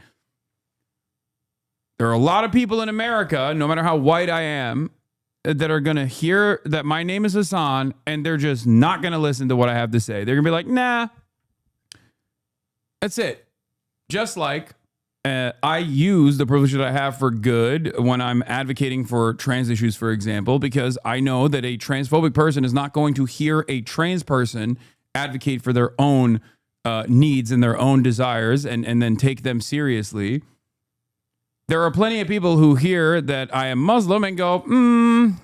there are a lot of people in America, no matter how white I am, that are going to hear that my name is Hasan, and they're just not going to listen to what I have to say. They're going to be like, nah, that's it. Just like I use the privilege that I have for good when I'm advocating for trans issues, for example, because I know that a transphobic person is not going to hear a trans person advocate for their own needs and their own desires and then take them seriously. There are plenty of people who hear that I am Muslim and go,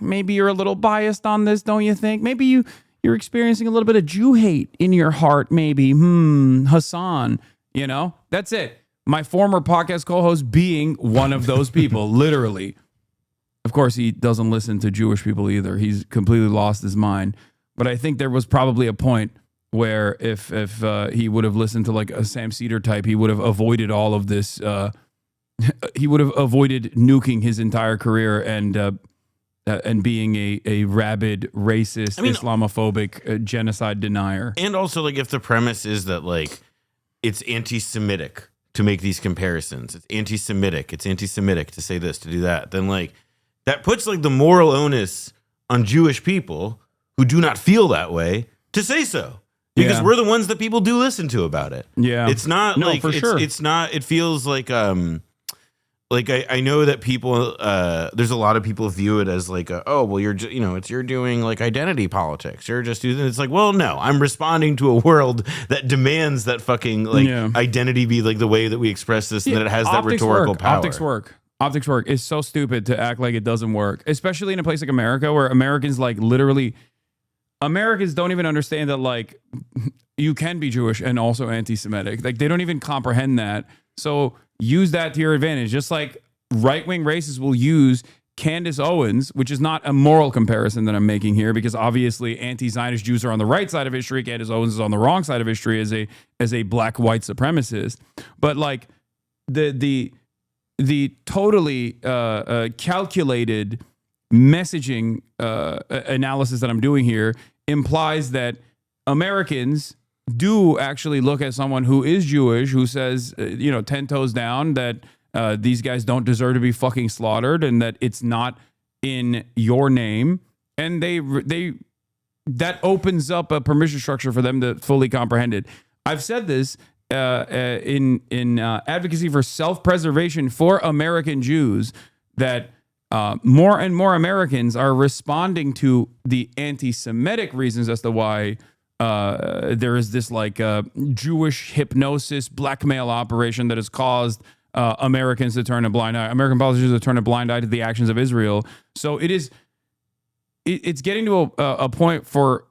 maybe you're a little biased on this, don't you think? Maybe you're experiencing a little bit of Jew hate in your heart, maybe. Hasan, you know, that's it. My former podcast co-host being one of those people, literally. Of course, he doesn't listen to Jewish people either. He's completely lost his mind. But I think there was probably a point where if he would have listened to like a Sam Cedar type, he would have avoided all of this. He would have avoided nuking his entire career and being a rabid, racist, Islamophobic genocide denier. And also, like, if the premise is that like it's anti-Semitic to make these comparisons, it's anti-Semitic to say this, to do that, then like that puts like the moral onus on Jewish people who do not feel that way to say so, because we're the ones that people do listen to about it. Yeah, it's not like for sure. It's not. It feels like I know that people there's a lot of people view it as like oh well you're just, you're doing like identity politics, you're just doing, it's like, well, no, I'm responding to a world that demands that fucking like identity be like the way that we express this, and that it has that rhetorical power. Optics work is so stupid to act like it doesn't work, especially in a place like America where Americans don't even understand that like you can be Jewish and also anti-Semitic. Like they don't even comprehend that. So use that to your advantage. Just like right-wing racists will use Candace Owens, which is not a moral comparison that I'm making here, because obviously anti-Zionist Jews are on the right side of history. Candace Owens is on the wrong side of history as a black white supremacist. But like the totally calculated messaging analysis that I'm doing here implies that Americans do actually look at someone who is Jewish, who says, 10 toes down that these guys don't deserve to be fucking slaughtered and that it's not in your name. And that opens up a permission structure for them to fully comprehend it. I've said this in advocacy for self-preservation for American Jews, that more and more Americans are responding to the anti-Semitic reasons as to why there is this like Jewish hypnosis blackmail operation that has caused Americans to turn a blind eye, American politicians to turn a blind eye to the actions of Israel. So it's getting to a point for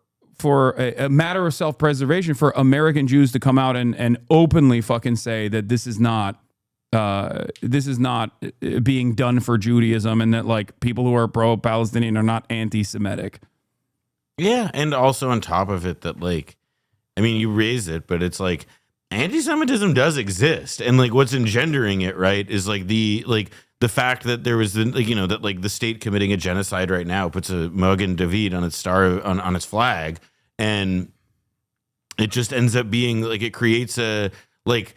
a matter of self-preservation for American Jews to come out and openly fucking say that this is not being done for Judaism, and that like people who are pro-Palestinian are not anti-Semitic. Yeah, and also on top of it that like, I mean, you raise it, but it's like anti-Semitism does exist, and like what's engendering it, right, is like the fact that there was that like the state committing a genocide right now puts a Magen David on its on its flag, and it just ends up being like it creates a like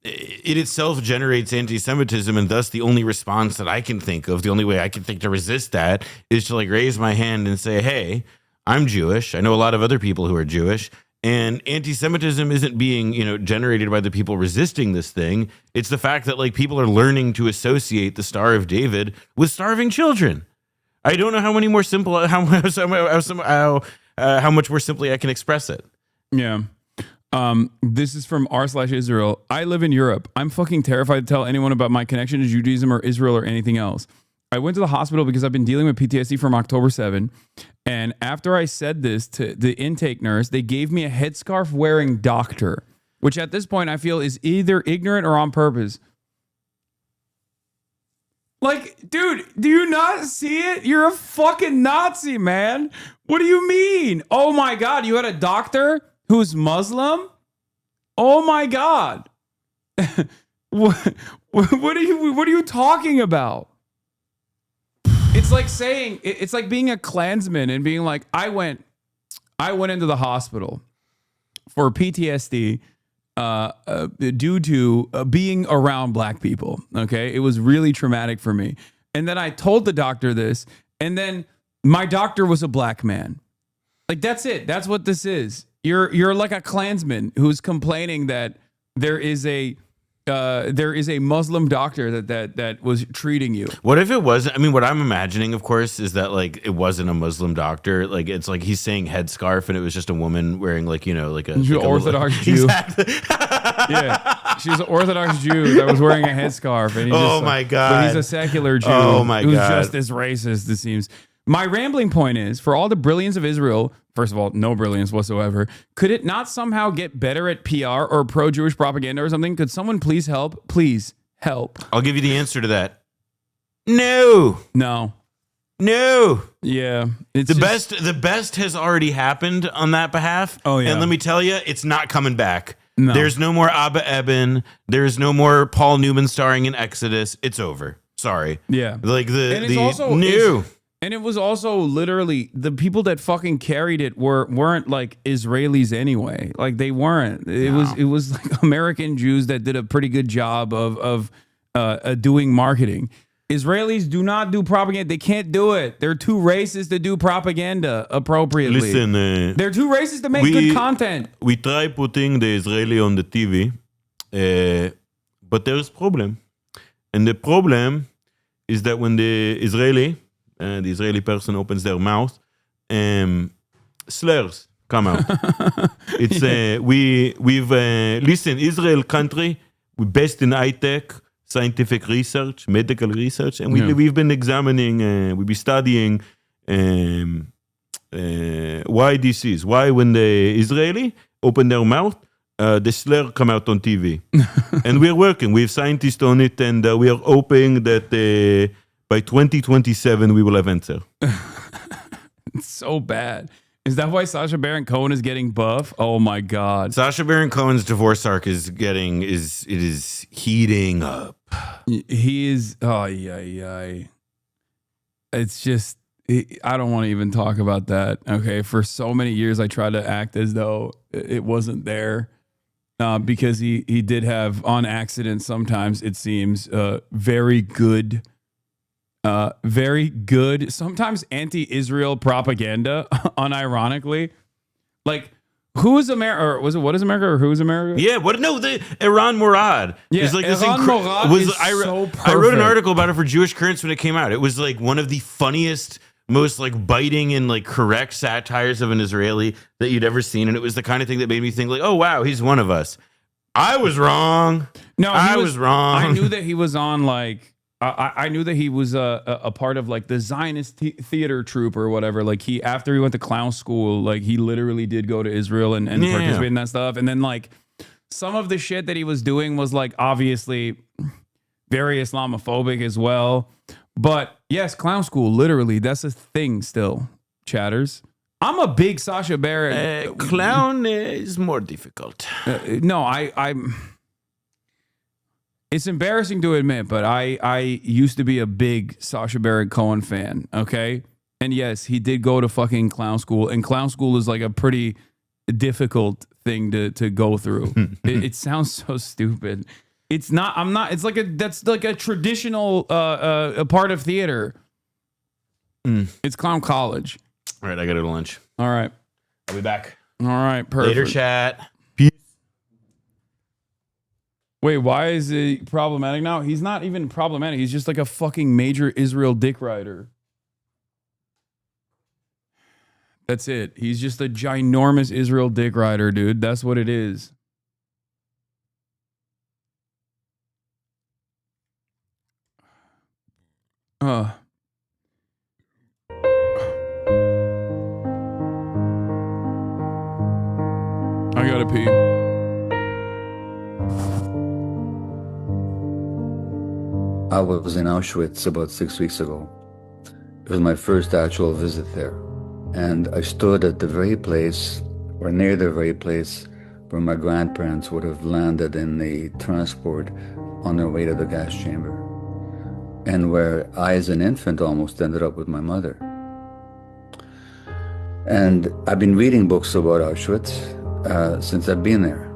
it itself generates anti-Semitism, and thus the only response that I can think of, the only way I can think to resist that is to like raise my hand and say, hey, I'm Jewish. I know a lot of other people who are Jewish, and anti-Semitism isn't being, generated by the people resisting this thing. It's the fact that like people are learning to associate the Star of David with starving children. I don't know how many more simple, how much more simply I can express it. Yeah. This is from r/Israel. I live in Europe. I'm fucking terrified to tell anyone about my connection to Judaism or Israel or anything else. I went to the hospital because I've been dealing with PTSD from October 7. And after I said this to the intake nurse, they gave me a headscarf wearing doctor, which at this point I feel is either ignorant or on purpose. Like, dude, do you not see it? You're a fucking Nazi, man. What do you mean? Oh my God, you had a doctor who's Muslim? Oh my God. What are you talking about? It's like saying, it's like being a Klansman and being like, I went into the hospital for PTSD due to being around black people. Okay. It was really traumatic for me. And then I told the doctor this, and then my doctor was a black man. Like, that's it. That's what this is. You're like a Klansman who's complaining that there is a Muslim doctor that was treating you. What if it wasn't? I mean, what I'm imagining, of course, is that like it wasn't a Muslim doctor. Like it's like he's saying headscarf, and it was just a woman wearing like like a Orthodox Jew. Exactly. Yeah, she's an Orthodox Jew that was wearing a headscarf. And my God! But he's a secular Jew. Oh my God! Who's just as racist, it seems. My rambling point is, for all the brilliance of Israel, first of all, no brilliance whatsoever, could it not somehow get better at PR or pro-Jewish propaganda or something? Could someone please help? Please help. I'll give you the answer to that. No. Yeah. The best has already happened on that behalf. Oh, yeah. And let me tell you, it's not coming back. No. There's no more Abba Eban. There's no more Paul Newman starring in Exodus. It's over. Sorry. Yeah. Like And it was also literally the people that fucking carried it weren't like Israelis anyway. Like they weren't. It was like American Jews that did a pretty good job of doing marketing. Israelis do not do propaganda. They can't do it. They're too racist to do propaganda appropriately. Listen, they're too racist to make good content. We try putting the Israeli on the TV, but there's problem. And the problem is that when the Israeli person opens their mouth, slurs come out. It's listen, Israel country, we're best in high-tech, scientific research, medical research, and we've been examining, we've been studying why this is. Why when the Israeli open their mouth, the slur come out on TV. And we're working. We have scientists on it, and we are hoping that by 2027, we will have answer. It's so bad. Is that why Sacha Baron Cohen is getting buff? Oh my God. Sacha Baron Cohen's divorce arc is heating up. He is, it's just, I don't want to even talk about that. Okay. For so many years, I tried to act as though it wasn't there. Because he did have, on accident sometimes, it seems, very good, sometimes anti-Israel propaganda, unironically. Like, who is America, or was it What is America, or Who is America? Yeah, the Iran Murad. Yeah, like Iran Murad is so perfect. I wrote an article about it for Jewish Currents when it came out. It was like one of the funniest, most like biting and like correct satires of an Israeli that you'd ever seen, and it was the kind of thing that made me think like, oh wow, he's one of us. I was wrong. No, I was wrong. I knew that he was on like. I knew that he was a part of like the Zionist theater troupe or whatever. Like after he went to clown school, like he literally did go to Israel and participate in that stuff. And then like some of the shit that he was doing was like obviously very Islamophobic as well. But yes, clown school, literally, that's a thing still, chatters. I'm a big Sacha Baron. Clown is more difficult. No, I'm. It's embarrassing to admit, but I used to be a big Sacha Baron Cohen fan. Okay, and yes, he did go to fucking clown school, and clown school is like a pretty difficult thing to go through. It sounds so stupid. It's not. I'm not. It's like that's like a traditional a part of theater. It's clown college. All right, I gotta go to lunch. All right, I'll be back. All right, perfect. Later, chat. Wait, why is it problematic now? He's not even problematic. He's just like a fucking major Israel dick rider. That's it. He's just a ginormous Israel dick rider, dude. That's what it is. I gotta pee. I was in Auschwitz about 6 weeks ago. It was my first actual visit there. And I stood at the very place, or near the very place, where my grandparents would have landed in the transport on their way to the gas chamber. And where I, as an infant, almost ended up with my mother. And I've been reading books about Auschwitz since I've been there.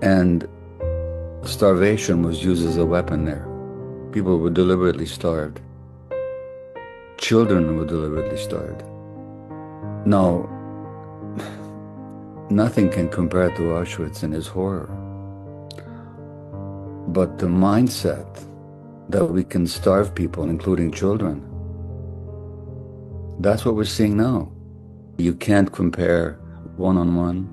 And starvation was used as a weapon there. People were deliberately starved. Children were deliberately starved. Now, nothing can compare to Auschwitz and its horror. But the mindset that we can starve people, including children, that's what we're seeing now. You can't compare one-on-one.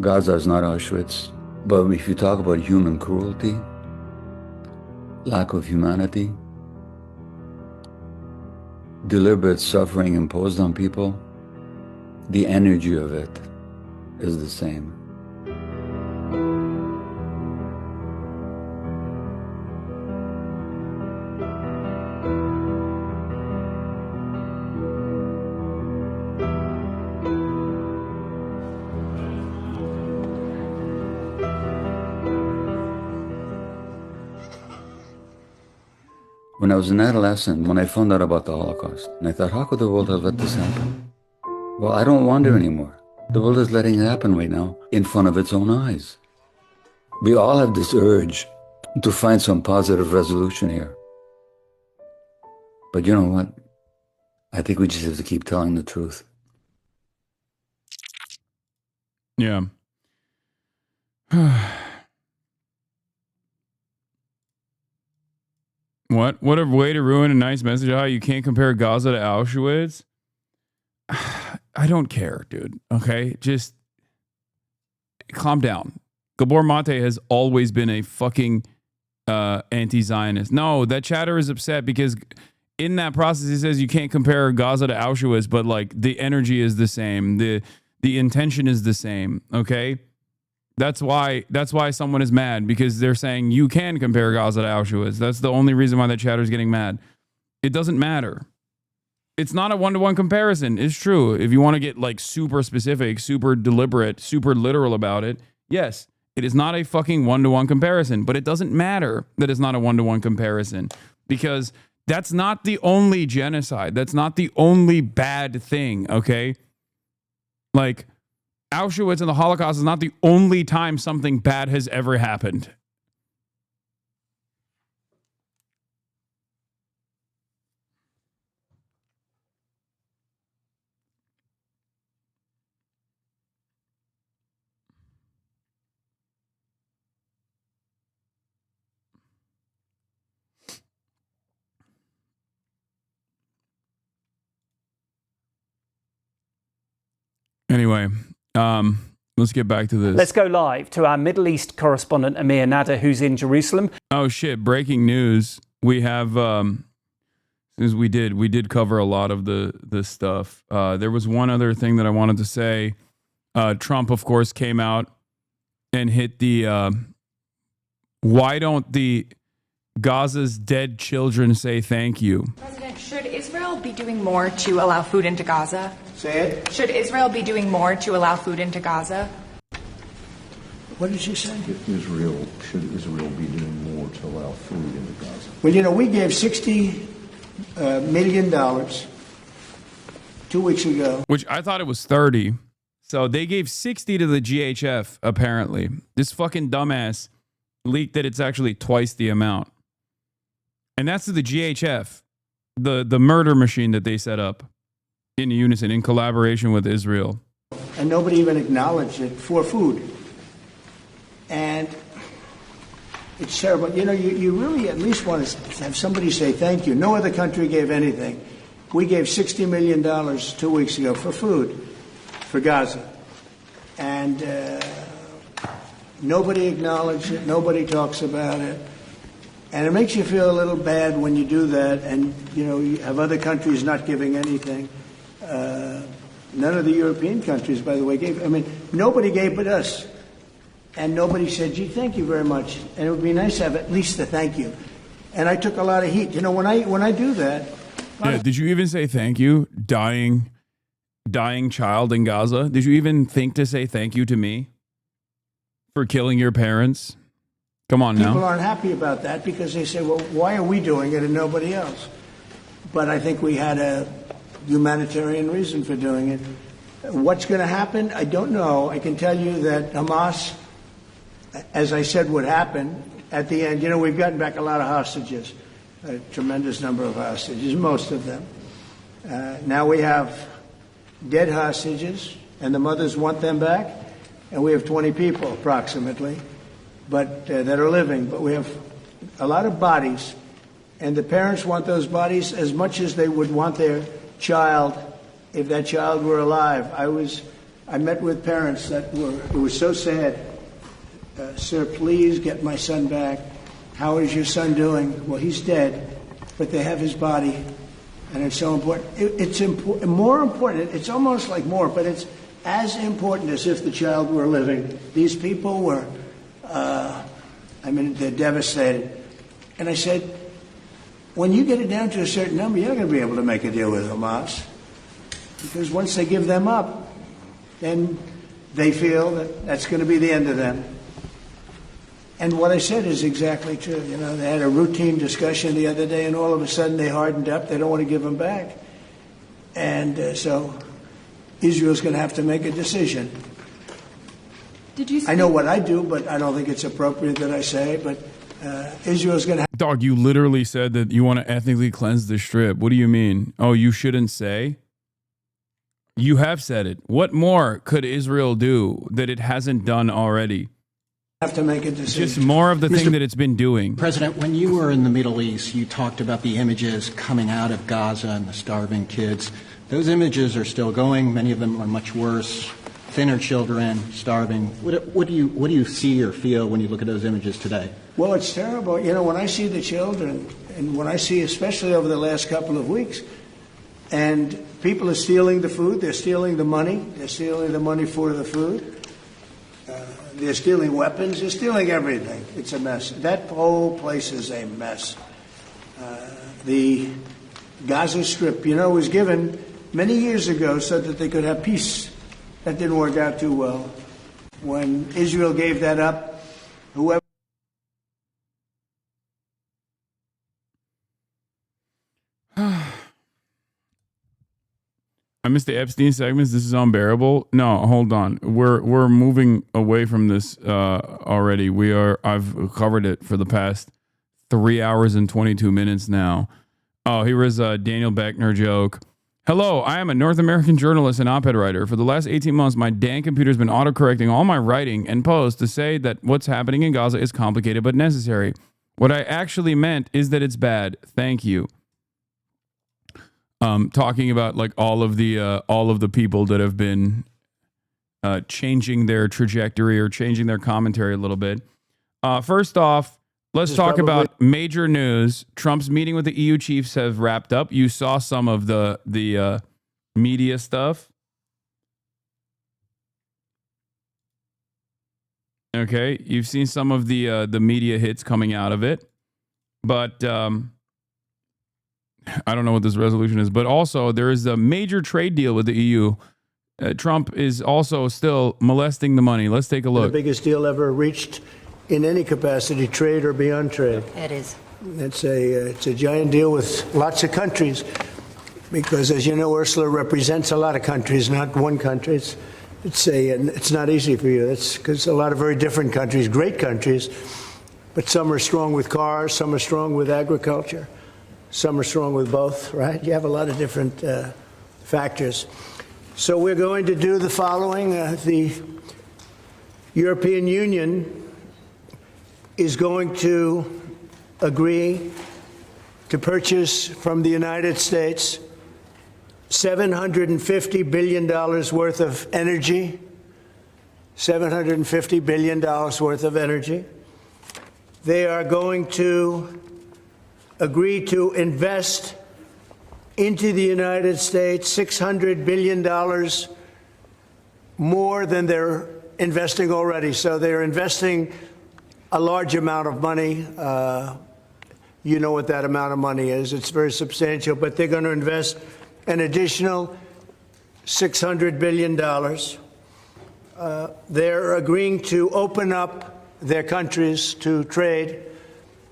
Gaza is not Auschwitz. But if you talk about human cruelty, lack of humanity, deliberate suffering imposed on people, the energy of it is the same. When I was an adolescent, when I found out about the Holocaust, and I thought, how could the world have let this happen? Well, I don't wonder anymore. The world is letting it happen right now in front of its own eyes. We all have this urge to find some positive resolution here. But you know what? I think we just have to keep telling the truth. Yeah. What a way to ruin a nice message. How you can't compare Gaza to Auschwitz. I don't care, dude. Okay? Just calm down. Gabor Mate has always been a fucking anti-Zionist. No, that chatter is upset because in that process he says you can't compare Gaza to Auschwitz, but like the energy is the same. The intention is the same, okay? That's why someone is mad, because they're saying you can compare Gaza to Auschwitz. That's the only reason why that chatter is getting mad. It doesn't matter. It's not a one-to-one comparison. It's true. If you want to get like super specific, super deliberate, super literal about it, yes, it is not a fucking one-to-one comparison, but it doesn't matter that it's not a one-to-one comparison, because that's not the only genocide. That's not the only bad thing, okay? Like, Auschwitz and the Holocaust is not the only time something bad has ever happened. Anyway, let's get back to this. Let's go live to our Middle East correspondent, Amir Nader, who's in Jerusalem. Oh, shit. Breaking news. We have, since we did cover a lot of the stuff. There was one other thing that I wanted to say. Trump, of course, came out and hit the, why don't the Gaza's dead children say thank you? President, should Israel be doing more to allow food into Gaza? Say it. Should Israel be doing more to allow food into Gaza? What did you say? Should Israel be doing more to allow food into Gaza? Well, we gave $60 million 2 weeks ago. Which I thought it was 30. So they gave 60 to the GHF, apparently. This fucking dumbass leaked that it's actually twice the amount. And that's to the GHF, the murder machine that they set up in unison, in collaboration with Israel. And nobody even acknowledged it for food. And it's terrible. You really at least want to have somebody say thank you. No other country gave anything. We gave $60 million 2 weeks ago for food for Gaza. And nobody acknowledged it. Nobody talks about it. And it makes you feel a little bad when you do that and, you have other countries not giving anything. None of the European countries, by the way, gave. Nobody gave but us. And nobody said, gee, thank you very much. And it would be nice to have at least a thank you. And I took a lot of heat. When I do that. Yeah, did you even say thank you? Dying child in Gaza? Did you even think to say thank you to me for killing your parents? Come on now. People aren't happy about that because they say, well, why are we doing it and nobody else? But I think we had a humanitarian reason for doing it. What's going to happen? I don't know. I can tell you that Hamas, as I said, would happen at the end. We've gotten back a lot of hostages, a tremendous number of hostages, most of them. Now we have dead hostages, and the mothers want them back, and we have 20 people approximately, but that are living. But we have a lot of bodies, and the parents want those bodies as much as they would want their child if that child were alive. I met with parents it was so sad. Sir, please get my son back. How is your son doing? Well, he's dead, but they have his body, and it's so important. It's more important. It's almost like more, but it's as important as if the child were living. These people were, they're devastated. And I said, when you get it down to a certain number, you're not going to be able to make a deal with Hamas. Because once they give them up, then they feel that that's going to be the end of them. And what I said is exactly true. They had a routine discussion the other day, and all of a sudden they hardened up. They don't want to give them back. And so Israel's going to have to make a decision. I know what I do, but I don't think it's appropriate that I say, but Israel's going to have... Dog, you literally said that you want to ethnically cleanse the strip. What do you mean? Oh, you shouldn't say? You have said it. What more could Israel do that it hasn't done already? Have to make a decision. Just more of the thing that it's been doing. President, when you were in the Middle East, you talked about the images coming out of Gaza and the starving kids. Those images are still going. Many of them are much worse. Thinner children, starving. What do you see or feel when you look at those images today? Well, it's terrible. When I see the children, and when I see, especially over the last couple of weeks, and people are stealing the food, they're stealing the money, they're stealing the money for the food, they're stealing weapons, they're stealing everything. It's a mess. That whole place is a mess. The Gaza Strip, was given many years ago so that they could have peace. That didn't work out too well. When Israel gave that up, whoever... I missed the Epstein segments. This is unbearable. No, hold on. We're moving away from this already. I've covered it for the past 3 hours and 22 minutes now. Oh, here is a Daniel Beckner joke. Hello, I am a North American journalist and op-ed writer. For the last 18 months, my damn computer's been autocorrecting all my writing and posts to say that what's happening in Gaza is complicated but necessary. What I actually meant is that it's bad. Thank you. Talking about like all of the people that have been changing their trajectory or changing their commentary a little bit. First off, let's talk about major news. Trump's meeting with the EU chiefs have wrapped up. You saw some of the media stuff. Okay, you've seen some of the media hits coming out of it, but I don't know what this resolution is, but also there is a major trade deal with the EU. Trump is also still molesting the money. Let's take a look. The biggest deal ever reached in any capacity, trade or beyond trade. It is. It's a giant deal with lots of countries, because as you know, Ursula represents a lot of countries, not one country. It's not easy for you. It's because a lot of very different countries, great countries, but some are strong with cars, some are strong with agriculture, some are strong with both, right? You have a lot of different factors. So we're going to do the following. The European Union is going to agree to purchase from the United States $750 billion worth of energy, $750 billion worth of energy. They are going to agree to invest into the United States $600 billion more than they're investing already. So they're investing a large amount of money. You know what that amount of money is. It's very substantial, but they're going to invest an additional $600 billion. They're agreeing to open up their countries to trade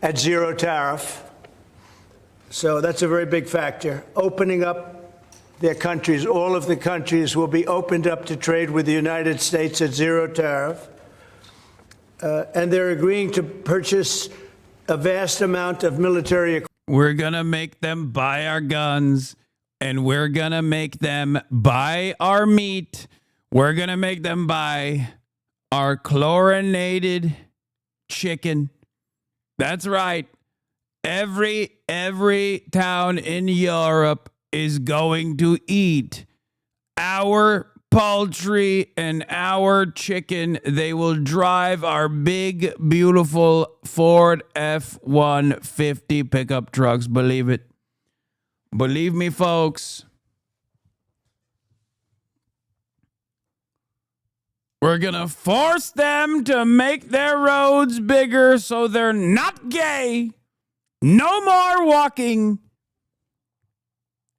at zero tariff. So that's a very big factor. Opening up their countries, all of the countries will be opened up to trade with the United States at zero tariff. And they're agreeing to purchase a vast amount of military equipment. We're going to make them buy our guns, and we're going to make them buy our meat. We're going to make them buy our chlorinated chicken. That's right. Every town in Europe is going to eat our poultry and our chicken. They will drive our big, beautiful Ford F-150 pickup trucks. Believe it. Believe me, folks. We're going to force them to make their roads bigger so they're not gay. No more walking.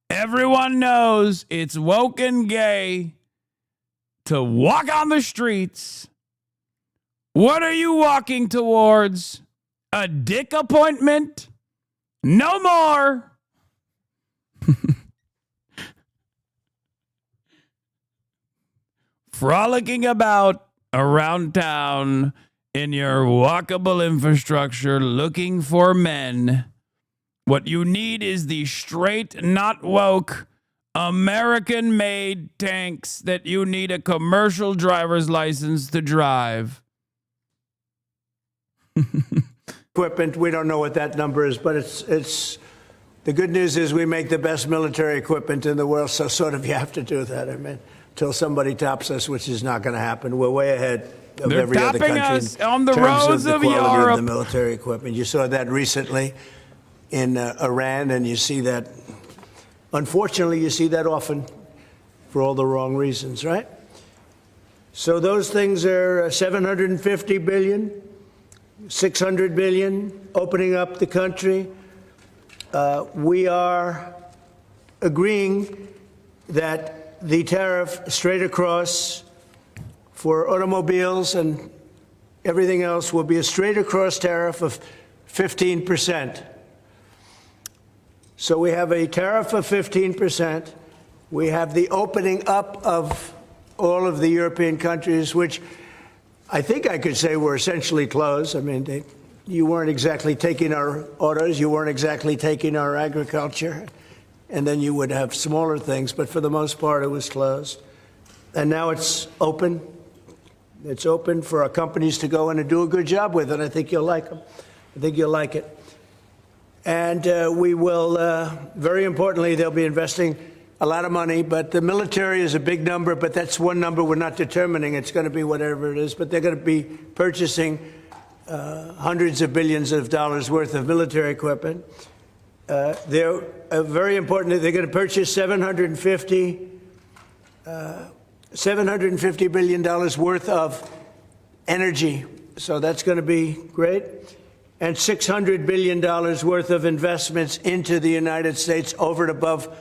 Everyone knows it's woke and gay to walk on the streets. What are you walking towards? A dick appointment? No more. Frolicking about around town in your walkable infrastructure looking for men. What you need is the straight, not woke, American-made tanks that you need a commercial driver's license to drive. Equipment, we don't know what that number is, but it's the good news is we make the best military equipment in the world, so sort of you have to do that. I mean, until somebody tops us, which is not going to happen. We're way ahead of every other country us on the in terms roads of of the quality Europe. of the military equipment. You saw that recently in Iran, and you see that, unfortunately, you see that often for all the wrong reasons, right? So those things are 750 billion, 600 billion, opening up the country. We are agreeing that the tariff straight across for automobiles and everything else will be a straight across tariff of 15%. So we have a tariff of 15%. We have the opening up of all of the European countries, which I think I could say were essentially closed. I mean, you weren't exactly taking our autos, you weren't exactly taking our agriculture, and then you would have smaller things, but for the most part, it was closed. And now it's open. It's open for our companies to go in and do a good job with it. I think you'll like them. I think you'll like it. And we will, very importantly, they'll be investing a lot of money, but the military is a big number, but that's one number we're not determining. It's going to be whatever it is, but they're going to be purchasing hundreds of billions of dollars worth of military equipment. They're very important. They're going to purchase $750 billion worth of energy. So that's going to be great. and $600 billion worth of investments into the United States over and above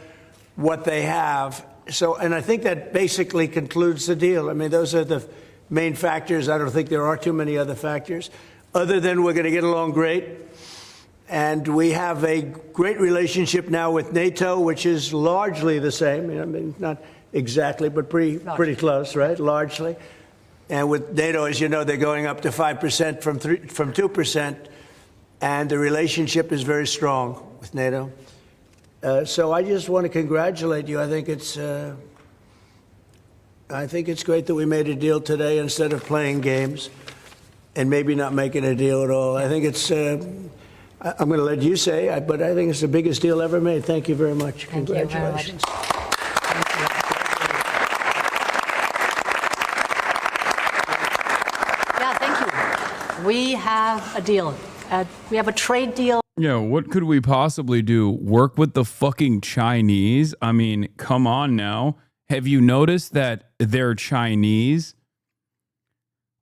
what they have. So, and I think that basically concludes the deal. I mean, those are the main factors. I don't think there are too many other factors, other than we're going to get along great. And we have a great relationship now with NATO, which is largely the same. I mean, not exactly, but pretty close, right? Largely. And with NATO, as you know, they're going up to 5% from 2%. And the relationship is very strong with NATO. So I just want to congratulate you. I think it's great that we made a deal today instead of playing games and maybe not making a deal at all. I think it's, I'm going to let you say, but I think it's the biggest deal ever made. Thank you very much. Congratulations. Yeah, thank you. We have a deal. We have a trade deal. Yeah, what could we possibly do? Work with the fucking Chinese? I mean, come on now. Have you noticed that they're Chinese?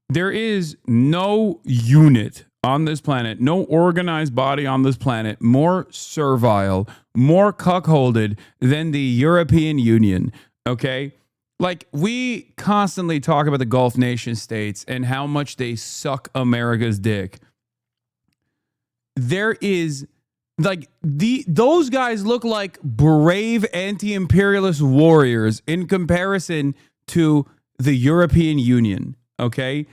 There is no unit on this planet, no organized body on this planet more servile, more cuckolded than the European Union, okay? Like, we constantly talk about the Gulf nation states and how much they suck America's dick. There is, like, those guys look like brave anti-imperialist warriors in comparison to the European Union, okay?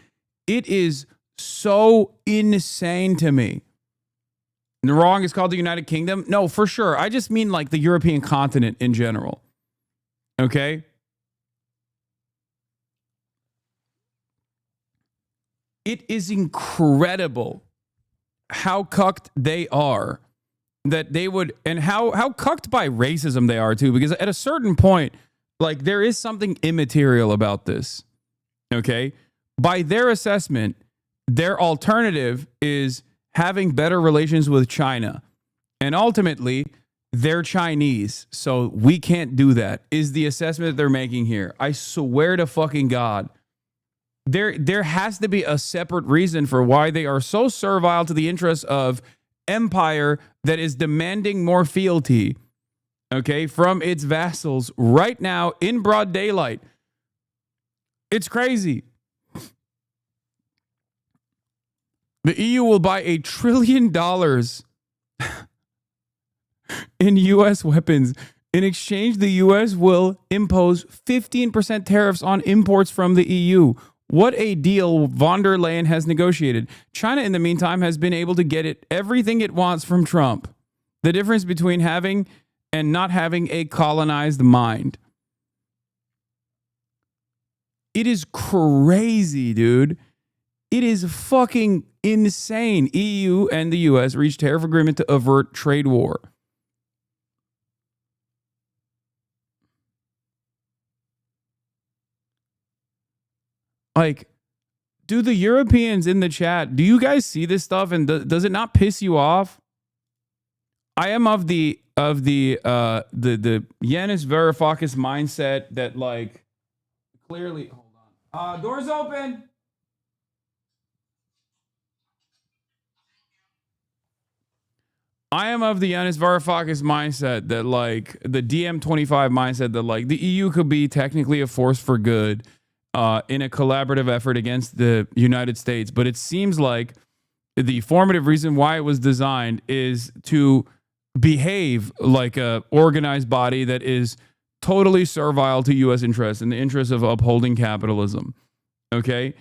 It is so insane to me. And the wrong is called the United Kingdom? No, for sure. I just mean like the European continent in general. Okay? It is incredible how cucked they are, that they would, and how cucked by racism they are too, because at a certain point, like, there is something immaterial about this. Okay? By their assessment, their alternative is having better relations with China. And ultimately, they're Chinese, so we can't do that, is the assessment that they're making here. I swear to fucking God. There has to be a separate reason for why they are so servile to the interests of empire that is demanding more fealty, okay, from its vassals right now in broad daylight. It's crazy. The EU will buy $1 trillion in U.S. weapons. In exchange, the U.S. will impose 15% tariffs on imports from the EU. What a deal von der Leyen has negotiated. China, in the meantime, has been able to get everything it wants from Trump. The difference between having and not having a colonized mind. It is crazy, dude. It is fucking insane. EU and the US reached tariff agreement to avert trade war. Like, do the Europeans in the chat, do you guys see this stuff and does it not piss you off? I am of the Yanis Varoufakis mindset that, like, clearly, hold on. Doors open. I am of the Yanis Varoufakis mindset that, like, the DM25 mindset that, like, the EU could be technically a force for good in a collaborative effort against the United States. But it seems like the formative reason why it was designed is to behave like a organized body that is totally servile to U.S. interests in the interest of upholding capitalism. Okay?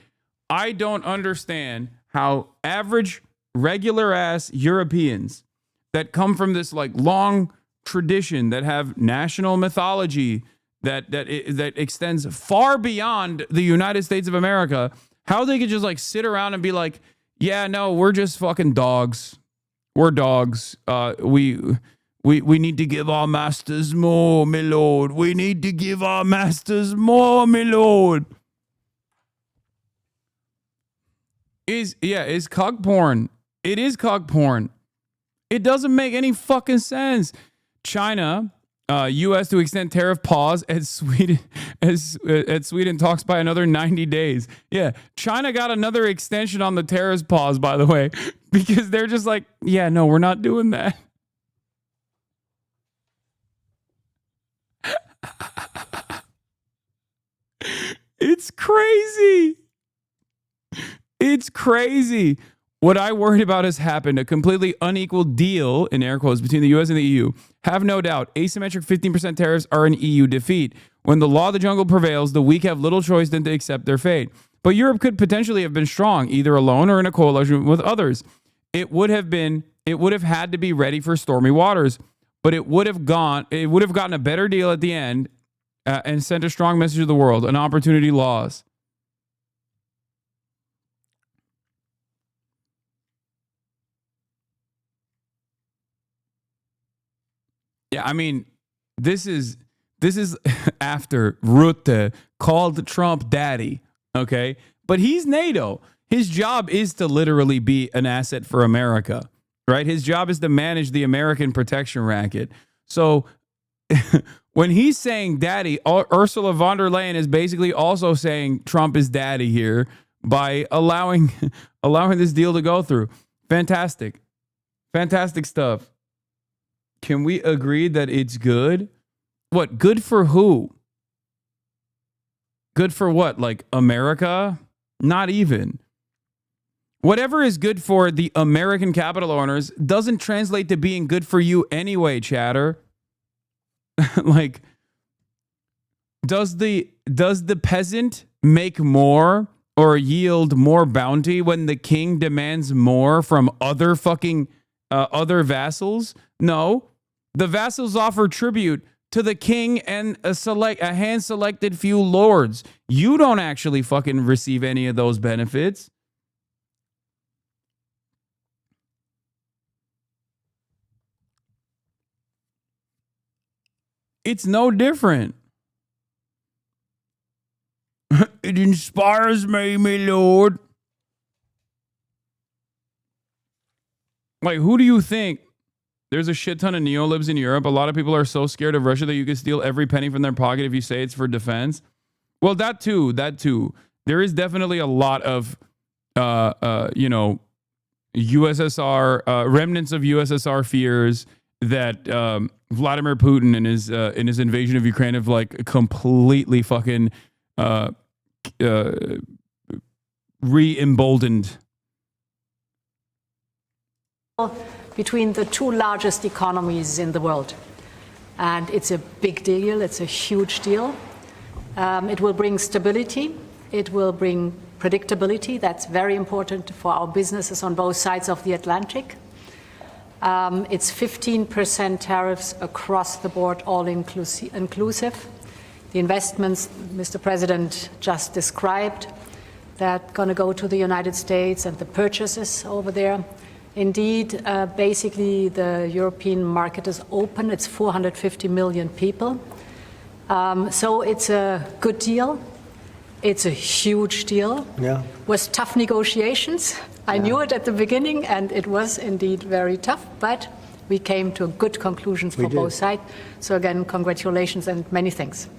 I don't understand how average, regular-ass Europeans that come from this, like, long tradition, that have national mythology that extends far beyond the United States of America, how they could just, like, sit around and be like, yeah, no, we're just fucking dogs. We're dogs. We need to give our masters more, my lord. We need to give our masters more, my lord. Is cuck porn. It is cuck porn. It doesn't make any fucking sense. China U.S. to extend tariff pause as Sweden talks by another 90 days. Yeah, China got another extension on the tariff pause, by the way, because they're just like, yeah, no, we're not doing that. It's crazy. It's crazy. What I worried about has happened. A completely unequal deal, in air quotes, between the U.S. and the EU. Have no doubt, asymmetric 15% tariffs are an EU defeat. When the law of the jungle prevails, the weak have little choice than to accept their fate. But Europe could potentially have been strong, either alone or in a coalition with others. It would have had to be ready for stormy waters, but it would have gotten a better deal at the end and sent a strong message to the world, an opportunity lost. Yeah, I mean, this is after Rutte called Trump daddy, okay? But he's NATO. His job is to literally be an asset for America, right? His job is to manage the American protection racket. So when he's saying daddy, Ursula von der Leyen is basically also saying Trump is daddy here by allowing this deal to go through. Fantastic. Fantastic stuff. Can we agree that it's good? What? Good for who? Good for what? Like America? Not even. Whatever is good for the American capital owners doesn't translate to being good for you anyway, chatter. Like, does the peasant make more or yield more bounty when the king demands more from other other vassals? No. The vassals offer tribute to the king and a hand-selected few lords. You don't actually fucking receive any of those benefits. It's no different. It inspires me, my lord. Like, who do you think? There's a shit ton of neolibs in Europe. A lot of people are so scared of Russia that you can steal every penny from their pocket if you say it's for defense. Well, that too. There is definitely a lot of, USSR, remnants of USSR fears that Vladimir Putin in his invasion of Ukraine have like completely fucking re-emboldened. Between the two largest economies in the world. And it's a big deal, it's a huge deal. It will bring stability, it will bring predictability. That's very important for our businesses on both sides of the Atlantic. It's 15% tariffs across the board, all inclusive. The investments Mr. President just described that going to go to the United States and the purchases over there. Indeed, basically the European market is open. It's 450 million people. So it's a good deal. It's a huge deal. Yeah. Was tough negotiations. I knew it at the beginning, and it was indeed very tough, but we came to good conclusions for both sides. So again, congratulations and many thanks.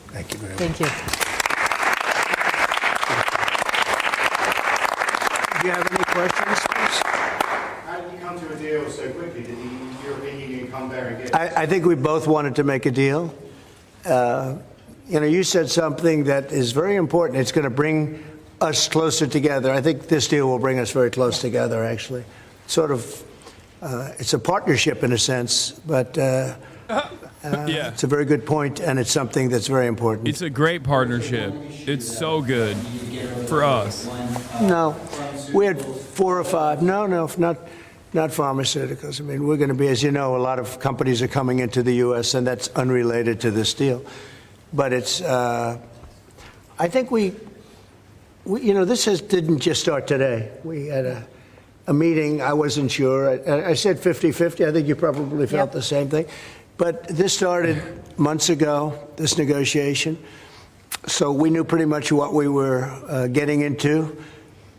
Thank you very much. Thank you. Do you have any questions, please? How did you come to a deal so quickly? Did the European Union come there and get I think we both wanted to make a deal. You said something that is very important. It's going to bring us closer together. I think this deal will bring us very close together, actually. Sort of, it's a partnership in a sense, but it's a very good point, and it's something that's very important. It's a great partnership. It's so good for us. No, we had 4 or 5. No, not pharmaceuticals. I mean, we're going to be, as you know, a lot of companies are coming into the U.S., and that's unrelated to this deal. But it's, I think this didn't just start today. We had a meeting. I wasn't sure. I said 50-50. I think you probably felt the same thing. But this started months ago, this negotiation. So we knew pretty much what we were getting into.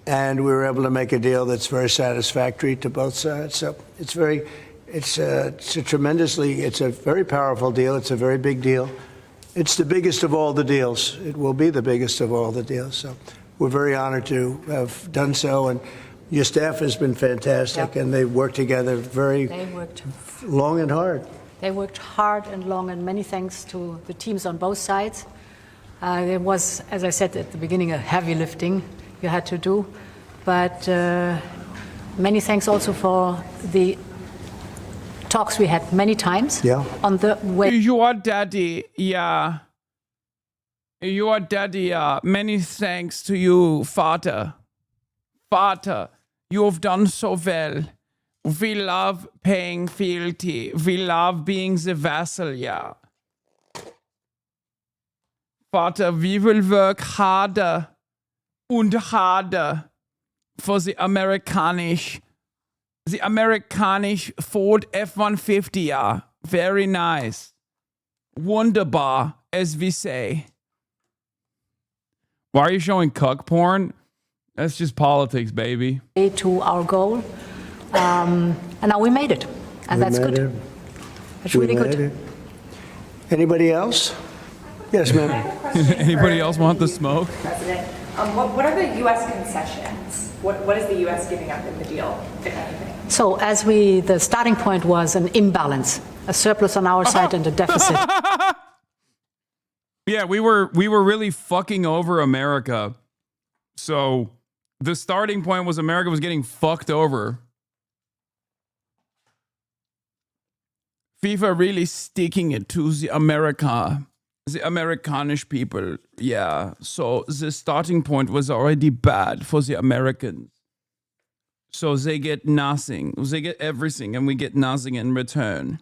And we were able to make a deal that's very satisfactory to both sides. So it's very, It's a very powerful deal. It's a very big deal. It's the biggest of all the deals. It will be the biggest of all the deals. So we're very honored to have done so. And your staff has been fantastic, and they worked together long and hard. They worked hard and long, and many thanks to the teams on both sides. It was, as I said at the beginning, a heavy lifting you had to do. But many thanks also for the talks we had many times on the way. Your daddy, Your daddy, Many thanks to you, Vater. Vater, you have done so well. We love paying fealty. We love being the vassal, Vater, we will work harder and harder for the Americanisch Ford F-150, Very nice. Wunderbar, as we say. Why are you showing cuck porn? That's just politics, baby. To our goal. And now we made it. And that's good. That's really good. Anybody else? Yes, ma'am. Anybody else want the smoke? President, what are the U.S. concessions? What is the U.S. giving up in the deal, if anything? So the starting point was an imbalance, a surplus on our side and a deficit. Yeah, we were really fucking over America. So the starting point was America was getting fucked over. FIFA really sticking it to the Americanish people. Yeah, so the starting point was already bad for the Americans. So they get nothing. They get everything, and we get nothing in return.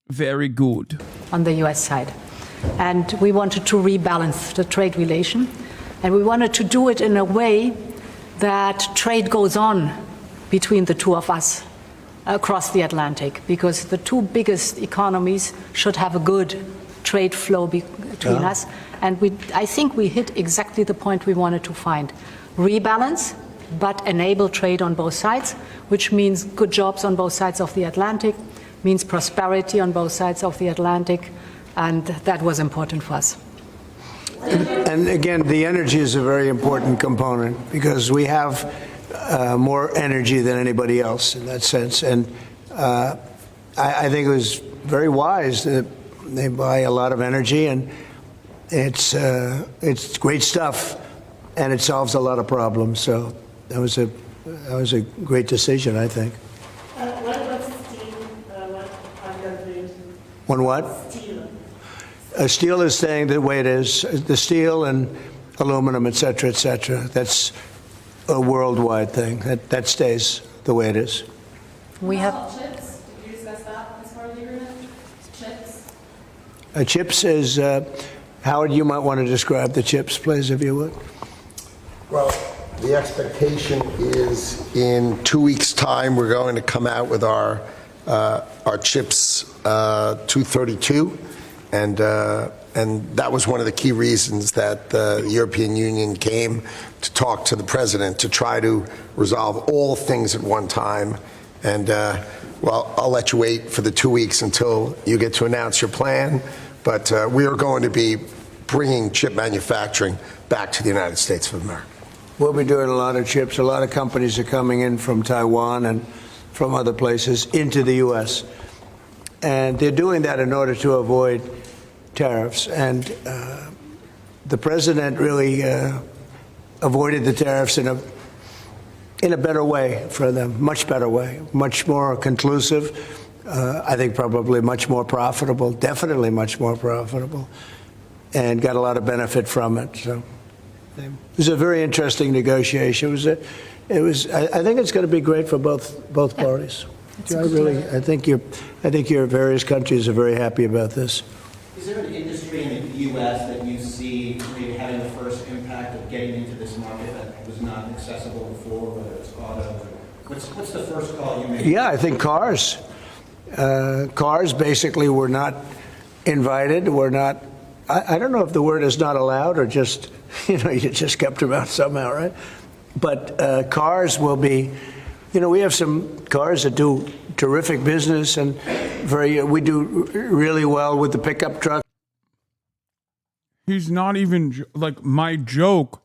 Very good. On the US side. And we wanted to rebalance the trade relation. And we wanted to do it in a way that trade goes on between the two of us across the Atlantic, because the two biggest economies should have a good trade flow between us. And I think we hit exactly the point we wanted to find. Rebalance, but enable trade on both sides, which means good jobs on both sides of the Atlantic, means prosperity on both sides of the Atlantic, and that was important for us. And again, the energy is a very important component because we have more energy than anybody else in that sense. And I think it was very wise that they buy a lot of energy, and it's great stuff, and it solves a lot of problems. So that was a great decision, I think. What about steel? What? Steel. Steel is staying the way it is. The steel and aluminum, et cetera, et cetera. That's a worldwide thing. That stays the way it is. We have chips. Did you discuss that as part of the agreement? Chips. Chips is Howard. You might want to describe the chips, please, if you would. Well, the expectation is in 2 weeks' time we're going to come out with our chips 232, and that was one of the key reasons that the European Union came to talk to the president to try to resolve all things at one time. And well, I'll let you wait for the 2 weeks until you get to announce your plan. But we are going to be bringing chip manufacturing back to the United States of America. We'll be doing a lot of chips. A lot of companies are coming in from Taiwan and from other places into the U.S. And they're doing that in order to avoid tariffs. And the president really avoided the tariffs in a better way for them, much better way, much more conclusive. I think probably much more profitable, definitely much more profitable, and got a lot of benefit from it. So it was a very interesting negotiation. It was. I think it's going to be great for both parties. I think your various countries are very happy about this. Is there an industry in the U.S. that you see maybe having the first impact of getting into this market that was not accessible before, whether it's auto? What's the first call you made? Yeah, I think cars. Cars basically were not invited. Were not. I don't know if the word is not allowed or just you just kept them out somehow, right? But cars will be You know, we have some cars that do terrific business, and we do really well with the pickup truck. He's not even, like, my joke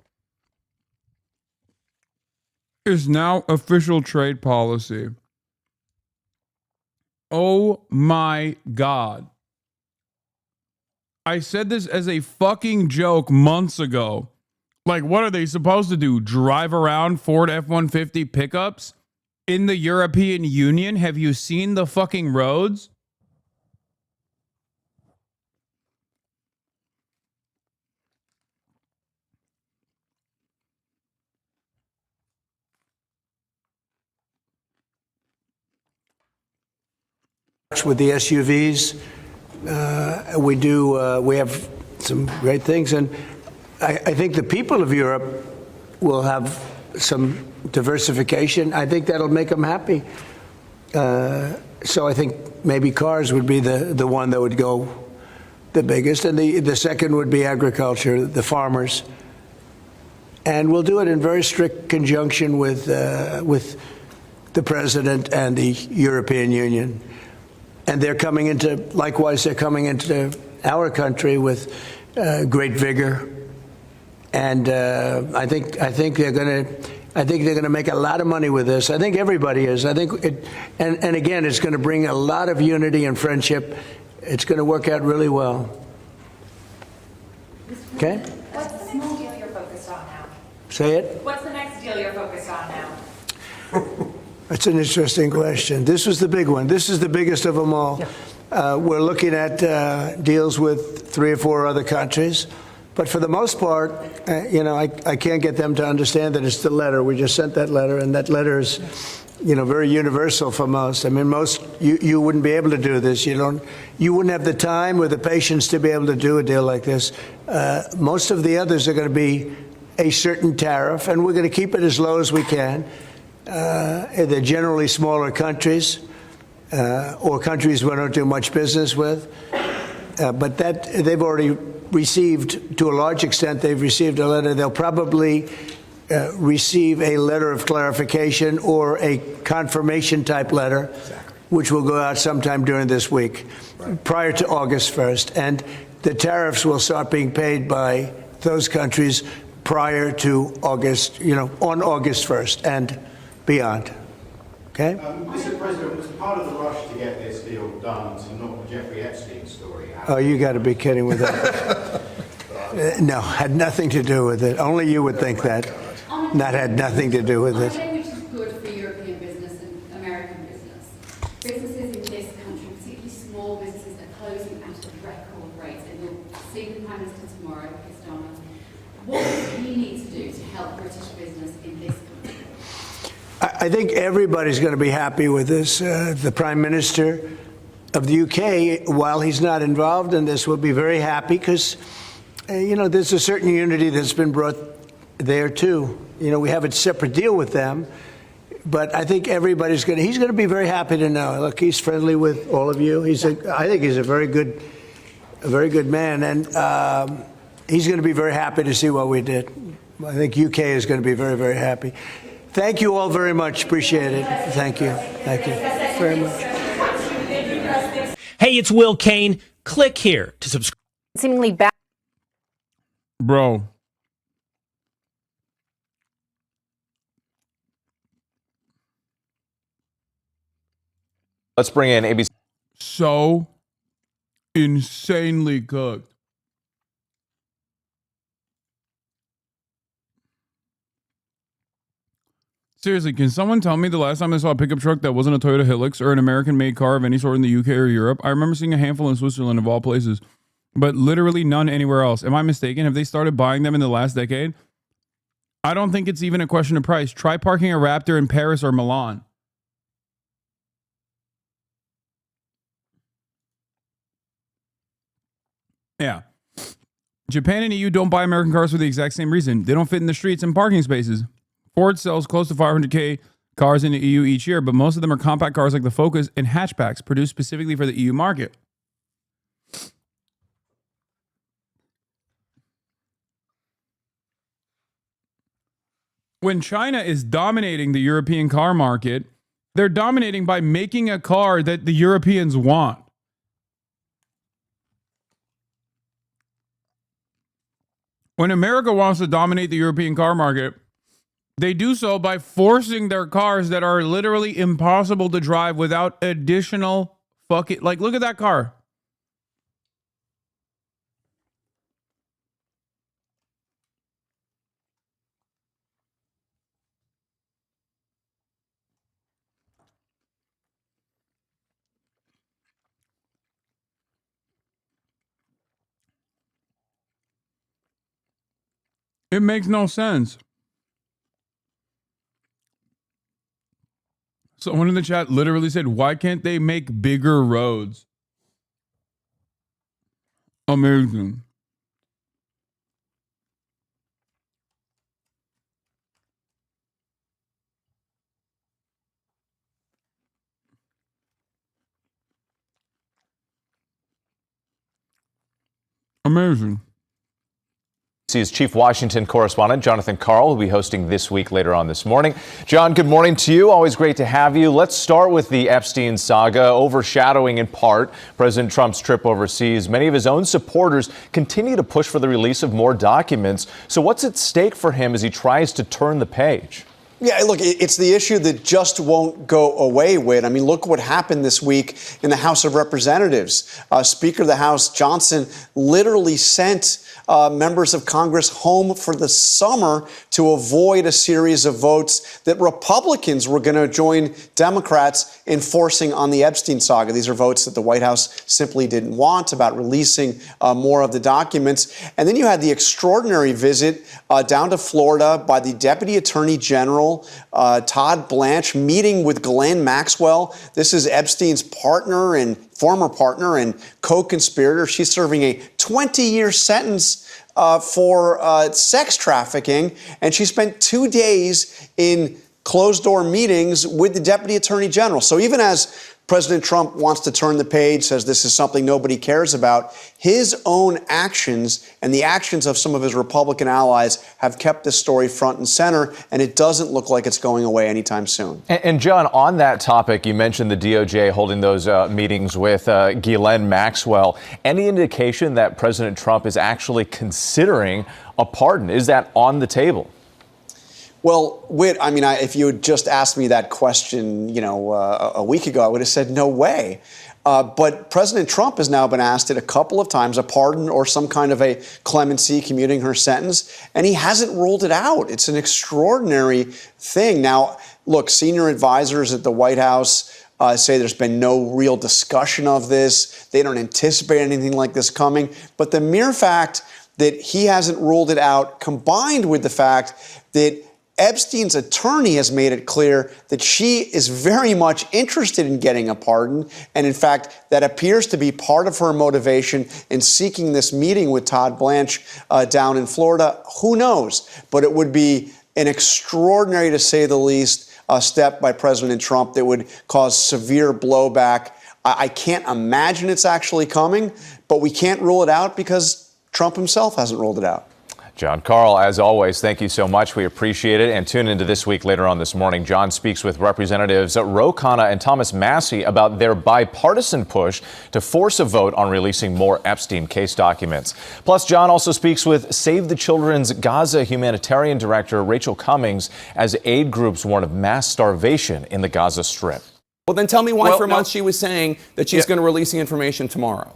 is now official trade policy. Oh my God. I said this as a fucking joke months ago. Like, what are they supposed to do? Drive around Ford F-150 pickups in the European Union? Have you seen the fucking roads? With the SUVs, we have some great things, and I think the people of Europe will have some diversification. I think that'll make them happy. So I think maybe cars would be the one that would go the biggest, and the second would be agriculture, the farmers. And we'll do it in very strict conjunction with the president and the European Union. And they're coming into our country with great vigor. And I think they're going to make a lot of money with this. I think everybody is. I think and again, it's going to bring a lot of unity and friendship. It's going to work out really well. Okay? What's the next deal you're focused on now? Say it. What's the next deal you're focused on now? That's an interesting question. This was the big one. This is the biggest of them all. We're looking at deals with 3 or 4 other countries. But for the most part, I can't get them to understand that it's the letter. We just sent that letter, and that letter is, very universal for most. I mean, you wouldn't be able to do this. You wouldn't have the time or the patience to be able to do a deal like this. Most of the others are going to be a certain tariff, and we're going to keep it as low as we can. They're generally smaller countries or countries we don't do much business with. But that they've already received, to a large extent, they've received a letter. They'll probably receive a letter of clarification or a confirmation type letter, which will go out sometime during this week, prior to August 1st. And the tariffs will start being paid by those countries prior to August, on August 1st and beyond. Okay? Mr. President, was part of the rush to get this deal done to knock the Jeffrey Epstein story out? Oh, you got to be kidding with that. No, had nothing to do with it. Only you would think that. That had nothing to do with it. Which is good for European business and American business. Businesses in this country, particularly small businesses, are closing at a record rate. And you'll see the Prime Minister tomorrow, Kistama. What does he need to do to help British business in this country? I think everybody's going to be happy with this. The Prime Minister of the UK, while he's not involved in this, will be very happy because, there's a certain unity that's been brought there too. We have a separate deal with them, but I think he's going to be very happy to know. Look, he's friendly with all of you. I think he's a very good man, and he's going to be very happy to see what we did. I think UK is going to be very, very happy. Thank you all very much. Appreciate it. Thank you. Thank you very much. Hey, it's Will Kane. Click here to subscribe. Seemingly bad. Bro. Let's bring in ABC. So insanely cooked. Seriously, can someone tell me the last time I saw a pickup truck that wasn't a Toyota Hilux or an American-made car of any sort in the UK or Europe? I remember seeing a handful in Switzerland of all places, but literally none anywhere else. Am I mistaken? Have they started buying them in the last decade? I don't think it's even a question of price. Try parking a Raptor in Paris or Milan. Yeah. Japan and EU don't buy American cars for the exact same reason. They don't fit in the streets and parking spaces. Ford sells close to 500K cars in the EU each year, but most of them are compact cars like the Focus and hatchbacks produced specifically for the EU market. when China is dominating the European car market, they're dominating by making a car that the Europeans want. When America wants to dominate the European car market, they do so by forcing their cars that are literally impossible to drive without additional fucking... Like, look at that car. It makes no sense. Someone in the chat literally said, why can't they make bigger roads? Amazing. Amazing. ABC's Chief Washington correspondent Jonathan Karl will be hosting This Week later on this morning. John, good morning to you. Always great to have you. Let's start with the Epstein saga, overshadowing in part President Trump's trip overseas. Many of his own supporters continue to push for the release of more documents. So what's at stake for him as he tries to turn the page? Yeah, look, it's the issue that just won't go away, Whit. I mean, look what happened this week in the House of Representatives. Speaker of the House, Johnson, literally sent members of Congress home for the summer to avoid a series of votes that Republicans were going to join Democrats in forcing on the Epstein saga. These are votes that the White House simply didn't want about releasing more of the documents. And then you had the extraordinary visit down to Florida by the Deputy Attorney General, Todd Blanche, meeting with Ghislaine Maxwell. This is Epstein's partner and former partner and co-conspirator. She's serving a 20-year sentence for sex trafficking, and she spent 2 days in closed-door meetings with the Deputy Attorney General. So even as President Trump wants to turn the page, says this is something nobody cares about, his own actions and the actions of some of his Republican allies have kept this story front and center, and it doesn't look like it's going away anytime soon. And John, on that topic, you mentioned the DOJ holding those meetings with Ghislaine Maxwell. Any indication that President Trump is actually considering a pardon? Is that on the table? Well, Whit, I mean, if you had just asked me that question, a week ago, I would have said no way. But President Trump has now been asked it a couple of times, a pardon or some kind of a clemency, commuting her sentence, and he hasn't ruled it out. It's an extraordinary thing. Now, look, senior advisors at the White House say there's been no real discussion of this. They don't anticipate anything like this coming. But the mere fact that he hasn't ruled it out, combined with the fact that Epstein's attorney has made it clear that she is very much interested in getting a pardon. And in fact, that appears to be part of her motivation in seeking this meeting with Todd Blanche down in Florida. Who knows? But it would be an extraordinary, to say the least, step by President Trump that would cause severe blowback. I can't imagine it's actually coming, but we can't rule it out because Trump himself hasn't ruled it out. John Karl, as always, thank you so much. We appreciate it. And tune into This Week later on this morning. John speaks with Representatives Ro Khanna and Thomas Massie about their bipartisan push to force a vote on releasing more Epstein case documents. Plus, John also speaks with Save the Children's Gaza humanitarian director Rachel Cummings as aid groups warn of mass starvation in the Gaza Strip. Well, then tell me why for months she was saying that she's going to release the information tomorrow.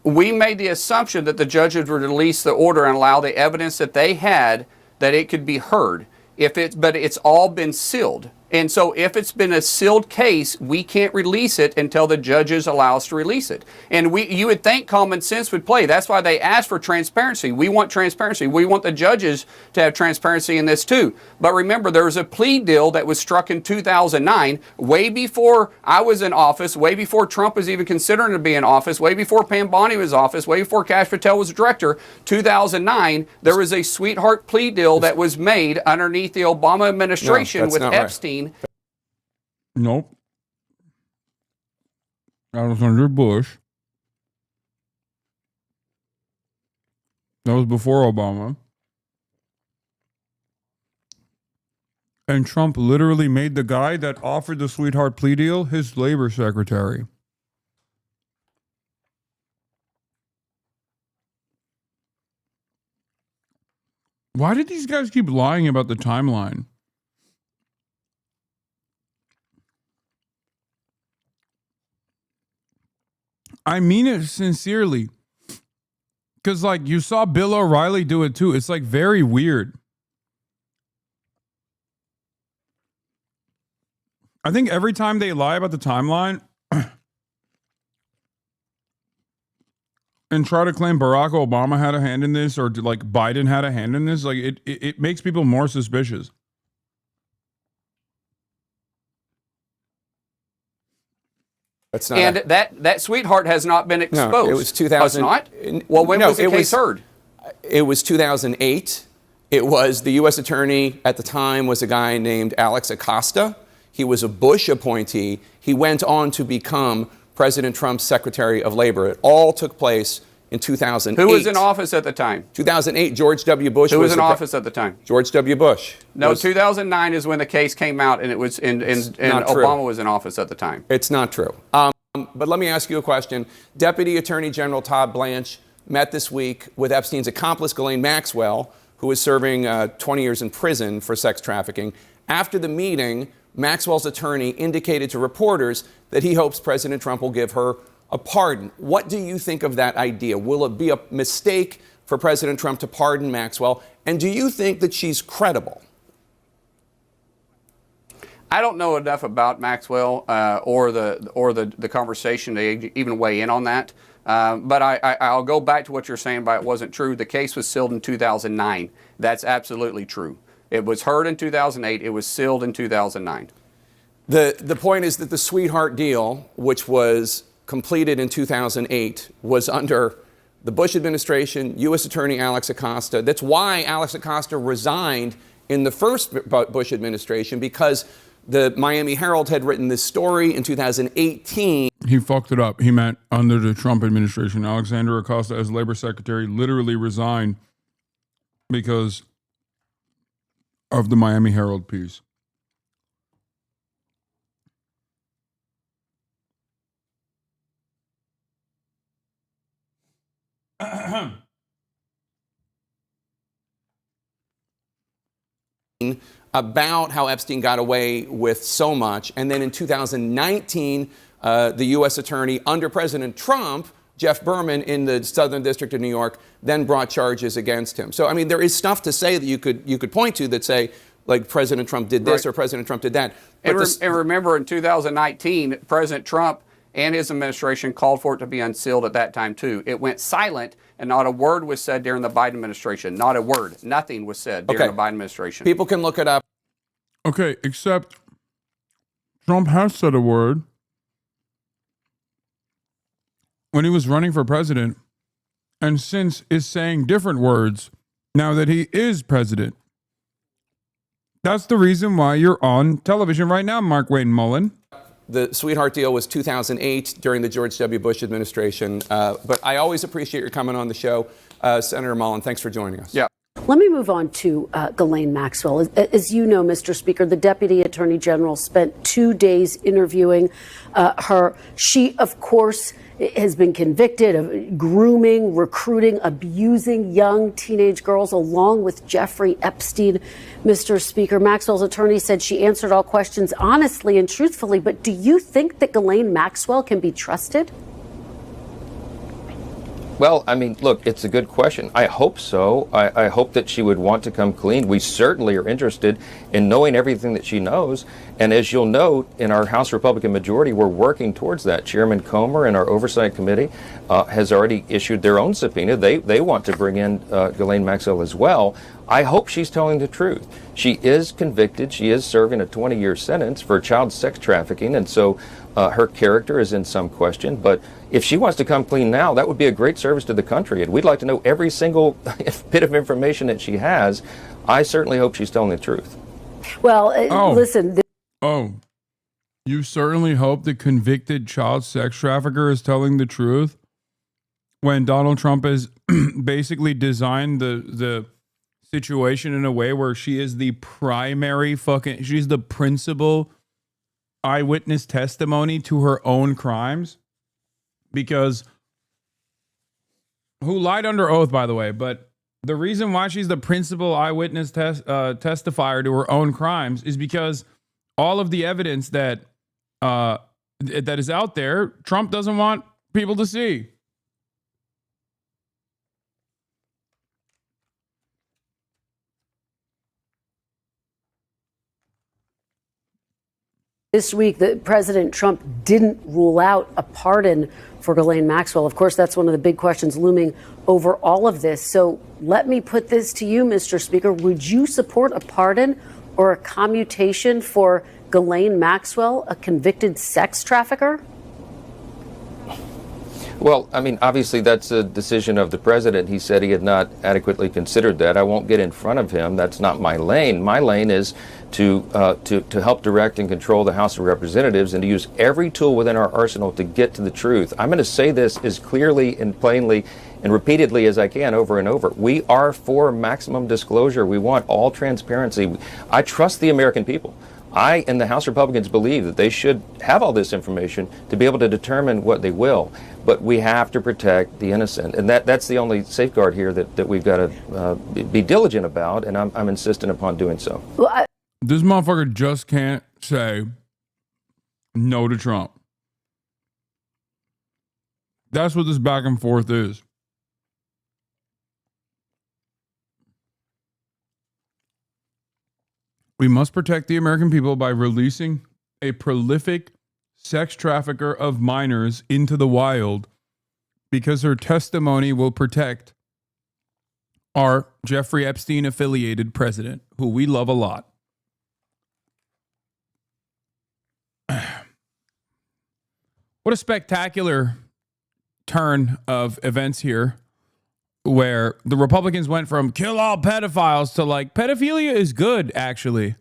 We made the assumption that the judges would release the order and allow the evidence that they had, that it could be heard. But it's all been sealed. And so if it's been a sealed case, we can't release it until the judges allow us to release it. And you would think common sense would play. That's why they asked for transparency. We want transparency. We want the judges to have transparency in this too. But remember, there was a plea deal that was struck in 2009, way before I was in office, way before Trump was even considering to be in office, way before Pam Bondi was in office, way before Kash Patel was director. 2009, there was a sweetheart plea deal that was made underneath the Obama administration with Epstein. Nope. That was under Bush. That was before Obama. And Trump literally made the guy that offered the sweetheart plea deal his labor secretary. Why did these guys keep lying about the timeline? I mean it sincerely. Because, like, you saw Bill O'Reilly do it too. It's, like, very weird. I think every time they lie about the timeline and try to claim Barack Obama had a hand in this or like Biden had a hand in this, like it makes people more suspicious. That's not And that sweetheart has not been exposed. No, it was 2000. Not? Well, when was the case heard? It was 2008. It was the U.S. attorney at the time was a guy named Alex Acosta. He was a Bush appointee. He went on to become President Trump's Secretary of Labor. It all took place in 2008. Who was in office at the time? 2008, George W. Bush. Who was in office at the time? George W. Bush. No, 2009 is when the case came out, and it was and Obama was in office at the time. It's not true. But let me ask you a question. Deputy Attorney General Todd Blanche met this week with Epstein's accomplice, Ghislaine Maxwell, who is serving 20 years in prison for sex trafficking. After the meeting, Maxwell's attorney indicated to reporters that he hopes President Trump will give her a pardon. What do you think of that idea? Will it be a mistake for President Trump to pardon Maxwell? And do you think that she's credible? I don't know enough about Maxwell or the conversation to even weigh in on that. But I'll go back to what you're saying about it wasn't true. The case was sealed in 2009. That's absolutely true. It was heard in 2008. It was sealed in 2009. The point is that the sweetheart deal, which was completed in 2008, was under the Bush administration, U.S. Attorney Alex Acosta. That's why Alex Acosta resigned in the first Bush administration, because the Miami Herald had written this story in 2018. He fucked it up. He meant under the Trump administration. Alexander Acosta, as labor secretary, literally resigned because of the Miami Herald piece. About how Epstein got away with so much. And then in 2019, the U.S. attorney under President Trump, Jeff Berman in the Southern District of New York, then brought charges against him. So, I mean, there is stuff to say that you could point to that say, like, President Trump did this or President Trump did that. And remember, in 2019, President Trump and his administration called for it to be unsealed at that time, too. It went silent, and not a word was said during the Biden administration. Not a word. Nothing was said during the Biden administration. People can look it up. Okay, except Trump has said a word when he was running for president, and since is saying different words now that he is president. That's the reason why you're on television right now, Mark Wayne Mullen. The sweetheart deal was 2008 during the George W. Bush administration. But I always appreciate your coming on the show. Senator Mullen, thanks for joining us. Yeah. Let me move on to Ghislaine Maxwell. As you know, Mr. Speaker, the Deputy Attorney General spent 2 days interviewing her. She, of course, has been convicted of grooming, recruiting, abusing young teenage girls, along with Jeffrey Epstein. Mr. Speaker, Maxwell's attorney said she answered all questions honestly and truthfully. But do you think that Ghislaine Maxwell can be trusted? Well, I mean, look, it's a good question. I hope so. I hope that she would want to come clean. We certainly are interested in knowing everything that she knows. And as you'll note, in our House Republican majority, we're working towards that. Chairman Comer and our Oversight Committee has already issued their own subpoena. They want to bring in Ghislaine Maxwell as well. I hope she's telling the truth. She is convicted. She is serving a 20-year sentence for child sex trafficking. And so her character is in some question. But if she wants to come clean now, that would be a great service to the country. And we'd like to know every single bit of information that she has. I certainly hope she's telling the truth. Well, listen. You certainly hope the convicted child sex trafficker is telling the truth when Donald Trump has basically designed the situation in a way where she is the primary she's the principal eyewitness testimony to her own crimes? Because who lied under oath, by the way, but the reason why she's the principal eyewitness testifier to her own crimes is because all of the evidence that is out there, Trump doesn't want people to see. This week, President Trump didn't rule out a pardon for Ghislaine Maxwell. Of course, that's one of the big questions looming over all of this. So let me put this to you, Mr. Speaker. Would you support a pardon or a commutation for Ghislaine Maxwell, a convicted sex trafficker? Well, I mean, obviously that's a decision of the president. He said he had not adequately considered that. I won't get in front of him. That's not my lane. My lane is to help direct and control the House of Representatives and to use every tool within our arsenal to get to the truth. I'm going to say this as clearly and plainly and repeatedly as I can over and over. We are for maximum disclosure. We want all transparency. I trust the American people. I and the House Republicans believe that they should have all this information to be able to determine what they will. But we have to protect the innocent. And that's the only safeguard here that we've got to be diligent about. And I'm insistent upon doing so. Well, this motherfucker just can't say no to Trump. That's what this back and forth is. We must protect the American people by releasing a prolific sex trafficker of minors into the wild because her testimony will protect our Jeffrey Epstein affiliated president, who we love a lot. What a spectacular turn of events here, where the Republicans went from kill all pedophiles to like pedophilia is good, actually,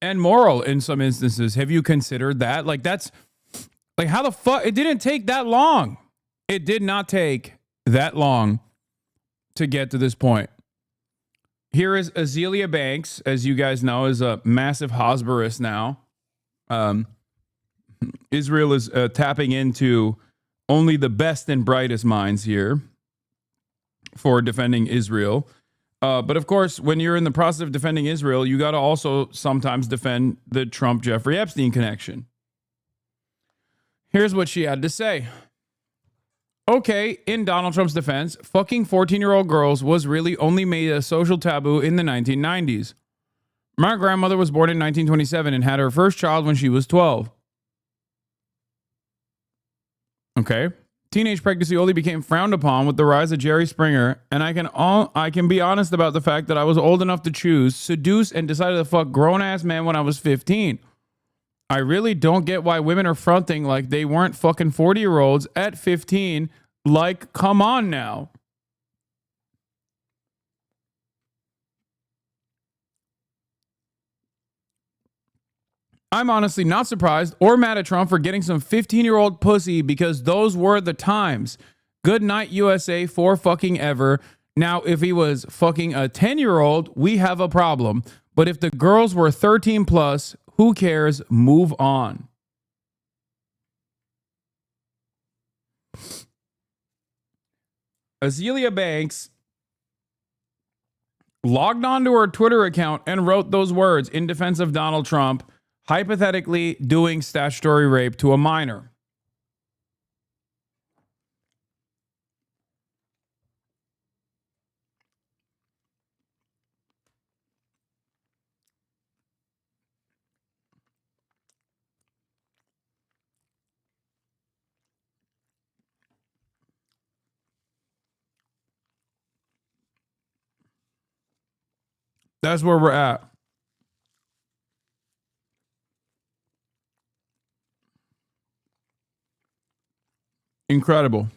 and moral in some instances. Have you considered that? Like, that's like, how the fuck? It didn't take that long. It did not take that long to get to this point. Here is Azealia Banks, as you guys know, is a massive Hosberus now. Israel is tapping into only the best and brightest minds here for defending Israel. But of course, when you're in the process of defending Israel, you got to also sometimes defend the Trump-Jeffrey Epstein connection. Here's what she had to say. Okay, in Donald Trump's defense, fucking 14-year-old girls was really only made a social taboo in the 1990s. My grandmother was born in 1927 and had her first child when she was 12. Okay. Teenage pregnancy only became frowned upon with the rise of Jerry Springer, and I can be honest about the fact that I was old enough to choose, seduce, and decided to fuck grown-ass men when I was 15. I really don't get why women are fronting like they weren't fucking 40-year-olds at 15. Like, come on now. I'm honestly not surprised or mad at Trump for getting some 15-year-old pussy because those were the times. Good night, USA, for fucking ever. Now, if he was fucking a 10-year-old, we have a problem. But if the girls were 13 plus, who cares? Move on. Azealia Banks logged onto her Twitter account and wrote those words in defense of Donald Trump, hypothetically doing statutory rape to a minor. That's where we're at. Incredible.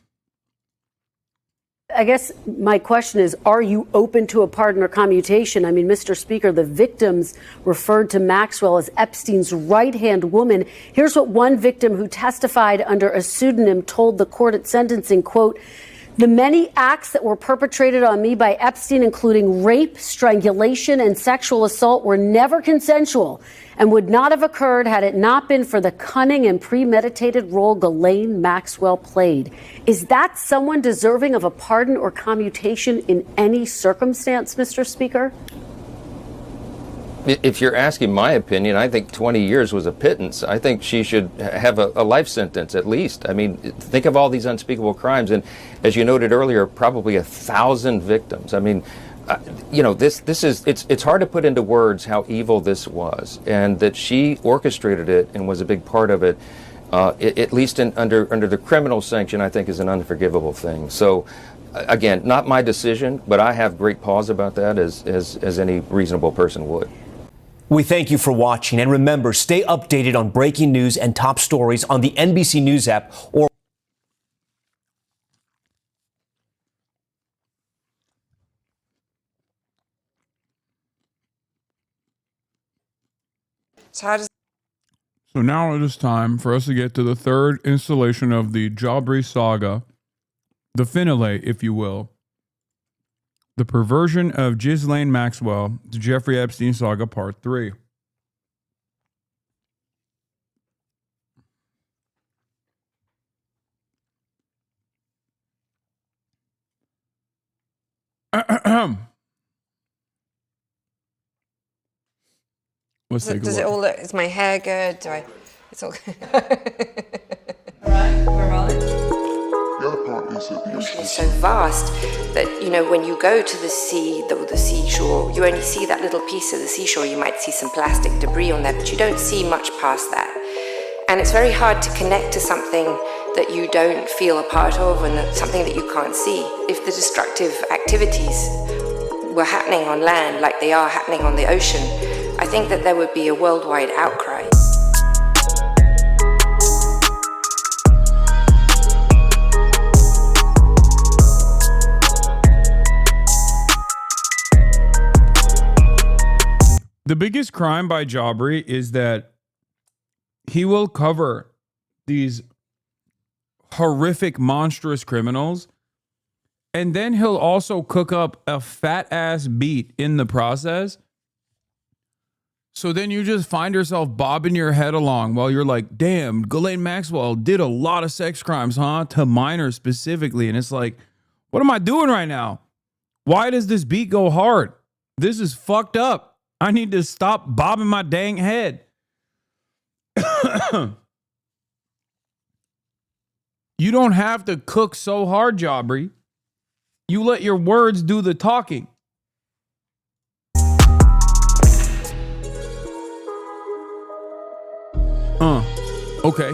I guess my question is, are you open to a pardon or commutation? I mean, Mr. Speaker, the victims referred to Maxwell as Epstein's right-hand woman. Here's what one victim who testified under a pseudonym told the court at sentencing, quote, The many acts that were perpetrated on me by Epstein, including rape, strangulation, and sexual assault, were never consensual and would not have occurred had it not been for the cunning and premeditated role Ghislaine Maxwell played. Is that someone deserving of a pardon or commutation in any circumstance, Mr. Speaker? If you're asking my opinion, I think 20 years was a pittance. I think she should have a life sentence at least. I mean, think of all these unspeakable crimes, and as you noted earlier, probably 1,000 victims. I mean, you know, it's hard to put into words how evil this was, and that she orchestrated it and was a big part of it. At least under the criminal sanction, I think is an unforgivable thing. So, again, not my decision, but I have great pause about that, as any reasonable person would. We thank you for watching, and remember, stay updated on breaking news and top stories on the NBC News app or So now it is time for us to get to the third installation of the Jabri saga, the finale, if you will. The perversion of Ghislaine Maxwell, the Jeffrey Epstein saga, part 3. Let's take a Does look. it all look, is my hair good? Do I, it's all good. All right, we're rolling. The other part is that the ocean is so vast that, you know, when you go to the sea, the seashore, you only see that little piece of the seashore. You might see some plastic debris on there, but you don't see much past that. And it's very hard to connect to something that you don't feel a part of and something that you can't see. If the destructive activities were happening on land like they are happening on the ocean, I think that there would be a worldwide outcry. The biggest crime by Jabri is that he will cover these horrific, monstrous criminals, and then he'll also cook up a fat-ass beat in the process. So then you just find yourself bobbing your head along while you're like, damn, Ghislaine Maxwell did a lot of sex crimes, huh? To minors specifically. And it's like, what am I doing right now? Why does this beat go hard? This is fucked up. I need to stop bobbing my dang head. You don't have to cook so hard, Jabri. You let your words do the talking. Okay.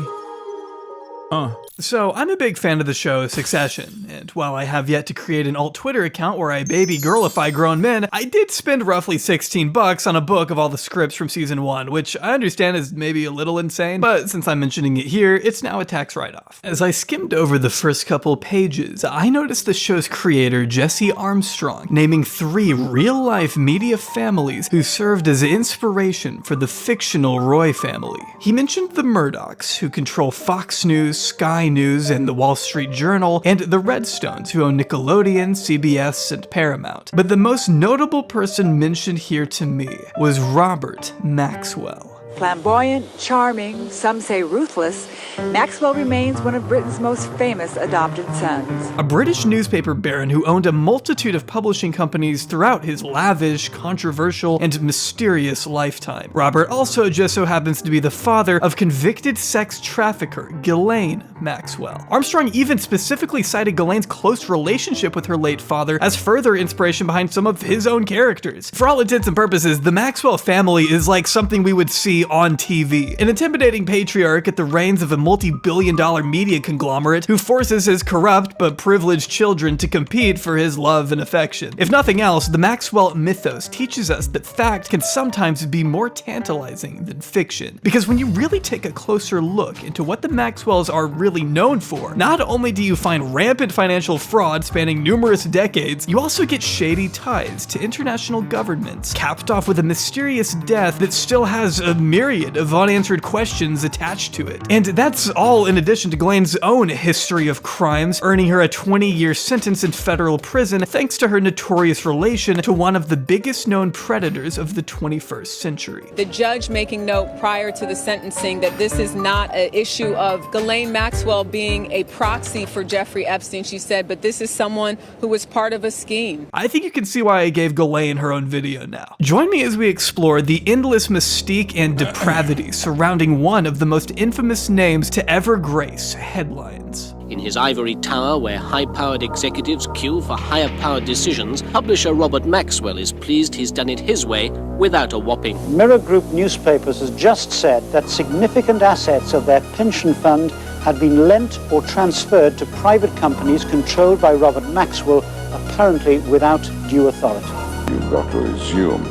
So, I'm a big fan of the show Succession, and while I have yet to create an alt Twitter account where I baby girlify grown men, I did spend roughly $16 on a book of all the scripts from season 1, which I understand is maybe a little insane, but since I'm mentioning it here, it's now a tax write-off. As I skimmed over the first couple pages, I noticed the show's creator, Jesse Armstrong, naming 3 real-life media families who served as inspiration for the fictional Roy family. He mentioned the Murdochs, who control Fox News, Sky News, and the Wall Street Journal, and the Redstones, who own Nickelodeon, CBS, and Paramount. But the most notable person mentioned here to me was Robert Maxwell. Flamboyant, charming, some say ruthless, Maxwell remains one of Britain's most famous adopted sons. A British newspaper baron who owned a multitude of publishing companies throughout his lavish, controversial, and mysterious lifetime. Robert also just so happens to be the father of convicted sex trafficker Ghislaine Maxwell. Armstrong even specifically cited Ghislaine's close relationship with her late father as further inspiration behind some of his own characters. For all intents and purposes, the Maxwell family is like something we would see on TV. An intimidating patriarch at the reins of a multi-billion-dollar media conglomerate who forces his corrupt but privileged children to compete for his love and affection. If nothing else, the Maxwell mythos teaches us that fact can sometimes be more tantalizing than fiction. Because when you really take a closer look into what the Maxwells are really known for, not only do you find rampant financial fraud spanning numerous decades, you also get shady ties to international governments, capped off with a mysterious death that still has a myriad of unanswered questions attached to it. And that's all in addition to Ghislaine's own history of crimes, earning her a 20-year sentence in federal prison thanks to her notorious relation to one of the biggest known predators of the 21st century. The judge making note prior to the sentencing that this is not an issue of Ghislaine Maxwell being a proxy for Jeffrey Epstein, she said, but this is someone who was part of a scheme. I think you can see why I gave Ghislaine her own video now. Join me as we explore the endless mystique and depravity surrounding one of the most infamous names to ever grace headlines. In his ivory tower, where high-powered executives queue for higher-powered decisions, publisher Robert Maxwell is pleased he's done it his way without a whopping. Mirror Group Newspapers has just said that significant assets of their pension fund had been lent or transferred to private companies controlled by Robert Maxwell, apparently without due authority. You've got to assume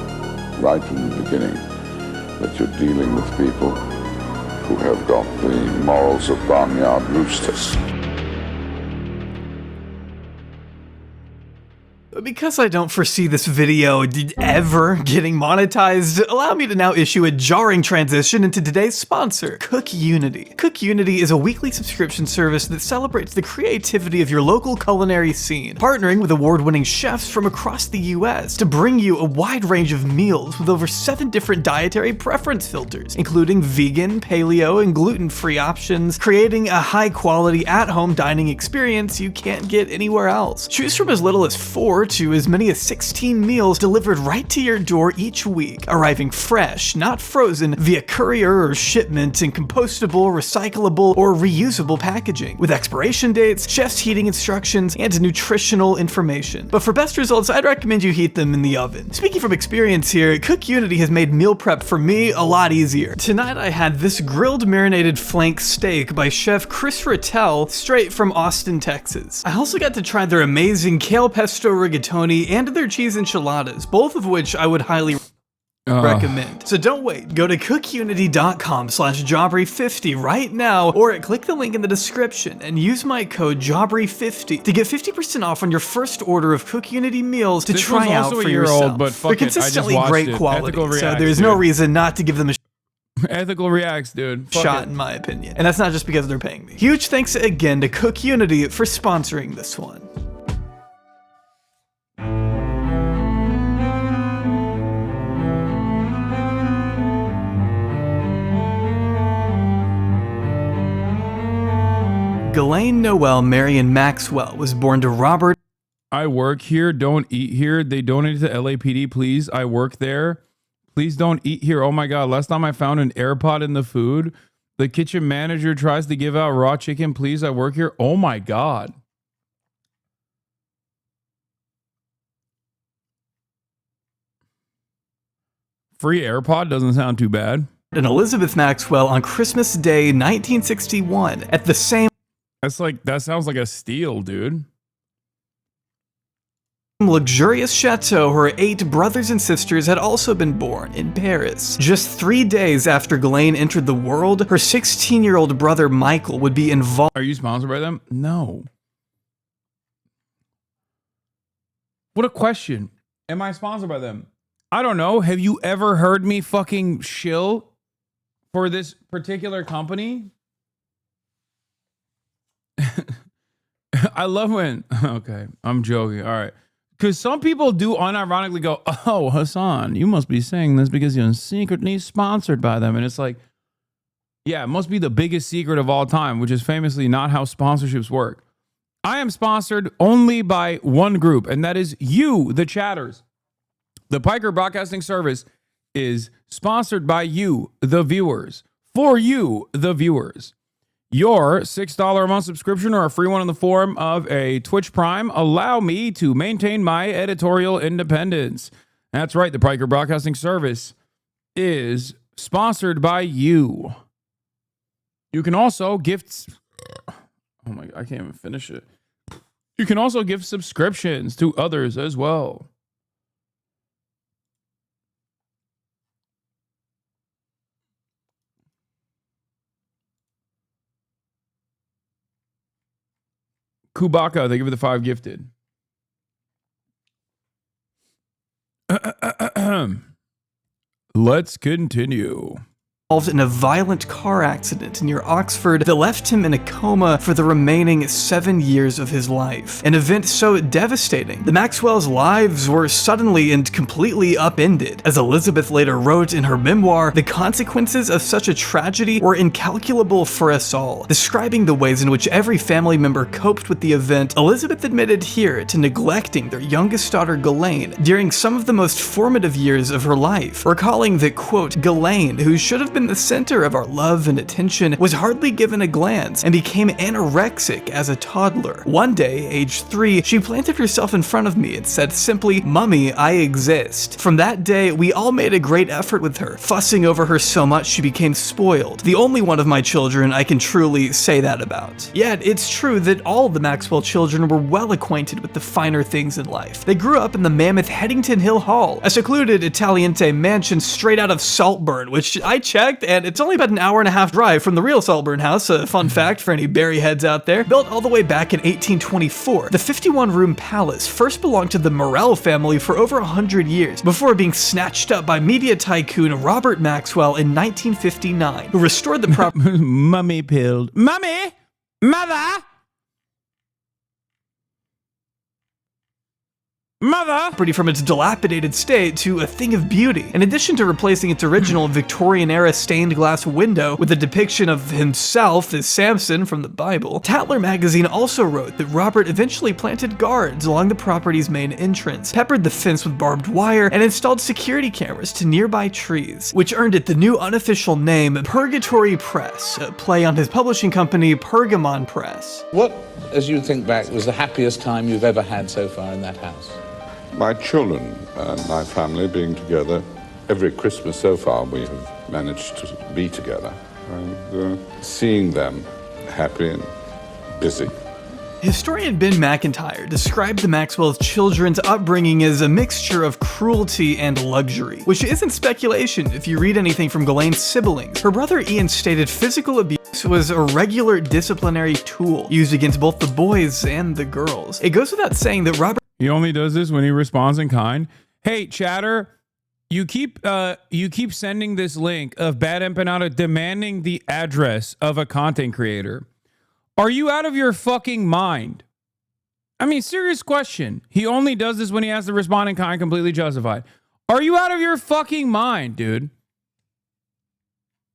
right from the beginning that you're dealing with people who have got the morals of barnyard roosters. Because I don't foresee this video ever getting monetized, allow me to now issue a jarring transition into today's sponsor, CookUnity. CookUnity is a weekly subscription service that celebrates the creativity of your local culinary scene, partnering with award-winning chefs from across the US to bring you a wide range of meals with over 7 different dietary preference filters, including vegan, paleo, and gluten-free options, creating a high-quality at-home dining experience you can't get anywhere else. Choose from as little as 4 to as many as 16 meals delivered right to your door each week, arriving fresh, not frozen, via courier or shipment in compostable, recyclable, or reusable packaging, with expiration dates, chef's heating instructions, and nutritional information. But for best results, I'd recommend you heat them in the oven. Speaking from experience here, CookUnity has made meal prep for me a lot easier. Tonight I had this grilled marinated flank steak by Chef Chris Rattel, straight from Austin, Texas. I also got to try their amazing kale pesto rigatoni and their cheese enchiladas, both of which I would highly recommend. So don't wait, go to cookunity.com/Jobbery50 right now, or click the link in the description and use my code Jobbery50 to get 50% off on your first order of CookUnity meals to try out for yourself. But they're consistently great quality, so there's no reason not to give them a Ethical reacts, dude. shot, in my opinion. And that's not just because they're paying me. Huge thanks again to CookUnity for sponsoring this one. Ghislaine Noel Marion Maxwell was born to Robert. I work here, don't eat here. They donated to LAPD, please. I work there. Please don't eat here. Oh my God, last time I found an AirPod in the food. The kitchen manager tries to give out raw chicken. Please, I work here. Oh my God. Free AirPod doesn't sound too bad. And Elizabeth Maxwell on Christmas Day 1961 at the same that sounds like a steal, dude. luxurious chateau her 8 brothers and sisters had also been born in Paris. Just 3 days after Ghislaine entered the world, her 16-year-old brother Michael would be involved. Are you sponsored by them? No. What a question. Am I sponsored by them? I don't know. Have you ever heard me fucking shill for this particular company? I love when... Okay, I'm joking. All right. Because some people do unironically go, oh, Hasan, you must be saying this because you're secretly sponsored by them. And it's like, yeah, it must be the biggest secret of all time, which is famously not how sponsorships work. I am sponsored only by one group, and that is you, the chatters. The Piker Broadcasting Service is sponsored by you, the viewers. For you, the viewers. Your $6 a month subscription or a free one in the form of a Twitch Prime allow me to maintain my editorial independence. That's right, the Piker Broadcasting Service is sponsored by you. You can also gift... Oh my God, I can't even finish it. You can also give subscriptions to others as well. Kubaka, they give you the 5 gifted. Let's continue. in a violent car accident near Oxford that left him in a coma for the remaining 7 years of his life. An event so devastating, the Maxwells' lives were suddenly and completely upended. As Elizabeth later wrote in her memoir, the consequences of such a tragedy were incalculable for us all. Describing the ways in which every family member coped with the event, Elizabeth admitted here to neglecting their youngest daughter Ghislaine during some of the most formative years of her life, recalling that, quote, Ghislaine, who should have been the center of our love and attention, was hardly given a glance and became anorexic as a toddler. One day, age 3, she planted herself in front of me and said simply, "Mummy, I exist." From that day, we all made a great effort with her, fussing over her so much she became spoiled. The only one of my children I can truly say that about. Yet, it's true that all the Maxwell children were well acquainted with the finer things in life. They grew up in the mammoth Headington Hill Hall, a secluded Italiente mansion straight out of Saltburn, which I checked, and it's only about an hour and a half drive from the real Saltburn house. A fun fact for any Barry heads out there. Built all the way back in 1824, the 51-room palace first belonged to the Morell family for over 100 years, before being snatched up by media tycoon Robert Maxwell in 1959, who restored the property. Mummy pilled. Mummy! Mother! Property from its dilapidated state to a thing of beauty. In addition to replacing its original Victorian-era stained glass window with a depiction of himself as Samson from the Bible, Tatler magazine also wrote that Robert eventually planted guards along the property's main entrance, peppered the fence with barbed wire, and installed security cameras to nearby trees, which earned it the new unofficial name Purgatory Press, a play on his publishing company Pergamon Press. What, as you think back, was the happiest time you've ever had so far in that house? My children and my family being together. Every Christmas so far we have managed to be together, and seeing them happy and busy. Historian Ben McIntyre described the Maxwell's children's upbringing as a mixture of cruelty and luxury, which isn't speculation if you read anything from Ghislaine's siblings. Her brother Ian stated physical abuse was a regular disciplinary tool used against both the boys and the girls. It goes without saying that Robert... He only does this when he responds in kind. Hey, chatter, you keep sending this link of Bad Empanada demanding the address of a content creator. Are you out of your fucking mind? I mean, serious question. He only does this when he has to respond in kind, completely justified. Are you out of your fucking mind, dude?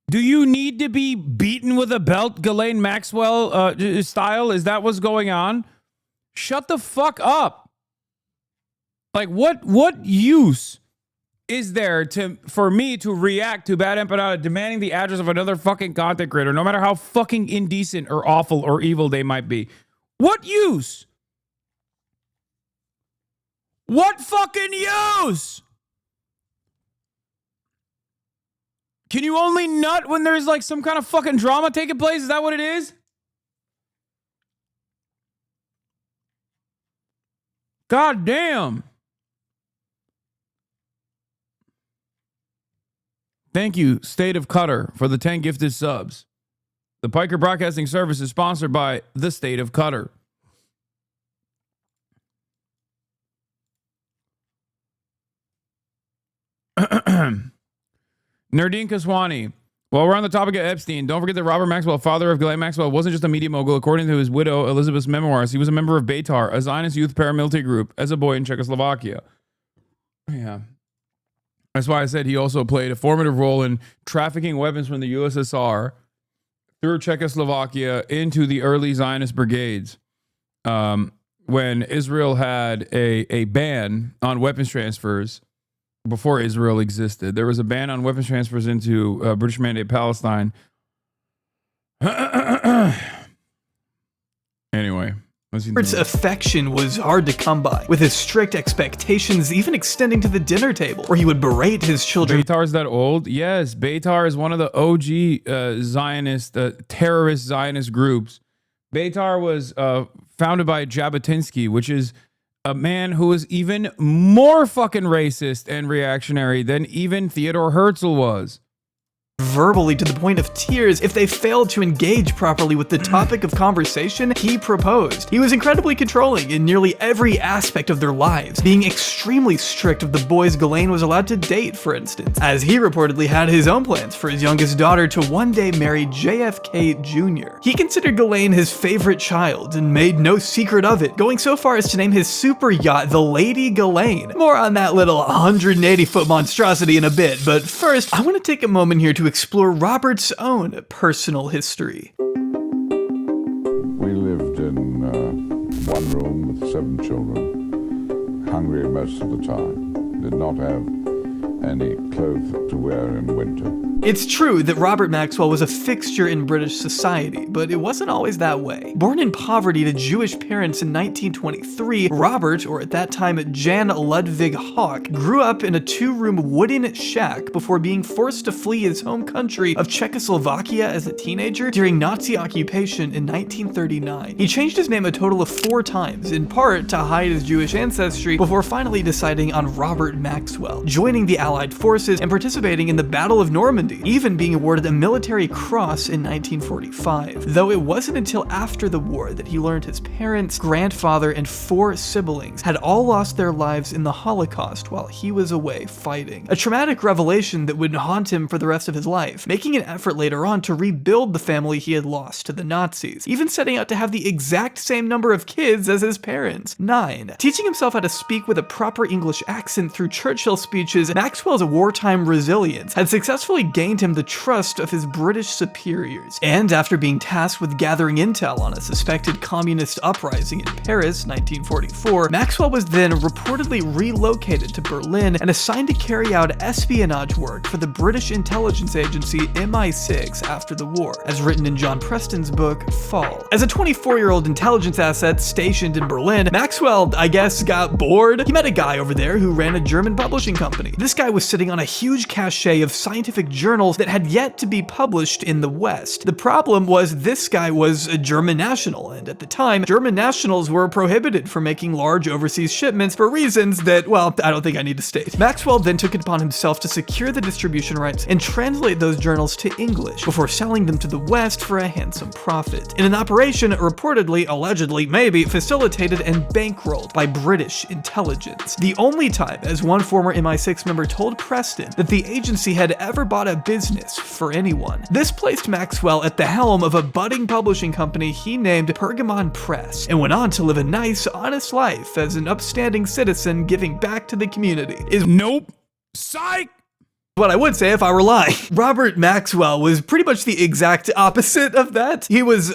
Do you need to be beaten with a belt, Ghislaine Maxwell style? Is that what's going on? Shut the fuck up. Like, what use is there for me to react to Bad Empanada demanding the address of another fucking content creator, no matter how fucking indecent or awful or evil they might be? What use? What fucking use? Can you only nut when there's like some kind of fucking drama taking place? Is that what it is? God damn. Thank you, State of Qatar, for the 10 gifted subs. The Piker Broadcasting Service is sponsored by the State of Qatar. Nerdine Kaswani. While we're on the topic of Epstein, don't forget that Robert Maxwell, father of Ghislaine Maxwell, wasn't just a media mogul. According to his widow, Elizabeth's memoirs, he was a member of Beitar, a Zionist youth paramilitary group, as a boy in Czechoslovakia. Yeah. That's why I said he also played a formative role in trafficking weapons from the USSR through Czechoslovakia into the early Zionist brigades. When Israel had a ban on weapons transfers before Israel existed. There was a ban on weapons transfers into British Mandate Palestine. Anyway. Robert's affection was hard to come by, with his strict expectations even extending to the dinner table, where he would berate his children. Beitar's that old? Yes, Beitar is one of the OG Zionist, terrorist Zionist groups. Beitar was founded by Jabotinsky, which is a man who is even more fucking racist and reactionary than even Theodore Herzl was. verbally to the point of tears if they failed to engage properly with the topic of conversation he proposed. He was incredibly controlling in nearly every aspect of their lives, being extremely strict of the boys Ghislaine was allowed to date, for instance, as he reportedly had his own plans for his youngest daughter to one day marry JFK Jr. He considered Ghislaine his favorite child and made no secret of it, going so far as to name his super yacht the Lady Ghislaine. More on that little 180-foot monstrosity in a bit, but first, I want to take a moment here to explore Robert's own personal history. We lived in one room with 7 children, hungry most of the time, did not have any clothes to wear in winter. It's true that Robert Maxwell was a fixture in British society, but it wasn't always that way. Born in poverty to Jewish parents in 1923, Robert, or at that time Jan Ludwig Hawk, grew up in a 2-room wooden shack before being forced to flee his home country of Czechoslovakia as a teenager during Nazi occupation in 1939. He changed his name a total of 4 times, in part to hide his Jewish ancestry, before finally deciding on Robert Maxwell, joining the Allied forces and participating in the Battle of Normandy, even being awarded a military cross in 1945. Though it wasn't until after the war that he learned his parents, grandfather, and 4 siblings had all lost their lives in the Holocaust while he was away fighting. A traumatic revelation that would haunt him for the rest of his life, making an effort later on to rebuild the family he had lost to the Nazis, even setting out to have the exact same number of kids as his parents, 9. Teaching himself how to speak with a proper English accent through Churchill speeches, Maxwell's wartime resilience had successfully gained him the trust of his British superiors. And after being tasked with gathering intel on a suspected communist uprising in Paris, 1944, Maxwell was then reportedly relocated to Berlin and assigned to carry out espionage work for the British intelligence agency MI6 after the war, as written in John Preston's book, Fall. As a 24-year-old intelligence asset stationed in Berlin, Maxwell, I guess, got bored. He met a guy over there who ran a German publishing company. This guy was sitting on a huge cache of scientific journals that had yet to be published in the West. The problem was this guy was a German national, and at the time, German nationals were prohibited from making large overseas shipments for reasons that, well, I don't think I need to state. Maxwell then took it upon himself to secure the distribution rights and translate those journals to English before selling them to the West for a handsome profit. In an operation reportedly, allegedly, maybe, facilitated and bankrolled by British intelligence. The only time, as one former MI6 member told Preston, that the agency had ever bought a business for anyone. This placed Maxwell at the helm of a budding publishing company he named Pergamon Press, and went on to live a nice, honest life as an upstanding citizen giving back to the community. Nope. Psych! What I would say if I were lying. Robert Maxwell was pretty much the exact opposite of that. He was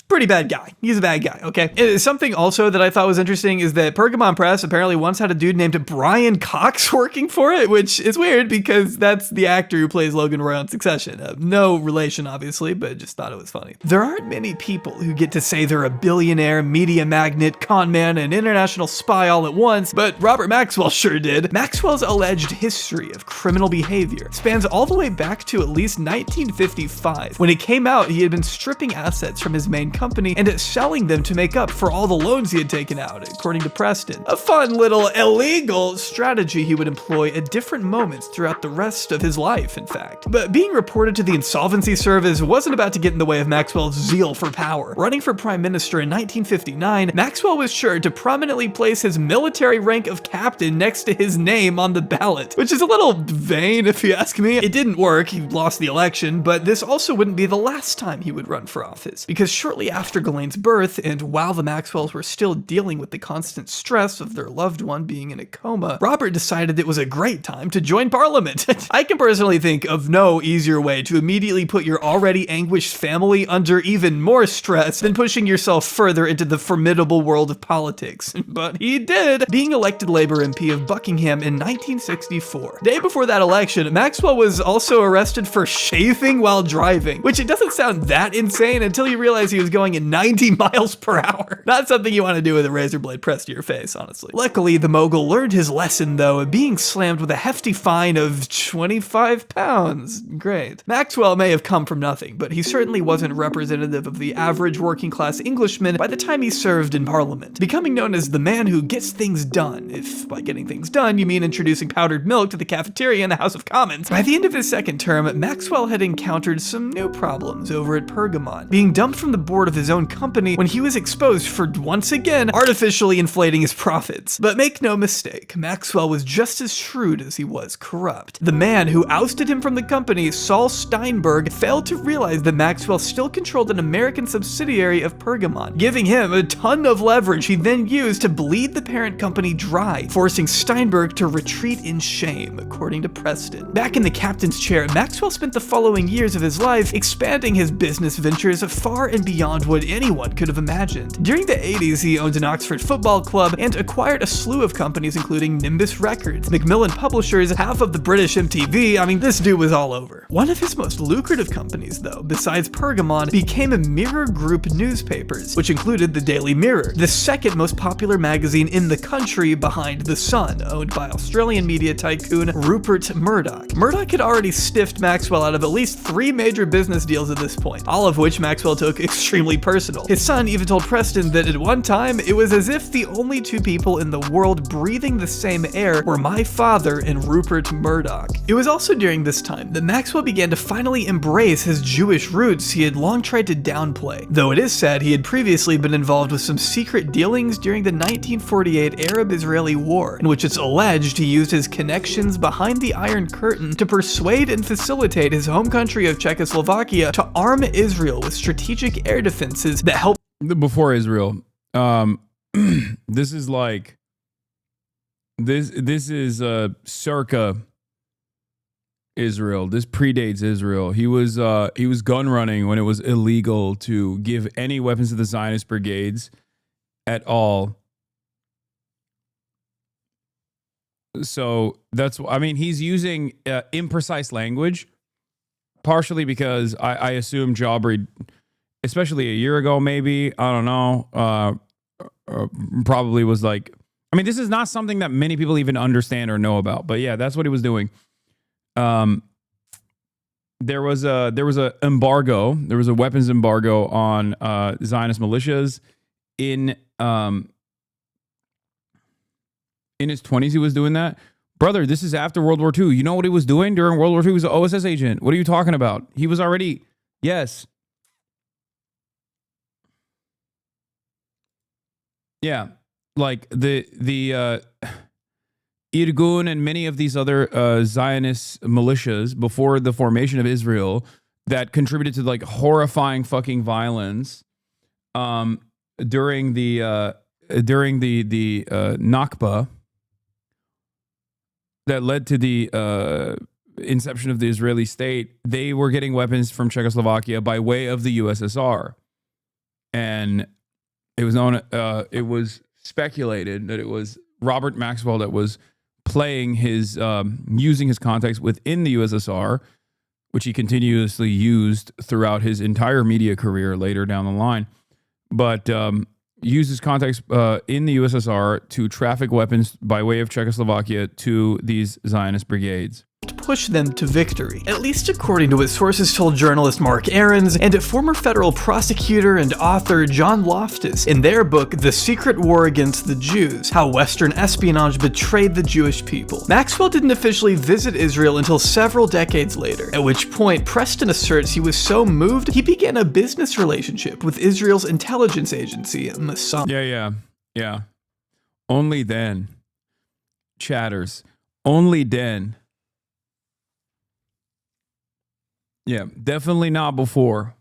pretty bad guy. He's a bad guy, okay? Something also that I thought was interesting is that Pergamon Press apparently once had a dude named Brian Cox working for it, which is weird because that's the actor who plays Logan Roy on Succession. No relation, obviously, but just thought it was funny. There aren't many people who get to say they're a billionaire, media magnate, con man, and international spy all at once, but Robert Maxwell sure did. Maxwell's alleged history of criminal behavior spans all the way back to at least 1955. When it came out, he had been stripping assets from his main company and selling them to make up for all the loans he had taken out, according to Preston. A fun little illegal strategy he would employ at different moments throughout the rest of his life, in fact. But being reported to the Insolvency Service wasn't about to get in the way of Maxwell's zeal for power. Running for prime minister in 1959, Maxwell was sure to prominently place his military rank of captain next to his name on the ballot, which is a little vain if you ask me. It didn't work, he lost the election, but this also wouldn't be the last time he would run for office, because shortly after Ghislaine's birth, and while the Maxwells were still dealing with the constant stress of their loved one being in a coma, Robert decided it was a great time to join Parliament. I can personally think of no easier way to immediately put your already anguished family under even more stress than pushing yourself further into the formidable world of politics. But he did, being elected Labour MP of Buckingham in 1964. Day before that election, Maxwell was also arrested for shaving while driving, which it doesn't sound that insane until you realize he was going at 90 miles per hour. Not something you want to do with a razor blade pressed to your face, honestly. Luckily, the mogul learned his lesson, though, being slammed with a hefty fine of 25 pounds. Great. Maxwell may have come from nothing, but he certainly wasn't representative of the average working class Englishman by the time he served in Parliament, becoming known as the man who gets things done, if by getting things done you mean introducing powdered milk to the cafeteria in the House of Commons. By the end of his second term, Maxwell had encountered some new problems over at Pergamon, being dumped from the board of his own company when he was exposed for, once again, artificially inflating his profits. But make no mistake, Maxwell was just as shrewd as he was corrupt. The man who ousted him from the company, Saul Steinberg, failed to realize that Maxwell still controlled an American subsidiary of Pergamon, giving him a ton of leverage he then used to bleed the parent company dry, forcing Steinberg to retreat in shame, according to Preston. Back in the captain's chair, Maxwell spent the following years of his life expanding his business ventures far and beyond what anyone could have imagined. During the 80s, he owned an Oxford football club and acquired a slew of companies including Nimbus Records, Macmillan Publishers, half of the British MTV. I mean, this dude was all over. One of his most lucrative companies, though, besides Pergamon, became Mirror Group newspapers, which included the Daily Mirror, the second most popular magazine in the country behind The Sun, owned by Australian media tycoon Rupert Murdoch. Murdoch had already stiffed Maxwell out of at least 3 major business deals at this point, all of which Maxwell took extremely personal. His son even told Preston that at one time, it was as if the only 2 people in the world breathing the same air were my father and Rupert Murdoch. It was also during this time that Maxwell began to finally embrace his Jewish roots he had long tried to downplay, though it is said he had previously been involved with some secret dealings during the 1948 Arab-Israeli War, in which it's alleged he used his connections behind the Iron Curtain to persuade and facilitate his home country of Czechoslovakia to arm Israel with strategic air defenses that helped. Before Israel, this is like, this is circa Israel. This predates Israel. He was gun running when it was illegal to give any weapons to the Zionist brigades at all. So that's, I mean, he's using imprecise language, partially because I assume Jawbreed, especially a year ago, maybe, I don't know, probably was like, I mean, this is not something that many people even understand or know about, but yeah, that's what he was doing. There was a embargo. There was a weapons embargo on Zionist militias in his 20s. He was doing that. Brother, this is after World War II. You know what he was doing during World War II? He was an OSS agent. What are you talking about? He was already, yes. Yeah, like the Irgun and many of these other Zionist militias before the formation of Israel that contributed to like horrifying fucking violence during the Nakba that led to the inception of the Israeli state. They were getting weapons from Czechoslovakia by way of the USSR, and it was known. It was speculated that it was Robert Maxwell that was playing his, using his contacts within the USSR, which he continuously used throughout his entire media career later down the line, but used his contacts in the USSR to traffic weapons by way of Czechoslovakia to these Zionist brigades. Push them to victory, at least according to what sources told journalist Mark Ahrens and former federal prosecutor and author John Loftus in their book The Secret War Against the Jews, How Western Espionage Betrayed the Jewish People. Maxwell didn't officially visit Israel until several decades later, at which point Preston asserts he was so moved he began a business relationship with Israel's intelligence agency, Mossad. Yeah. Only then. Chatters. Only then. Yeah, definitely not before.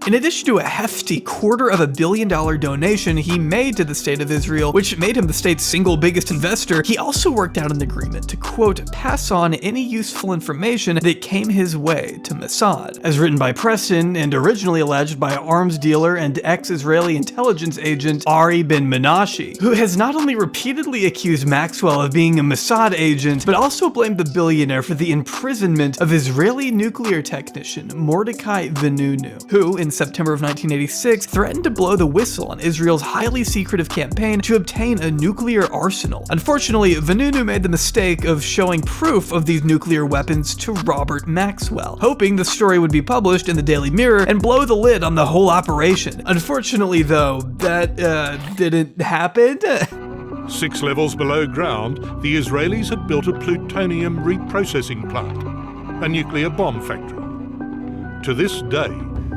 In addition to a hefty $250 million donation he made to the state of Israel, which made him the state's single biggest investor, he also worked out an agreement to, quote, pass on any useful information that came his way to Mossad, as written by Preston and originally alleged by arms dealer and ex-Israeli intelligence agent Ari Ben Menashe, who has not only repeatedly accused Maxwell of being a Mossad agent, but also blamed the billionaire for the imprisonment of Israeli nuclear technician Mordecai Vanunu, who, in September of 1986, threatened to blow the whistle on Israel's highly secretive campaign to obtain a nuclear arsenal. Unfortunately, Vanunu made the mistake of showing proof of these nuclear weapons to Robert Maxwell, hoping the story would be published in the Daily Mirror and blow the lid on the whole operation. Unfortunately, though, that didn't happen. 6 levels below ground, the Israelis had built a plutonium reprocessing plant, a nuclear bomb factory. To this day,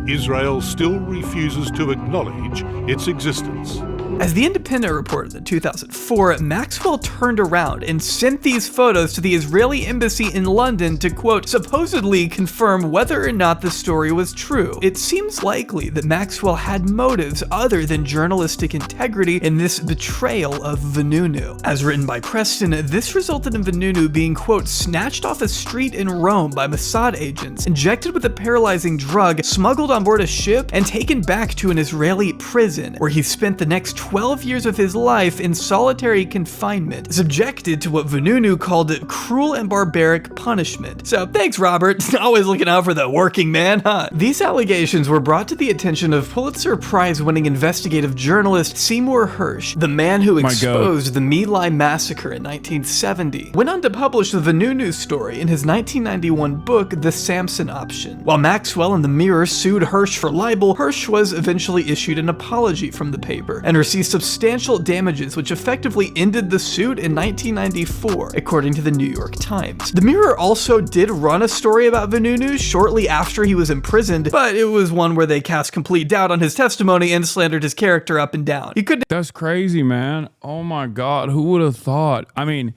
Israel still refuses to acknowledge its existence. As The Independent reported in 2004, Maxwell turned around and sent these photos to the Israeli embassy in London to, quote, supposedly confirm whether or not the story was true. It seems likely that Maxwell had motives other than journalistic integrity in this betrayal of Vanunu. As written by Preston, this resulted in Vanunu being, quote, snatched off a street in Rome by Mossad agents, injected with a paralyzing drug, smuggled on board a ship, and taken back to an Israeli prison, where he spent the next 12 years of his life in solitary confinement, subjected to what Vanunu called cruel and barbaric punishment. So thanks, Robert. Always looking out for the working man, huh? These allegations were brought to the attention of Pulitzer Prize-winning investigative journalist Seymour Hersh, the man who exposed the My Lai massacre in 1970. Went on to publish the Vanunu story in his 1991 book, The Samson Option. While Maxwell and the Mirror sued Hersh for libel, Hersh was eventually issued an apology from the paper and received substantial damages, which effectively ended the suit in 1994, according to the New York Times. The Mirror also did run a story about Vanunu shortly after he was imprisoned, but it was one where they cast complete doubt on his testimony and slandered his character up and down. That's crazy, man. Oh my God, who would have thought? I mean,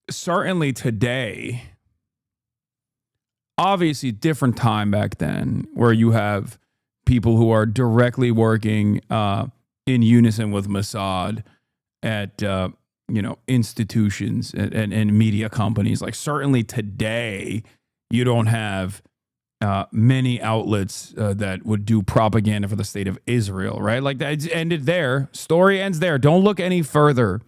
certainly today, obviously different time back then, where you have people who are directly working in unison with Mossad at institutions and media companies. Like, certainly today, you don't have many outlets that would do propaganda for the state of Israel, right? Like, that ended there. Story ends there. Don't look any further.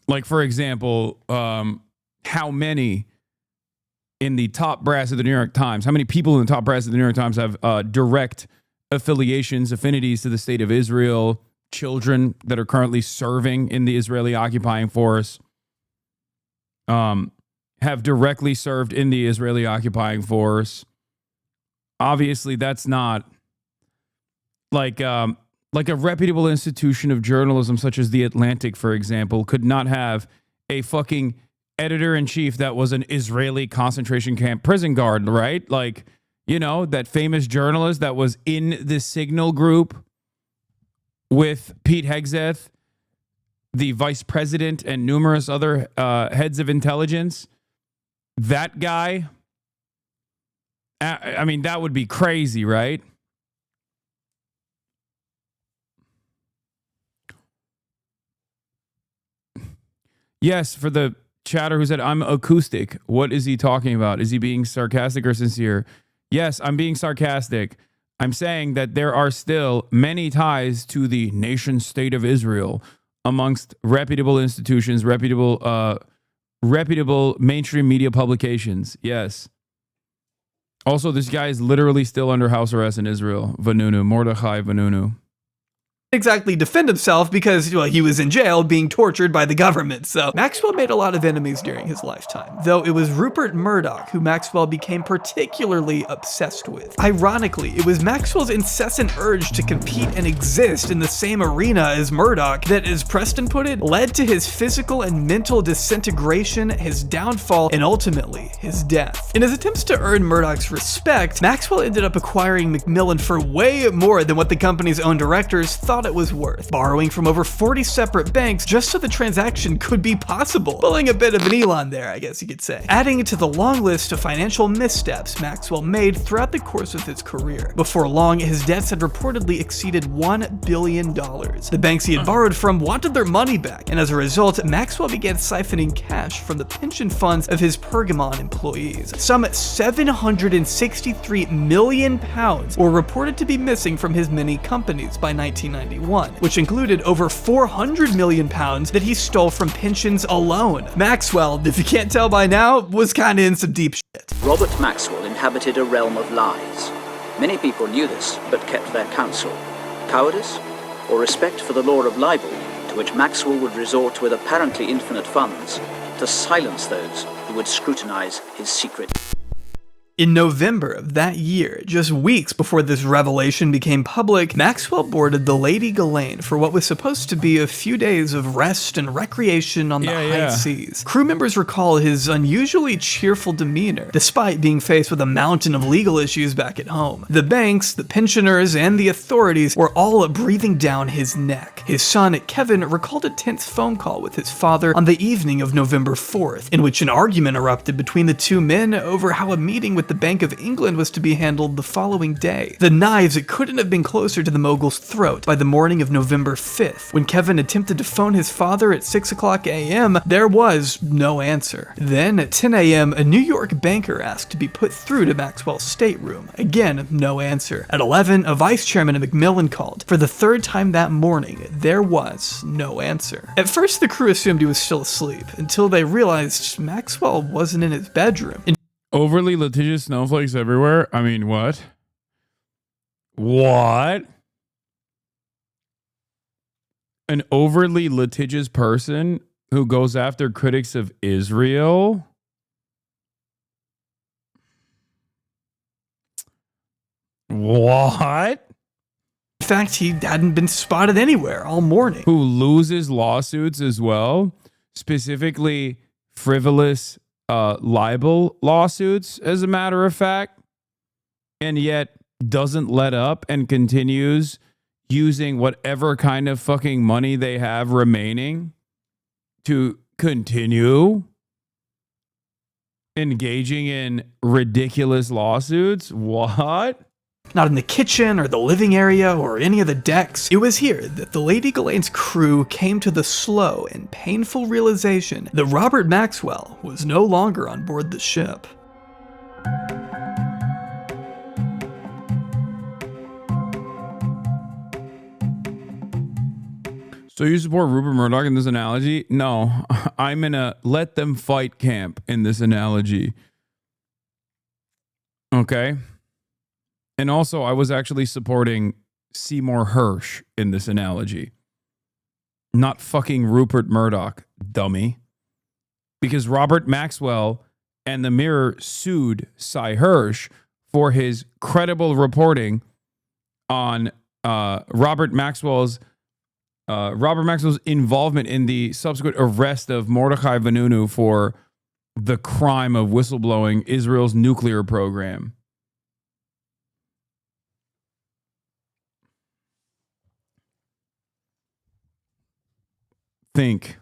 Like, for example, how many in the top brass of the New York Times, how many people in the top brass of the New York Times have direct affiliations, affinities to the state of Israel, children that are currently serving in the Israeli occupying force, have directly served in the Israeli occupying force. Obviously, that's not like a reputable institution of journalism such as The Atlantic, for example, could not have a fucking editor-in-chief that was an Israeli concentration camp prison guard, right? Like, you know, that famous journalist that was in the Signal group with Pete Hegseth, the vice president, and numerous other heads of intelligence. That guy, I mean, that would be crazy, right? Yes, for the chatter who said, I'm acoustic. What is he talking about? Is he being sarcastic or sincere? Yes, I'm being sarcastic. I'm saying that there are still many ties to the nation state of Israel amongst reputable institutions, reputable mainstream media publications. Yes. Also, this guy is literally still under house arrest in Israel. Vanunu, Mordechai Vanunu. Exactly defend himself because, well, he was in jail being tortured by the government. So Maxwell made a lot of enemies during his lifetime, though it was Rupert Murdoch who Maxwell became particularly obsessed with. Ironically, it was Maxwell's incessant urge to compete and exist in the same arena as Murdoch that, as Preston put it, led to his physical and mental disintegration, his downfall, and ultimately his death. In his attempts to earn Murdoch's respect, Maxwell ended up acquiring Macmillan for way more than what the company's own directors thought it was worth, borrowing from over 40 separate banks just so the transaction could be possible. Pulling a bit of an Elon there, I guess you could say. Adding to the long list of financial missteps Maxwell made throughout the course of his career. Before long, his debts had reportedly exceeded $1 billion. The banks he had borrowed from wanted their money back, and as a result, Maxwell began siphoning cash from the pension funds of his Pergamon employees. Some 763 million pounds were reported to be missing from his many companies by 1991. Which included over 400 million pounds that he stole from pensions alone. Maxwell, if you can't tell by now, was kinda in some deep shit. Robert Maxwell inherited inhabited a realm of lies. Many people knew this, but kept their counsel. Cowardice, or respect for the law of libel, to which Maxwell would resort with apparently infinite funds to silence those who would scrutinize his secret. In November of that year, just weeks before this revelation became public, Maxwell boarded the Lady Ghislaine for what was supposed to be a few days of rest and recreation on the high seas. Crew members recall his unusually cheerful demeanor, despite being faced with a mountain of legal issues back at home. The banks, the pensioners, and the authorities were all breathing down his neck. His son, Kevin, recalled a tense phone call with his father on the evening of November 4th, in which an argument erupted between the two men over how a meeting with the Bank of England was to be handled the following day. The knives couldn't have been closer to the mogul's throat. By the morning of November 5th, when Kevin attempted to phone his father at 6:00 a.m., there was no answer. Then at 10 a.m., a New York banker asked to be put through to Maxwell's stateroom. Again, no answer. At 11, a vice chairman of Macmillan called. For the third time that morning, there was no answer. At first, the crew assumed he was still asleep, until they realized Maxwell wasn't in his bedroom. Overly litigious snowflakes everywhere? I mean, what? What? An overly litigious person who goes after critics of Israel? What? In fact, he hadn't been spotted anywhere all morning. Who loses lawsuits as well? Specifically, frivolous libel lawsuits, as a matter of fact, and yet doesn't let up and continues using whatever kind of fucking money they have remaining to continue engaging in ridiculous lawsuits. What? Not in the kitchen or the living area or any of the decks. It was here that the Lady Ghislaine's crew came to the slow and painful realization that Robert Maxwell was no longer on board the ship. So you support Rupert Murdoch in this analogy? No, I'm in a let them fight camp in this analogy. Okay. And also, I was actually supporting Seymour Hersh in this analogy. Not fucking Rupert Murdoch, dummy. Because Robert Maxwell and the Mirror sued Cy Hersh for his credible reporting on Robert Maxwell's involvement in the subsequent arrest of Mordechai Vanunu for the crime of whistleblowing Israel's nuclear program. Think.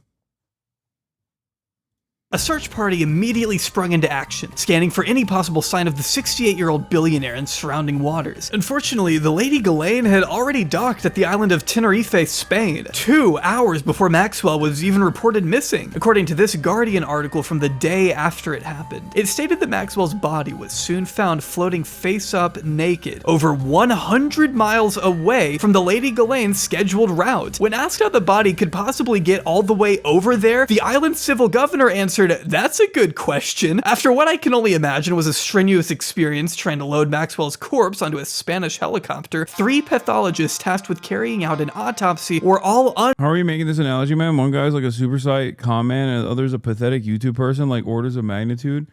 A search party immediately sprung into action, scanning for any possible sign of the 68-year-old billionaire in surrounding waters. Unfortunately, the Lady Ghislaine had already docked at the island of Tenerife, Spain, 2 hours before Maxwell was even reported missing. According to this Guardian article from the day after it happened, it stated that Maxwell's body was soon found floating face-up naked, over 100 miles away from the Lady Ghislaine's scheduled route. When asked how the body could possibly get all the way over there, the island's civil governor answered, "That's a good question." After what I can only imagine was a strenuous experience trying to load Maxwell's corpse onto a Spanish helicopter, 3 pathologists tasked with carrying out an autopsy were all How are you making this analogy, man? One guy's like a super psych con man and the other's a pathetic YouTube person, like orders of magnitude.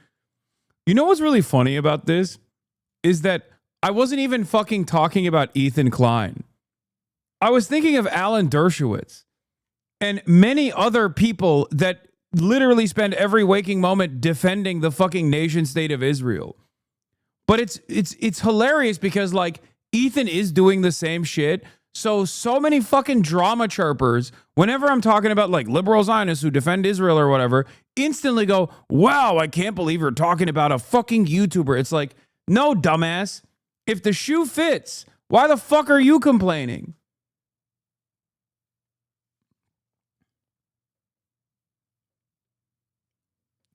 You know what's really funny about this? Is that I wasn't even fucking talking about Ethan Klein. I was thinking of Alan Dershowitz and many other people that literally spend every waking moment defending the fucking nation state of Israel. But it's hilarious because like Ethan is doing the same shit. So many fucking drama chirpers, whenever I'm talking about like liberal Zionists who defend Israel or whatever, instantly go, "Wow, I can't believe you're talking about a fucking YouTuber." It's like, no, dumbass. If the shoe fits, why the fuck are you complaining?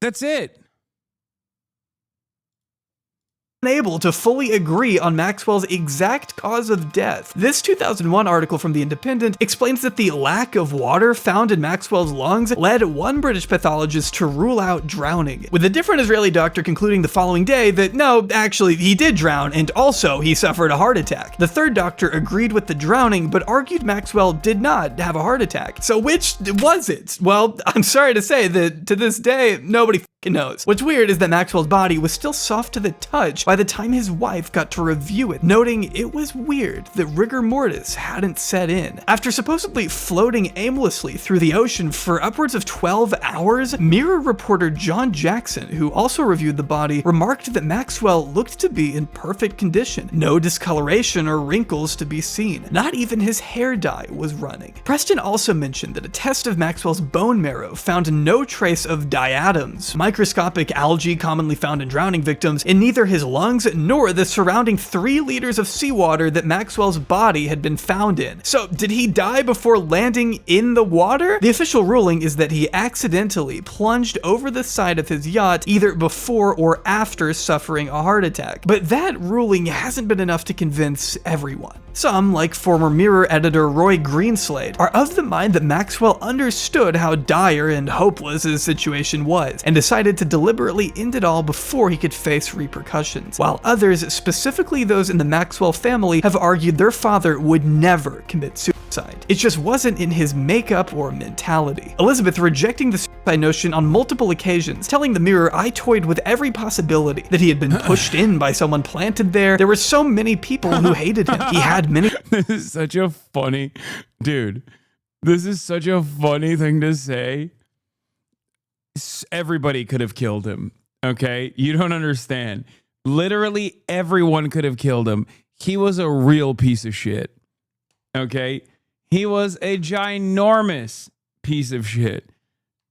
That's it. unable to fully agree on Maxwell's exact cause of death. This 2001 article from The Independent explains that the lack of water found in Maxwell's lungs led one British pathologist to rule out drowning, with a different Israeli doctor concluding the following day that no, actually he did drown and also he suffered a heart attack. The third doctor agreed with the drowning but argued Maxwell did not have a heart attack. So which was it? Well, I'm sorry to say that to this day, nobody knows. What's weird is that Maxwell's body was still soft to the touch by the time his wife got to review it, noting it was weird that rigor mortis hadn't set in. After supposedly floating aimlessly through the ocean for upwards of 12 hours, Mirror reporter John Jackson, who also reviewed the body, remarked that Maxwell looked to be in perfect condition. No discoloration or wrinkles to be seen. Not even his hair dye was running. Preston also mentioned that a test of Maxwell's bone marrow found no trace of diatoms, microscopic algae commonly found in drowning victims, in neither his lungs nor the surrounding 3 liters of seawater that Maxwell's body had been found in. So did he die before landing in the water? The official ruling is that he accidentally plunged over the side of his yacht either before or after suffering a heart attack. But that ruling hasn't been enough to convince everyone. Some, like former Mirror editor Roy Greenslade, are of the mind that Maxwell understood how dire and hopeless his situation was, and decided to deliberately end it all before he could face repercussions, while others, specifically those in the Maxwell family, have argued their father would never commit suicide. It just wasn't in his makeup or mentality. Elizabeth rejecting the suicide notion on multiple occasions, telling the Mirror, "I toyed with every possibility, that he had been pushed in by someone planted there. There were so many people who hated him. He had many." This is such a funny, dude. This is such a funny thing to say. Everybody could have killed him. Okay, you don't understand. Literally everyone could have killed him. He was a real piece of shit. Okay, he was a ginormous piece of shit.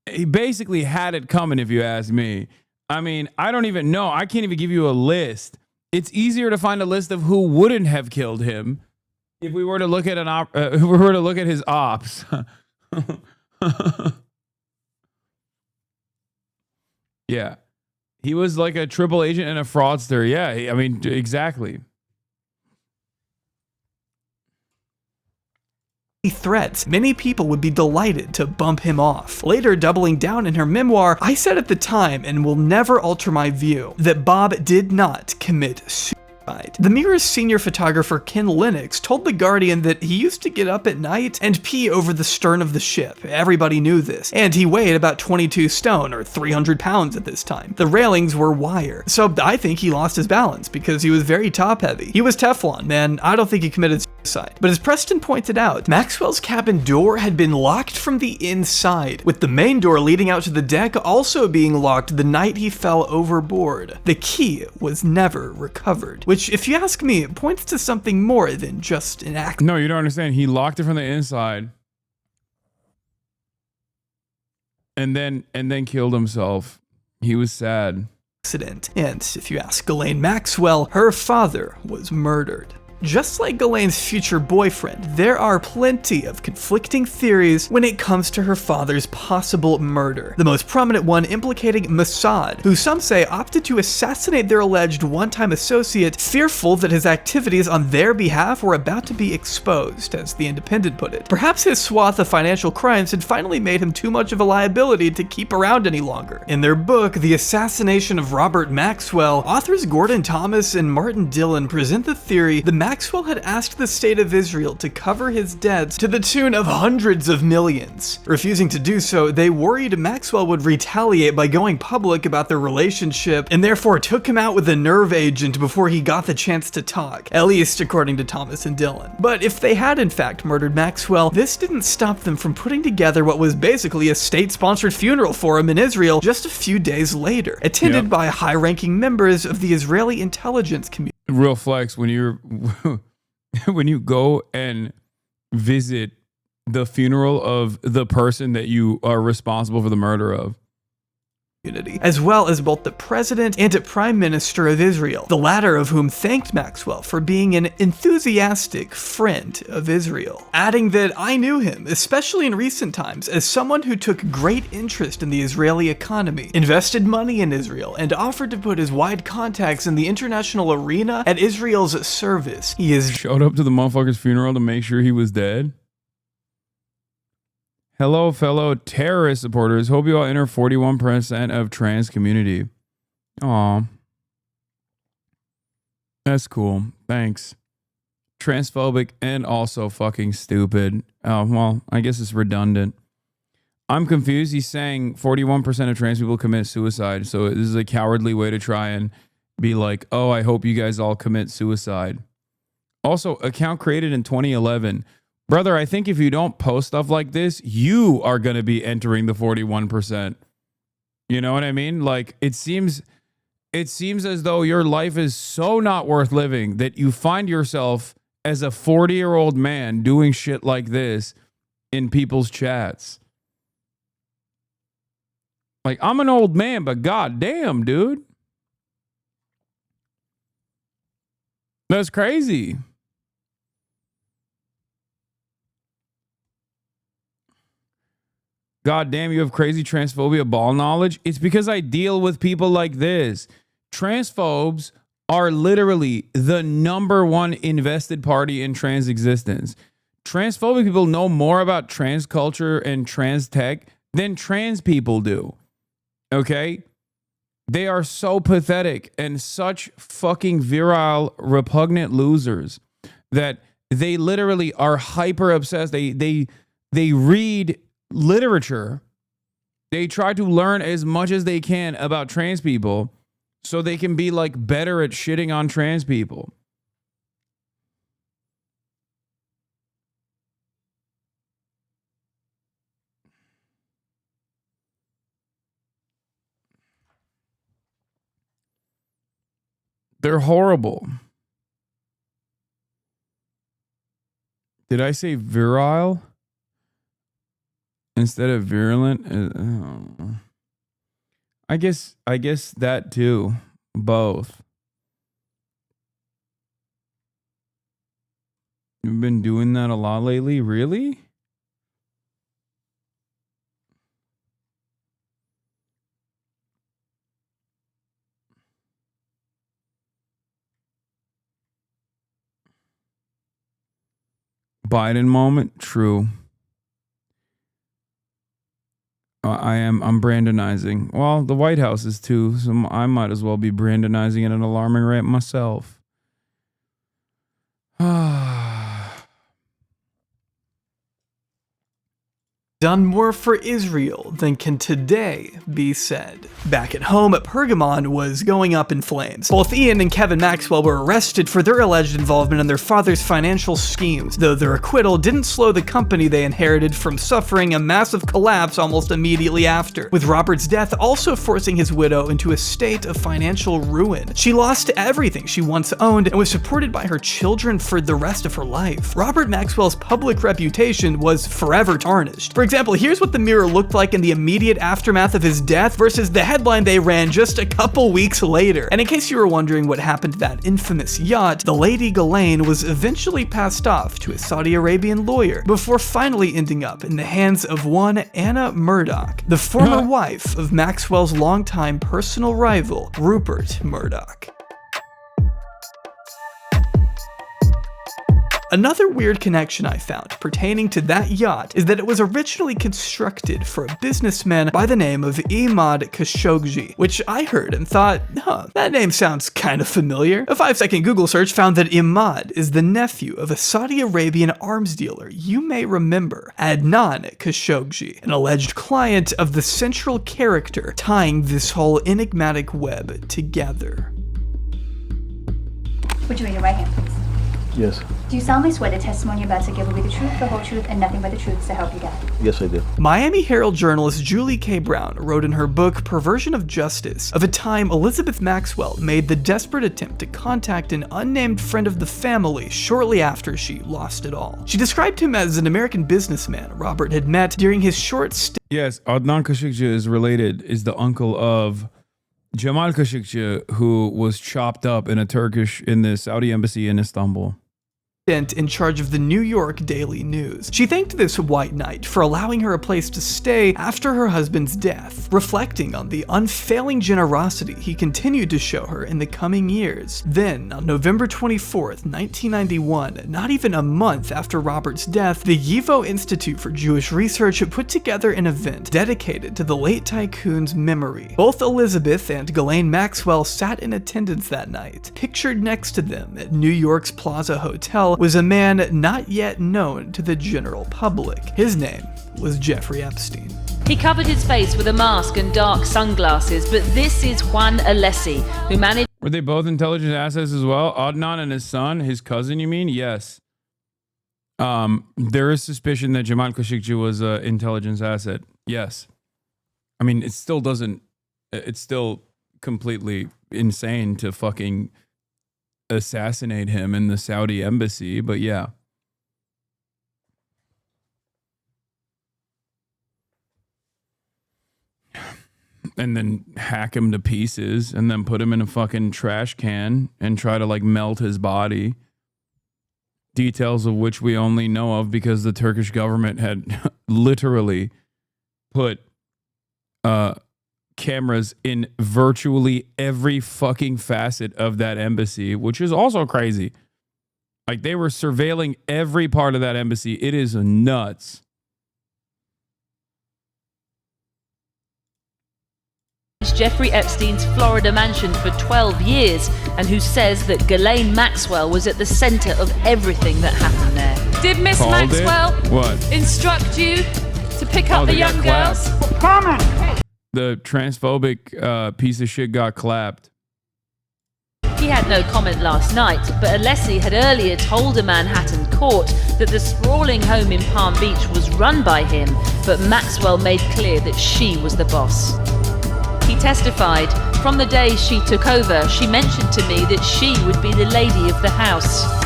He basically had it coming, if you ask me. I mean, I don't even know. I can't even give you a list. It's easier to find a list of who wouldn't have killed him if we were to look at if we were to look at his ops. Yeah, he was like a triple agent and a fraudster. Yeah, I mean, exactly. Threats, many people would be delighted to bump him off. Later doubling down in her memoir, "I said at the time, and will never alter my view, that Bob did not commit suicide." The Mirror's senior photographer Ken Lennox told The Guardian that he used to get up at night and pee over the stern of the ship. Everybody knew this, and he weighed about 22 stone or 300 pounds at this time. The railings were wire, so I think he lost his balance because he was very top heavy. He was Teflon, man. I don't think he committed suicide. But as Preston pointed out, Maxwell's cabin door had been locked from the inside, with the main door leading out to the deck also being locked the night he fell overboard. The key was never recovered, which, if you ask me, points to something more than just an accident. No, you don't understand. He locked it from the inside and then killed himself. He was sad. And if you ask Ghislaine Maxwell, her father was murdered. Just like Ghislaine's future boyfriend, there are plenty of conflicting theories when it comes to her father's possible murder. The most prominent one implicating Mossad, who some say opted to assassinate their alleged one-time associate, fearful that his activities on their behalf were about to be exposed, as The Independent put it. Perhaps his swath of financial crimes had finally made him too much of a liability to keep around any longer. In their book, The Assassination of Robert Maxwell, authors Gordon Thomas and Martin Dillon present the theory that Maxwell had asked the state of Israel to cover his debts to the tune of hundreds of millions. Refusing to do so, they worried Maxwell would retaliate by going public about their relationship, and therefore took him out with a nerve agent before he got the chance to talk, at least according to Thomas and Dillon. But if they had in fact murdered Maxwell, this didn't stop them from putting together what was basically a state-sponsored funeral for him in Israel just a few days later, attended by high-ranking members of the Israeli intelligence community. Real flex, when you're when you go and visit the funeral of the person that you are responsible for the murder of, community, as well as both the President and Prime Minister of Israel, the latter of whom thanked Maxwell for being an enthusiastic friend of Israel, adding that I knew him, especially in recent times, as someone who took great interest in the Israeli economy, invested money in Israel, and offered to put his wide contacts in the international arena at Israel's service. He is showed up to the motherfucker's funeral to make sure he was dead. Hello, fellow terrorist supporters. Hope you all enter 41% of trans community. Aw. That's cool. Thanks. Transphobic and also fucking stupid. Oh, well, I guess it's redundant. I'm confused. He's saying 41% of trans people commit suicide. So this is a cowardly way to try and be like, oh, I hope you guys all commit suicide. Also, account created in 2011. Brother, I think if you don't post stuff like this, you are going to be entering the 41%. You know what I mean? Like, it seems as though your life is so not worth living that you find yourself as a 40-year-old man doing shit like this in people's chats. Like, I'm an old man, but goddamn, dude. That's crazy. God damn, you have crazy transphobia ball knowledge. It's because I deal with people like this. Transphobes are literally the #1 invested party in trans existence. Transphobic people know more about trans culture and trans tech than trans people do. Okay? They are so pathetic and such fucking virile, repugnant losers that they literally are hyper obsessed. They read literature. They try to learn as much as they can about trans people so they can be like better at shitting on trans people. They're horrible. Did I say virile instead of virulent? I guess that too. Both. You've been doing that a lot lately? Really? Biden moment? True. I'm Brandonizing. Well, the White House is too, so I might as well be Brandonizing at an alarming rate myself. Done more for Israel than can today be said. Back at home, Pergamon was going up in flames. Both Ian and Kevin Maxwell were arrested for their alleged involvement in their father's financial schemes, though their acquittal didn't slow the company they inherited from suffering a massive collapse almost immediately after, with Robert's death also forcing his widow into a state of financial ruin. She lost everything she once owned and was supported by her children for the rest of her life. Robert Maxwell's public reputation was forever tarnished. For example, here's what the Mirror looked like in the immediate aftermath of his death versus the headline they ran just a couple weeks later. And in case you were wondering what happened to that infamous yacht, the Lady Ghislaine was eventually passed off to a Saudi Arabian lawyer before finally ending up in the hands of one Anna Murdoch, the former wife of Maxwell's longtime personal rival, Rupert Murdoch. Another weird connection I found pertaining to that yacht is that it was originally constructed for a businessman by the name of Imad Khashoggi, which I heard and thought, that name sounds kind of familiar. A 5-second Google search found that Imad is the nephew of a Saudi Arabian arms dealer you may remember, Adnan Khashoggi, an alleged client of the central character tying this whole enigmatic web together. Would you raise your right hand, please? Yes. Do you solemnly swear the testimony you're about to give will be the truth, the whole truth, and nothing but the truth, so help you God? Yes, I do. Miami Herald journalist Julie K. Brown wrote in her book Perversion of Justice of a time Elizabeth Maxwell made the desperate attempt to contact an unnamed friend of the family shortly after she lost it all. She described him as an American businessman Robert had met during his short stint. Yes, Adnan Khashoggi is the uncle of Jamal Khashoggi, who was chopped up in the Saudi embassy in Istanbul. In charge of the New York Daily News. She thanked this white knight for allowing her a place to stay after her husband's death, reflecting on the unfailing generosity he continued to show her in the coming years. Then, on November 24th, 1991, not even a month after Robert's death, the YIVO Institute for Jewish Research put together an event dedicated to the late tycoon's memory. Both Elizabeth and Ghislaine Maxwell sat in attendance that night. Pictured next to them at New York's Plaza Hotel was a man not yet known to the general public. His name was Jeffrey Epstein. He covered his face with a mask and dark sunglasses, but this is Juan Alessi, who managed... Were they both intelligence assets as well? Adnan and his son, his cousin, you mean? Yes. There is suspicion that Jamal Khashoggi was an intelligence asset. Yes. I mean, it's still completely insane to fucking assassinate him in the Saudi embassy, but yeah. And then hack him to pieces and then put him in a fucking trash can and try to like melt his body. Details of which we only know of because the Turkish government had literally put cameras in virtually every fucking facet of that embassy, which is also crazy. Like they were surveilling every part of that embassy. It is nuts. Jeffrey Epstein's Florida mansion for 12 years and who says that Ghislaine Maxwell was at the center of everything that happened there. Did Miss Maxwell instruct you to pick up the young girls? Coming! The transphobic piece of shit got clapped. He had no comment last night, but Alessi had earlier told a Manhattan court that the sprawling home in Palm Beach was run by him, but Maxwell made clear that she was the boss. He testified, from the day she took over, she mentioned to me that she would be the lady of the house.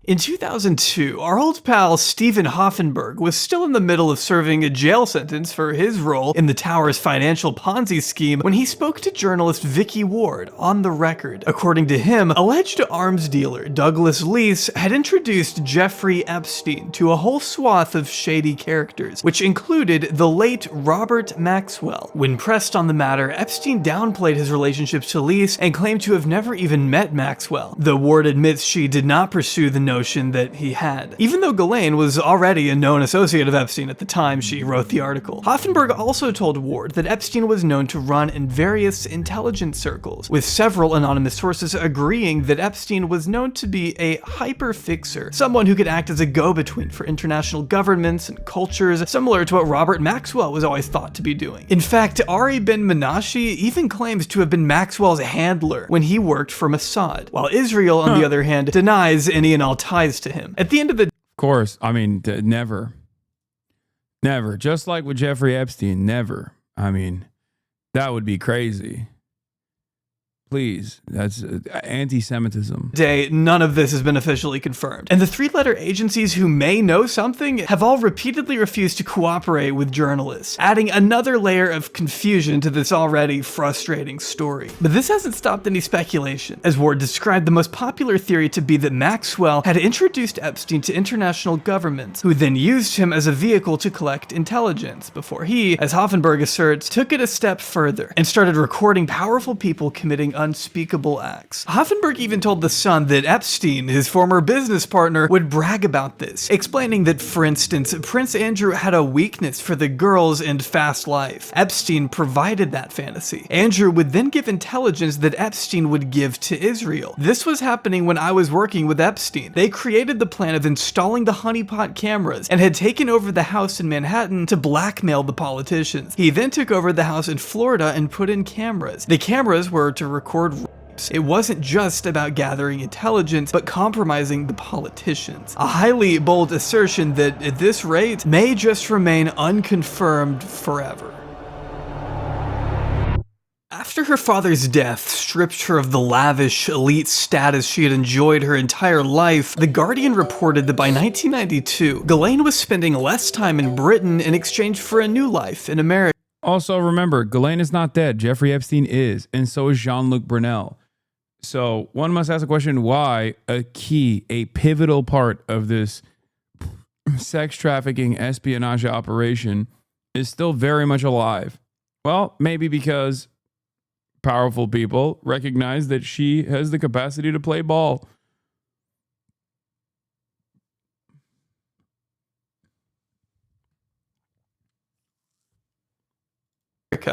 In 2002, our old pal Stephen Hoffenberg was still in the middle of serving a jail sentence for his role in the tower's financial Ponzi scheme when he spoke to journalist Vicky Ward on the record. According to him, alleged arms dealer Douglas Lease had introduced Jeffrey Epstein to a whole swath of shady characters, which included the late Robert Maxwell. When pressed on the matter, Epstein downplayed his relationships to Lease and claimed to have never even met Maxwell, though Ward admits she did not pursue the notion that he had. Even though Ghislaine was already a known associate of Epstein at the time she wrote the article. Hoffenberg also told Ward that Epstein was known to run in various intelligence circles, with several anonymous sources agreeing that Epstein was known to be a hyper-fixer, someone who could act as a go-between for international governments and cultures, similar to what Robert Maxwell was always thought to be doing. In fact, Ari Ben Menashe even claims to have been Maxwell's handler when he worked for Mossad, while Israel, on the other hand, denies any and all ties to him. At the end of the... Of course, I mean, never. Never. Just like with Jeffrey Epstein, never. I mean, that would be crazy. Please, that's anti-Semitism. Today, none of this has been officially confirmed, and the three-letter agencies who may know something have all repeatedly refused to cooperate with journalists, adding another layer of confusion to this already frustrating story. But this hasn't stopped any speculation, as Ward described the most popular theory to be that Maxwell had introduced Epstein to international governments, who then used him as a vehicle to collect intelligence, before he, as Hoffenberg asserts, took it a step further and started recording powerful people committing unspeakable acts. Hoffenberg even told The Sun that Epstein, his former business partner, would brag about this, explaining that, for instance, Prince Andrew had a weakness for the girls and fast life. Epstein provided that fantasy. Andrew would then give intelligence that Epstein would give to Israel. This was happening when I was working with Epstein. They created the plan of installing the honeypot cameras and had taken over the house in Manhattan to blackmail the politicians. He then took over the house in Florida and put in cameras. The cameras were to record It wasn't just about gathering intelligence, but compromising the politicians. A highly bold assertion that, at this rate, may just remain unconfirmed forever. After her father's death stripped her of the lavish, elite status she had enjoyed her entire life, The Guardian reported that by 1992, Ghislaine was spending less time in Britain in exchange for a new life in America. Also, remember, Ghislaine is not dead. Jeffrey Epstein is, and so is Jean-Luc Brunel. So one must ask the question, why a pivotal part of this sex trafficking espionage operation is still very much alive? Well, maybe because powerful people recognize that she has the capacity to play ball.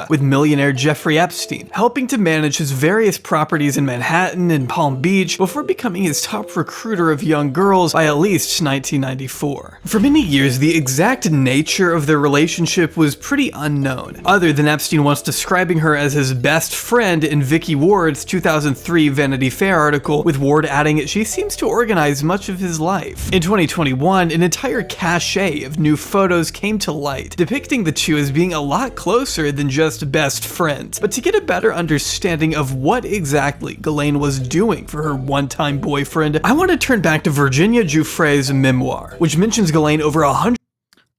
With millionaire Jeffrey Epstein, helping to manage his various properties in Manhattan and Palm Beach before becoming his top recruiter of young girls by at least 1994. For many years, the exact nature of their relationship was pretty unknown, other than Epstein once describing her as his best friend in Vicky Ward's 2003 Vanity Fair article, with Ward adding she seems to organize much of his life. In 2021, an entire cache of new photos came to light, depicting the two as being a lot closer than just best friends. But to get a better understanding of what exactly Ghislaine was doing for her one-time boyfriend, I want to turn back to Virginia Giuffre's memoir, which mentions Ghislaine over 100.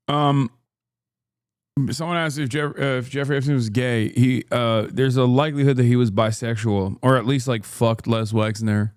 Someone asked if Jeffrey Epstein was gay. There's a likelihood that he was bisexual, or at least like fucked Les Wexner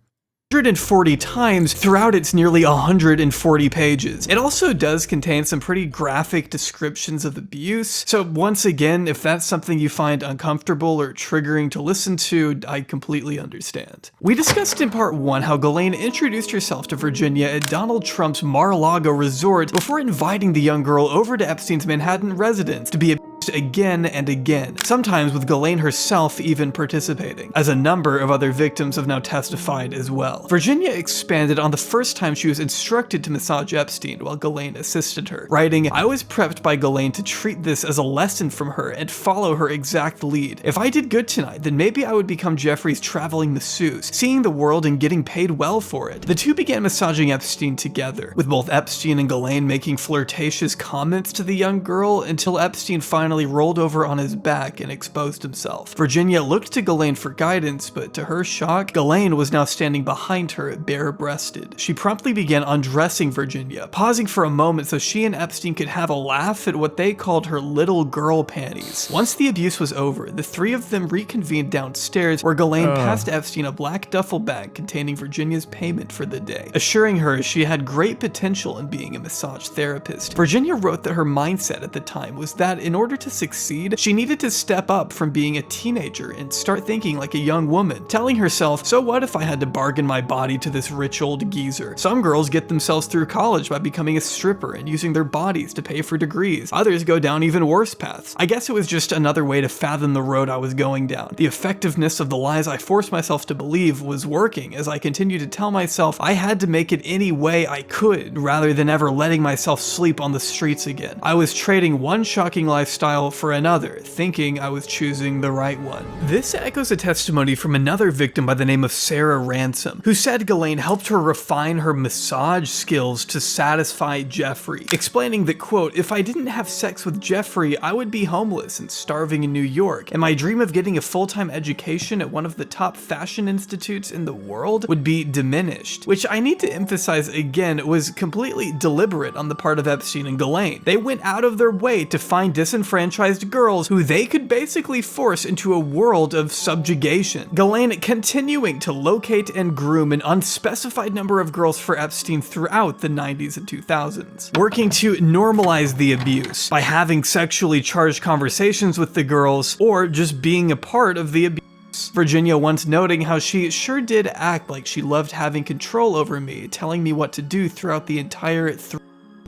140 times throughout its nearly 140 pages. It also does contain some pretty graphic descriptions of abuse, so once again, if that's something you find uncomfortable or triggering to listen to, I completely understand. We discussed in part 1 how Ghislaine introduced herself to Virginia at Donald Trump's Mar-a-Lago resort before inviting the young girl over to Epstein's Manhattan residence to be abused again and again, sometimes with Ghislaine herself even participating, as a number of other victims have now testified as well. Virginia expanded on the first time she was instructed to massage Epstein while Ghislaine assisted her, writing, "I was prepped by Ghislaine to treat this as a lesson from her and follow her exact lead. If I did good tonight, then maybe I would become Jeffrey's traveling masseuse, seeing the world and getting paid well for it." The two began massaging Epstein together, with both Epstein and Ghislaine making flirtatious comments to the young girl until Epstein finally rolled over on his back and exposed himself. Virginia looked to Ghislaine for guidance, but to her shock, Ghislaine was now standing behind her, bare-breasted. She promptly began undressing Virginia, pausing for a moment so she and Epstein could have a laugh at what they called her little girl panties. Once the abuse was over, the three of them reconvened downstairs, where Ghislaine passed Epstein a black duffel bag containing Virginia's payment for the day, assuring her she had great potential in being a massage therapist. Virginia wrote that her mindset at the time was that in order to succeed, she needed to step up from being a teenager and start thinking like a young woman, telling herself, so what if I had to bargain my body to this rich old geezer? Some girls get themselves through college by becoming a stripper and using their bodies to pay for degrees. Others go down even worse paths. I guess it was just another way to fathom the road I was going down. The effectiveness of the lies I forced myself to believe was working as I continued to tell myself I had to make it any way I could rather than ever letting myself sleep on the streets again. I was trading one shocking lifestyle for another, thinking I was choosing the right one. This echoes a testimony from another victim by the name of Sarah Ransom, who said Ghislaine helped her refine her massage skills to satisfy Jeffrey, explaining that, quote, "If I didn't have sex with Jeffrey, I would be homeless and starving in New York, and my dream of getting a full-time education at one of the top fashion institutes in the world would be diminished," which I need to emphasize again was completely deliberate on the part of Epstein and Ghislaine. They went out of their way to find disenfranchised girls who they could basically force into a world of subjugation. Ghislaine continuing to locate and groom an unspecified number of girls for Epstein throughout the 90s and 2000s, working to normalize the abuse by having sexually charged conversations with the girls or just being a part of the abuse. Virginia once noting how she sure did act like she loved having control over me, telling me what to do throughout the entire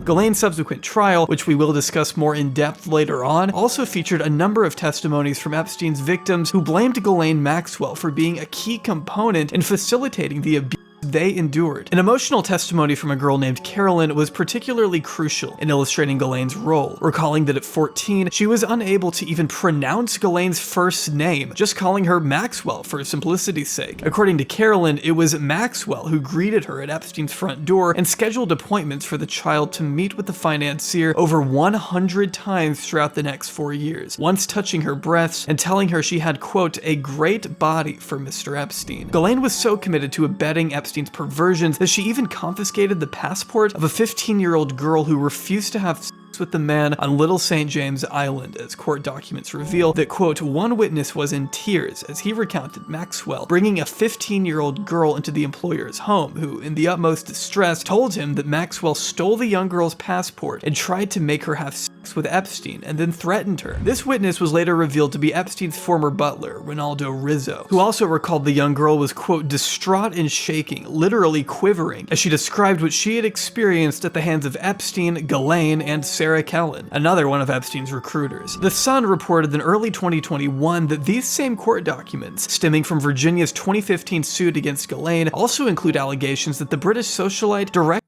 Ghislaine's subsequent trial, which we will discuss more in depth later on, also featured a number of testimonies from Epstein's victims who blamed Ghislaine Maxwell for being a key component in facilitating the abuse they endured. An emotional testimony from a girl named Carolyn was particularly crucial in illustrating Ghislaine's role, recalling that at 14, she was unable to even pronounce Ghislaine's first name, just calling her Maxwell for simplicity's sake. According to Carolyn, it was Maxwell who greeted her at Epstein's front door and scheduled appointments for the child to meet with the financier over 100 times throughout the next 4 years, once touching her breasts and telling her she had, quote, a great body for Mr. Epstein. Ghislaine was so committed to abetting Epstein's perversions that she even confiscated the passport of a 15-year-old girl who refused to have sex with the man on Little St. James Island, as court documents reveal that, quote, one witness was in tears as he recounted Maxwell bringing a 15-year-old girl into the employer's home, who, in the utmost distress, told him that Maxwell stole the young girl's passport and tried to make her have sex with Epstein and then threatened her. This witness was later revealed to be Epstein's former butler, Ronaldo Rizzo, who also recalled the young girl was, quote, distraught and shaking, literally quivering, as she described what she had experienced at the hands of Epstein, Ghislaine, and Sarah Kellen, another one of Epstein's recruiters. The Sun reported in early 2021 that these same court documents, stemming from Virginia's 2015 suit against Ghislaine, also include allegations that the British socialite direct.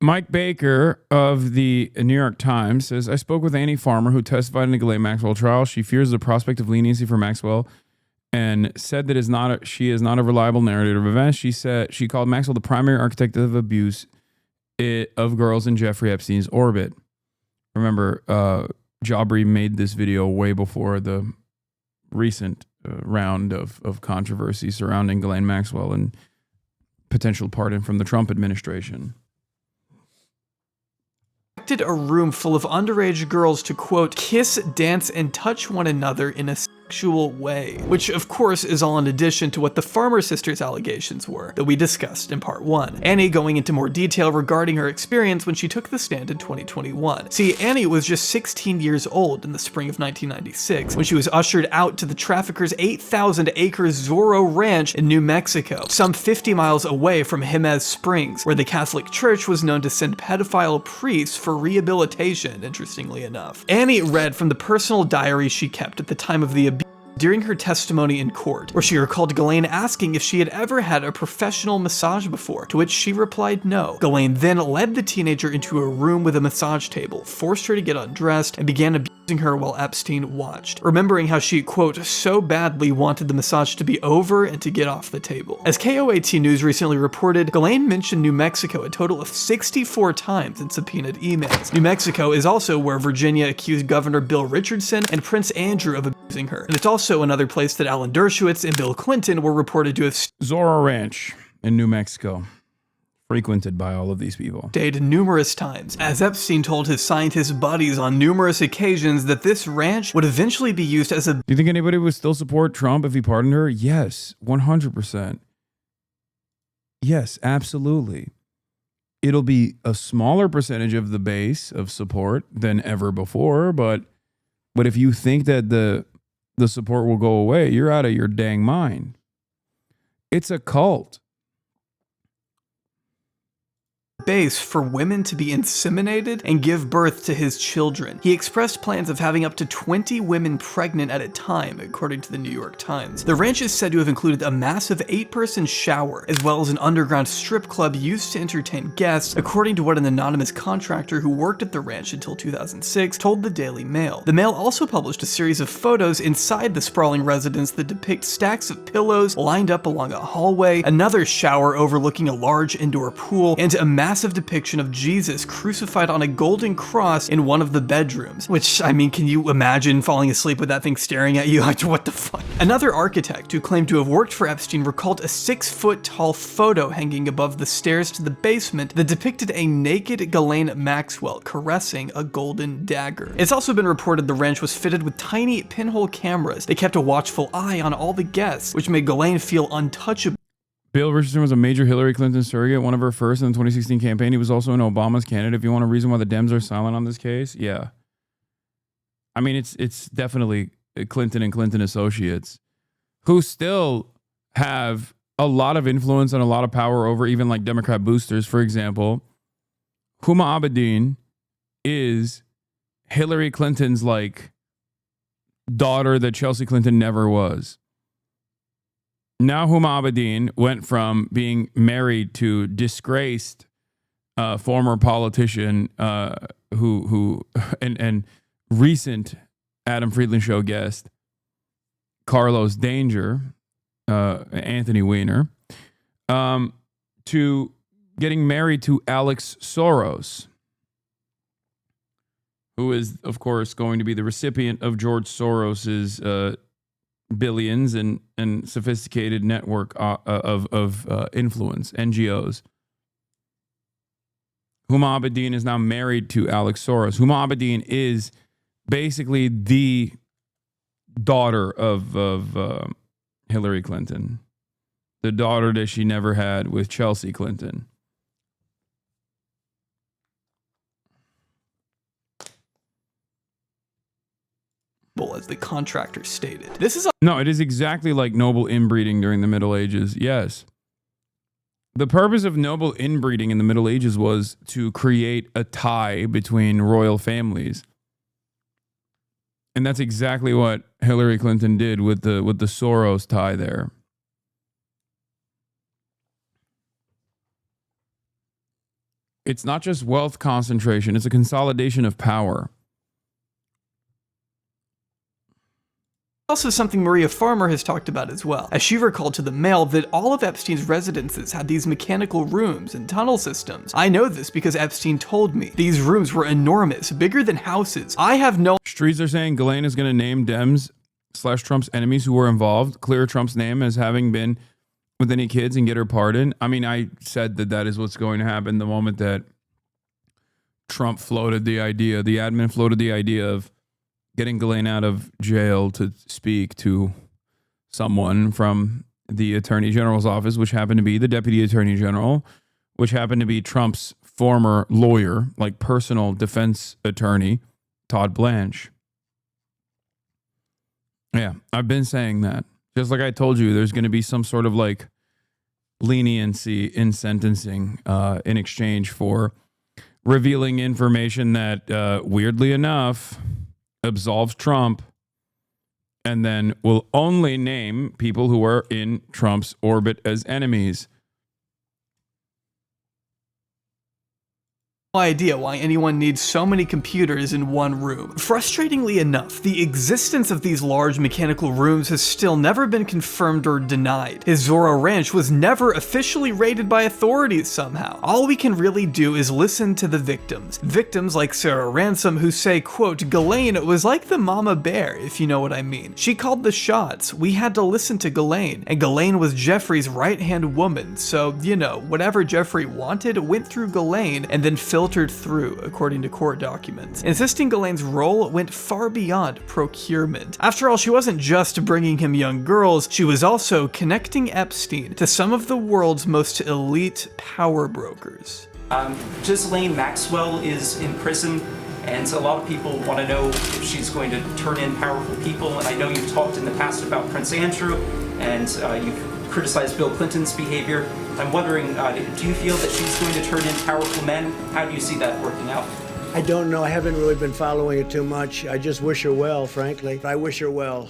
Mike Baker of the New York Times says, I spoke with Annie Farmer, who testified in the Ghislaine Maxwell trial. She fears the prospect of leniency for Maxwell and said that she is not a reliable narrator of events. She said she called Maxwell the primary architect of abuse of girls in Jeffrey Epstein's orbit. Remember, Jabri made this video way before the recent round of controversy surrounding Ghislaine Maxwell and potential pardon from the Trump administration. A room full of underage girls to, quote, kiss, dance, and touch one another in a sexual way, which of course is all in addition to what the Farmer sisters' allegations were that we discussed in part 1. Annie going into more detail regarding her experience when she took the stand in 2021. See, Annie was just 16 years old in the spring of 1996 when she was ushered out to the trafficker's 8,000-acre Zorro Ranch in New Mexico, some 50 miles away from Jemez Springs, where the Catholic Church was known to send pedophile priests for rehabilitation, interestingly enough. Annie read from the personal diary she kept at the time of the abuse during her testimony in court, where she recalled Ghislaine asking if she had ever had a professional massage before, to which she replied no. Ghislaine then led the teenager into a room with a massage table, forced her to get undressed, and began abusing her while Epstein watched, remembering how she, quote, so badly wanted the massage to be over and to get off the table. As KOAT News recently reported, Ghislaine mentioned New Mexico a total of 64 times in subpoenaed emails. New Mexico is also where Virginia accused Governor Bill Richardson and Prince Andrew of abusing her, and it's also another place that Alan Dershowitz and Bill Clinton were reported to have Zorro Ranch in New Mexico, frequented by all of these people. Stayed numerous times, as Epstein told his scientist buddies on numerous occasions that this ranch would eventually be used as a... Do you think anybody would still support Trump if he pardoned her? Yes, 100%. Yes, absolutely. It'll be a smaller percentage of the base of support than ever before, but if you think that the support will go away, you're out of your dang mind. It's a cult. Base for women to be inseminated and give birth to his children. He expressed plans of having up to 20 women pregnant at a time, according to the New York Times. The ranch is said to have included a massive 8-person shower, as well as an underground strip club used to entertain guests, according to what an anonymous contractor who worked at the ranch until 2006 told the Daily Mail. The Mail also published a series of photos inside the sprawling residence that depict stacks of pillows lined up along a hallway, another shower overlooking a large indoor pool, and a massive depiction of Jesus crucified on a golden cross in one of the bedrooms. Which, I mean, can you imagine falling asleep with that thing staring at you? Like, what the fuck? Another architect who claimed to have worked for Epstein recalled a 6-foot-tall photo hanging above the stairs to the basement that depicted a naked Ghislaine Maxwell caressing a golden dagger. It's also been reported the ranch was fitted with tiny pinhole cameras that kept a watchful eye on all the guests, which made Ghislaine feel untouchable. Bill Richardson was a major Hillary Clinton surrogate, one of her first in the 2016 campaign. He was also in Obama's candidate. If you want a reason why the Dems are silent on this case, yeah. I mean, it's definitely Clinton and Clinton associates who still have a lot of influence and a lot of power over even like Democrat boosters. For example, Huma Abedin is Hillary Clinton's like daughter that Chelsea Clinton never was. Now Huma Abedin went from being married to disgraced former politician who and recent Adam Friedland show guest Carlos Danger, Anthony Weiner, to getting married to Alex Soros, who is, of course, going to be the recipient of George Soros's billions and sophisticated network of influence, NGOs. Huma Abedin is now married to Alex Soros. Huma Abedin is basically the daughter of Hillary Clinton, the daughter that she never had with Chelsea Clinton. As the contractor stated. This is no, it is exactly like noble inbreeding during the Middle Ages. Yes. The purpose of noble inbreeding in the Middle Ages was to create a tie between royal families. And that's exactly what Hillary Clinton did with the Soros tie there. It's not just wealth concentration, it's a consolidation of power. Also something Maria Farmer has talked about as well, as she recalled to the Mail that all of Epstein's residences had these mechanical rooms and tunnel systems. I know this because Epstein told me. These rooms were enormous, bigger than houses. I have no... Streets are saying Ghislaine is going to name Dems/Trump's enemies who were involved, clear Trump's name as having been with any kids and get her pardon. I mean, I said that is what's going to happen the moment that Trump floated the idea, the admin floated the idea of getting Ghislaine out of jail to speak to someone from the Attorney General's office, which happened to be the Deputy Attorney General, which happened to be Trump's former lawyer, like personal defense attorney, Todd Blanche. Yeah, I've been saying that. Just like I told you, there's going to be some sort of like leniency in sentencing in exchange for revealing information that, weirdly enough, absolves Trump, and then will only name people who are in Trump's orbit as enemies. No idea why anyone needs so many computers in one room. Frustratingly enough, the existence of these large mechanical rooms has still never been confirmed or denied. His Zorro Ranch was never officially raided by authorities somehow. All we can really do is listen to the victims. Victims like Sarah Ransom who say, quote, Ghislaine was like the mama bear, if you know what I mean. She called the shots. We had to listen to Ghislaine. And Ghislaine was Jeffrey's right-hand woman. So, you know, whatever Jeffrey wanted went through Ghislaine and then filtered through, according to court documents. Insisting Ghislaine's role went far beyond procurement. After all, she wasn't just bringing him young girls, she was also connecting Epstein to some of the world's most elite power brokers. Ghislaine Maxwell is in prison, and a lot of people want to know if she's going to turn in powerful people, and I know you've talked in the past about Prince Andrew, and you've criticized Bill Clinton's behavior. I'm wondering, do you feel that she's going to turn in powerful men? How do you see that working out? I don't know. I haven't really been following it too much. I just wish her well, frankly. I wish her well.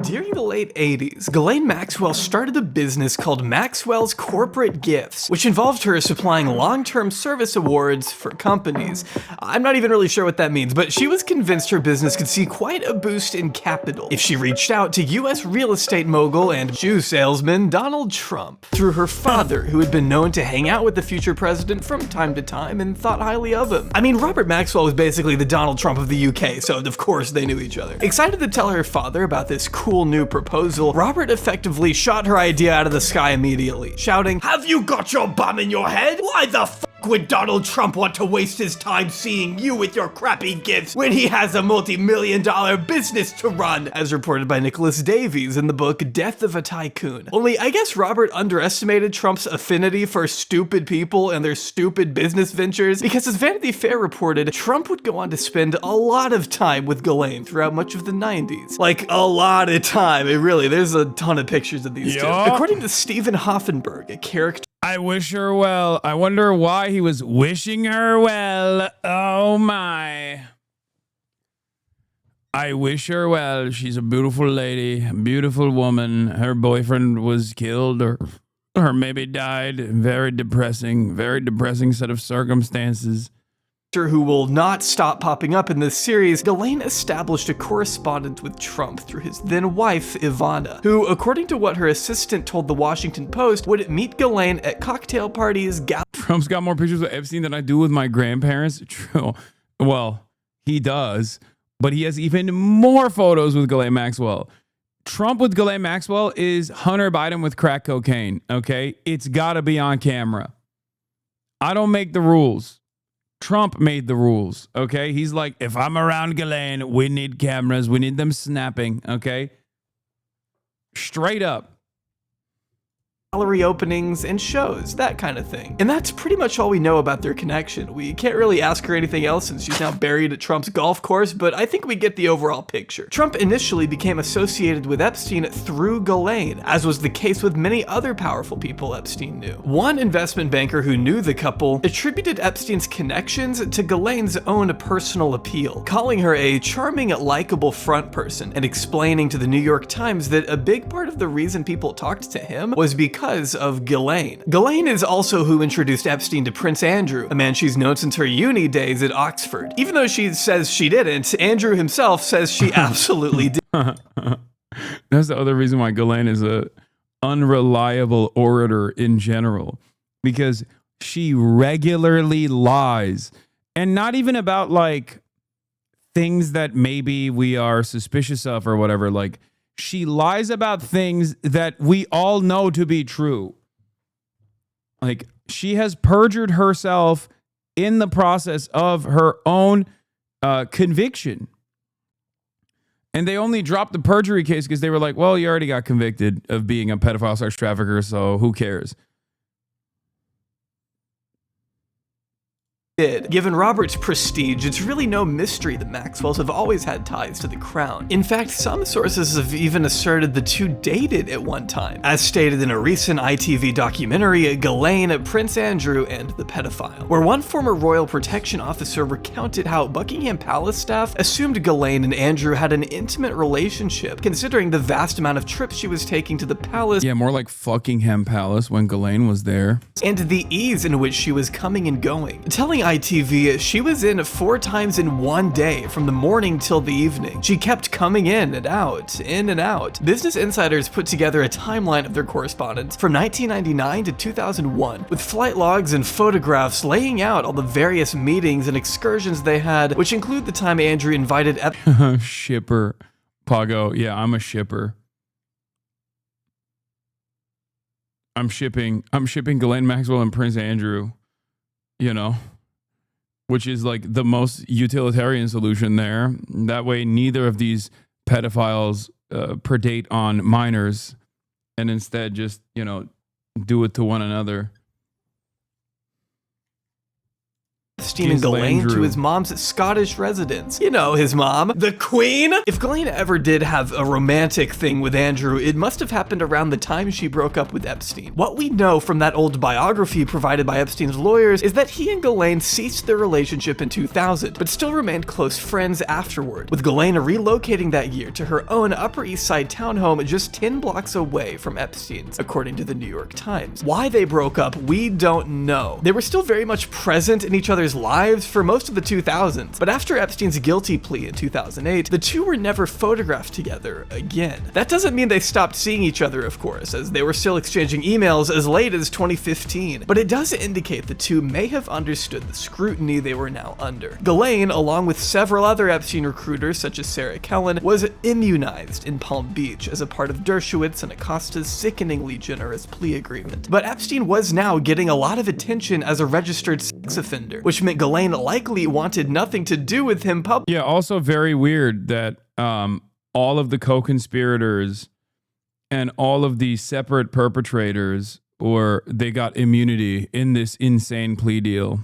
During the late 80s, Ghislaine Maxwell started a business called Maxwell's Corporate Gifts, which involved her supplying long-term service awards for companies. I'm not even really sure what that means, but she was convinced her business could see quite a boost in capital if she reached out to US real estate mogul and shoe salesman Donald Trump through her father, who had been known to hang out with the future president from time to time and thought highly of him. I mean, Robert Maxwell was basically the Donald Trump of the UK, so of course they knew each other. Excited to tell her father about this cool new proposal, Robert effectively shot her idea out of the sky immediately, shouting, "Have you got your bum in your head? Why the f*** would Donald Trump want to waste his time seeing you with your crappy gifts when he has a multi-million-dollar business to run?" As reported by Nicholas Davies in the book Death of a Tycoon. Only I guess Robert underestimated Trump's affinity for stupid people and their stupid business ventures, because as Vanity Fair reported, Trump would go on to spend a lot of time with Ghislaine throughout much of the 90s. Like, a lot of time. It really, there's a ton of pictures of these two. According to Stephen Hoffenberg, a character... I wish her well. I wonder why he was wishing her well. Oh my. I wish her well. She's a beautiful lady, a beautiful woman. Her boyfriend was killed or maybe died. Very depressing set of circumstances. Who will not stop popping up in this series, Ghislaine established a correspondence with Trump through his then wife, Ivana, who, according to what her assistant told the Washington Post, would meet Ghislaine at cocktail parties. Trump's got more pictures of Epstein than I do with my grandparents. True. Well, he does, but he has even more photos with Ghislaine Maxwell. Trump with Ghislaine Maxwell is Hunter Biden with crack cocaine, okay? It's got to be on camera. I don't make the rules. Trump made the rules, okay? He's like, if I'm around Ghislaine, we need cameras. We need them snapping, okay? Straight up. Gallery openings and shows, that kind of thing. And that's pretty much all we know about their connection. We can't really ask her anything else since she's now buried at Trump's golf course, but I think we get the overall picture. Trump initially became associated with Epstein through Ghislaine, as was the case with many other powerful people Epstein knew. One investment banker who knew the couple attributed Epstein's connections to Ghislaine's own personal appeal, calling her a charming, likable front person, and explaining to the New York Times that a big part of the reason people talked to him was because of Ghislaine. Ghislaine is also who introduced Epstein to Prince Andrew, a man she's known since her uni days at Oxford. Even though she says she didn't, Andrew himself says she absolutely did. That's the other reason why Ghislaine is a unreliable orator in general, because she regularly lies, and not even about like things that maybe we are suspicious of or whatever. Like, she lies about things that we all know to be true. Like, she has perjured herself in the process of her own conviction. And they only dropped the perjury case because they were like, well, you already got convicted of being a pedophile / trafficker, so who cares? Given Robert's prestige, it's really no mystery that Maxwells have always had ties to the crown. In fact, some sources have even asserted the two dated at one time. As stated in a recent ITV documentary, Ghislaine, Prince Andrew, and the pedophile, where one former royal protection officer recounted how Buckingham Palace staff assumed Ghislaine and Andrew had an intimate relationship, considering the vast amount of trips she was taking to the palace. Yeah, more like Fuckingham Palace when Ghislaine was there. And the ease in which she was coming and going. Telling ITV she was in 4 times in one day from the morning till the evening. She kept coming in and out, in and out. Business Insiders put together a timeline of their correspondence from 1999 to 2001, with flight logs and photographs laying out all the various meetings and excursions they had, which include the time Andrew invited Shipper. Pago. Yeah, I'm a shipper. I'm shipping Ghislaine Maxwell and Prince Andrew, you know, which is like the most utilitarian solution there. That way, neither of these pedophiles predate on minors, and instead just, you know, do it to one another. Epstein and Ghislaine to his mom's Scottish residence. You know, his mom, the Queen. If Ghislaine ever did have a romantic thing with Andrew, it must have happened around the time she broke up with Epstein. What we know from that old biography provided by Epstein's lawyers is that he and Ghislaine ceased their relationship in 2000, but still remained close friends afterward, with Ghislaine relocating that year to her own Upper East Side townhome just 10 blocks away from Epstein's, according to the New York Times. Why they broke up, we don't know. They were still very much present in each other's lives for most of the 2000s, but after Epstein's guilty plea in 2008, the two were never photographed together again. That doesn't mean they stopped seeing each other, of course, as they were still exchanging emails as late as 2015, but it does indicate the two may have understood the scrutiny they were now under. Ghislaine, along with several other Epstein recruiters such as Sarah Kellen, was immunized in Palm Beach as a part of Dershowitz and Acosta's sickeningly generous plea agreement. But Epstein was now getting a lot of attention as a registered sex offender, which meant Ghislaine likely wanted nothing to do with him publicly. Yeah, also very weird that all of the co-conspirators and all of the separate perpetrators, they got immunity in this insane plea deal.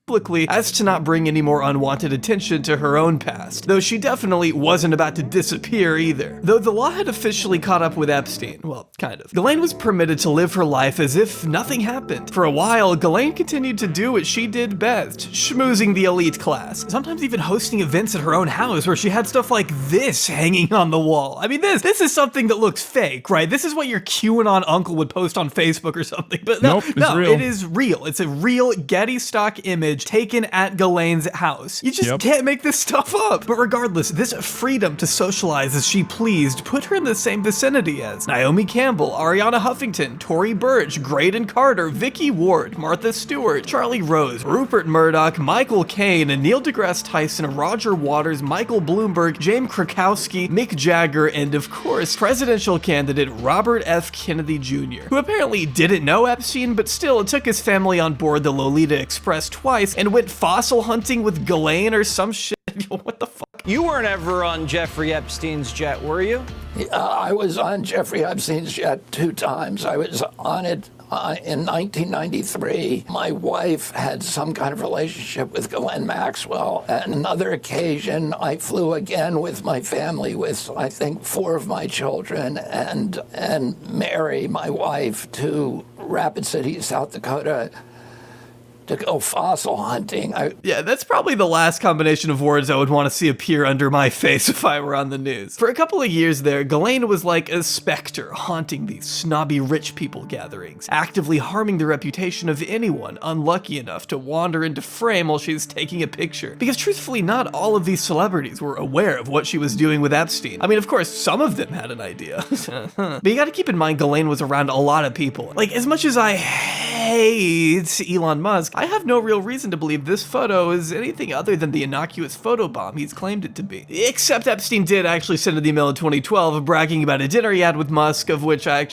publicly as to not bring any more unwanted attention to her own past, though she definitely wasn't about to disappear either. Though the law had officially caught up with Epstein, well, kind of. Ghislaine was permitted to live her life as if nothing happened. For a while, Ghislaine continued to do what she did best, schmoozing the elite class, sometimes even hosting events at her own house where she had stuff like this hanging on the wall. I mean, this is something that looks fake, right? This is what your QAnon uncle would post on Facebook or something, but no, real. It is real. It's a real Getty stock image taken at Ghislaine's house. You just can't make this stuff up. But regardless, this freedom to socialize as she pleased put her in the same vicinity as Naomi Campbell, Ariana Huffington, Tory Burch, Graydon Carter, Vicky Ward, Martha Stewart, Charlie Rose, Rupert Murdoch, Michael Caine, Neil deGrasse Tyson, Roger Waters, Michael Bloomberg, James Krakowski, Mick Jagger, and of course, presidential candidate Robert F. Kennedy Jr., who apparently didn't know Epstein, but still took his family on board the Lolita Express twice and went fossil hunting with Ghislaine or some shit. What the fuck? You weren't ever on Jeffrey Epstein's jet, were you? I was on Jeffrey Epstein's jet 2 times. I was on it in 1993. My wife had some kind of relationship with Ghislaine Maxwell. At another occasion, I flew again with my family, with I think 4 of my children, and Mary, my wife, to Rapid City, South Dakota, to go fossil hunting. Yeah, that's probably the last combination of words I would want to see appear under my face if I were on the news. For a couple of years there, Ghislaine was like a specter haunting these snobby rich people gatherings, actively harming the reputation of anyone unlucky enough to wander into frame while she's taking a picture. Because truthfully, not all of these celebrities were aware of what she was doing with Epstein. I mean, of course, some of them had an idea. But you gotta keep in mind, Ghislaine was around a lot of people. Like, as much as I hate Elon Musk, I have no real reason to believe this photo is anything other than the innocuous photobomb he's claimed it to be. Except Epstein did actually send an email in 2012 bragging about a dinner he had with Musk, of which I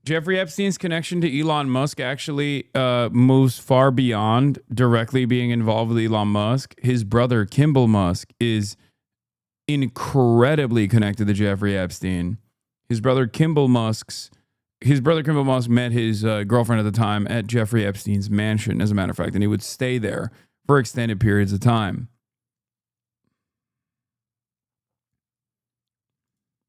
Jeffrey Epstein's connection to Elon Musk actually moves far beyond directly being involved with Elon Musk. His brother, Kimball Musk, is incredibly connected to Jeffrey Epstein. His brother Kimball Musk met his girlfriend at the time at Jeffrey Epstein's mansion, as a matter of fact, and he would stay there for extended periods of time.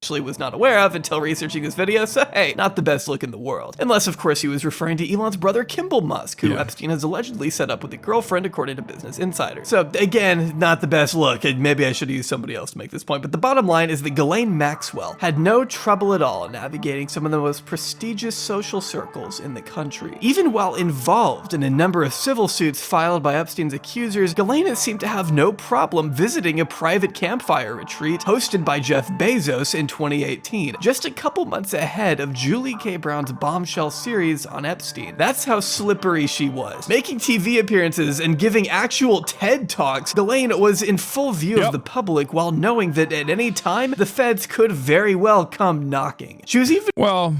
Was not aware of until researching this video, so hey, not the best look in the world. Unless, of course, he was referring to Elon's brother Kimball Musk, who Epstein has allegedly set up with a girlfriend, according to Business Insider. So again, not the best look, and maybe I should have used somebody else to make this point, but the bottom line is that Ghislaine Maxwell had no trouble at all navigating some of the most prestigious social circles in the country. Even while involved in a number of civil suits filed by Epstein's accusers, Ghislaine seemed to have no problem visiting a private campfire retreat hosted by Jeff Bezos in 2018, just a couple months ahead of Julie K. Brown's bombshell series on Epstein. That's how slippery she was. Making TV appearances and giving actual TED Talks, Ghislaine was in full view of the public while knowing that at any time, the feds could very well come knocking. She was even— Well,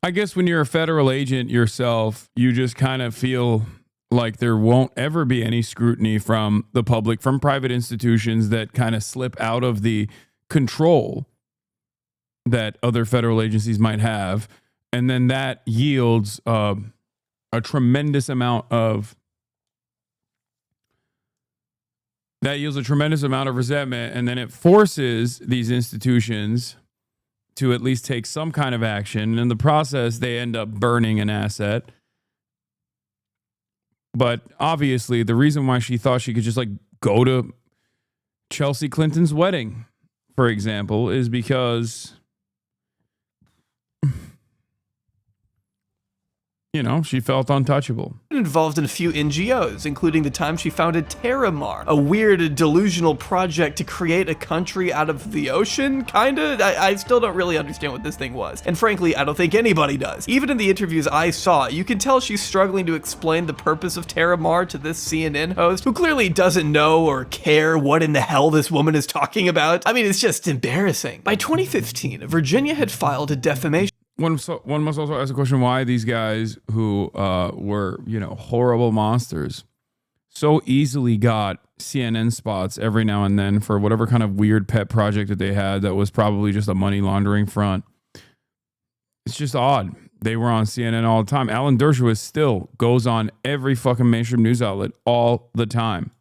I guess when you're a federal agent yourself, you just kind of feel like there won't ever be any scrutiny from the public, from private institutions that kind of slip out of the control that other federal agencies might have, and then that yields a tremendous amount of resentment, and then it forces these institutions to at least take some kind of action. And in the process, they end up burning an asset. But obviously, the reason why she thought she could just like go to Chelsea Clinton's wedding, for example, is because, you know, she felt untouchable. Involved in a few NGOs, including the time she founded Terramar, a weird delusional project to create a country out of the ocean, kinda? I still don't really understand what this thing was. And frankly, I don't think anybody does. Even in the interviews I saw, you can tell she's struggling to explain the purpose of Terramar to this CNN host, who clearly doesn't know or care what in the hell this woman is talking about. I mean, it's just embarrassing. By 2015, Virginia had filed a defamation. One must also ask the question, why these guys who were, you know, horrible monsters so easily got CNN spots every now and then for whatever kind of weird pet project that they had that was probably just a money laundering front. It's just odd. They were on CNN all the time. Alan Dershowitz still goes on every fucking mainstream news outlet all the time.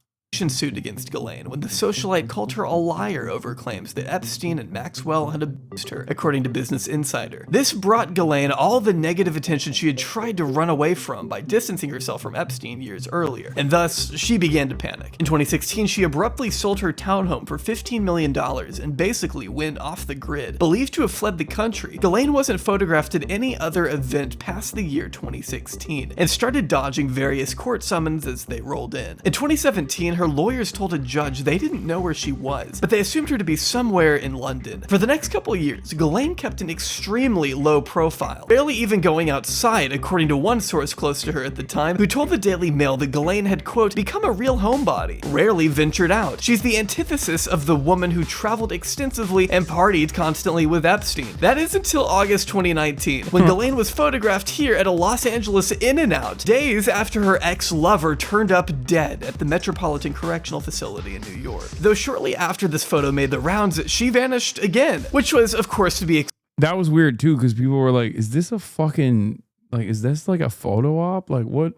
Suit against Ghislaine when the socialite called her a liar over claims that Epstein and Maxwell had abused her, according to Business Insider. This brought Ghislaine all the negative attention she had tried to run away from by distancing herself from Epstein years earlier, and thus she began to panic. In 2016, she abruptly sold her townhome for $15 million and basically went off the grid. Believed to have fled the country, Ghislaine wasn't photographed at any other event past the year 2016 and started dodging various court summons as they rolled in. In 2017, her lawyers told a judge they didn't know where she was, but they assumed her to be somewhere in London. For the next couple of years, Ghislaine kept an extremely low profile, barely even going outside, according to one source close to her at the time, who told the Daily Mail that Ghislaine had, quote, become a real homebody, rarely ventured out. She's the antithesis of the woman who traveled extensively and partied constantly with Epstein. That is until August 2019, when Ghislaine was photographed here at a Los Angeles In-N-Out, days after her ex-lover turned up dead at the Metropolitan Correctional Facility in New York. Though shortly after this photo made the rounds, she vanished again, which was, of course, to be That was weird too, because people were like, is this a fucking, like, is this like a photo op? Like, what?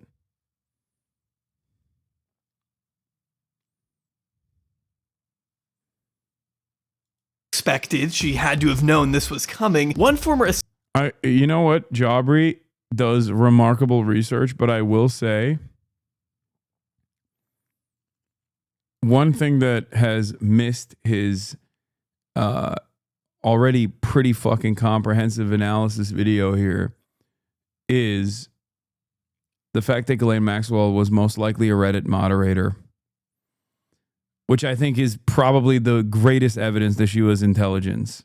expected. She had to have known this was coming. One former... You know what? Jaubrey does remarkable research, but I will say one thing that has missed his already pretty fucking comprehensive analysis video here is the fact that Ghislaine Maxwell was most likely a Reddit moderator, which I think is probably the greatest evidence that she was intelligence.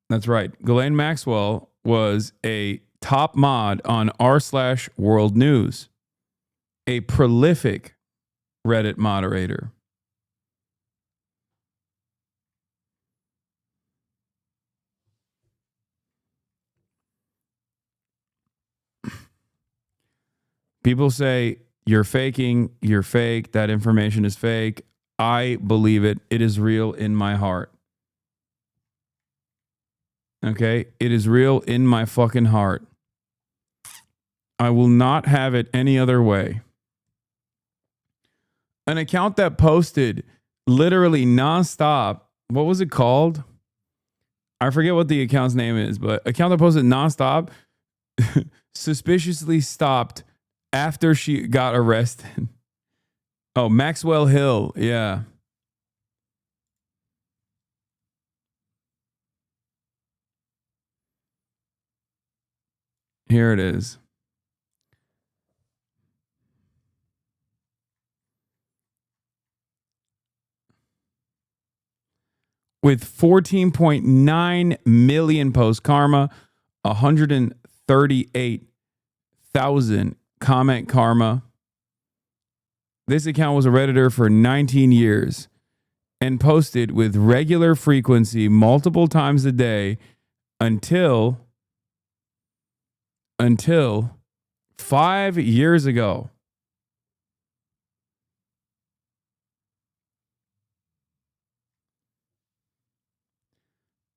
That's right. Ghislaine Maxwell was a top mod on r/World News, a prolific Reddit moderator. People say you're faking, you're fake, that information is fake. I believe it. It is real in my heart. Okay? It is real in my fucking heart. I will not have it any other way. An account that posted literally nonstop. What was it called? I forget what the account's name is, but account that posted nonstop suspiciously stopped after she got arrested. Oh, Maxwell Hill. Yeah. Here it is. With 14.9 million post karma, 138,000 comment karma. This account was a Redditor for 19 years and posted with regular frequency multiple times a day until 5 years ago.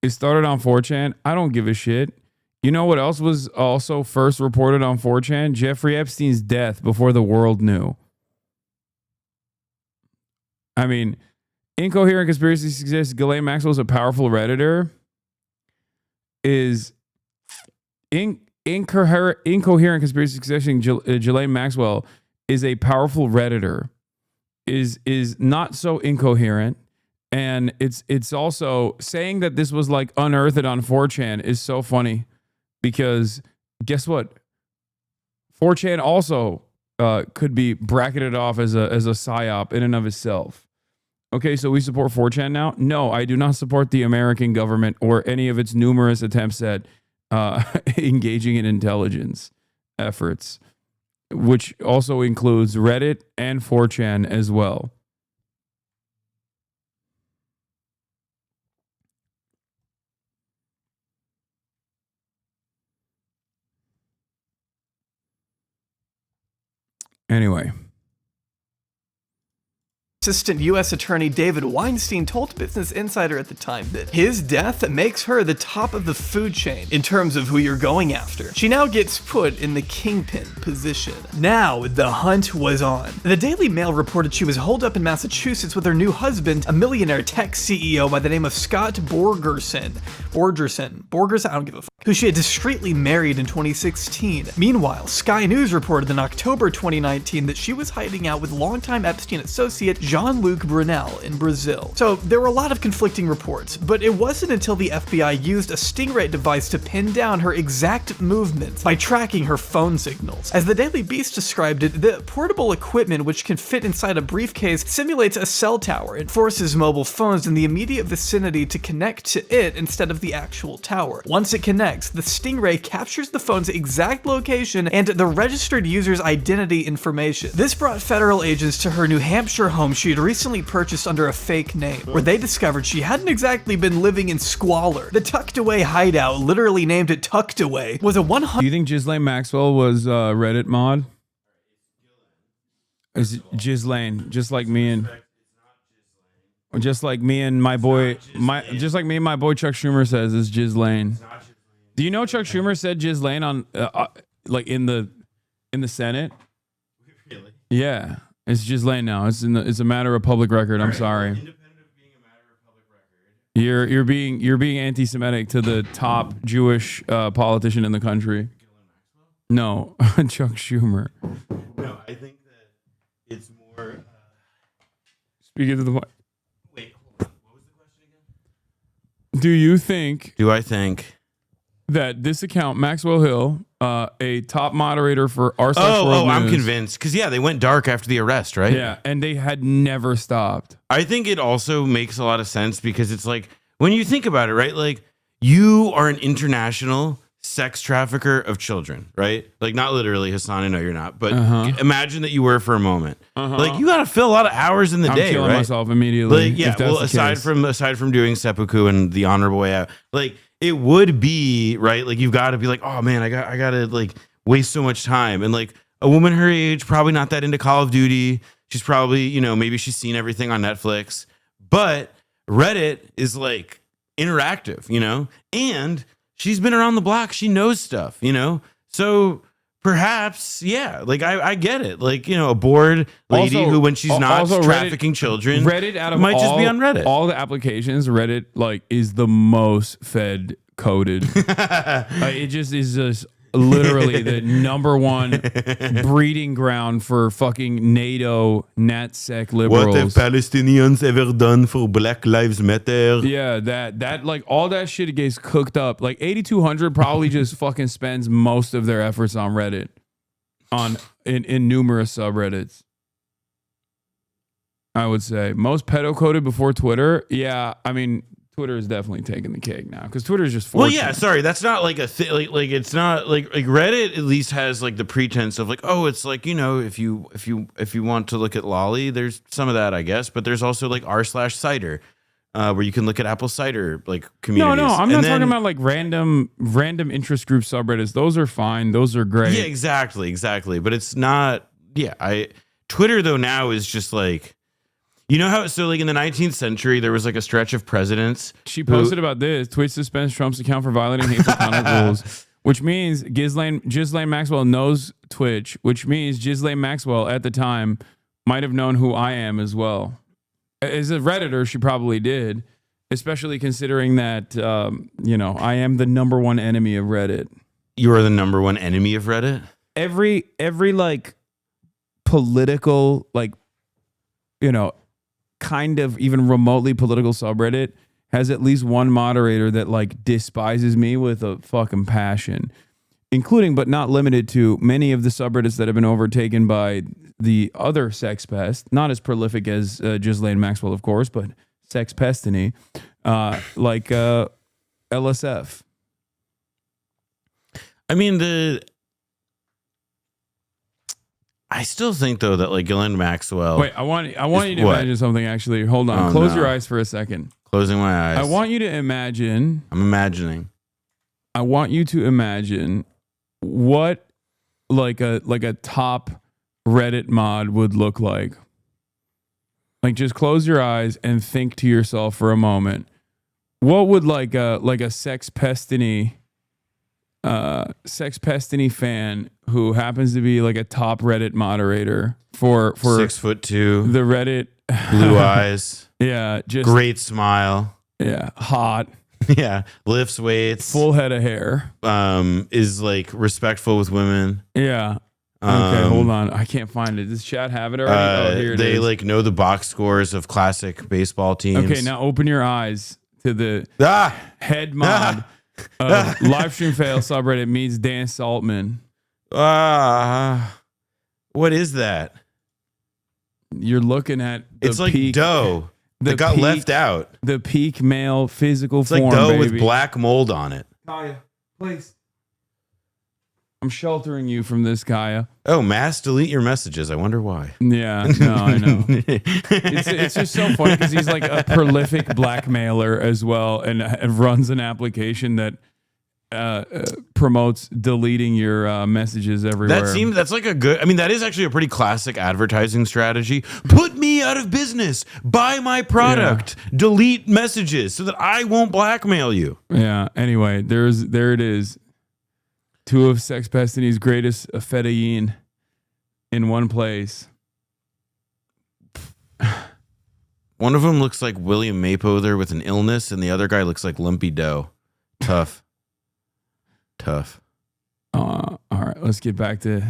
It started on 4chan. I don't give a shit. You know what else was also first reported on 4chan? Jeffrey Epstein's death before the world knew. I mean, incoherent conspiracy suggests Ghislaine Maxwell is a powerful Redditor. Is incoherent conspiracy suggesting Ghislaine Maxwell is a powerful Redditor is not so incoherent. And it's also saying that this was like unearthed on 4chan is so funny because guess what? 4chan also could be bracketed off as a psyop in and of itself. Okay, so we support 4chan now? No, I do not support the American government or any of its numerous attempts at engaging in intelligence efforts, which also includes Reddit and 4chan as well. Anyway. Assistant U.S. Attorney David Weinstein told Business Insider at the time that his death makes her the top of the food chain in terms of who you're going after. She now gets put in the kingpin position. Now, the hunt was on. The Daily Mail reported she was holed up in Massachusetts with her new husband, a millionaire tech CEO by the name of Scott Borgerson, I don't give a fuck, who she had discreetly married in 2016. Meanwhile, Sky News reported in October 2019 that she was hiding out with longtime Epstein associate Jean-Luc Brunel in Brazil. So there were a lot of conflicting reports, but it wasn't until the FBI used a Stingray device to pin down her exact movements by tracking her phone signals. As the Daily Beast described it, the portable equipment, which can fit inside a briefcase, simulates a cell tower and forces mobile phones in the immediate vicinity to connect to it instead of the actual tower. Once it connects, the Stingray captures the phone's exact location and the registered user's identity information. This brought federal agents to her New Hampshire home she had recently purchased under a fake name, where they discovered she hadn't exactly been living in squalor. The tucked away hideout, literally named it Tucked Away, was a 100. Do you think Ghislaine Maxwell was Reddit mod? Is Ghislaine just like me and my boy Chuck Schumer says is Ghislaine? Do you know Chuck Schumer said Ghislaine on like in the Senate? Really? Yeah. It's Ghislaine now. It's a matter of public record. I'm sorry. Independent of being a matter of public record. You're being anti-Semitic to the top Jewish politician in the country. No, Chuck Schumer. No, I think that it's more. Speaking to the mic. Wait, hold on. What was the question again? Do I think that this account, Maxwell Hill, a top moderator for r/world news. I'm convinced. Because, yeah, they went dark after the arrest, right? Yeah, and they had never stopped. I think it also makes a lot of sense because it's like, when you think about it, right? Like, you are an international sex trafficker of children, right? Like, not literally, Hasan, I know you're not. But imagine that you were for a moment. Like, you got to fill a lot of hours in the day, killing right? myself immediately. Like, yeah, well, aside from doing seppuku and the honorable way out, like, it would be, right? Like, you've got to be like, oh man, I got to like waste so much time. And like a woman her age, probably not that into Call of Duty. She's probably, maybe she's seen everything on Netflix, but Reddit is like interactive, and she's been around the block. She knows stuff, so perhaps, yeah, like I get it. Like, a bored lady who, when she's not trafficking children, Reddit out of might just be on Reddit. All the applications, Reddit like is the most fed coded. It just is just literally the number one breeding ground for fucking NATO NatSec liberals. What have Palestinians ever done for Black Lives Matter? Yeah, that like all that shit gets cooked up. Like 8200 probably just fucking spends most of their efforts on Reddit, in numerous subreddits. I would say most pedo coded before Twitter. Yeah, I mean, Twitter is definitely taking the cake now because Twitter is just 4chan. Well, yeah, sorry, that's not like a thing. Like it's not like Reddit at least has like the pretense of like, oh, it's like, if you want to look at Lolly, there's some of that, I guess, but there's also like r/cider, where you can look at apple cider like communities. No, I'm not talking about like random interest group subreddits. Those are fine. Those are great. Yeah, exactly. But it's not. Yeah, Twitter though now is just like. You know how, so like in the 19th century, there was like a stretch of presidents. She posted about this. Twitch suspends Trump's account for violating hateful conduct rules, which means Ghislaine Maxwell knows Twitch, which means Ghislaine Maxwell at the time might have known who I am as well. As a Redditor, she probably did, especially considering that, I am the number one enemy of Reddit. You are the number one enemy of Reddit? Every like political, like, kind of even remotely political subreddit has at least one moderator that like despises me with a fucking passion, including but not limited to many of the subreddits that have been overtaken by the other sex pest, not as prolific as Ghislaine Maxwell, of course, but sex pestiny, like LSF. I mean, I still think though that like Ghislaine Maxwell. Wait, I want you to imagine something. Actually, hold on. Close your eyes for a second. Closing my eyes. I want you to imagine. I'm imagining. I want you to imagine what like a top Reddit mod would look like. Like, just close your eyes and think to yourself for a moment. What would like a Sex Pestiny fan who happens to be like a top Reddit moderator for 6'2", the Reddit, blue eyes, yeah, just great smile, yeah, hot, yeah, lifts weights, full head of hair, is like respectful with women, yeah. Okay, hold on, I can't find it. Does chat have it already? Here it they is. like know the box scores of classic baseball teams. Okay, now open your eyes to the head mod of live stream fail subreddit meets Dan Saltman. What is that? You're looking at the it's like peak, dough that got left out. The peak male physical it's form. Like dough baby. with black mold on it. Kaya, please. I'm sheltering you from this, Kaya. Oh, mass delete your messages. I wonder why. Yeah, no, I know. It's just so funny because he's like a prolific blackmailer as well, and runs an application that promotes deleting your messages everywhere. That's like a good. I mean, that is actually a pretty classic advertising strategy. Put me out of business. Buy my product. Yeah. Delete messages so that I won't blackmail you. Yeah. Anyway, there it is. Two of Sex Pestiny's greatest fedayeen in one place. One of them looks like William Maypother with an illness, and the other guy looks like Lumpy Dough. Tough. All right, let's get back to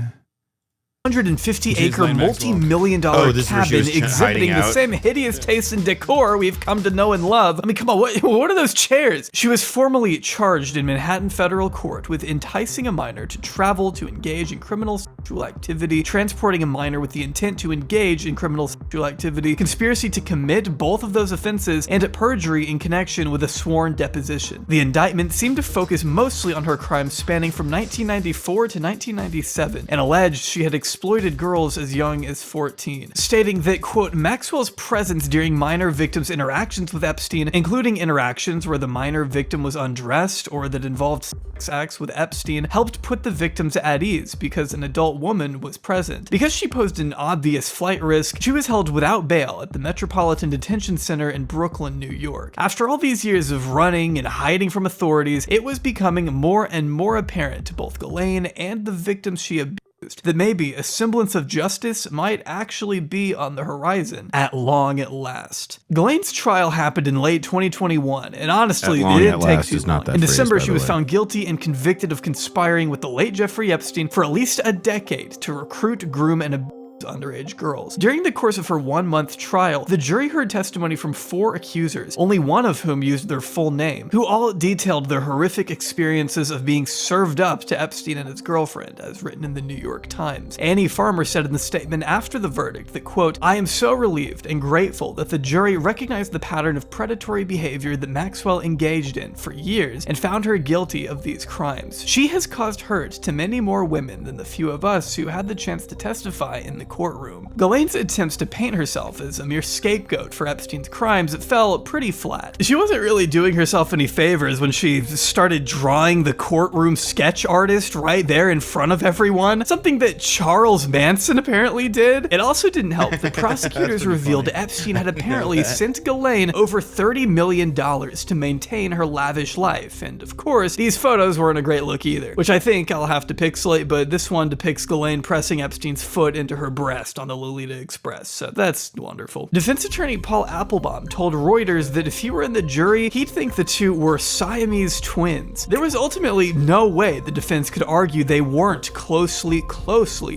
150-acre, multi-million-dollar cabin exhibiting the same hideous taste and decor we've come to know and love. I mean, come on, what are those chairs? She was formally charged in Manhattan federal court with enticing a minor to travel to engage in criminal sexual activity, transporting a minor with the intent to engage in criminal sexual activity, conspiracy to commit both of those offenses, and perjury in connection with a sworn deposition. The indictment seemed to focus mostly on her crimes spanning from 1994 to 1997, and alleged she had exploited girls as young as 14, stating that, quote, Maxwell's presence during minor victims' interactions with Epstein, including interactions where the minor victim was undressed or that involved sex acts with Epstein, helped put the victims at ease because an adult woman was present. Because she posed an obvious flight risk, she was held without bail at the Metropolitan Detention Center in Brooklyn, New York. After all these years of running and hiding from authorities, it was becoming more and more apparent to both Ghislaine and the victims she abused that maybe a semblance of justice might actually be on the horizon at long at last. Ghislaine's trial happened in late 2021, and honestly, it didn't take too long. In December, she was found guilty and convicted of conspiring with the late Jeffrey Epstein for at least a decade to recruit, groom, and abuse underage girls. During the course of her 1-month trial, the jury heard testimony from 4 accusers, only one of whom used their full name, who all detailed their horrific experiences of being served up to Epstein and his girlfriend, as written in the New York Times. Annie Farmer said in the statement after the verdict that, quote, I am so relieved and grateful that the jury recognized the pattern of predatory behavior that Maxwell engaged in for years and found her guilty of these crimes. She has caused hurt to many more women than the few of us who had the chance to testify in the courtroom. Ghislaine's attempts to paint herself as a mere scapegoat for Epstein's crimes fell pretty flat. She wasn't really doing herself any favors when she started drawing the courtroom sketch artist right there in front of everyone, something that Charles Manson apparently did. It also didn't help that prosecutors revealed Epstein had apparently sent Ghislaine over $30 million to maintain her lavish life, and of course, these photos weren't a great look either, which I think I'll have to pixelate, but this one depicts Ghislaine pressing Epstein's foot into her breast on the Lolita Express, so that's wonderful. Defense attorney Paul Applebaum told Reuters that if he were in the jury, he'd think the two were Siamese twins. There was ultimately no way the defense could argue they weren't closely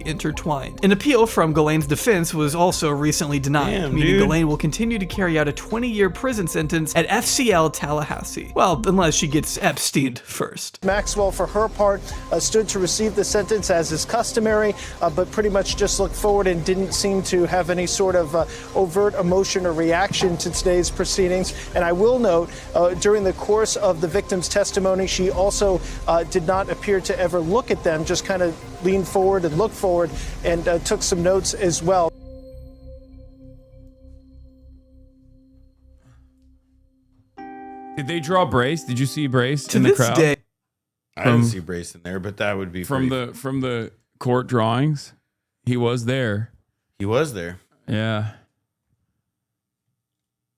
intertwined. An appeal from Ghislaine's defense was also recently denied, meaning Ghislaine will continue to carry out a 20-year prison sentence at FCL Tallahassee. Well, unless she gets Epsteined first. Maxwell, for her part, stood to receive the sentence as is customary, but pretty much just looked forward and didn't seem to have any sort of overt emotion or reaction to today's proceedings. And I will note, during the course of the victim's testimony, she also did not appear to ever look at them, just kind of leaned forward and looked forward and took some notes as well. Did they draw Brace? Did you see Brace in the crowd? I didn't see Brace in there, but that would be from the court drawings. He was there. He was there. Yeah.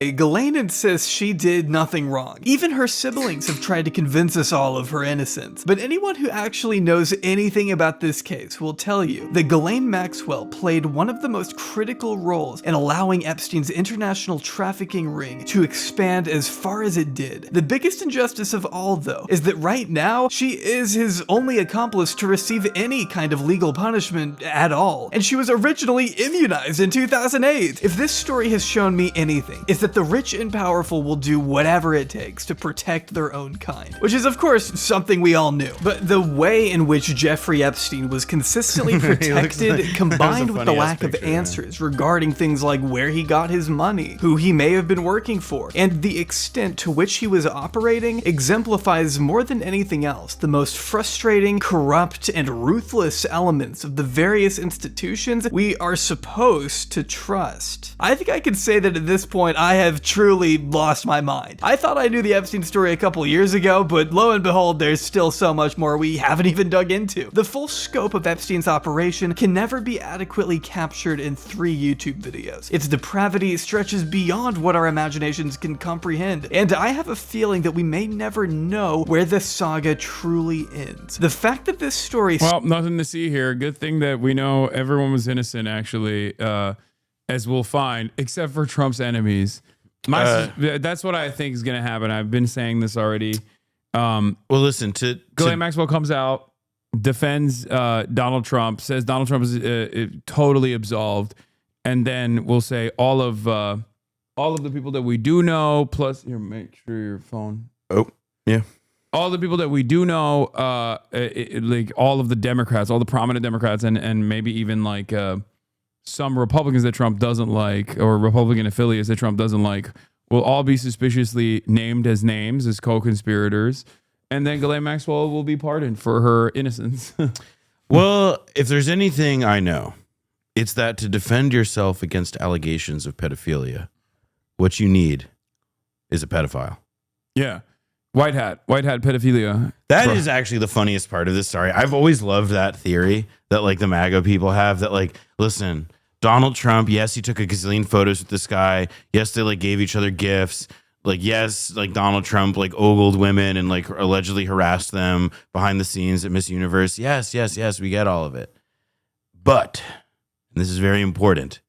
Ghislaine insists she did nothing wrong. Even her siblings have tried to convince us all of her innocence. But anyone who actually knows anything about this case will tell you that Ghislaine Maxwell played one of the most critical roles in allowing Epstein's international trafficking ring to expand as far as it did. The biggest injustice of all, though, is that right now, she is his only accomplice to receive any kind of legal punishment at all. And she was originally immunized in 2008. If this story has shown me anything, it's that the rich and powerful will do whatever it takes to protect their own kind, which is of course something we all knew. But the way in which Jeffrey Epstein was consistently protected, combined with the lack of answers regarding things like where he got his money, who he may have been working for, and the extent to which he was operating, exemplifies more than anything else the most frustrating, corrupt, and ruthless elements of the various institutions we are supposed to trust. I think I can say that at this point I have truly lost my mind. I thought I knew the Epstein story a couple years ago, but lo and behold, there's still so much more we haven't even dug into. The full scope of Epstein's operation can never be adequately captured in 3 YouTube videos. Its depravity stretches beyond what our imaginations can comprehend, and I have a feeling that we may never know where the saga truly ends. The fact that this story... Well, nothing to see here. Good thing that we know everyone was innocent, actually, as we'll find, except for Trump's enemies. That's what I think is going to happen. I've been saying this already. Well, listen, Ghislaine Maxwell comes out, defends Donald Trump, says Donald Trump is totally absolved, and then we'll say all of the people that we do know, plus here, make sure your phone. Oh, yeah. All the people that we do know, like all of the Democrats, all the prominent Democrats, and maybe even like some Republicans that Trump doesn't like, or Republican affiliates that Trump doesn't like, will all be suspiciously named as co-conspirators, and then Ghislaine Maxwell will be pardoned for her innocence. Well, if there's anything I know, it's that to defend yourself against allegations of pedophilia, what you need is a pedophile. Yeah. White hat pedophilia. That is actually the funniest part of this story. I've always loved that theory that like the MAGA people have, that like, listen, Donald Trump, yes, he took a gazillion photos with this guy. Yes, they like gave each other gifts. Like, yes, like Donald Trump like ogled women and like allegedly harassed them behind the scenes at Miss Universe. Yes, we get all of it. But, and this is very important,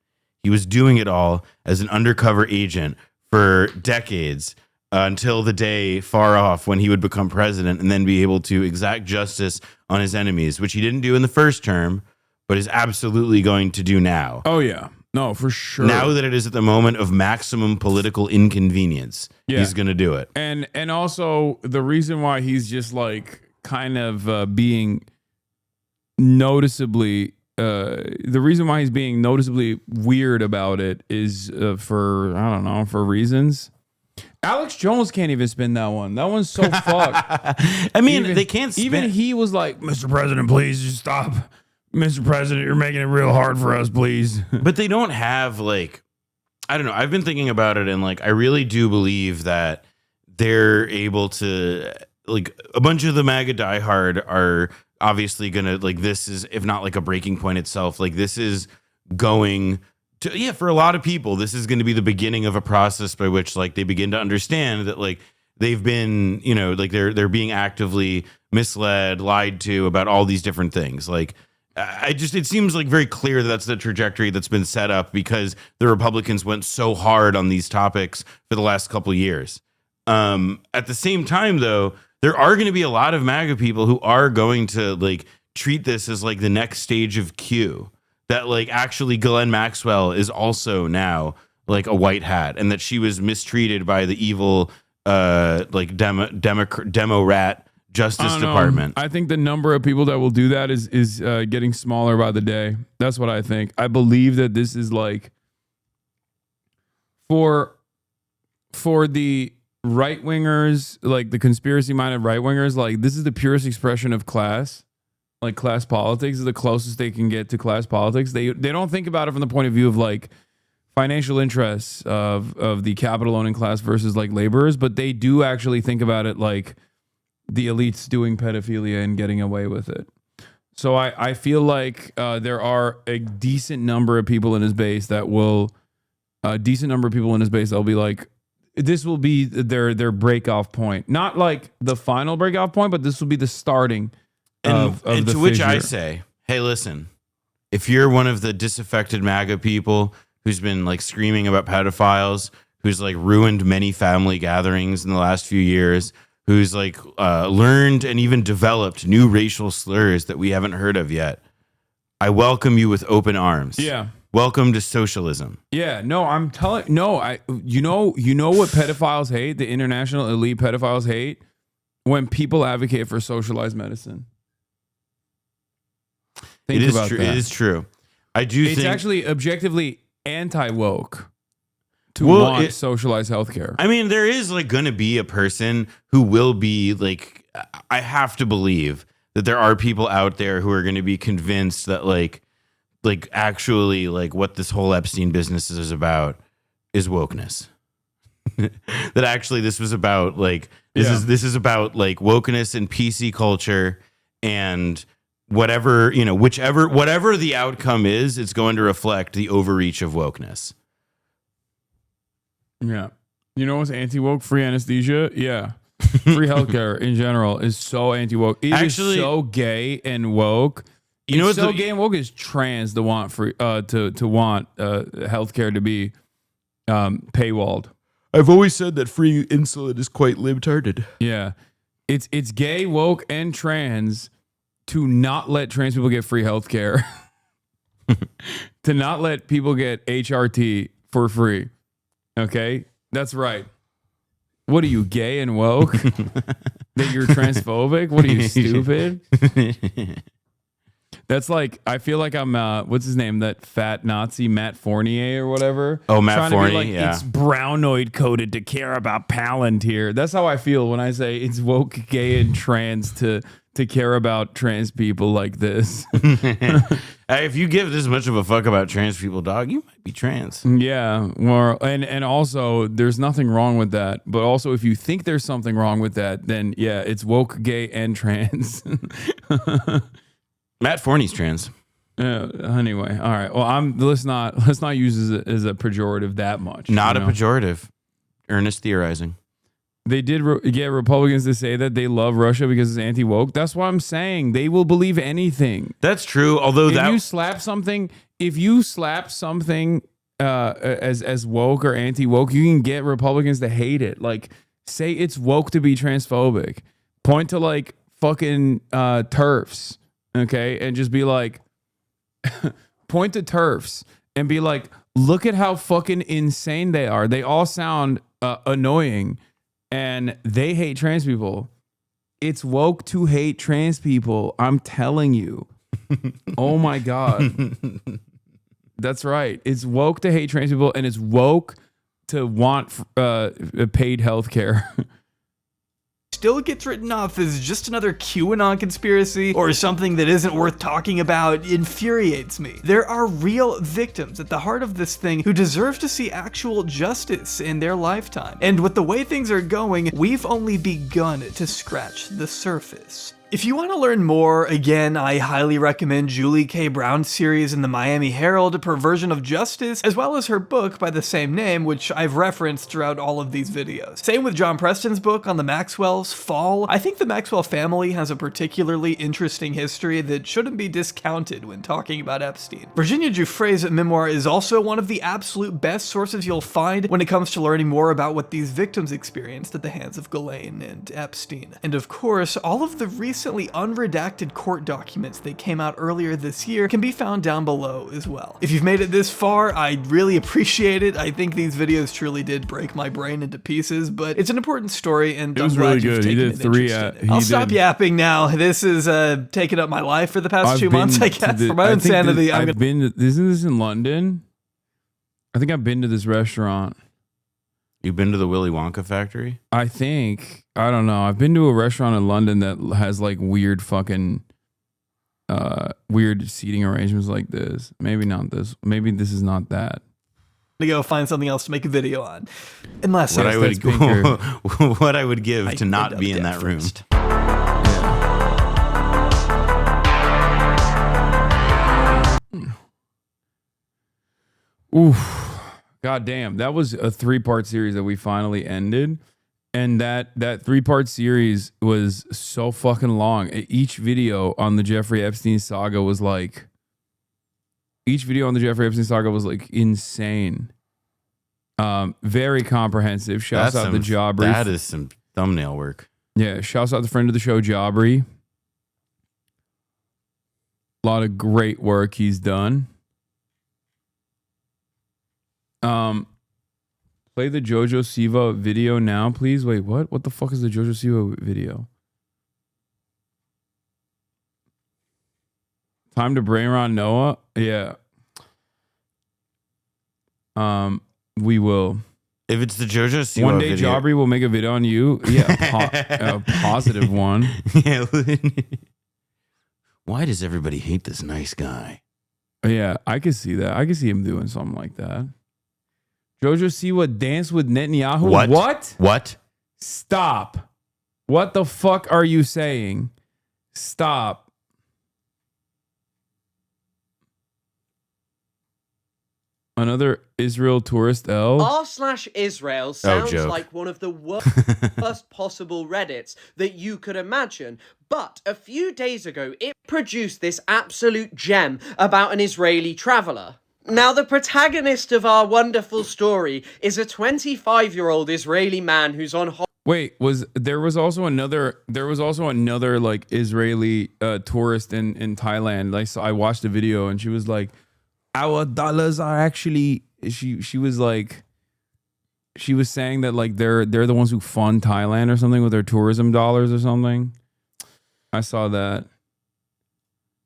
he was doing it all as an undercover agent for decades, until the day far off when he would become president and then be able to exact justice on his enemies, which he didn't do in the first term, but is absolutely going to do now. Oh, yeah. No, for sure. Now that it is at the moment of maximum political inconvenience, he's going to do it. And also the reason why he's just like kind of being noticeably... the reason why he's being noticeably weird about it is for reasons. Alex Jones can't even spin that one. That one's so fucked. I mean, they can't spin. Even he was like, Mr. President, please just stop. Mr. President, you're making it real hard for us, please. But they don't have like, I don't know. I've been thinking about it, and like, I really do believe that they're able to, like, a bunch of the MAGA diehard are obviously going to, like, this is, if not like a breaking point itself, like this is going to, yeah, for a lot of people, this is going to be the beginning of a process by which like they begin to understand that like they've been, you know, like they're being actively misled, lied to about all these different things. Like, it seems like very clear that that's the trajectory that's been set up because the Republicans went so hard on these topics for the last couple of years. At the same time, though, there are going to be a lot of MAGA people who are going to like treat this as like the next stage of Q. That like actually Ghislaine Maxwell is also now like a white hat, and that she was mistreated by the evil like demo rat Justice Department. I think the number of people that will do that is getting smaller by the day. That's what I think. I believe that this is like for the right wingers, like the conspiracy minded right wingers, like this is the purest expression of class. Like class politics is the closest they can get to class politics. They don't think about it from the point of view of like financial interests of the capital owning class versus like laborers, but they do actually think about it like the elites doing pedophilia and getting away with it. So I feel like there are a decent number of people in his base that will a decent number of people in his base, they'll be like, this will be their break off point. Not like the final break off point, but this will be the starting of and the to which fissure. I say, hey, listen, if you're one of the disaffected MAGA people who's been like screaming about pedophiles, who's like ruined many family gatherings in the last few years, who's like learned and even developed new racial slurs that we haven't heard of yet, I welcome you with open arms. Yeah. Welcome to socialism. Yeah, no, I'm telling you know what pedophiles hate, the international elite pedophiles hate? When people advocate for socialized medicine. Think about that. It is true. I do think it's actually objectively anti-woke to want socialized healthcare. I mean, there is like going to be a person who will be like, I have to believe that there are people out there who are going to be convinced that like actually like what this whole Epstein business is about is wokeness. That actually this was about like this is about like wokeness and PC culture, and whatever, you know, whatever the outcome is, it's going to reflect the overreach of wokeness. Yeah. You know what's anti-woke? Free anesthesia? Yeah. Free healthcare in general is so anti-woke. It Actually, is so gay and woke. You know it's what so gay and woke is trans to want free to want healthcare to be paywalled. I've always said that free insulin is quite libtarded. Yeah. It's gay, woke, and trans to not let trans people get free healthcare. To not let people get HRT for free. Okay? That's right. What are you, gay and woke? That you're transphobic? What are you, stupid? That's like, I feel like I'm, what's his name? That fat Nazi, Matt Fournier or whatever. Oh, Matt Trying to be Fournier, like, yeah. It's brownoid coded to care about Palantir. That's how I feel when I say it's woke, gay, and trans to care about trans people like this. Hey, if you give this much of a fuck about trans people, dog, you might be trans. Yeah, well, and also there's nothing wrong with that. But also, if you think there's something wrong with that, then yeah, it's woke, gay, and trans. Matt Fournier's trans. Anyway, all right. Well, let's not use it as a pejorative that much. Not a pejorative. Earnest theorizing. They did get Republicans to say that they love Russia because it's anti-woke. That's what I'm saying. They will believe anything. That's true. Although if you slap something as woke or anti-woke, you can get Republicans to hate it. Like, say it's woke to be transphobic. Point to like fucking TERFs, okay, and just be like, point to TERFs and be like, look at how fucking insane they are. They all sound annoying. And they hate trans people. It's woke to hate trans people. I'm telling you. Oh my God. That's right. It's woke to hate trans people, and it's woke to want paid health care. Still gets written off as just another QAnon conspiracy or something that isn't worth talking about infuriates me. There are real victims at the heart of this thing who deserve to see actual justice in their lifetime. And with the way things are going, we've only begun to scratch the surface. If you want to learn more, again, I highly recommend Julie K. Brown's series in the Miami Herald, Perversion of Justice, as well as her book by the same name, which I've referenced throughout all of these videos. Same with John Preston's book on the Maxwell's Fall. I think the Maxwell family has a particularly interesting history that shouldn't be discounted when talking about Epstein. Virginia Giuffre's memoir is also one of the absolute best sources you'll find when it comes to learning more about what these victims experienced at the hands of Ghislaine and Epstein. And of course, all of the recently unredacted court documents that came out earlier this year can be found down below as well. If you've made it this far, I really appreciate it. I think these videos truly did break my brain into pieces, but it's an important story, and It was I'm glad really you've good. He taken did an three. interest in it. I'll stop yapping now. This is taken up my life for the past 2 months, I guess. For my own sanity, Isn't this in London? I think I've been to this restaurant. You've been to the Willy Wonka factory? I think. I don't know. I've been to a restaurant in London that has like weird fucking weird seating arrangements like this. Maybe not this. Maybe this is not that. To go find something else to make a video on. Unless what I would give to not be in that room. Oof. God damn, that was a 3-part series that we finally ended. And that 3-part series was so fucking long. Each video on the Jeffrey Epstein saga was like insane. Very comprehensive. Shouts out to Jabri. That is some thumbnail work. Yeah, shouts out to friend of the show, Jabri. A lot of great work he's done. Play the Jojo Siva video now, please. Wait, what? What the fuck is the Jojo Siva video? Time to bring around Noah? Yeah. We will. If it's the Jojo Siwa one day, video. Jabri will make a video on you. Yeah, a positive one. Yeah. Why does everybody hate this nice guy? Yeah, I could see that. I could see him doing something like that. Jojo Siwa dance with Netanyahu? What? What? Stop. What the fuck are you saying? Stop. Another Israel tourist L. r/Israel sounds like one of the worst possible Reddits that you could imagine. But a few days ago, it produced this absolute gem about an Israeli traveler. Now, the protagonist of our wonderful story is a 25-year-old Israeli man who's on Wait, there was also another like Israeli tourist in Thailand. I watched a video and she was like, our dollars are actually, she was saying that like they're the ones who fund Thailand or something with their tourism dollars or something. I saw that.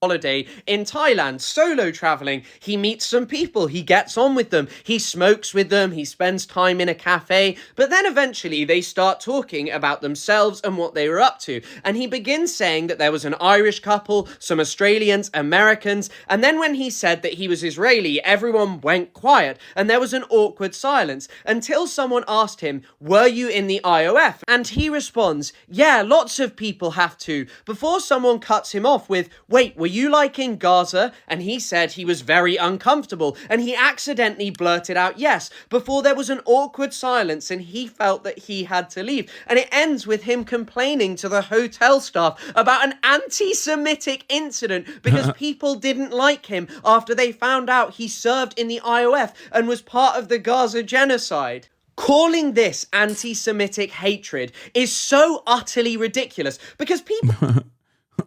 holiday in Thailand, solo traveling. He meets some people, he gets on with them, he smokes with them, he spends time in a cafe, but then eventually they start talking about themselves and what they were up to. And he begins saying that there was an Irish couple, some Australians, Americans, and then when he said that he was Israeli, everyone went quiet and there was an awkward silence until someone asked him, were you in the IOF? And he responds, yeah, lots of people have to, before someone cuts him off with, wait, were you like in Gaza? And he said he was very uncomfortable and he accidentally blurted out yes before there was an awkward silence and he felt that he had to leave. And it ends with him complaining to the hotel staff about an anti-Semitic incident because people didn't like him after they found out he served in the IOF and was part of the Gaza genocide. Calling this anti-Semitic hatred is so utterly ridiculous because people...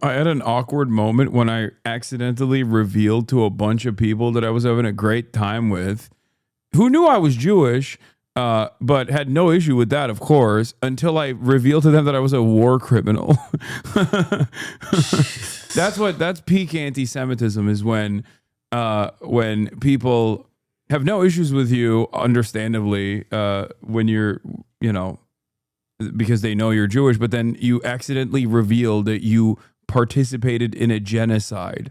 I had an awkward moment when I accidentally revealed to a bunch of people that I was having a great time with, who knew I was Jewish, but had no issue with that, of course, until I revealed to them that I was a war criminal. That's peak anti-Semitism, is when people have no issues with you, understandably, when you're, because they know you're Jewish, but then you accidentally reveal that you participated in a genocide.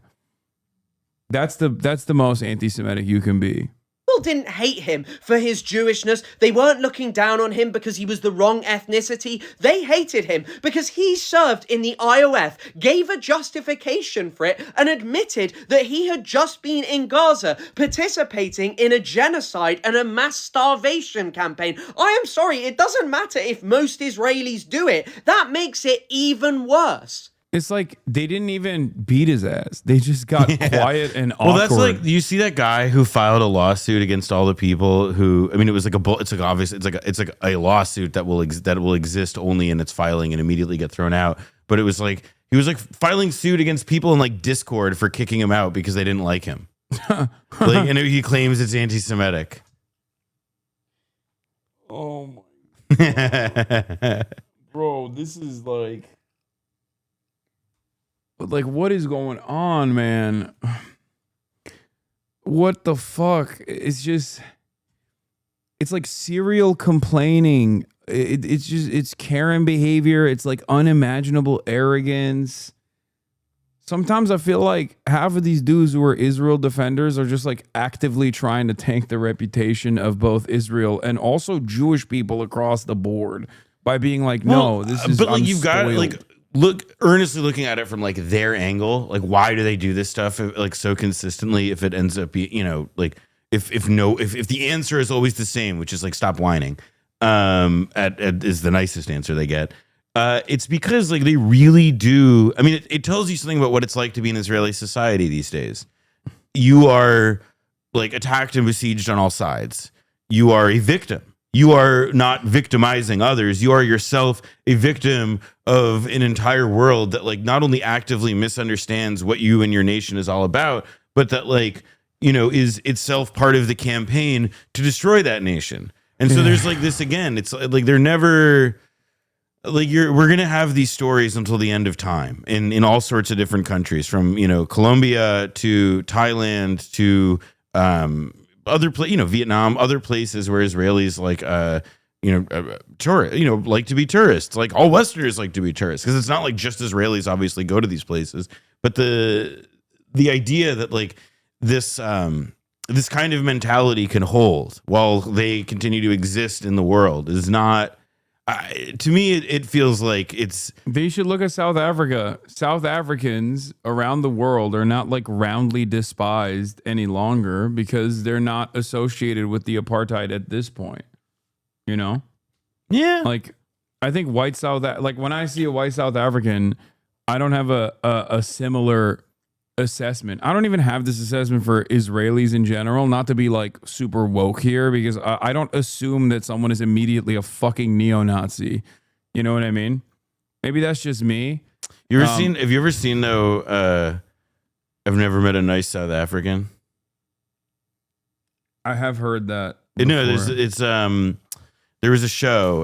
That's the most anti-Semitic you can be. People didn't hate him for his Jewishness. They weren't looking down on him because he was the wrong ethnicity. They hated him because he served in the IOF, gave a justification for it, and admitted that he had just been in Gaza participating in a genocide and a mass starvation campaign. I am sorry, it doesn't matter if most Israelis do it. That makes it even worse. It's like they didn't even beat his ass. They just got quiet and awkward. Well, that's like, you see that guy who filed a lawsuit against all the people who, I mean, it was like it's like a lawsuit that will exist only in its filing and immediately get thrown out. But it was like, he was like filing suit against people in like Discord for kicking him out because they didn't like him. And he claims it's anti-Semitic. Oh my God. Bro, this is like, what is going on, man? What the fuck? It's like serial complaining. It's Karen behavior. It's like unimaginable arrogance. Sometimes I feel like half of these dudes who are Israel defenders are just like actively trying to tank the reputation of both Israel and also Jewish people across the board by being like, no, this is, but like, you've got like, look earnestly looking at it from like their angle, like why do they do this stuff like so consistently if it ends up being, like if the answer is always the same, which is like stop whining, is the nicest answer they get. It's because like they really do. I mean, it tells you something about what it's like to be in Israeli society these days. You are like attacked and besieged on all sides. You are a victim. You are not victimizing others. You are yourself a victim of an entire world that like not only actively misunderstands what you and your nation is all about, but that like, you know, is itself part of the campaign to destroy that nation. And so there's like this again, it's like they're never like we're going to have these stories until the end of time in all sorts of different countries, from, you know, Colombia to Thailand to Vietnam, other places where Israelis like like to be tourists. Like all Westerners like to be tourists, because it's not like just Israelis obviously go to these places, but the idea that like this kind of mentality can hold while they continue to exist in the world is not. To me, it feels like it's. They should look at South Africa. South Africans around the world are not like roundly despised any longer because they're not associated with the apartheid at this point. You know? Yeah. Like, I think when I see a white South African, I don't have a similar assessment. I don't even have this assessment for Israelis in general, not to be like super woke here, because I don't assume that someone is immediately a fucking neo-Nazi. You know what I mean? Maybe that's just me. Have you ever seen though, I've never met a nice South African? I have heard that. No, there was a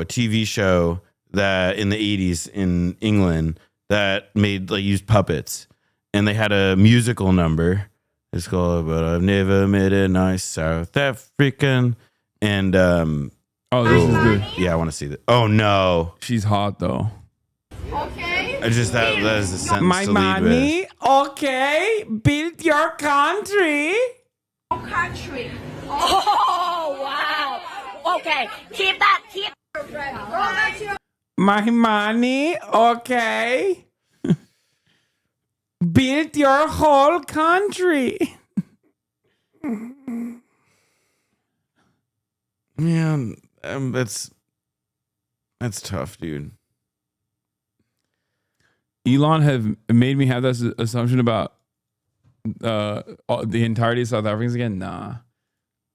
TV show that in the 80s in England that used puppets. And they had a musical number. It's called "But I've Never Met a Nice South African." And this is good. Yeah, I want to see that. Oh no, she's hot though. Okay. I just that is a sentence My to lead money, with. okay, build your country. Country. Oh, wow. Okay, keep that. My money, okay. Build your whole country. Yeah, that's tough, dude. Elon have made me have this assumption about the entirety of South Africans again. Nah,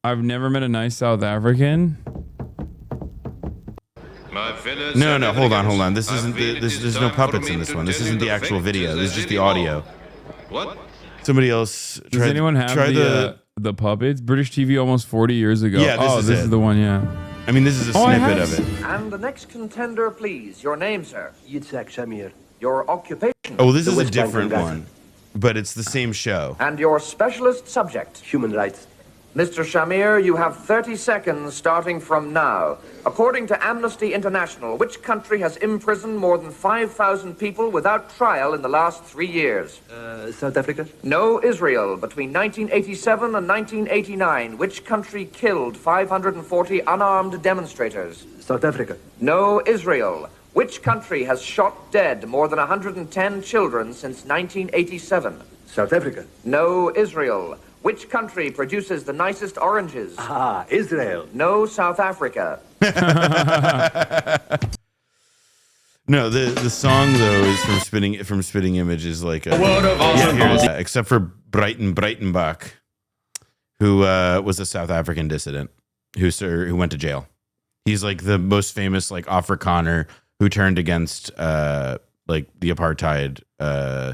I've never met a nice South African. No, hold on. This isn't there's no puppets in this one. This isn't the actual video. This is just the audio. What? Somebody else. Does anyone have the puppets? British TV almost 40 years ago. Yeah, this is the one. Yeah. I mean, this is a snippet of it. And the next contender, please. Your name, sir. Yitzhak Shamir. Your occupation. Oh, this is a different one, but it's the same show. And your specialist subject. Human rights. Mr. Shamir, you have 30 seconds starting from now. According to Amnesty International, which country has imprisoned more than 5,000 people without trial in the last 3 years? South Africa? No, Israel. Between 1987 and 1989, which country killed 540 unarmed demonstrators? South Africa. No, Israel. Which country has shot dead more than 110 children since 1987? South Africa. No, Israel. Which country produces the nicest oranges? Ah, Israel. No, South Africa. No, the song though is from Spitting Image, is like a word of awesome. Here it is. Except for Breitenbach, who was a South African dissident who went to jail. He's like the most famous like Afrikaner who turned against like the apartheid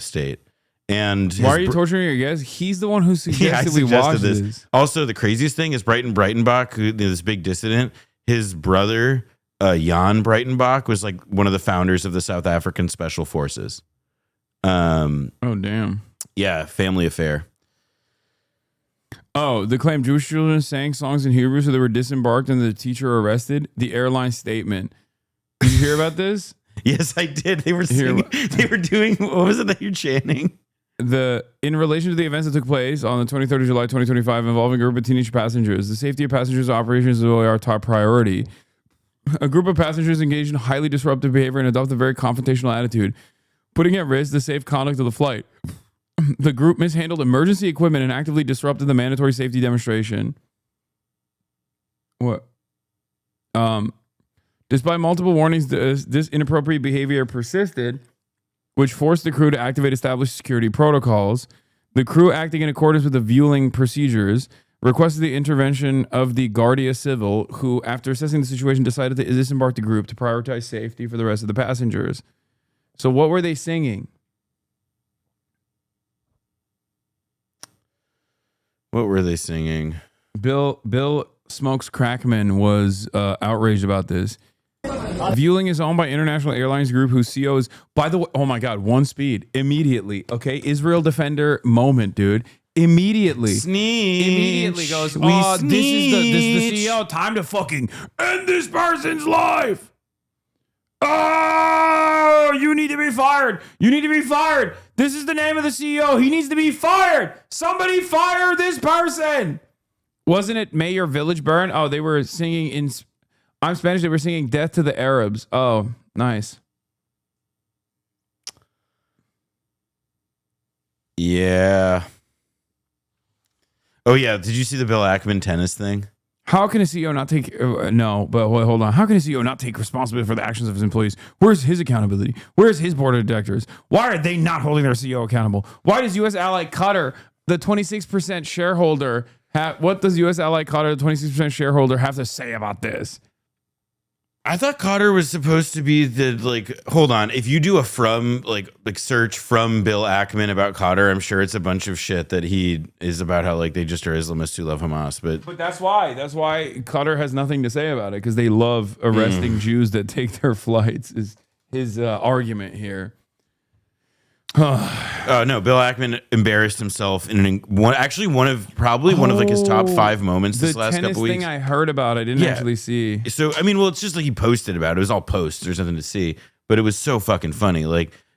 state. And why are you torturing your guys? He's the one who suggested we watch this. Also, the craziest thing is Breitenbach, who this big dissident, his brother Jan Breitenbach was like one of the founders of the South African Special Forces. Oh damn! Yeah, family affair. Oh, the claim Jewish children sang songs in Hebrew, so they were disembarked and the teacher arrested. The airline statement. Did you hear about this? Yes, I did. They were singing, they were doing, what was it that you're chanting? In relation to the events that took place on the 23rd of July 2025 involving a group of teenage passengers, the safety of passengers' operations is really our top priority. A group of passengers engaged in highly disruptive behavior and adopted a very confrontational attitude, putting at risk the safe conduct of the flight. The group mishandled emergency equipment and actively disrupted the mandatory safety demonstration. What? Despite multiple warnings, this inappropriate behavior persisted, which forced the crew to activate established security protocols. The crew, acting in accordance with the viewing procedures, requested the intervention of the Guardia Civil, who, after assessing the situation, decided to disembark the group to prioritize safety for the rest of the passengers. So what were they singing? What were they singing? Bill Smokes Crackman was outraged about this. Vueling is owned by International Airlines Group, whose CEO is, by the way, oh my God, One Speed. Immediately, okay? Israel Defender moment, dude. Immediately. Sneeze. Immediately goes, oh, this is the CEO. Time to fucking end this person's life. Oh, you need to be fired. You need to be fired. This is the name of the CEO. He needs to be fired. Somebody fire this person. Wasn't it May Your Village Burn? Oh, they were singing in... I'm Spanish. They were singing "Death to the Arabs." Oh, nice. Yeah. Oh yeah. Did you see the Bill Ackman tennis thing? How can a CEO not take no? But wait, hold on. How can a CEO not take responsibility for the actions of his employees? Where's his accountability? Where's his board of directors? Why are they not holding their CEO accountable? Why does U.S. ally Qatar, the 26% shareholder, what does U.S. ally Qatar, the 26% shareholder, have to say about this? I thought Cotter was supposed to be the hold on. If you do a search from Bill Ackman about Cotter, I'm sure it's a bunch of shit that he is about how they just are Islamists who love Hamas. But that's why Qatar has nothing to say about it, because they love arresting Jews that take their flights. Is his argument here? No, Bill Ackman embarrassed himself in one of his top 5 moments this last couple weeks. The tennis thing I heard about, I didn't actually see. So I mean, it's just he posted about it. It was all posts. There's nothing to see, but it was so fucking funny.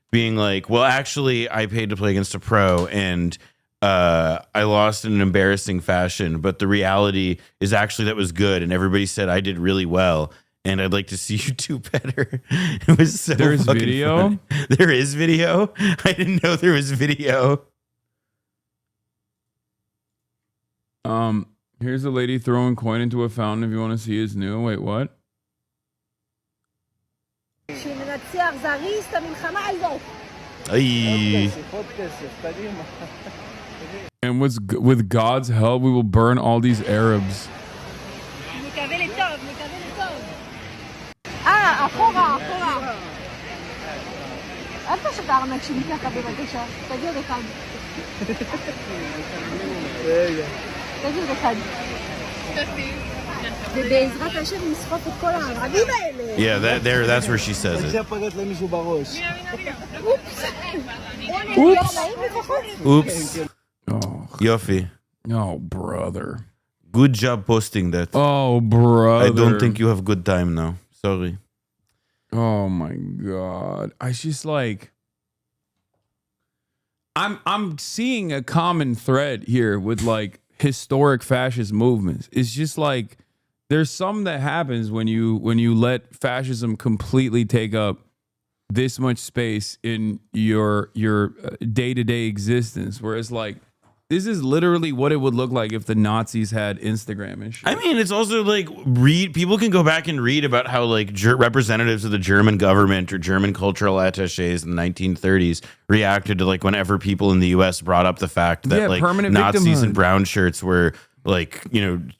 Being well, actually, I paid to play against a pro, and I lost in an embarrassing fashion. But the reality is actually that was good, and everybody said I did really well. And I'd like to see you do better. It was so There's fucking video? funny. There is video? I didn't know there was video. Here's a lady throwing coin into a fountain. If you want to see his new. Wait, what? Ay. And with God's help, we will burn all these Arabs. אחורה. אל תעשה את הארנק שלי ככה בבקשה. תגיד אחד. תגיד אחד. ובעזרת השם נסחוף את כל הערבים האלה. Yeah, that's where she says it. Oops. Oh. Yofi. Oh, brother. Good job posting that. Oh, brother. I don't think you have good time now. Sorry. Oh my God. I just I'm seeing a common thread here with historic fascist movements. It's just there's some that happens when you let fascism completely take up this much space in your day-to-day existence, where it's this is literally what it would look like if the Nazis had Instagram and shit. I mean, it's also people can go back and read about how representatives of the German government or German cultural attachés in the 1930s reacted to whenever people in the US brought up the fact that Nazis in brown shirts were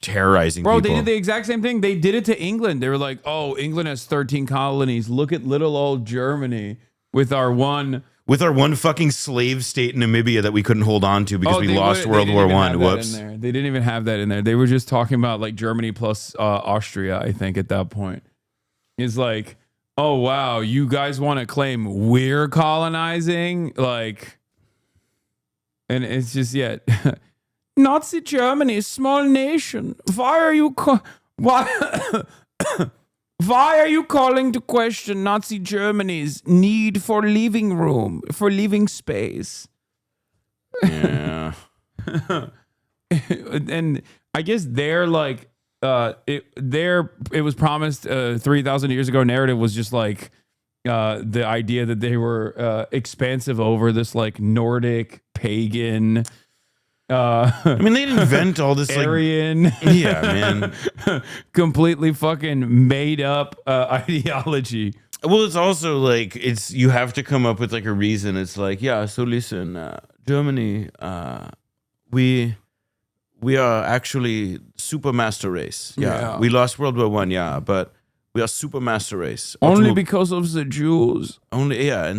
terrorizing people. They did the exact same thing. They did it to England. They were like, oh, England has 13 colonies. Look at little old Germany with our one fucking slave state in Namibia that we couldn't hold on to because we lost World War I. Whoops. They didn't even have that in there. They were just talking about Germany plus Austria, I think, at that point. It's oh, wow, you guys want to claim we're colonizing? And it's just, Nazi Germany, small nation. Why are you Why are you calling to question Nazi Germany's need for living room, for living space? Yeah. And I guess it was promised 3,000 years ago. Narrative was just the idea that they were expansive over this Nordic pagan I mean, they didn't invent all this Aryan, like, yeah, man, completely fucking made up ideology. Well, it's also like you have to come up with like a reason. It's like, yeah, so listen, Germany, we are actually supermaster race. Yeah, we lost World War I. Yeah, but we are supermaster race. Only because of the Jews. Only, yeah,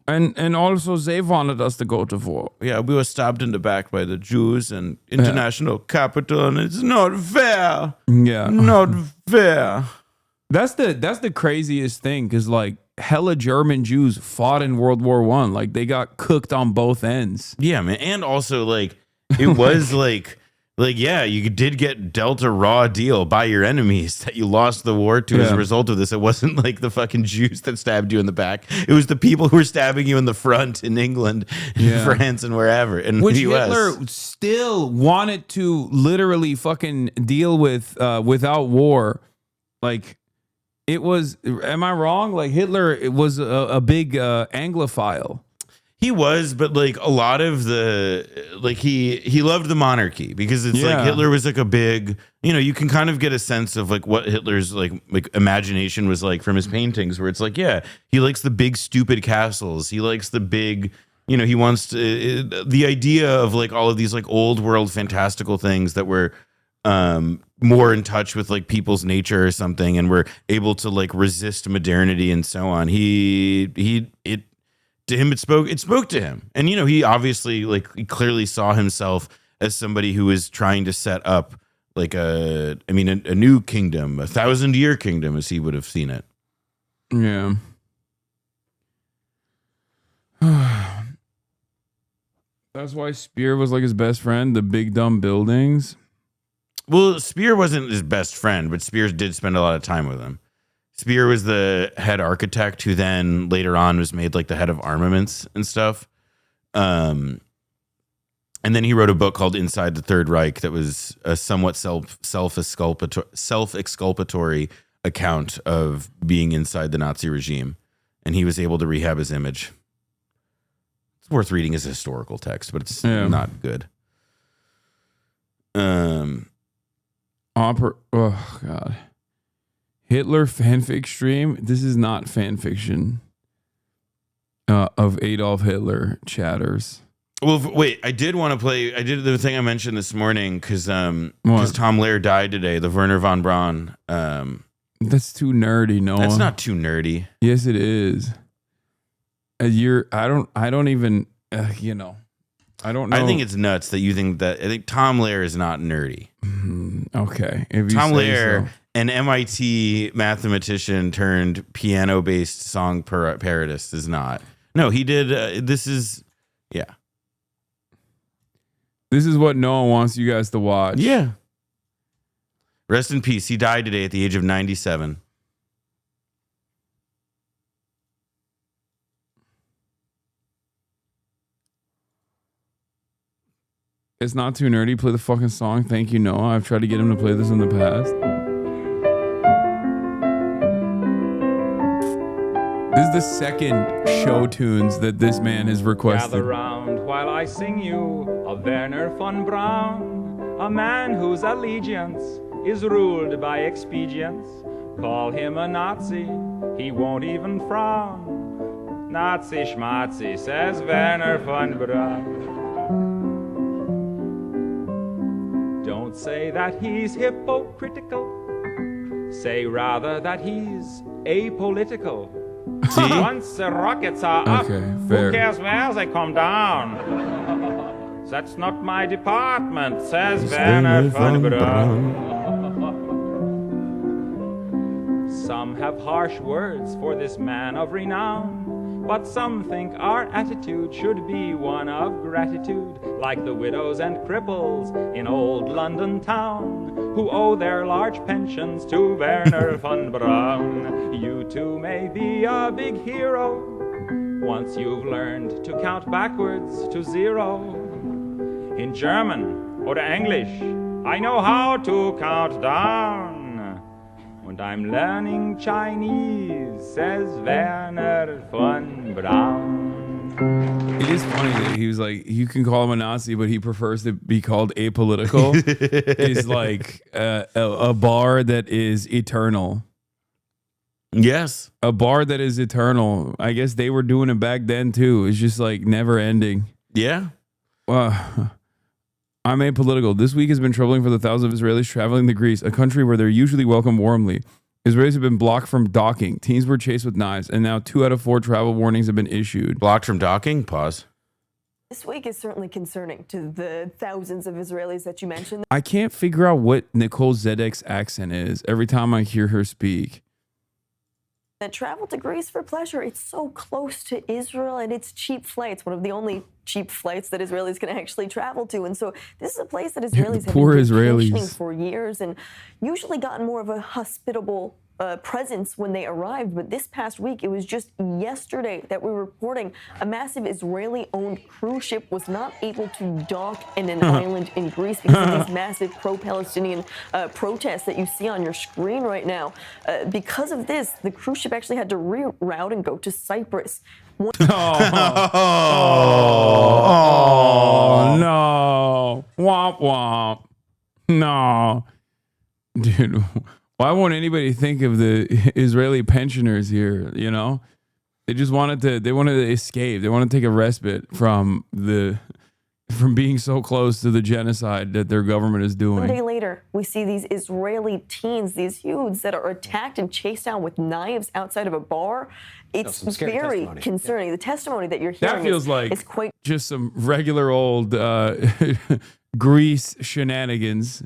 and also they wanted us to go to war. Yeah, we were stabbed in the back by the Jews and international capital, and it's not fair. Yeah, not fair. That's the craziest thing, because like hella German Jews fought in World War I. Like they got cooked on both ends. Yeah, man, and also like it was like yeah, you did get dealt a raw deal by your enemies that you lost the war to as a result of this. It wasn't like the fucking Jews that stabbed you in the back. It was the people who were stabbing you in the front in England, France, and wherever in Which the US. Hitler still wanted to literally fucking deal with without war. Like, it was, am I wrong? Like Hitler, it was a big Anglophile. He was, but like a lot of the, like he loved the monarchy, because it's like Hitler was like a big, you can kind of get a sense of like what Hitler's like imagination was like from his paintings, where it's like, yeah, he likes the big stupid castles. He likes the big, he wants to, the idea of like all of these like old world fantastical things that were more in touch with like people's nature or something, and were able to like resist modernity and so on. To him, it spoke to him. And, he obviously he clearly saw himself as somebody who was trying to set up like a new kingdom, 1,000-year kingdom, as he would have seen it. Yeah. That's why Speer was like his best friend, the big dumb buildings. Well, Speer wasn't his best friend, but Speer did spend a lot of time with him. Speer was the head architect, who then later on was made like the head of armaments and stuff. And then he wrote a book called Inside the Third Reich that was a somewhat self-exculpatory account of being inside the Nazi regime. And he was able to rehab his image. It's worth reading as a historical text, but it's not good. Oh God. Hitler fanfic stream. This is not fan fiction of Adolf Hitler chatters. Well, wait, I did want to play. I did the thing I mentioned this morning because Tom Lehrer died today. The Werner von Braun. That's too nerdy, Noah. That's not too nerdy. Yes, it is. I don't even. I don't know. I think it's nuts that you think that. I think Tom Lehrer is not nerdy. Okay, Tom Lehrer. An MIT mathematician turned piano-based song parodist is not. No, he did. This is what Noah wants you guys to watch. Yeah. Rest in peace. He died today at the age of 97. It's not too nerdy. Play the fucking song. Thank you, Noah. I've tried to get him to play this in the past. This is the second show tunes that this man has requested. Gather round while I sing you of Werner von Braun, a man whose allegiance is ruled by expedience. Call him a Nazi, he won't even frown. Nazi schmazi, says Werner von Braun. Don't say that he's hypocritical, say rather that he's apolitical. Once the rockets are up, who cares where they come down? That's not my department, says Werner von Braun. Some have harsh words for this man of renown, but some think our attitude should be one of gratitude, like the widows and cripples in old London town, who owe their large pensions to Werner von Braun. You too may be a big hero once you've learned to count backwards to 0. In German or English, I know how to count down. And I'm learning Chinese, says Werner von Braun. It is funny that he was like, you can call him a Nazi, but he prefers to be called apolitical. Is like a bar that is eternal. Yes. A bar that is eternal. I guess they were doing it back then too. It's just like never ending. Yeah. I'm apolitical. This week has been troubling for the thousands of Israelis traveling to Greece, a country where they're usually welcomed warmly. Israelis have been blocked from docking. Teens were chased with knives, and now 2 out of 4 travel warnings have been issued. Blocked from docking? Pause. This week is certainly concerning to the thousands of Israelis that you mentioned. I can't figure out what Nicole Zedek's accent is every time I hear her speak. That travel to Greece for pleasure. It's so close to Israel, and it's cheap flights. One of the only cheap flights that Israelis can actually travel to. And so this is a place that Israelis have been vacationing for years and usually gotten more of a hospitable presence when they arrived. But this past week, it was just yesterday that we were reporting a massive Israeli-owned cruise ship was not able to dock in an island in Greece because of these massive pro-Palestinian protests that you see on your screen right now. Because of this, the cruise ship actually had to reroute and go to Cyprus. Oh, no. Womp womp. No. Dude, why won't anybody think of the Israeli pensioners here, you know? They just wanted to escape. They want to take a respite from being so close to the genocide that their government is doing. 1 day later, we see these Israeli teens, these youths that are attacked and chased down with knives outside of a bar. It's very concerning. Yeah. The testimony that you're hearing that feels like is quite just some regular old Greece shenanigans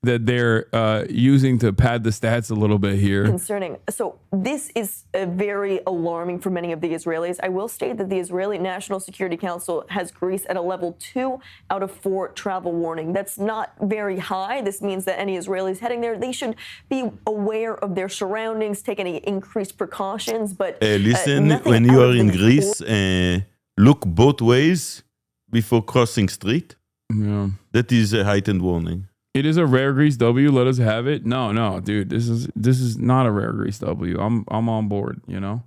that they're using to pad the stats a little bit here. Concerning. So this is very alarming for many of the Israelis. I will state that the Israeli National Security Council has Greece at a level 2 out of 4 travel warning. That's not very high. This means that any Israelis heading there, they should be aware of their surroundings, take any increased precautions. But listen, when you are in Greece, look both ways before crossing street. Yeah. That is a heightened warning. It is a rare Grease W. Let us have it. No, dude. This is not a rare Grease W. I'm on board. You know.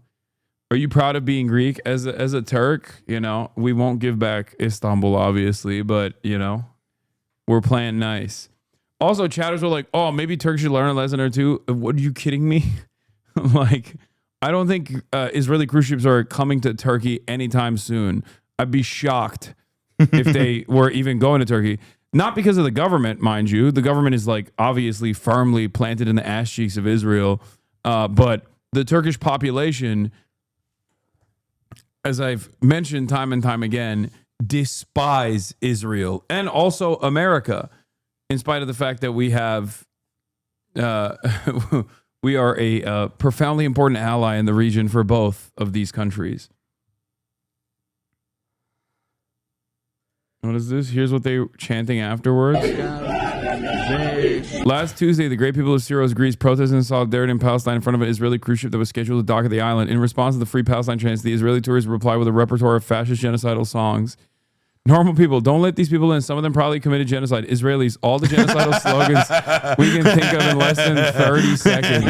Are you proud of being Greek as a Turk? You know, we won't give back Istanbul, obviously, but you know, we're playing nice. Also, chatters were like, "Oh, maybe Turks should learn a lesson or two." What are you kidding me? Like, I don't think Israeli cruise ships are coming to Turkey anytime soon. I'd be shocked if they were even going to Turkey. Not because of the government, mind you. The government is like obviously firmly planted in the ass cheeks of Israel. But the Turkish population, as I've mentioned time and time again, despise Israel and also America, in spite of the fact that we have, we are a profoundly important ally in the region for both of these countries. What is this? Here's what they were chanting afterwards. Last Tuesday, the great people of Syros, Greece, protested in solidarity in Palestine in front of an Israeli cruise ship that was scheduled to dock at the island. In response to the Free Palestine chants, the Israeli tourists replied with a repertoire of fascist genocidal songs. Normal people, don't let these people in. Some of them probably committed genocide. Israelis, all the genocidal slogans we can think of in less than 30 seconds.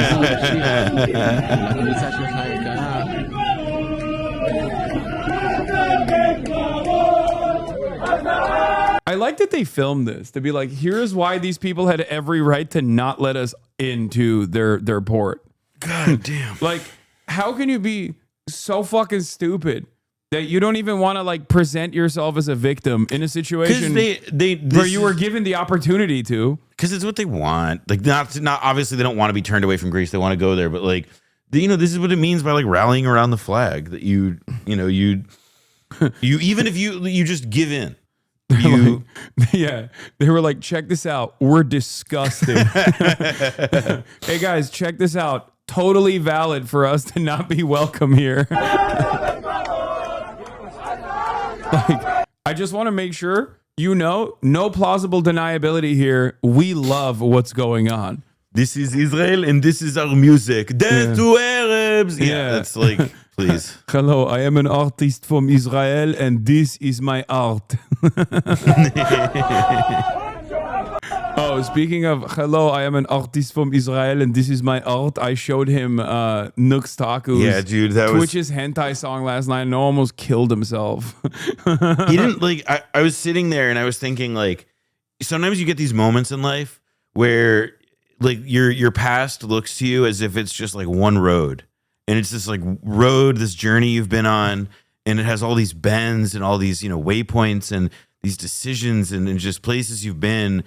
I like that they filmed this to be like, here's why these people had every right to not let us into their port. God damn. Like, how can you be so fucking stupid that you don't even want to like present yourself as a victim in a situation where you were given the opportunity to? Because it's what they want. Like, not obviously they don't want to be turned away from Greece. They want to go there, but like, this is what it means by like rallying around the flag. That you even if you just give in. Yeah, they were like, check this out. We're disgusting. Hey guys, check this out. Totally valid for us to not be welcome here. Like, I just want to make sure no plausible deniability here. We love what's going on. This is Israel and this is our music. Death to Arabs. Yeah, that's like, please. Hello, I am an artist from Israel and this is my art. Oh, speaking of, hello, I am an artist from Israel and this is my art. I showed him Nux Taku's Yeah, dude, that Twitch's hentai song last night and almost killed himself. He didn't like. I was sitting there and I was thinking, like, sometimes you get these moments in life where like your past looks to you as if it's just like one road, and it's this like road, this journey you've been on, and it has all these bends and all these, you know, waypoints and these decisions and just places you've been.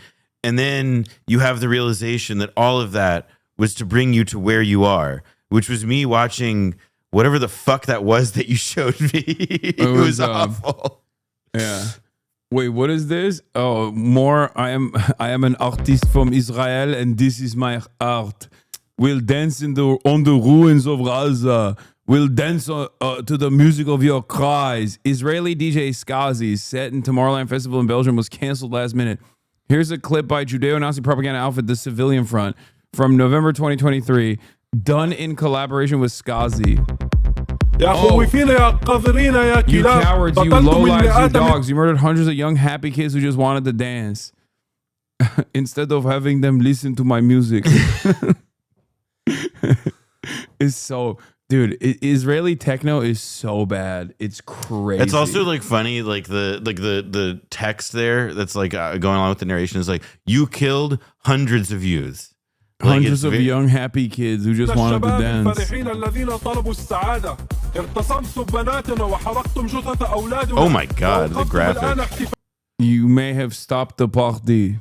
And then you have the realization that all of that was to bring you to where you are, which was me watching whatever the fuck that was that you showed me. It was awful. Yeah. Wait, what is this? Oh, more. I am an artist from Israel, and this is my art. We'll dance on the ruins of Gaza. We'll dance to the music of your cries. Israeli DJ Skazi, set in Tomorrowland Festival in Belgium, was canceled last minute. Here's a clip by Judeo-Nazi propaganda outfit, The Civilian Front, from November 2023, done in collaboration with Skazi. Oh, you cowards, you lowlives, you dogs. You murdered hundreds of young, happy kids who just wanted to dance. Instead of having them listen to my music. It's so... Dude, Israeli techno is so bad. It's crazy. It's also like funny, like the text there that's like going along with the narration is like, you killed hundreds of youths. Like, hundreds of young happy kids who just wanted to dance. Oh my god, the graphic. You may have stopped the party.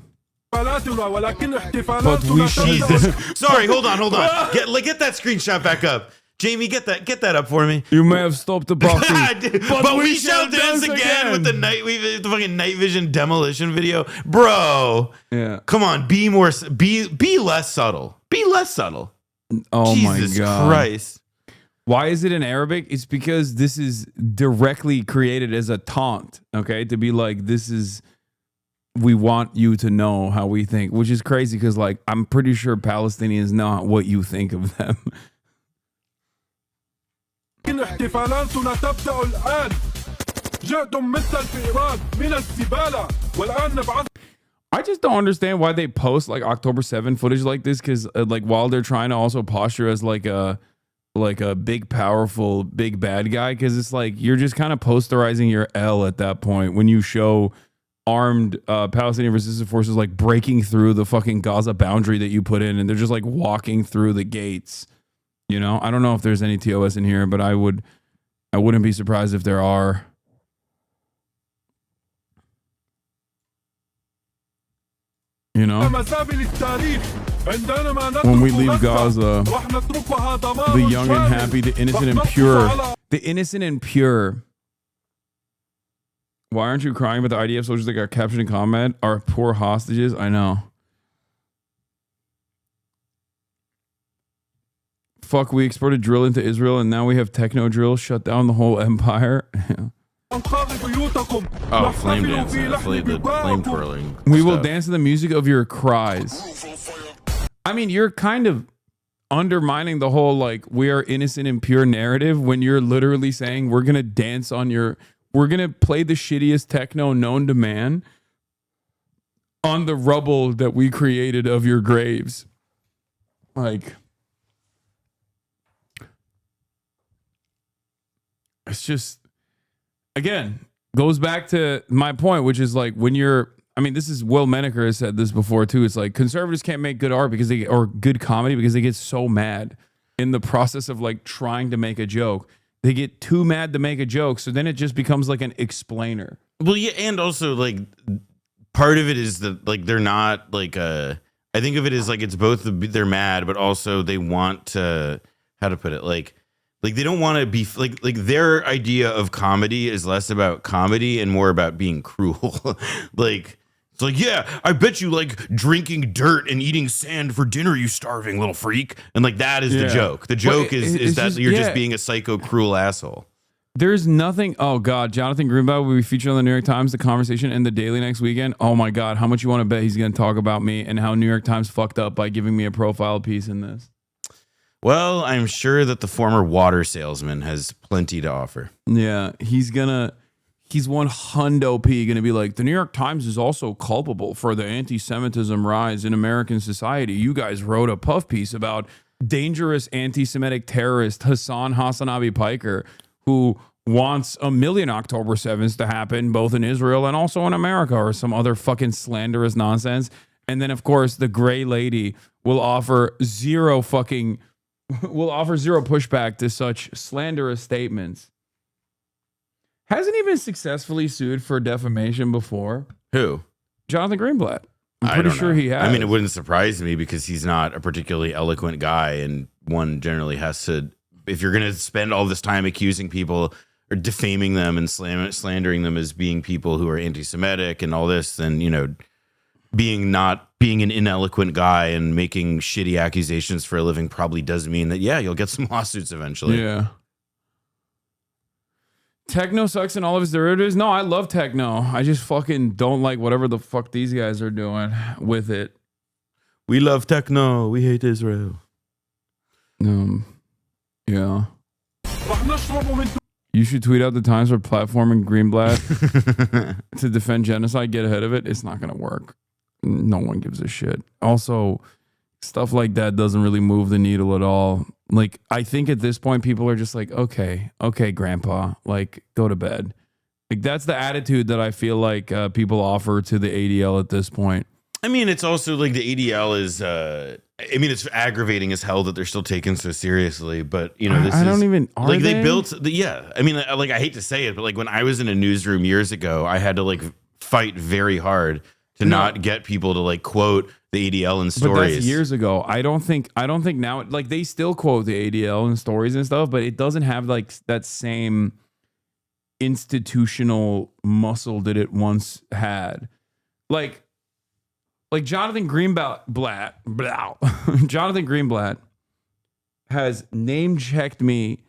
But we Jesus. Sorry, hold on. Get that screenshot back up. Jamie, get that up for me. You may have stopped the party, but we shall dance again with the fucking night vision demolition video, bro. Yeah, come on, be less subtle. Be less subtle. Oh Jesus my God, Christ! Why is it in Arabic? It's because this is directly created as a taunt. Okay, to be like, this is, we want you to know how we think, which is crazy because like I'm pretty sure Palestinians know what you think of them. احتفالاتنا تبدأ الآن. جئتم مثل الفئران من الزبالة والآن نبعث. I just don't understand why they post like October 7 footage like this, because like while they're trying to also posture as like a big powerful big bad guy, because it's like you're just kind of posterizing your L at that point when you show armed Palestinian resistance forces like breaking through the fucking Gaza boundary that you put in, and they're just like walking through the gates. You know, I don't know if there's any TOS in here, but I wouldn't be surprised if there are. You know, when we leave Gaza, the young and happy, the innocent and pure, Why aren't you crying about the IDF soldiers that got captured in combat are poor hostages? I know. Fuck, we exported drill into Israel and now we have techno drill, shut down the whole empire. Oh, flame dancing, the flame twirling. We will dance to the music of your cries. I mean, you're kind of undermining the whole like we are innocent and pure narrative when you're literally saying we're gonna dance on your, we're gonna play the shittiest techno known to man on the rubble that we created of your graves. Like, it's just, again, goes back to my point, which is like when you're, I mean, this is Will Menaker has said this before too. It's like conservatives can't make good art because they, or good comedy because they get so mad in the process of like trying to make a joke. They get too mad to make a joke. So then it just becomes like an explainer. Well, yeah. And also like part of it is that like, they're not like, I think of it as like, it's both they're mad, but also they want to, how to put it? Like they don't want to be like their idea of comedy is less about comedy and more about being cruel. Like, it's like, yeah, I bet you like drinking dirt and eating sand for dinner, you starving little freak. And like, that is the joke. The joke is that you're just being a psycho, cruel asshole. There's nothing. Oh God, Jonathan Greenbaum will be featured on the New York Times, The Conversation, and The Daily next weekend. Oh my God, how much you want to bet he's going to talk about me and how New York Times fucked up by giving me a profile piece in this? Well, I'm sure that the former water salesman has plenty to offer. Yeah, he's gonna he's one hundo P going to be like, the New York Times is also culpable for the anti-Semitism rise in American society. You guys wrote a puff piece about dangerous anti-Semitic terrorist HasanAbi Piker, who wants 1 million October 7th to happen both in Israel and also in America, or some other fucking slanderous nonsense. And then, of course, the gray lady will offer zero pushback to such slanderous statements. Hasn't he been successfully sued for defamation before? Who? Jonathan Greenblatt. I'm pretty sure he has. I mean, it wouldn't surprise me because he's not a particularly eloquent guy, and one generally has to, if you're going to spend all this time accusing people or defaming them and slandering them as being people who are anti-Semitic and all this, then, you know, being an ineloquent guy and making shitty accusations for a living probably does mean that, yeah, you'll get some lawsuits eventually. Yeah. Techno sucks in all of his derivatives. No, I love techno. I just fucking don't like whatever the fuck these guys are doing with it. We love techno. We hate Israel. Yeah. You should tweet out the times for platforming Greenblatt to defend genocide. Get ahead of it. It's not going to work. No one gives a shit. Also, stuff like that doesn't really move the needle at all. Like, I think at this point, people are just like, okay, grandpa, like, go to bed. Like, that's the attitude that I feel like people offer to the ADL at this point. I mean, it's also like the ADL is, I mean, it's aggravating as hell that they're still taken so seriously, but you know, I don't even, are like they? they built yeah. I mean, like, I hate to say it, but like when I was in a newsroom years ago, I had to like fight very hard to not get people to like quote the ADL in stories. But that's years ago. I don't think now, like, they still quote the ADL in stories and stuff, but it doesn't have like that same institutional muscle that it once had. Like Jonathan Greenblatt, Jonathan Greenblatt has name checked me,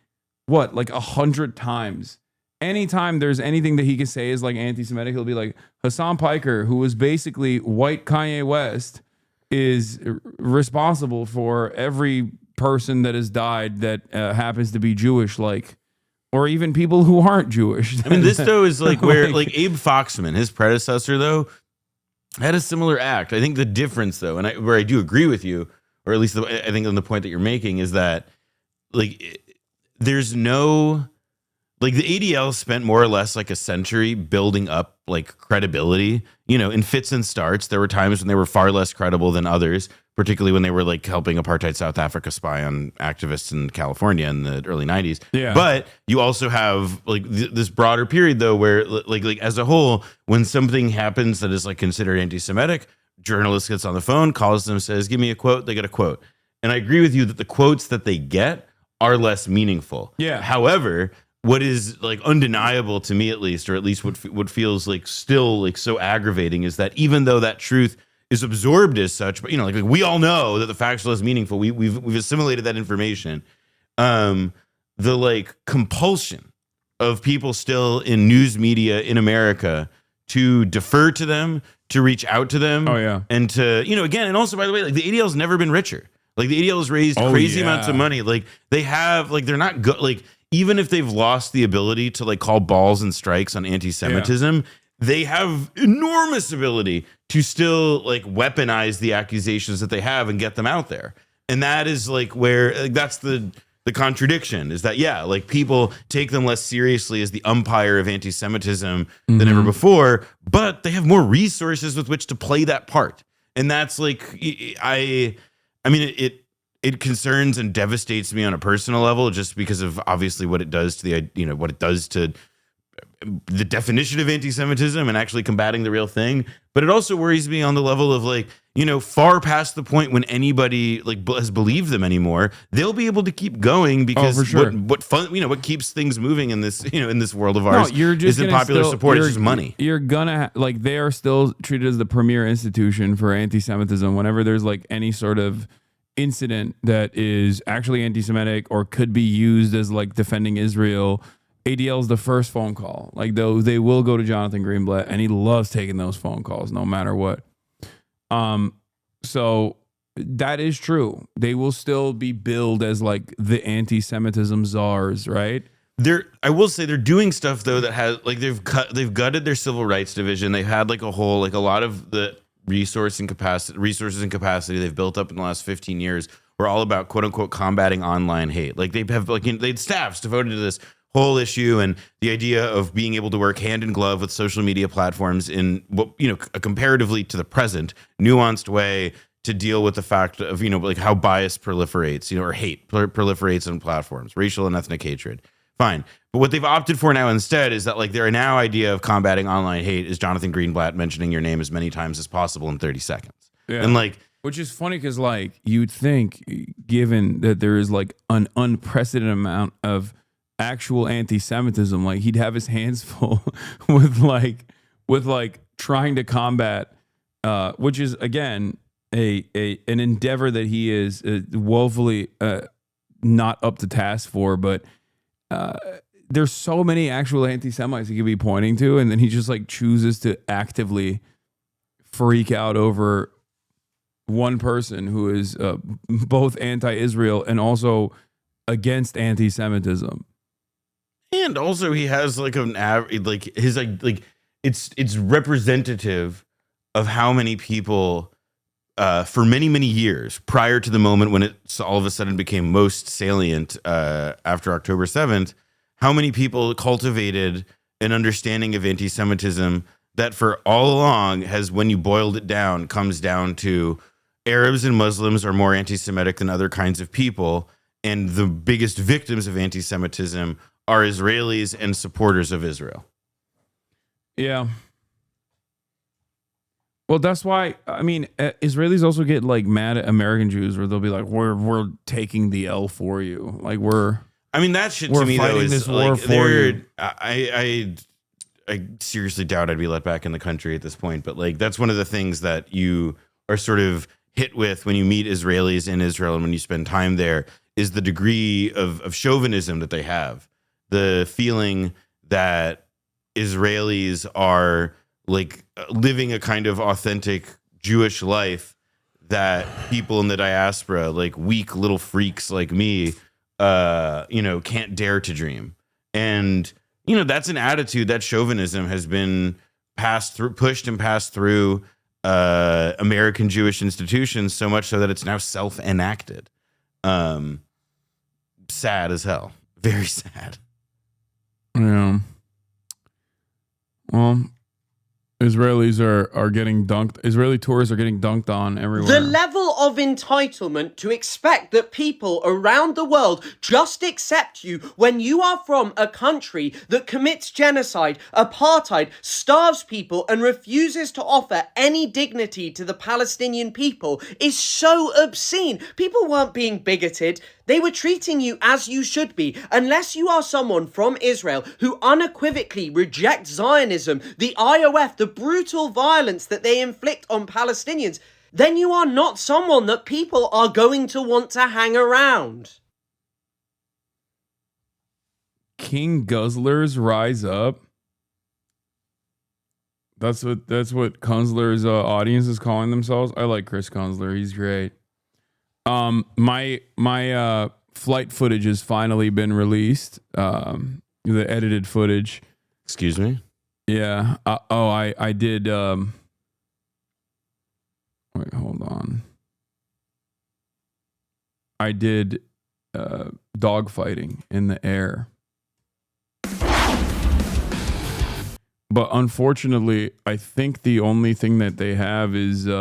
like 100 times. Anytime there's anything that he can say is like anti-Semitic, he'll be like, Hasan Piker, who was basically white Kanye West, is responsible for every person that has died that happens to be Jewish, like, or even people who aren't Jewish. I mean, this though is like where like Abe Foxman, his predecessor though, had a similar act. I think the difference though, and where I do agree with you, or at least I think on the point that you're making, is that like there's no, like the ADL spent more or less like a century building up like credibility, you know, in fits and starts. There were times when they were far less credible than others, particularly when they were like helping apartheid South Africa spy on activists in California in the early 90s. Yeah. But you also have like this broader period though, where like as a whole, when something happens that is like considered anti-Semitic, journalist gets on the phone, calls them, says, give me a quote. They get a quote. And I agree with you that the quotes that they get are less meaningful. Yeah. However, what is like undeniable to me, at least, or at least what feels like still like so aggravating, is that even though that truth is absorbed as such, but you know, like we all know that the facts are less meaningful. We've assimilated that information. The like compulsion of people still in news media in America to defer to them, to reach out to them, and to, you know, again, and also by the way, like the ADL has never been richer. Like the ADL has raised crazy amounts of money. Like they have, like they're not good. Like even if they've lost the ability to like call balls and strikes on anti-Semitism, they have enormous ability to still like weaponize the accusations that they have and get them out there. And that is like where like, that's the contradiction, is that, yeah, like people take them less seriously as the umpire of anti-Semitism than ever before, but they have more resources with which to play that part. And that's like, I mean, it concerns and devastates me on a personal level, just because of obviously what it does to the, you know, what it does to the definition of anti-Semitism and actually combating the real thing. But it also worries me on the level of like, you know, far past the point when anybody like has believed them anymore, they'll be able to keep going because what fun, you know, what keeps things moving in this, you know, in this world of ours isn't popular support, it's just money. You're gonna like, they are still treated as the premier institution for anti-Semitism whenever there's like any sort of incident that is actually anti-Semitic or could be used as like defending Israel. ADL is the first phone call. Like they will go to Jonathan Greenblatt, and he loves taking those phone calls no matter what. So that is true. They will still be billed as like the anti-Semitism czars, right? I will say they're doing stuff though that has like they've gutted their civil rights division. They've had like a lot of the resources and capacity they've built up in the last 15 years were all about quote unquote combating online hate. Like they have like they had staffs devoted to this whole issue and the idea of being able to work hand in glove with social media platforms in what, a comparatively to the present nuanced way to deal with the fact of, like how bias proliferates, or hate proliferates on platforms, racial and ethnic hatred. Fine. But what they've opted for now instead is that like their now idea of combating online hate is Jonathan Greenblatt mentioning your name as many times as possible in 30 seconds. Yeah. And like, which is funny because like you'd think, given that there is like an unprecedented amount of actual anti-Semitism, like he'd have his hands full with trying to combat, which is again an endeavor that he is woefully not up to task for. But there's so many actual anti-Semites he could be pointing to, and then he just like chooses to actively freak out over one person who is both anti-Israel and also against anti-Semitism. And also he has like it's representative of how many people for many, many years prior to the moment when it all of a sudden became most salient after October 7th, how many people cultivated an understanding of anti-Semitism that for all along has, when you boiled it down, comes down to Arabs and Muslims are more anti-Semitic than other kinds of people. And the biggest victims of anti-Semitism are Israelis and supporters of Israel. Yeah. Well, that's why, I mean, Israelis also get like mad at American Jews where they'll be like, we're taking the L for you. Like that shit to me though is this like, war for you. I seriously doubt I'd be let back in the country at this point. But like, that's one of the things that you are sort of hit with when you meet Israelis in Israel and when you spend time there is the degree of chauvinism that they have. The feeling that Israelis are like living a kind of authentic Jewish life that people in the diaspora, like weak little freaks like me, can't dare to dream. And, that's an attitude that chauvinism has been pushed and passed through American Jewish institutions so much so that it's now self-enacted. Sad as hell. Very sad. Yeah. Well, Israelis are getting dunked. Israeli tourists are getting dunked on everywhere. The level of entitlement to expect that people around the world just accept you when you are from a country that commits genocide, apartheid, starves people, and refuses to offer any dignity to the Palestinian people is so obscene. People weren't being bigoted. They were treating you as you should be. Unless you are someone from Israel who unequivocally rejects Zionism, the IOF, the brutal violence that they inflict on Palestinians, then you are not someone that people are going to want to hang around. King Guzzlers rise up. That's what Kunzler's audience is calling themselves. I like Chris Kunzler. He's great. My flight footage has finally been released. The edited footage. Excuse me? Yeah. I did. Wait, hold on. I did dogfighting in the air. But unfortunately, I think the only thing that they have is wait,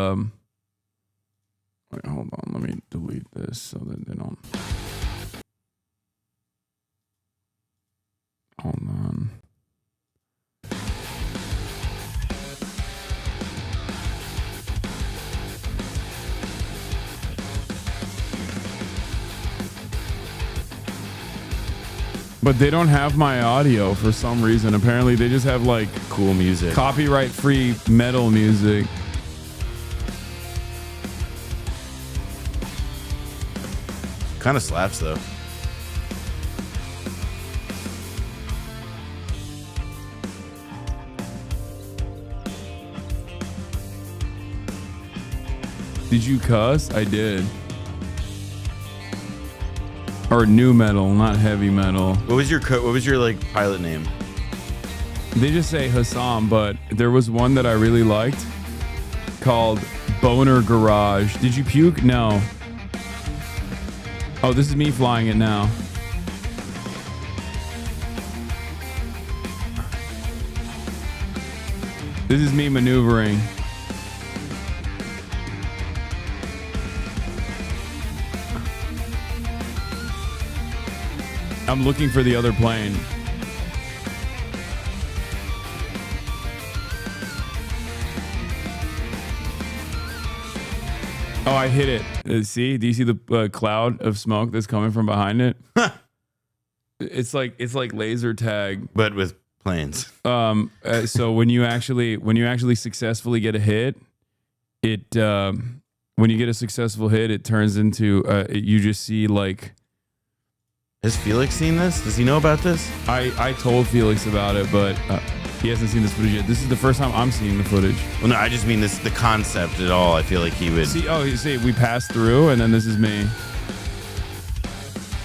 hold on. Let me delete this so that they don't. Hold on. But they don't have my audio for some reason. Apparently, they just have like cool music, copyright-free metal music. Kind of slaps though. Did you cuss? I did. Or new metal, not heavy metal. What was your like pilot name? They just say Hasan, but there was one that I really liked called Boner Garage. Did you puke? No. Oh, this is me flying it now. This is me maneuvering. I'm looking for the other plane. Oh, I hit it. See? Do you see the cloud of smoke that's coming from behind it? It's like laser tag, but with planes. So when you actually successfully get a hit, when you get a successful hit, it turns into you just see like. Has Felix seen this? Does he know about this? I told Felix about it, but he hasn't seen this footage yet. This is the first time I'm seeing the footage. Well, no, I just mean the concept at all. I feel like he would see. Oh, you see, we passed through, and then this is me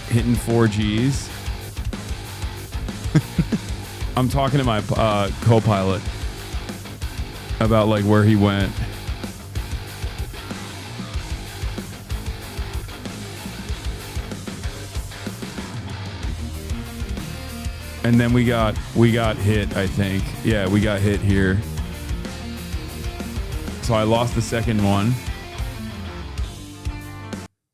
hitting 4Gs. I'm talking to my co-pilot about like where he went. And then we got hit, I think. Yeah, we got hit here. So I lost the second one.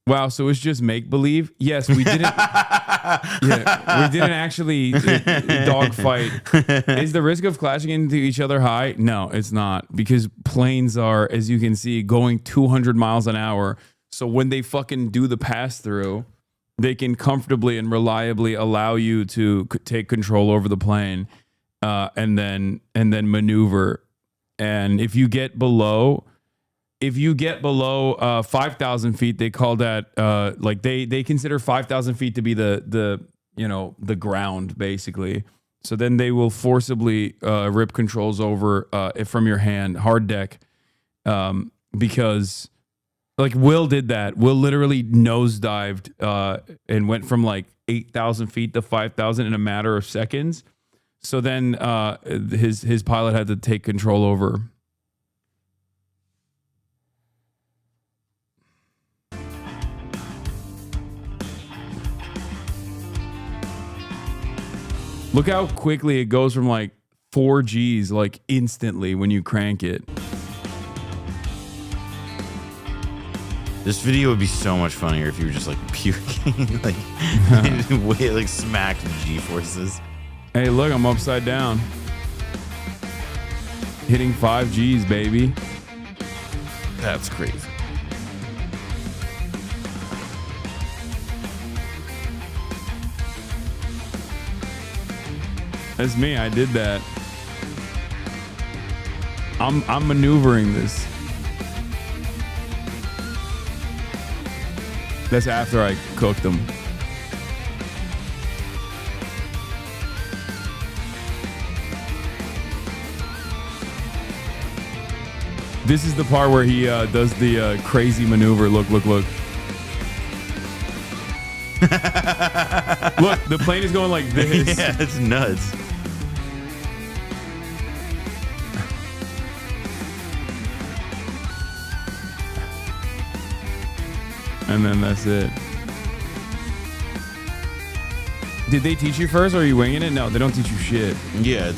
Wow, so it's just make believe? Yes, we didn't. Yeah, we didn't actually dogfight. Is the risk of clashing into each other high? No, it's not, because planes are, as you can see, going 200 miles an hour. So when they fucking do the pass through, they can comfortably and reliably allow you to take control over the plane, and then maneuver. And if you get below 5,000 feet, they call that like they consider 5,000 feet to be the ground, basically. So then they will forcibly rip controls over from your hand, hard deck, because. Like Will did that. Will literally nosedived and went from like 8,000 feet to 5,000 in a matter of seconds. So then his pilot had to take control over. Look how quickly it goes from like 4Gs like instantly when you crank it. This video would be so much funnier if you were just like puking, like way like smacked G-forces. Hey, look, I'm upside down. Hitting 5Gs, baby. That's crazy. That's me. I did that. I'm maneuvering this. That's after I cooked them. This is the part where he does the crazy maneuver. Look. Look, the plane is going like this. Yeah, it's nuts. And then that's it. Did they teach you first, or are you winging it? No, they don't teach you shit. Yeah,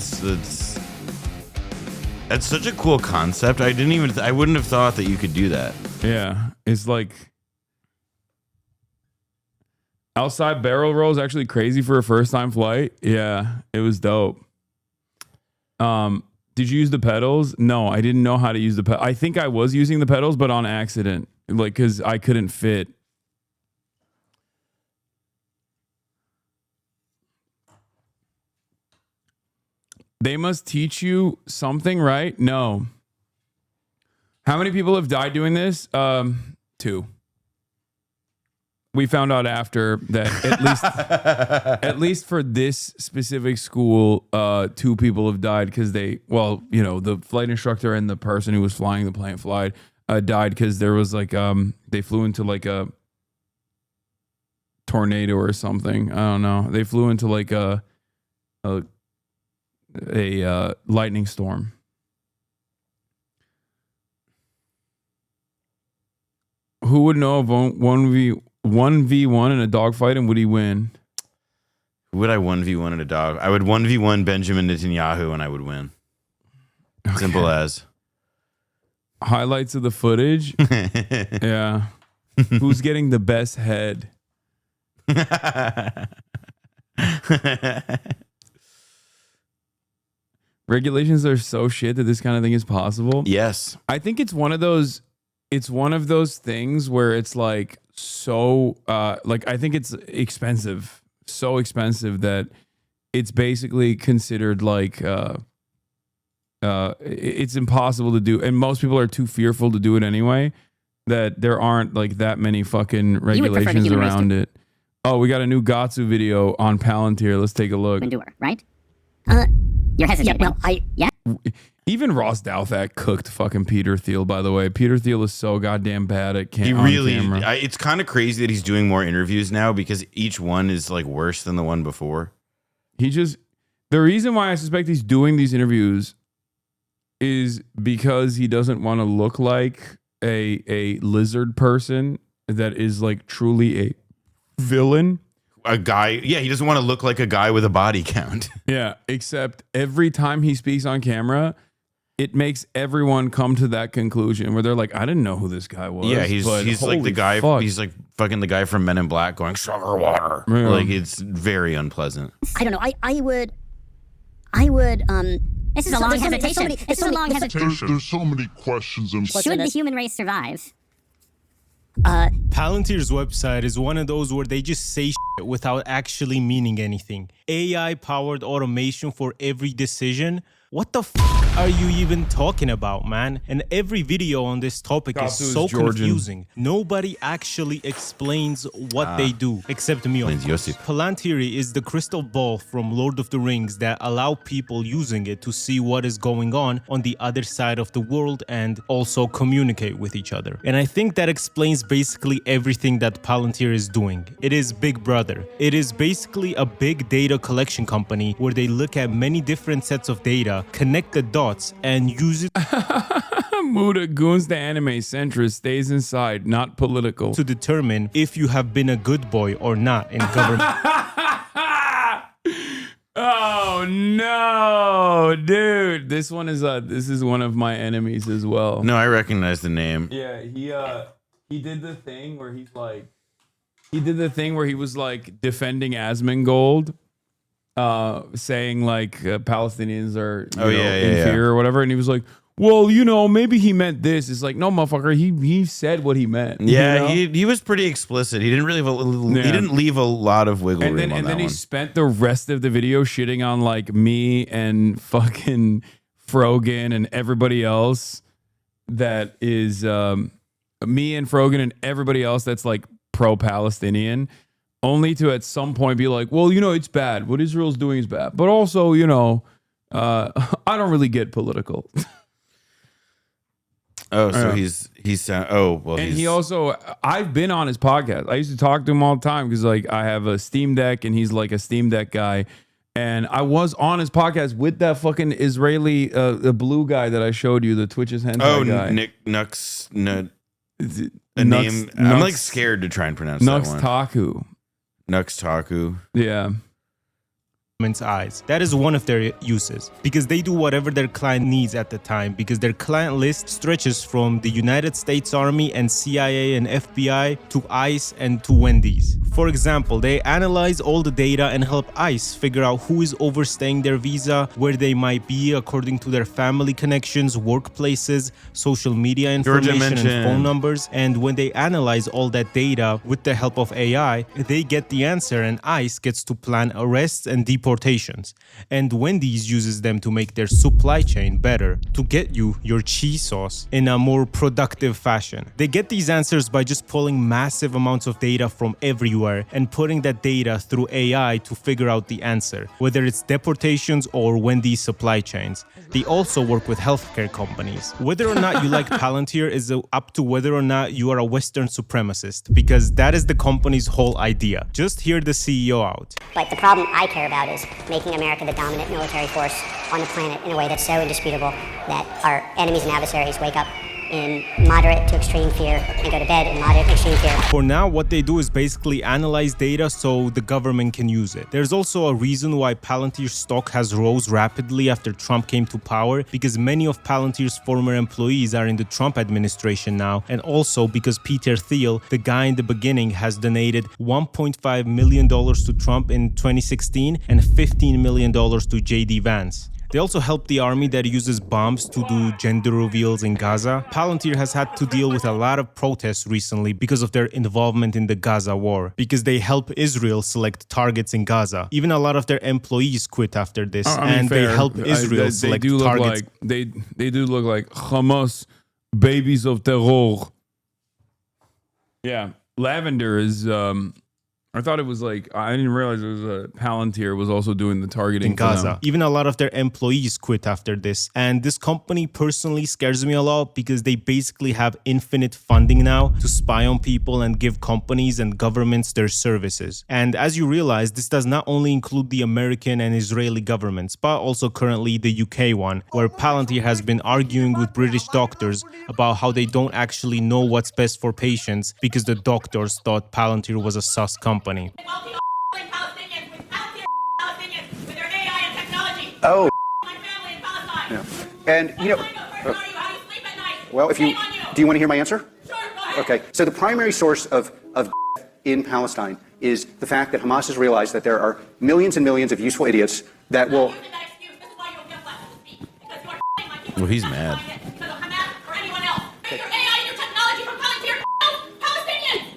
that's such a cool concept. I wouldn't have thought that you could do that. Yeah, it's like outside barrel roll is actually crazy for a first time flight. Yeah, it was dope. Did you use the pedals? No, I didn't know how to use the pedals. I think I was using the pedals, but on accident. Like, because I couldn't fit. They must teach you something, right? No. How many people have died doing this? 2. We found out after that at least for this specific school, 2 people have died because the flight instructor and the person who was flying the plane died because there was like they flew into like a tornado or something. I don't know. They flew into like a lightning storm. Who would know if 1v1 in a dogfight, and would he win? Would I 1v1 in a dog? I would 1v1 Benjamin Netanyahu and I would win. Okay. Simple as. Highlights of the footage. Yeah. Who's getting the best head? Regulations are so shit that this kind of thing is possible. Yes. I think it's one of those things where it's like so like I think it's expensive. So expensive that it's basically considered like it's impossible to do, and most people are too fearful to do it anyway, that there aren't like that many fucking regulations around it. Oh, we got a new Gatsu video on Palantir. Let's take a look. Endure, right? You're hesitating. Yeah, well, yeah. Even Ross Douthat cooked fucking Peter Thiel, by the way. Peter Thiel is so goddamn bad at camera. It's kind of crazy that he's doing more interviews now because each one is like worse than the one before. The reason why I suspect he's doing these interviews is because he doesn't want to look like a lizard person that is like truly a villain. A guy, yeah, he doesn't want to look like a guy with a body count. Yeah, except every time he speaks on camera, it makes everyone come to that conclusion where they're like, I didn't know who this guy was. Yeah, he's like the guy. Fuck. He's like fucking the guy from Men in Black going sugar water. Yeah. Like it's very unpleasant. I don't know. I would. This is a long hesitation. It's a long hesitation. There's so many questions. Should the human race survive? Palantir's website is one of those where they just say shit without actually meaning anything. AI-powered automation for every decision. What the are you even talking about, man? And every video on this topic is so confusing. Nobody actually explains what they do, except me. Palantir is the crystal ball from Lord of the Rings that allow people using it to see what is going on the other side of the world and also communicate with each other. And I think that explains basically everything that Palantir is doing. It is Big Brother. It is basically a big data collection company where they look at many different sets of data, connect the dots, and use it Muda goons the anime centrist stays inside, not political, to determine if you have been a good boy or not in government. Oh no, dude! This is one of my enemies as well. No, I recognize the name. Yeah, he did the thing where he was like defending Asmongold. Saying like Palestinians are inferior or whatever, and he was like, well, maybe he meant this. It's like, no, motherfucker, he said what he meant. Yeah, he was pretty explicit. He didn't really he didn't leave a lot of wiggle room on that one. And then he spent the rest of the video shitting on like me and fucking Frogan and everybody else that is me and Frogan and everybody else that's like pro-Palestinian. Only to at some point be like, well, it's bad. What Israel's doing is bad. But also, I don't really get political. Oh, so he also, I've been on his podcast. I used to talk to him all the time because like I have a Steam Deck and he's like a Steam Deck guy. And I was on his podcast with that fucking Israeli, the blue guy that I showed you, the Twitch's hentai guy. Nick Nux, name. I'm like scared to try and pronounce that one. Nux Taku. Yeah. Eyes. That is one of their uses because they do whatever their client needs at the time because their client list stretches from the United States Army and CIA and FBI to ICE and to Wendy's. For example, they analyze all the data and help ICE figure out who is overstaying their visa, where they might be according to their family connections, workplaces, social media information, and phone numbers. And when they analyze all that data with the help of AI, they get the answer and ICE gets to plan arrests and deportations deportations. And Wendy's uses them to make their supply chain better, to get you your cheese sauce in a more productive fashion. They get these answers by just pulling massive amounts of data from everywhere and putting that data through AI to figure out the answer, whether it's deportations or Wendy's supply chains. They also work with healthcare companies. Whether or not you like Palantir is up to whether or not you are a Western supremacist, because that is the company's whole idea. Just hear the CEO out. But the problem I care about is making America the dominant military force on the planet in a way that's so indisputable that our enemies and adversaries wake up in moderate to extreme fear and go to bed in moderate to extreme fear. For now, what they do is basically analyze data so the government can use it. There's also a reason why Palantir's stock has rose rapidly after Trump came to power, because many of Palantir's former employees are in the Trump administration now, and also because Peter Thiel, the guy in the beginning, has donated $1.5 million to Trump in 2016 and $15 million to J.D. Vance. They also help the army that uses bombs to do gender reveals in Gaza. Palantir has had to deal with a lot of protests recently because of their involvement in the Gaza war, because they help Israel select targets in Gaza. Even a lot of their employees quit after this, and they help Israel select targets. They do look like Hamas babies of terror. Yeah, Lavender is. I thought it was like, I didn't realize it was Palantir was also doing the targeting in Gaza. Even a lot of their employees quit after this. And this company personally scares me a lot because they basically have infinite funding now to spy on people and give companies and governments their services. And as you realize, this does not only include the American and Israeli governments, but also currently the UK one, where Palantir has been arguing with British doctors about how they don't actually know what's best for patients because the doctors thought Palantir was a sus company. Oh. Yeah. And you know, well, if you do, you want to hear my answer? Okay. So the primary source of in Palestine is the fact that Hamas has realized that there are millions and millions of useful idiots that will. Well, he's mad.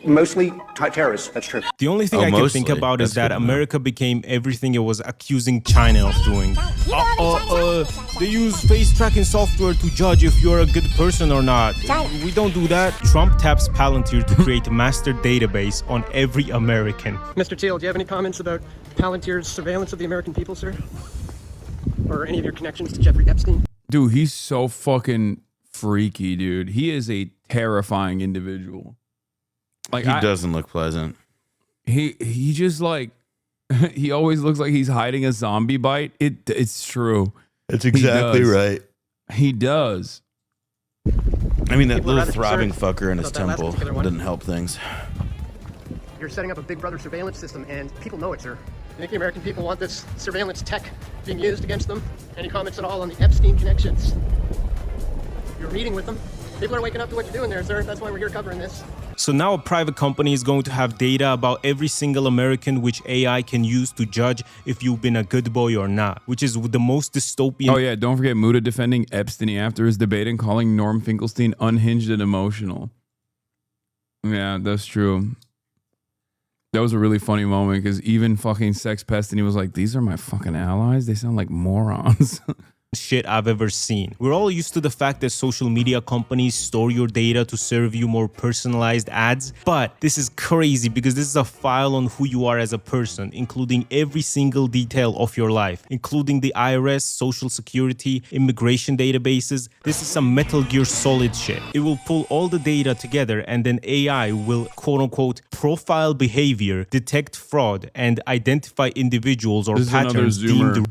Mostly terrorists, that's true. The only thing I can think about is that America became everything it was accusing China of doing. They use face tracking software to judge if you're a good person or not. We don't do that. Trump taps Palantir to create a master database on every American. Mr. Thiel, do you have any comments about Palantir's surveillance of the American people, sir? Or any of your connections to Jeffrey Epstein? Dude, he's so fucking freaky, dude. He is a terrifying individual. Like, he doesn't look pleasant. He just like he always looks like he's hiding a zombie bite. It's true. That's exactly right. He does. I mean, that little throbbing fucker in his temple didn't help things. You're setting up a Big Brother surveillance system, and people know it, sir. You think the American people want this surveillance tech being used against them? Any comments at all on the Epstein connections? You're meeting with them. People are waking up to what you're doing there, sir. That's why we're here covering this. So now a private company is going to have data about every single American which AI can use to judge if you've been a good boy or not, which is the most dystopian. Oh yeah, don't forget Muda defending Epstein after his debate and calling Norm Finkelstein unhinged and emotional. Yeah, that's true. That was a really funny moment because even fucking Sex Pest and he was like, these are my fucking allies? They sound like morons. Shit I've ever seen. We're all used to the fact that social media companies store your data to serve you more personalized ads, but this is crazy because this is a file on who you are as a person, including every single detail of your life, including the IRS, social security, immigration databases. This is some Metal Gear Solid shit. It will pull all the data together and then AI will quote-unquote profile behavior, detect fraud, and identify individuals or patterns deemed.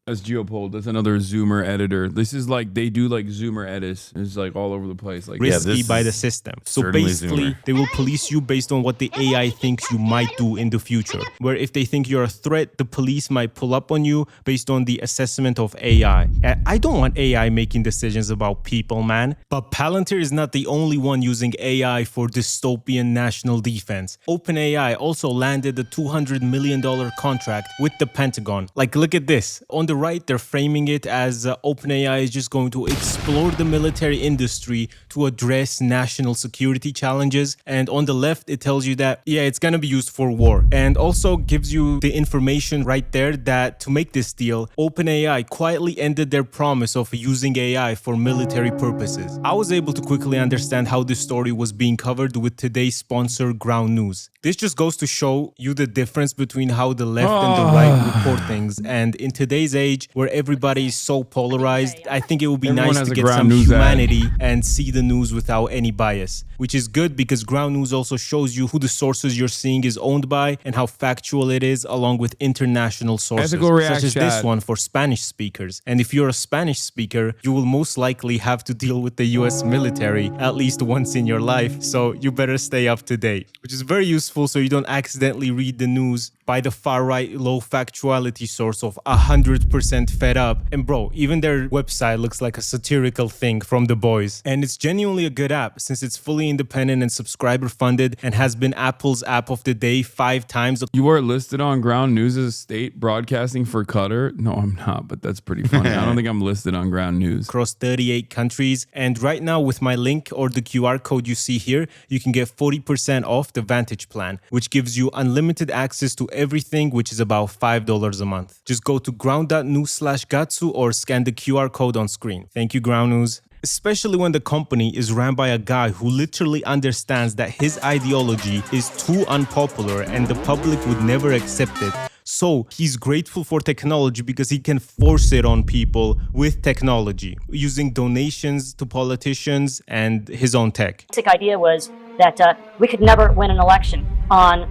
That's Geopold. That's another Zoomer editor. This is like, they do like Zoomer edits. It's like all over the place. Like risky by the system. So basically, they will police you based on what the AI thinks you might do in the future. Where if they think you're a threat, the police might pull up on you based on the assessment of AI. I don't want AI making decisions about people, man. But Palantir is not the only one using AI for dystopian national defense. OpenAI also landed a $200 million contract with the Pentagon. Like, look at this. On the right, they're framing it as OpenAI is just going to explore the military industry to address national security challenges. And on the left, it tells you that, yeah, it's going to be used for war. And also gives you the information right there that to make this deal, OpenAI quietly ended their promise of using AI for military purposes. I was able to quickly understand how this story was being covered with today's sponsor, Ground News. This just goes to show you the difference between how the left and the right report things. And in today's age, where everybody is so polarized, I think it would be Everyone nice has to a get Ground some News ad. humanity and see the news without any bias, which is good because Ground News also shows you who the sources you're seeing is owned by and how factual it is, along with international sources, Ethical such React as this chat. one for Spanish speakers. And if you're a Spanish speaker, you will most likely have to deal with the US military at least once in your life, so you better stay up to date, which is very useful so you don't accidentally read the news by the far-right low factuality source of 100% fed up. And bro, even their website looks like a satirical thing from The Boys. And it's genuinely a good app since it's fully independent and subscriber funded and has been Apple's app of the day 5 times. You are listed on Ground News' state broadcasting for Qatar. No, I'm not, but that's pretty funny. I don't think I'm listed on Ground News. Across 38 countries. And right now with my link or the QR code you see here, you can get 40% off the Vantage plan, which gives you unlimited access to everything, which is about $5 a month. Just go to ground.news/Gatsu or scan the QR code on screen. Thank you, Ground News. Especially when the company is ran by a guy who literally understands that his ideology is too unpopular and the public would never accept it. So he's grateful for technology because he can force it on people with technology, using donations to politicians and his own tech. The basic idea was that we could never win an election on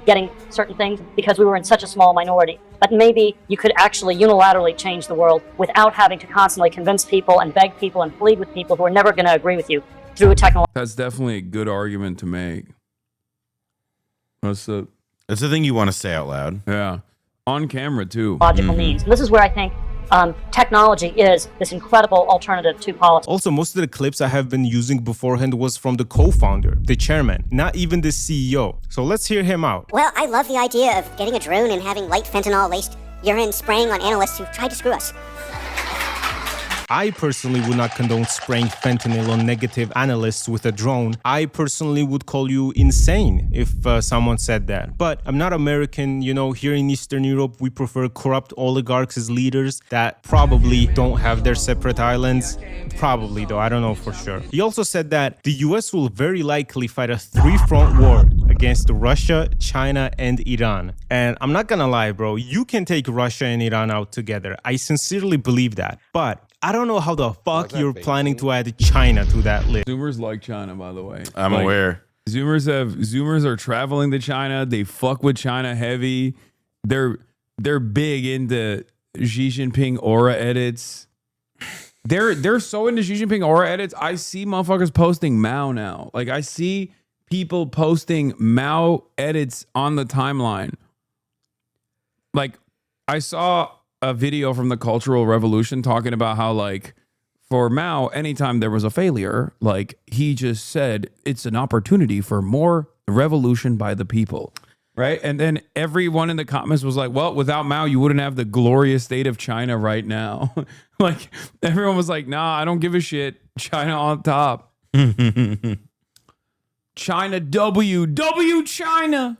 getting certain things because we were in such a small minority. But maybe you could actually unilaterally change the world without having to constantly convince people and beg people and plead with people who are never going to agree with you through a technology. That's definitely a good argument to make. That's the thing you want to say out loud. Yeah. On camera, too. Logical means. And this is where I think technology is this incredible alternative to politics. Also, most of the clips I have been using beforehand was from the co-founder, the chairman, not even the CEO. So let's hear him out. Well, I love the idea of getting a drone and having light fentanyl-laced urine spraying on analysts who tried to screw us. I personally would not condone spraying fentanyl on negative analysts with a drone. I personally would call you insane if someone said that. But I'm not American, you know, here in Eastern Europe, we prefer corrupt oligarchs as leaders that probably don't have their separate islands. Probably, though, I don't know for sure. He also said that the US will very likely fight a 3-front war against Russia, China, and Iran. And I'm not gonna lie, bro, you can take Russia and Iran out together. I sincerely believe that. But I don't know how the fuck you're planning to add China to that list. Zoomers like China, by the way. I'm aware. Zoomers are traveling to China. They fuck with China heavy. They're big into Xi Jinping aura edits. They're so into Xi Jinping aura edits. I see motherfuckers posting Mao now. Like I see people posting Mao edits on the timeline. Like I saw a video from the Cultural Revolution talking about how, like, for Mao, anytime there was a failure, like, he just said it's an opportunity for more revolution by the people, right? And then everyone in the comments was like, well, without Mao, you wouldn't have the glorious state of China right now. Like, everyone was like, nah, I don't give a shit. China on top. China W China.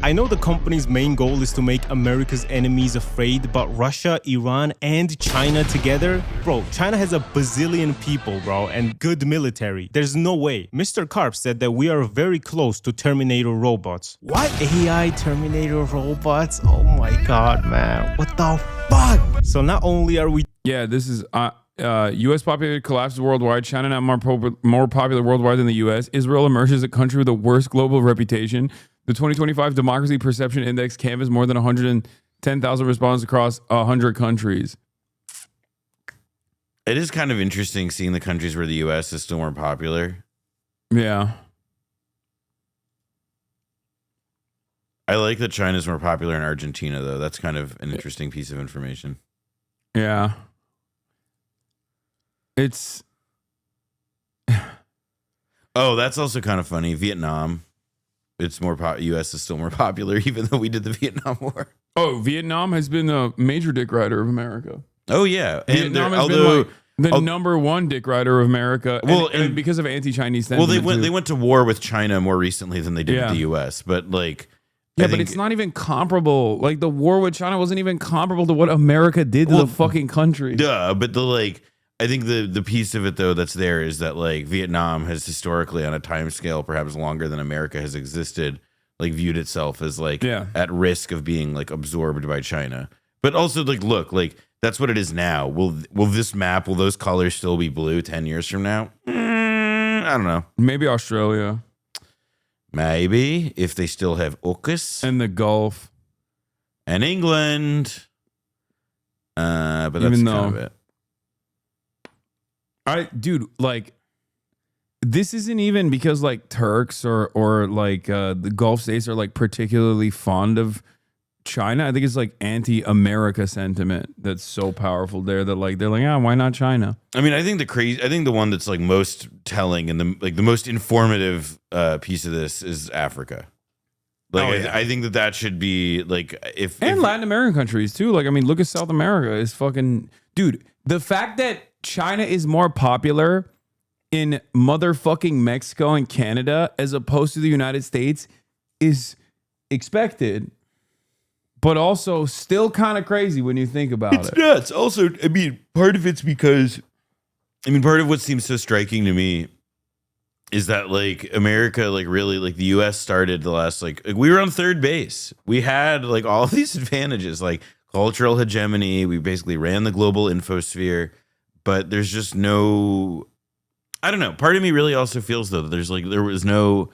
I know the company's main goal is to make America's enemies afraid, but Russia, Iran, and China together? Bro, China has a bazillion people, bro, and good military. There's no way. Mr. Karp said that we are very close to Terminator robots. What? AI Terminator robots? Oh my god, man. What the fuck? So not only are we... Yeah, this is... U.S. population collapses worldwide. China now more popular worldwide than the U.S. Israel emerges a country with the worst global reputation. The 2025 Democracy Perception Index canvassed more than 110,000 respondents across 100 countries. It is kind of interesting seeing the countries where the U.S. is still more popular. Yeah. I like that China's more popular in Argentina, though. That's kind of an interesting piece of information. Yeah. It's... Oh, that's also kind of funny. Vietnam. It's more U.S. is still more popular, even though we did the Vietnam War. Oh, Vietnam has been the major dick rider of America. Oh yeah, and Vietnam has been like the number one dick rider of America. Well, and because of anti-Chinese well, sentiment. they went to war with China more recently than they did with the U.S. But like, yeah, but it's not even comparable. Like the war with China wasn't even comparable to what America did to the fucking country. Duh, but I think the piece of it though that's there is that like Vietnam has historically, on a time scale perhaps longer than America has existed, like viewed itself as like at risk of being like absorbed by China. But also like, look, like that's what it is now. Will those colors still be blue 10 years from now? I don't know. Maybe Australia. Maybe if they still have AUKUS and the Gulf and England. But that's kind of it. Dude, like, this isn't even because like Turks or like the Gulf states are like particularly fond of China. I think it's like anti-America sentiment that's so powerful there that like they're like, why not China? I mean, I think the one that's like most telling and the most informative piece of this is Africa. Like, I think that should be like if Latin American countries too. Like, I mean, look at South America. Is fucking dude. The fact that China is more popular in motherfucking Mexico and Canada as opposed to the United States is expected, but also still kind of crazy when you think about it. It's nuts. Also, I mean, part of it's because, part of what seems so striking to me is that like America, like really, like the U.S. started the last like we were on third base. We had like all of these advantages, like cultural hegemony. We basically ran the global infosphere. But there's just no, I don't know. Part of me really also feels though that there was no,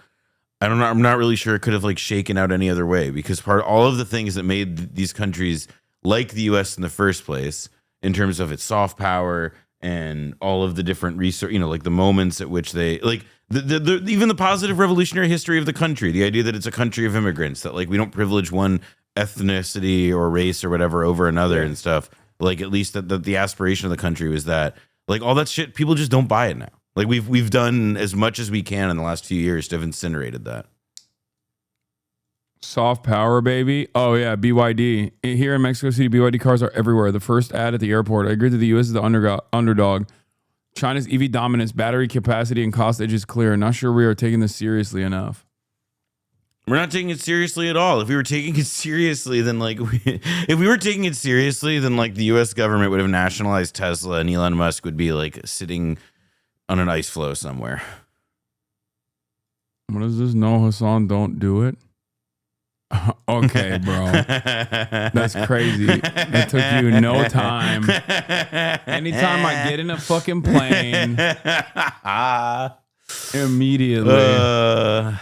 I don't know. I'm not really sure it could have like shaken out any other way because all of the things that made these countries like the U.S. in the first place, in terms of its soft power and all of the different research, like the moments at which they like even the positive revolutionary history of the country, the idea that it's a country of immigrants, that like we don't privilege one ethnicity or race or whatever over another and stuff. Like at least that the aspiration of the country was that like all that shit, people just don't buy it now. Like we've done as much as we can in the last few years to have incinerated that. Soft power, baby. Oh yeah, BYD. Here in Mexico City, BYD cars are everywhere. The first ad at the airport. I agree that the U.S. is the underdog. China's EV dominance, battery capacity, and cost edge is clear. Not sure we are taking this seriously enough. We're not taking it seriously at all. If we were taking it seriously, then like if we were taking it seriously, then like the U.S. government would have nationalized Tesla, and Elon Musk would be like sitting on an ice floe somewhere. What is this? No, Hasan, don't do it. Okay, bro. That's crazy. It took you no time. Anytime I get in a fucking plane, immediately.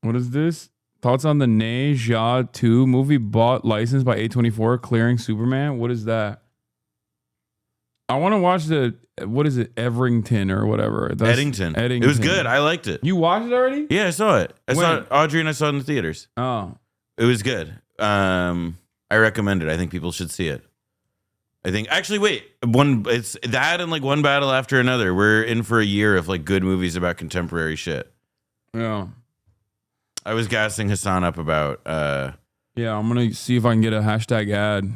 What is this? Thoughts on the Ne Zha 2 movie bought licensed by A24 clearing Superman? What is that? I want to watch what is it? Everington or whatever. Eddington. It was good. I liked it. You watched it already? Yeah, I saw it. Audrey and I saw it in the theaters. Oh. It was good. I recommend it. I think people should see it. I think it's that and like One Battle After Another. We're in for a year of like good movies about contemporary shit. Yeah. I was gassing Hasan up about yeah, I'm gonna see if I can get a hashtag ad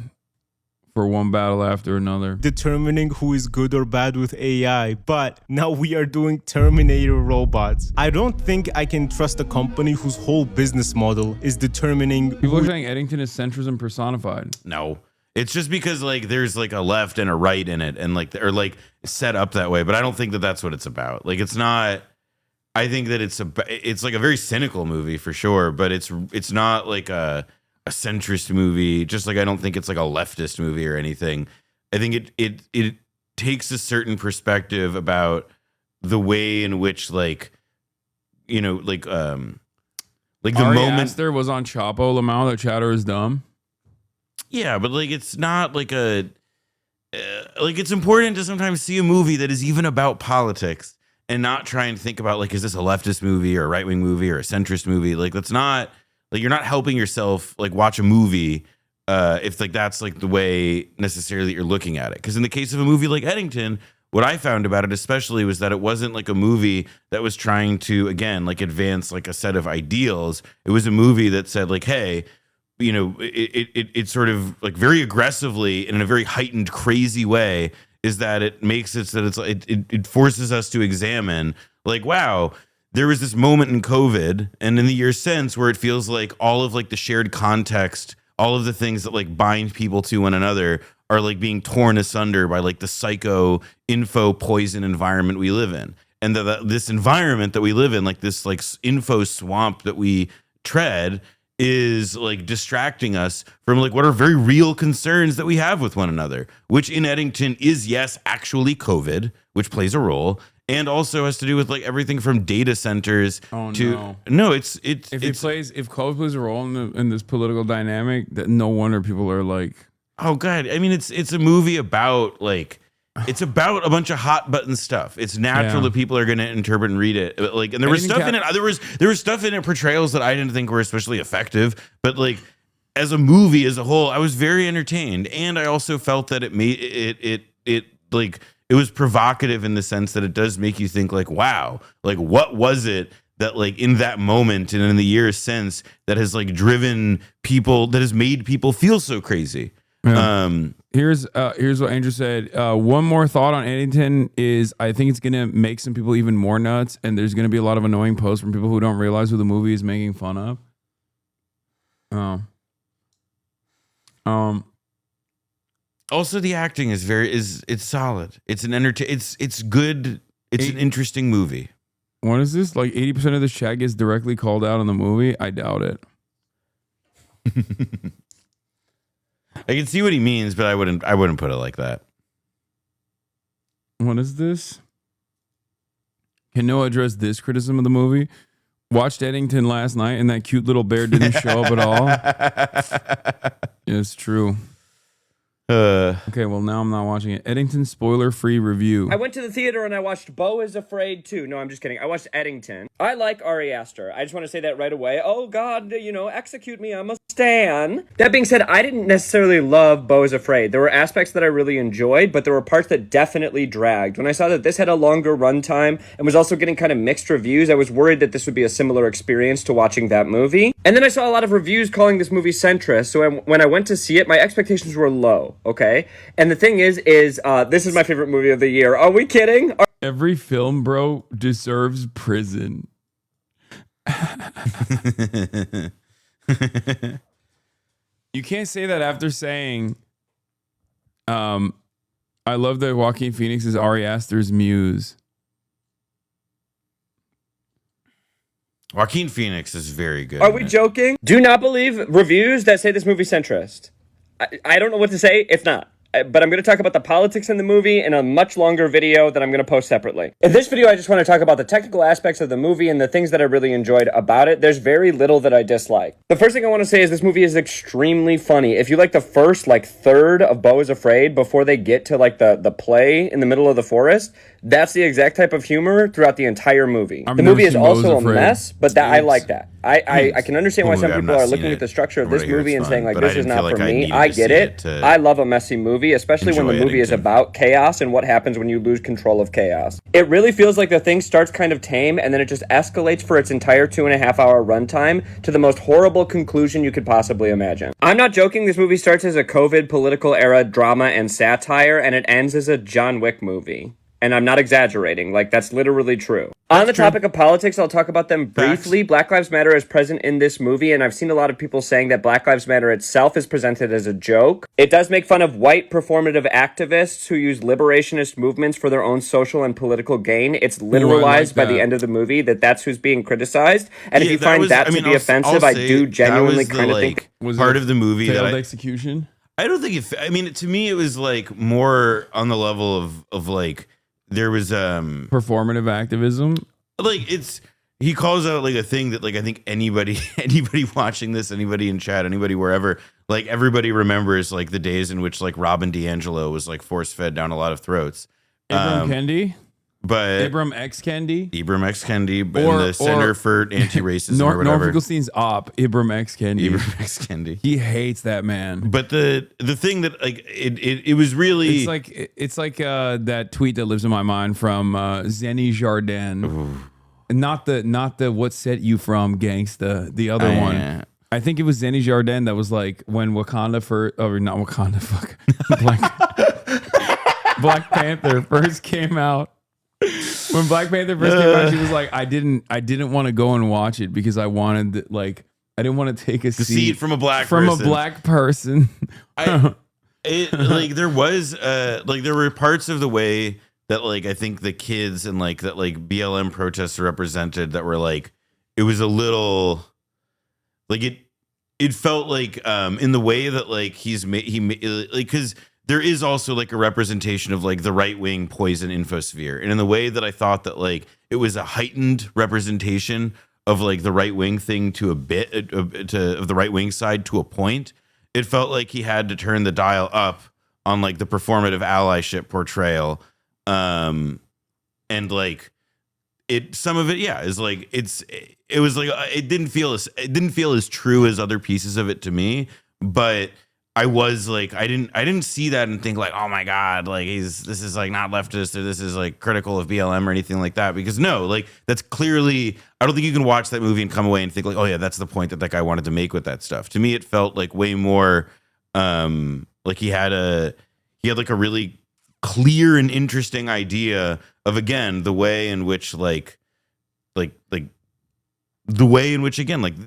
for One Battle After Another. Determining who is good or bad with AI, but now we are doing Terminator robots. I don't think I can trust a company whose whole business model is determining. People are saying Eddington is centrism personified. No. It's just because like there's like a left and a right in it, and like or like set up that way, but I don't think that that's what it's about. Like it's not. I think that it's like a very cynical movie for sure, but it's not like a centrist movie. Just like I don't think it's like a leftist movie or anything. I think it takes a certain perspective about the way in which like the Ari moment Aster was on Chapo Lamau that chatter is dumb. Yeah, but like it's not like it's important to sometimes see a movie that is even about politics. And not try and think about like, is this a leftist movie or a right-wing movie or a centrist movie? Like that's not like you're not helping yourself like watch a movie if like that's like the way necessarily you're looking at it. Because in the case of a movie like Eddington, what I found about it especially was that it wasn't like a movie that was trying to again like advance like a set of ideals. It was a movie that said like, hey, you know, it sort of like very aggressively and in a very heightened, crazy way is that it makes it so that it forces us to examine like, wow, there was this moment in COVID and in the years since where it feels like all of like the shared context, all of the things that like bind people to one another are like being torn asunder by like the psycho info poison environment we live in. And this environment that we live in, like this like info swamp that we tread, is like distracting us from like what are very real concerns that we have with one another, which in Eddington is, yes, actually COVID, which plays a role, and also has to do with like everything from data centers to it's if COVID plays a role in this political dynamic, that no wonder people are like, oh god. I mean, it's a movie about like, it's about a bunch of hot button stuff. It's natural that people are going to interpret and read it. Like, and there was stuff in it. There was stuff in it, portrayals that I didn't think were especially effective. But like, as a movie as a whole, I was very entertained, and I also felt that it made it like it was provocative in the sense that it does make you think like, wow, like what was it that like in that moment and in the years since that has like driven people, that has made people feel so crazy. Yeah. Here's what Andrew said. One more thought on Eddington is I think it's gonna make some people even more nuts, and there's gonna be a lot of annoying posts from people who don't realize who the movie is making fun of. Also, the acting is it's solid. It's an it's good. It's an interesting movie. What is this? Like 80% of the chat gets directly called out in the movie. I doubt it. I can see what he means, but I wouldn't put it like that. What is this? Can Noah address this criticism of the movie? Watched Eddington last night, and that cute little bear didn't show up at all. Yeah, it's true. Okay, well, now I'm not watching it. Eddington spoiler-free review. I went to the theater and I watched Beau is Afraid 2. No, I'm just kidding. I watched Eddington. I like Ari Aster. I just want to say that right away. Oh, God, execute me. I'm a stan. That being said, I didn't necessarily love Beau is Afraid. There were aspects that I really enjoyed, but there were parts that definitely dragged. When I saw that this had a longer runtime and was also getting kind of mixed reviews, I was worried that this would be a similar experience to watching that movie. And then I saw a lot of reviews calling this movie centrist, so when I went to see it, my expectations were low, okay? And the thing is this is my favorite movie of the year. Are we kidding? Every film, bro, deserves prison. You can't say that after saying, I love that Joaquin Phoenix is Ari Aster's muse. Joaquin Phoenix is very good. Are we joking? Do not believe reviews that say this movie's centrist. I don't know what to say if not. But I'm going to talk about the politics in the movie in a much longer video that I'm going to post separately. In this video, I just want to talk about the technical aspects of the movie and the things that I really enjoyed about it. There's very little that I dislike. The first thing I want to say is this movie is extremely funny. If you like the first third of Beau is Afraid before they get to the play in the middle of the forest, that's the exact type of humor throughout the entire movie. The movie is also a mess, but I like that. I can understand why some people are looking at the structure of this movie and saying this is not for me. I get it. I love a messy movie, especially when the movie is about chaos and what happens when you lose control of chaos. It really feels like the thing starts kind of tame and then it just escalates for its entire 2.5 hour runtime to the most horrible conclusion you could possibly imagine. I'm not joking. This movie starts as a COVID political era drama and satire, and it ends as a John Wick movie. And I'm not exaggerating. That's literally true. On the topic of politics, I'll talk about them briefly. Black Lives Matter is present in this movie, and I've seen a lot of people saying that Black Lives Matter itself is presented as a joke. It does make fun of white performative activists who use liberationist movements for their own social and political gain. It's literalized by the end of the movie that's who's being criticized. And if you find that to be offensive, I do genuinely kind of think... Was part of the movie failed execution? I don't think to me, it was more on the level of there was performative activism. He calls out a thing that I think anybody watching this, anybody in chat, anybody wherever, everybody remembers the days in which Robin DiAngelo was force fed down a lot of throats. Ibram Kendi, but Ibram X Kendi, but in the Center for Anti-Racism or whatever. Norm Finkelstein's op, Ibram X Kendi. He hates that man. But the thing that it was really it's like that tweet that lives in my mind from Zenny Jardin. Not the what set you from gangsta, the other one. I think it was Zenny Jardin that was like, when Wakanda or not Wakanda, fuck, Black Panther first came out. When Black Panther first came out, she was like, I didn't want to go and watch it because I wanted I didn't want to take a seat from a black person. There were parts of the way that I think the kids and that BLM protests are represented that were it was a little it felt in the way that because there is also a representation of the right wing poison infosphere, and in the way that I thought that it was a heightened representation of the right wing thing to a bit of the right wing side to a point. It felt like he had to turn the dial up on the performative allyship portrayal, and some of it is it didn't feel as true as other pieces of it to me, but I was I didn't see that and think oh my god, this is not leftist or this is critical of BLM or anything like that, because no, that's clearly, I don't think you can watch that movie and come away and think oh yeah, that's the point that guy wanted to make with that stuff. To me, it felt way more he had a really clear and interesting idea of, again, the way in which again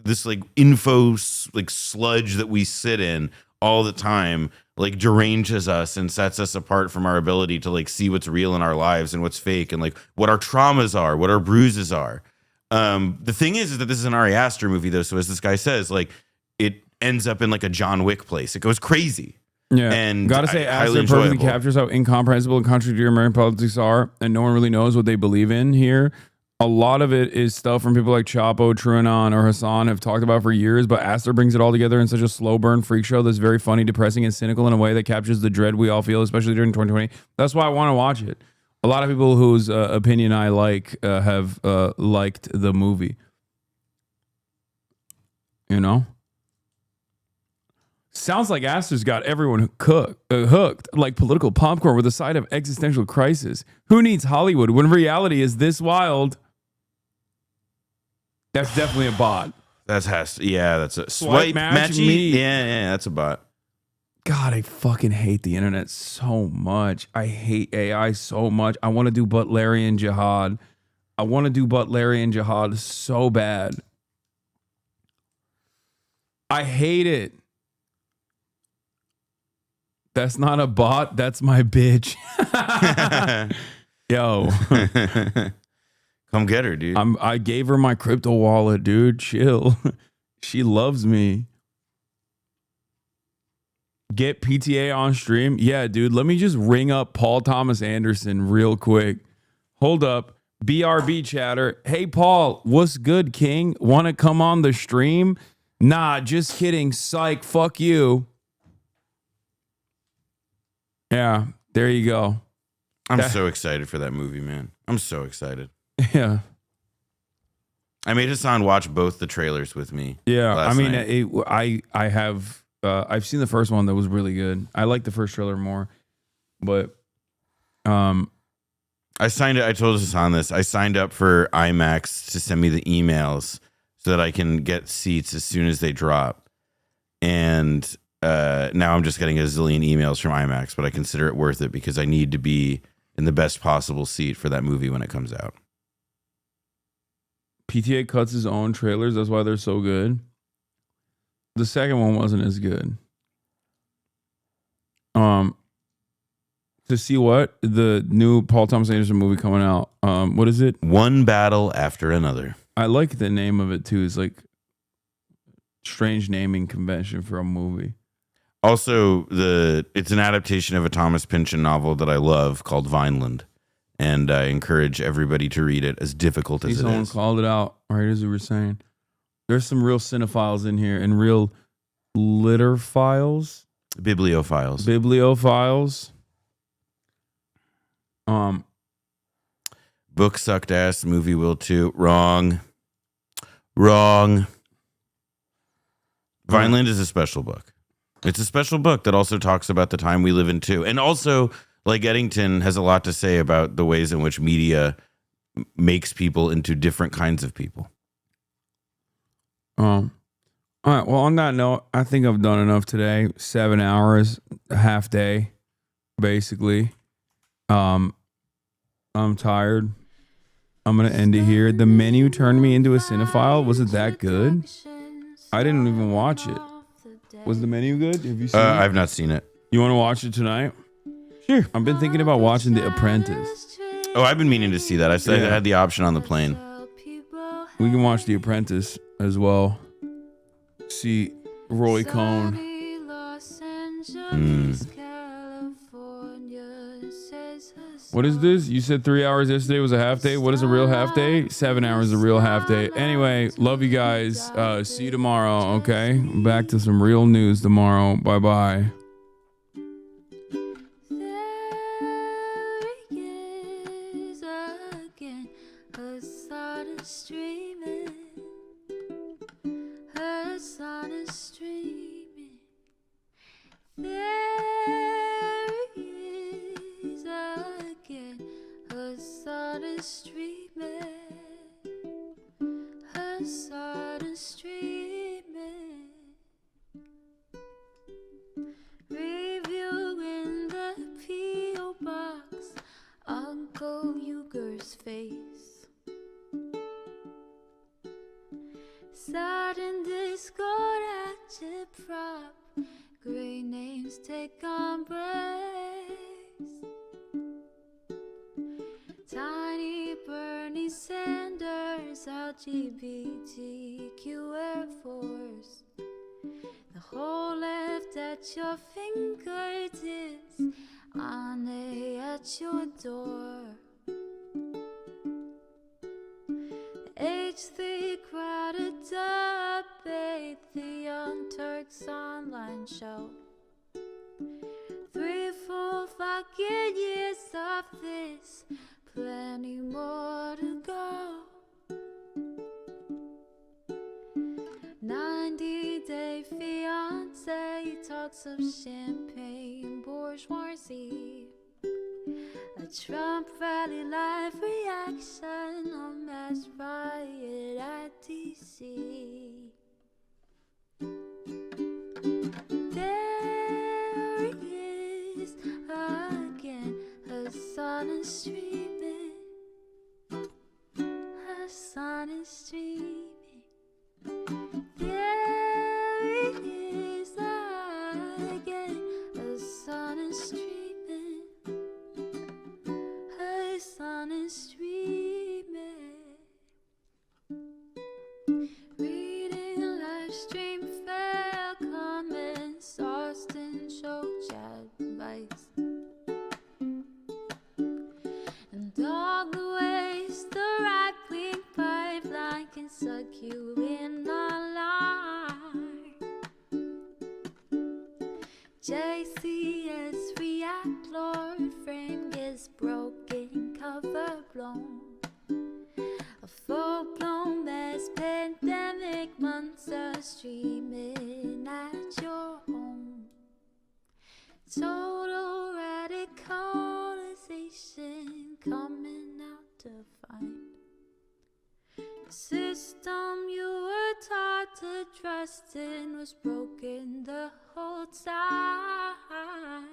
this info sludge that we sit in all the time deranges us and sets us apart from our ability to see what's real in our lives and what's fake, and what our traumas are, what our bruises are. The thing is that this is an Ari Aster movie, though, so as this guy says, it ends up in a John Wick place. It goes crazy. Yeah, and gotta say, Aster perfectly captures how incomprehensible and contradictory American politics are, and no one really knows what they believe in here. A lot of it is stuff from people like Chapo, TrueAnon, or Hasan have talked about for years, but Aster brings it all together in such a slow burn freak show that's very funny, depressing, and cynical in a way that captures the dread we all feel, especially during 2020. That's why I want to watch it. A lot of people whose opinion I have liked the movie. You know? Sounds like Aster's got everyone hooked like political popcorn with a side of existential crisis. Who needs Hollywood when reality is this wild? That's definitely a bot. That's a swipe match me. Yeah, that's a bot. God, I fucking hate the internet so much. I hate AI so much. I want to do Butlerian Jihad. So bad. I hate it. That's not a bot. That's my bitch. Yo. Come get her, dude. I gave her my crypto wallet, dude. Chill. She loves me. Get PTA on stream? Yeah, dude. Let me just ring up Paul Thomas Anderson real quick. Hold up. BRB chatter. Hey, Paul. What's good, King? Want to come on the stream? Nah, just kidding. Psych. Fuck you. Yeah, there you go. I'm so excited for that movie, man. I'm so excited. Yeah. I made Hasan watch both the trailers with me. Yeah, I mean, night. I've seen the first one that was really good. I like the first trailer more, but I told Hasan this. I signed up for IMAX to send me the emails so that I can get seats as soon as they drop. And now I'm just getting a zillion emails from IMAX, but I consider it worth it because I need to be in the best possible seat for that movie when it comes out. PTA cuts his own trailers. That's why they're so good. The second one wasn't as good. To see what? The new Paul Thomas Anderson movie coming out. What is it? One Battle After Another. I like the name of it too. It's like strange naming convention for a movie. Also, it's an adaptation of a Thomas Pynchon novel that I love called Vineland. And I encourage everybody to read it, as difficult as it is. Someone called it out, right as we were saying. There's some real cinephiles in here and real litterphiles. Bibliophiles. Book sucked ass, movie will too. Wrong. Vineland is a special book. It's a special book that also talks about the time we live in too. And also, like Eddington has a lot to say about the ways in which media makes people into different kinds of people. All right. Well, on that note, I think I've done enough today. 7 hours, a half day, basically. I'm tired. I'm gonna end it here. The Menu turned me into a cinephile. Was it that good? I didn't even watch it. Was The Menu good? Have you seen it? I've not seen it. You want to watch it tonight? Sure. I've been thinking about watching The Apprentice. Oh, I've been meaning to see that. I had the option on the plane. We can watch The Apprentice as well. See Roy Cohn. What is this? You said 3 hours yesterday was a half day. What is a real half day? 7 hours is a real half day. Anyway, love you guys. See you tomorrow, okay? Back to some real news tomorrow. Bye-bye. Hasan is streaming. There he is again. Hasan is streaming. Hasan is streaming. Review in the P.O. box. Uncle Uger's face. Sudden discord agitprop. Great names take embrace. Tiny Bernie Sanders, LGBTQ Air Force. The whole left at your fingertips. Ane at your door. H3 crowded debate, the Young Turks online show. 3 full fucking years of this, plenty more to go. 90-day fiance talks of champagne bourgeoisie. A Trump rally live reaction, a mass riot at DC. There he is again, Hasan is streaming. Hasan is streaming. There he is again, Hasan is streaming. Hasan is streaming. Reading a live stream, fair comments, Austin show chat advice. And all the ways the right-wing pipeline can suck you in online. JCS react, Lord frame gets broken, cover blown. A full-blown mass pandemic, monster streaming at your home. Total radicalization coming out to find. The system you were taught to trust in was broken the whole time.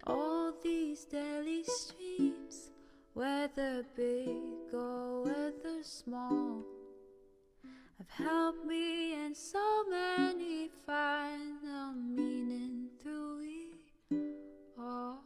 All these daily streams, whether big or whether small, have helped me and so many find the meaning through it all.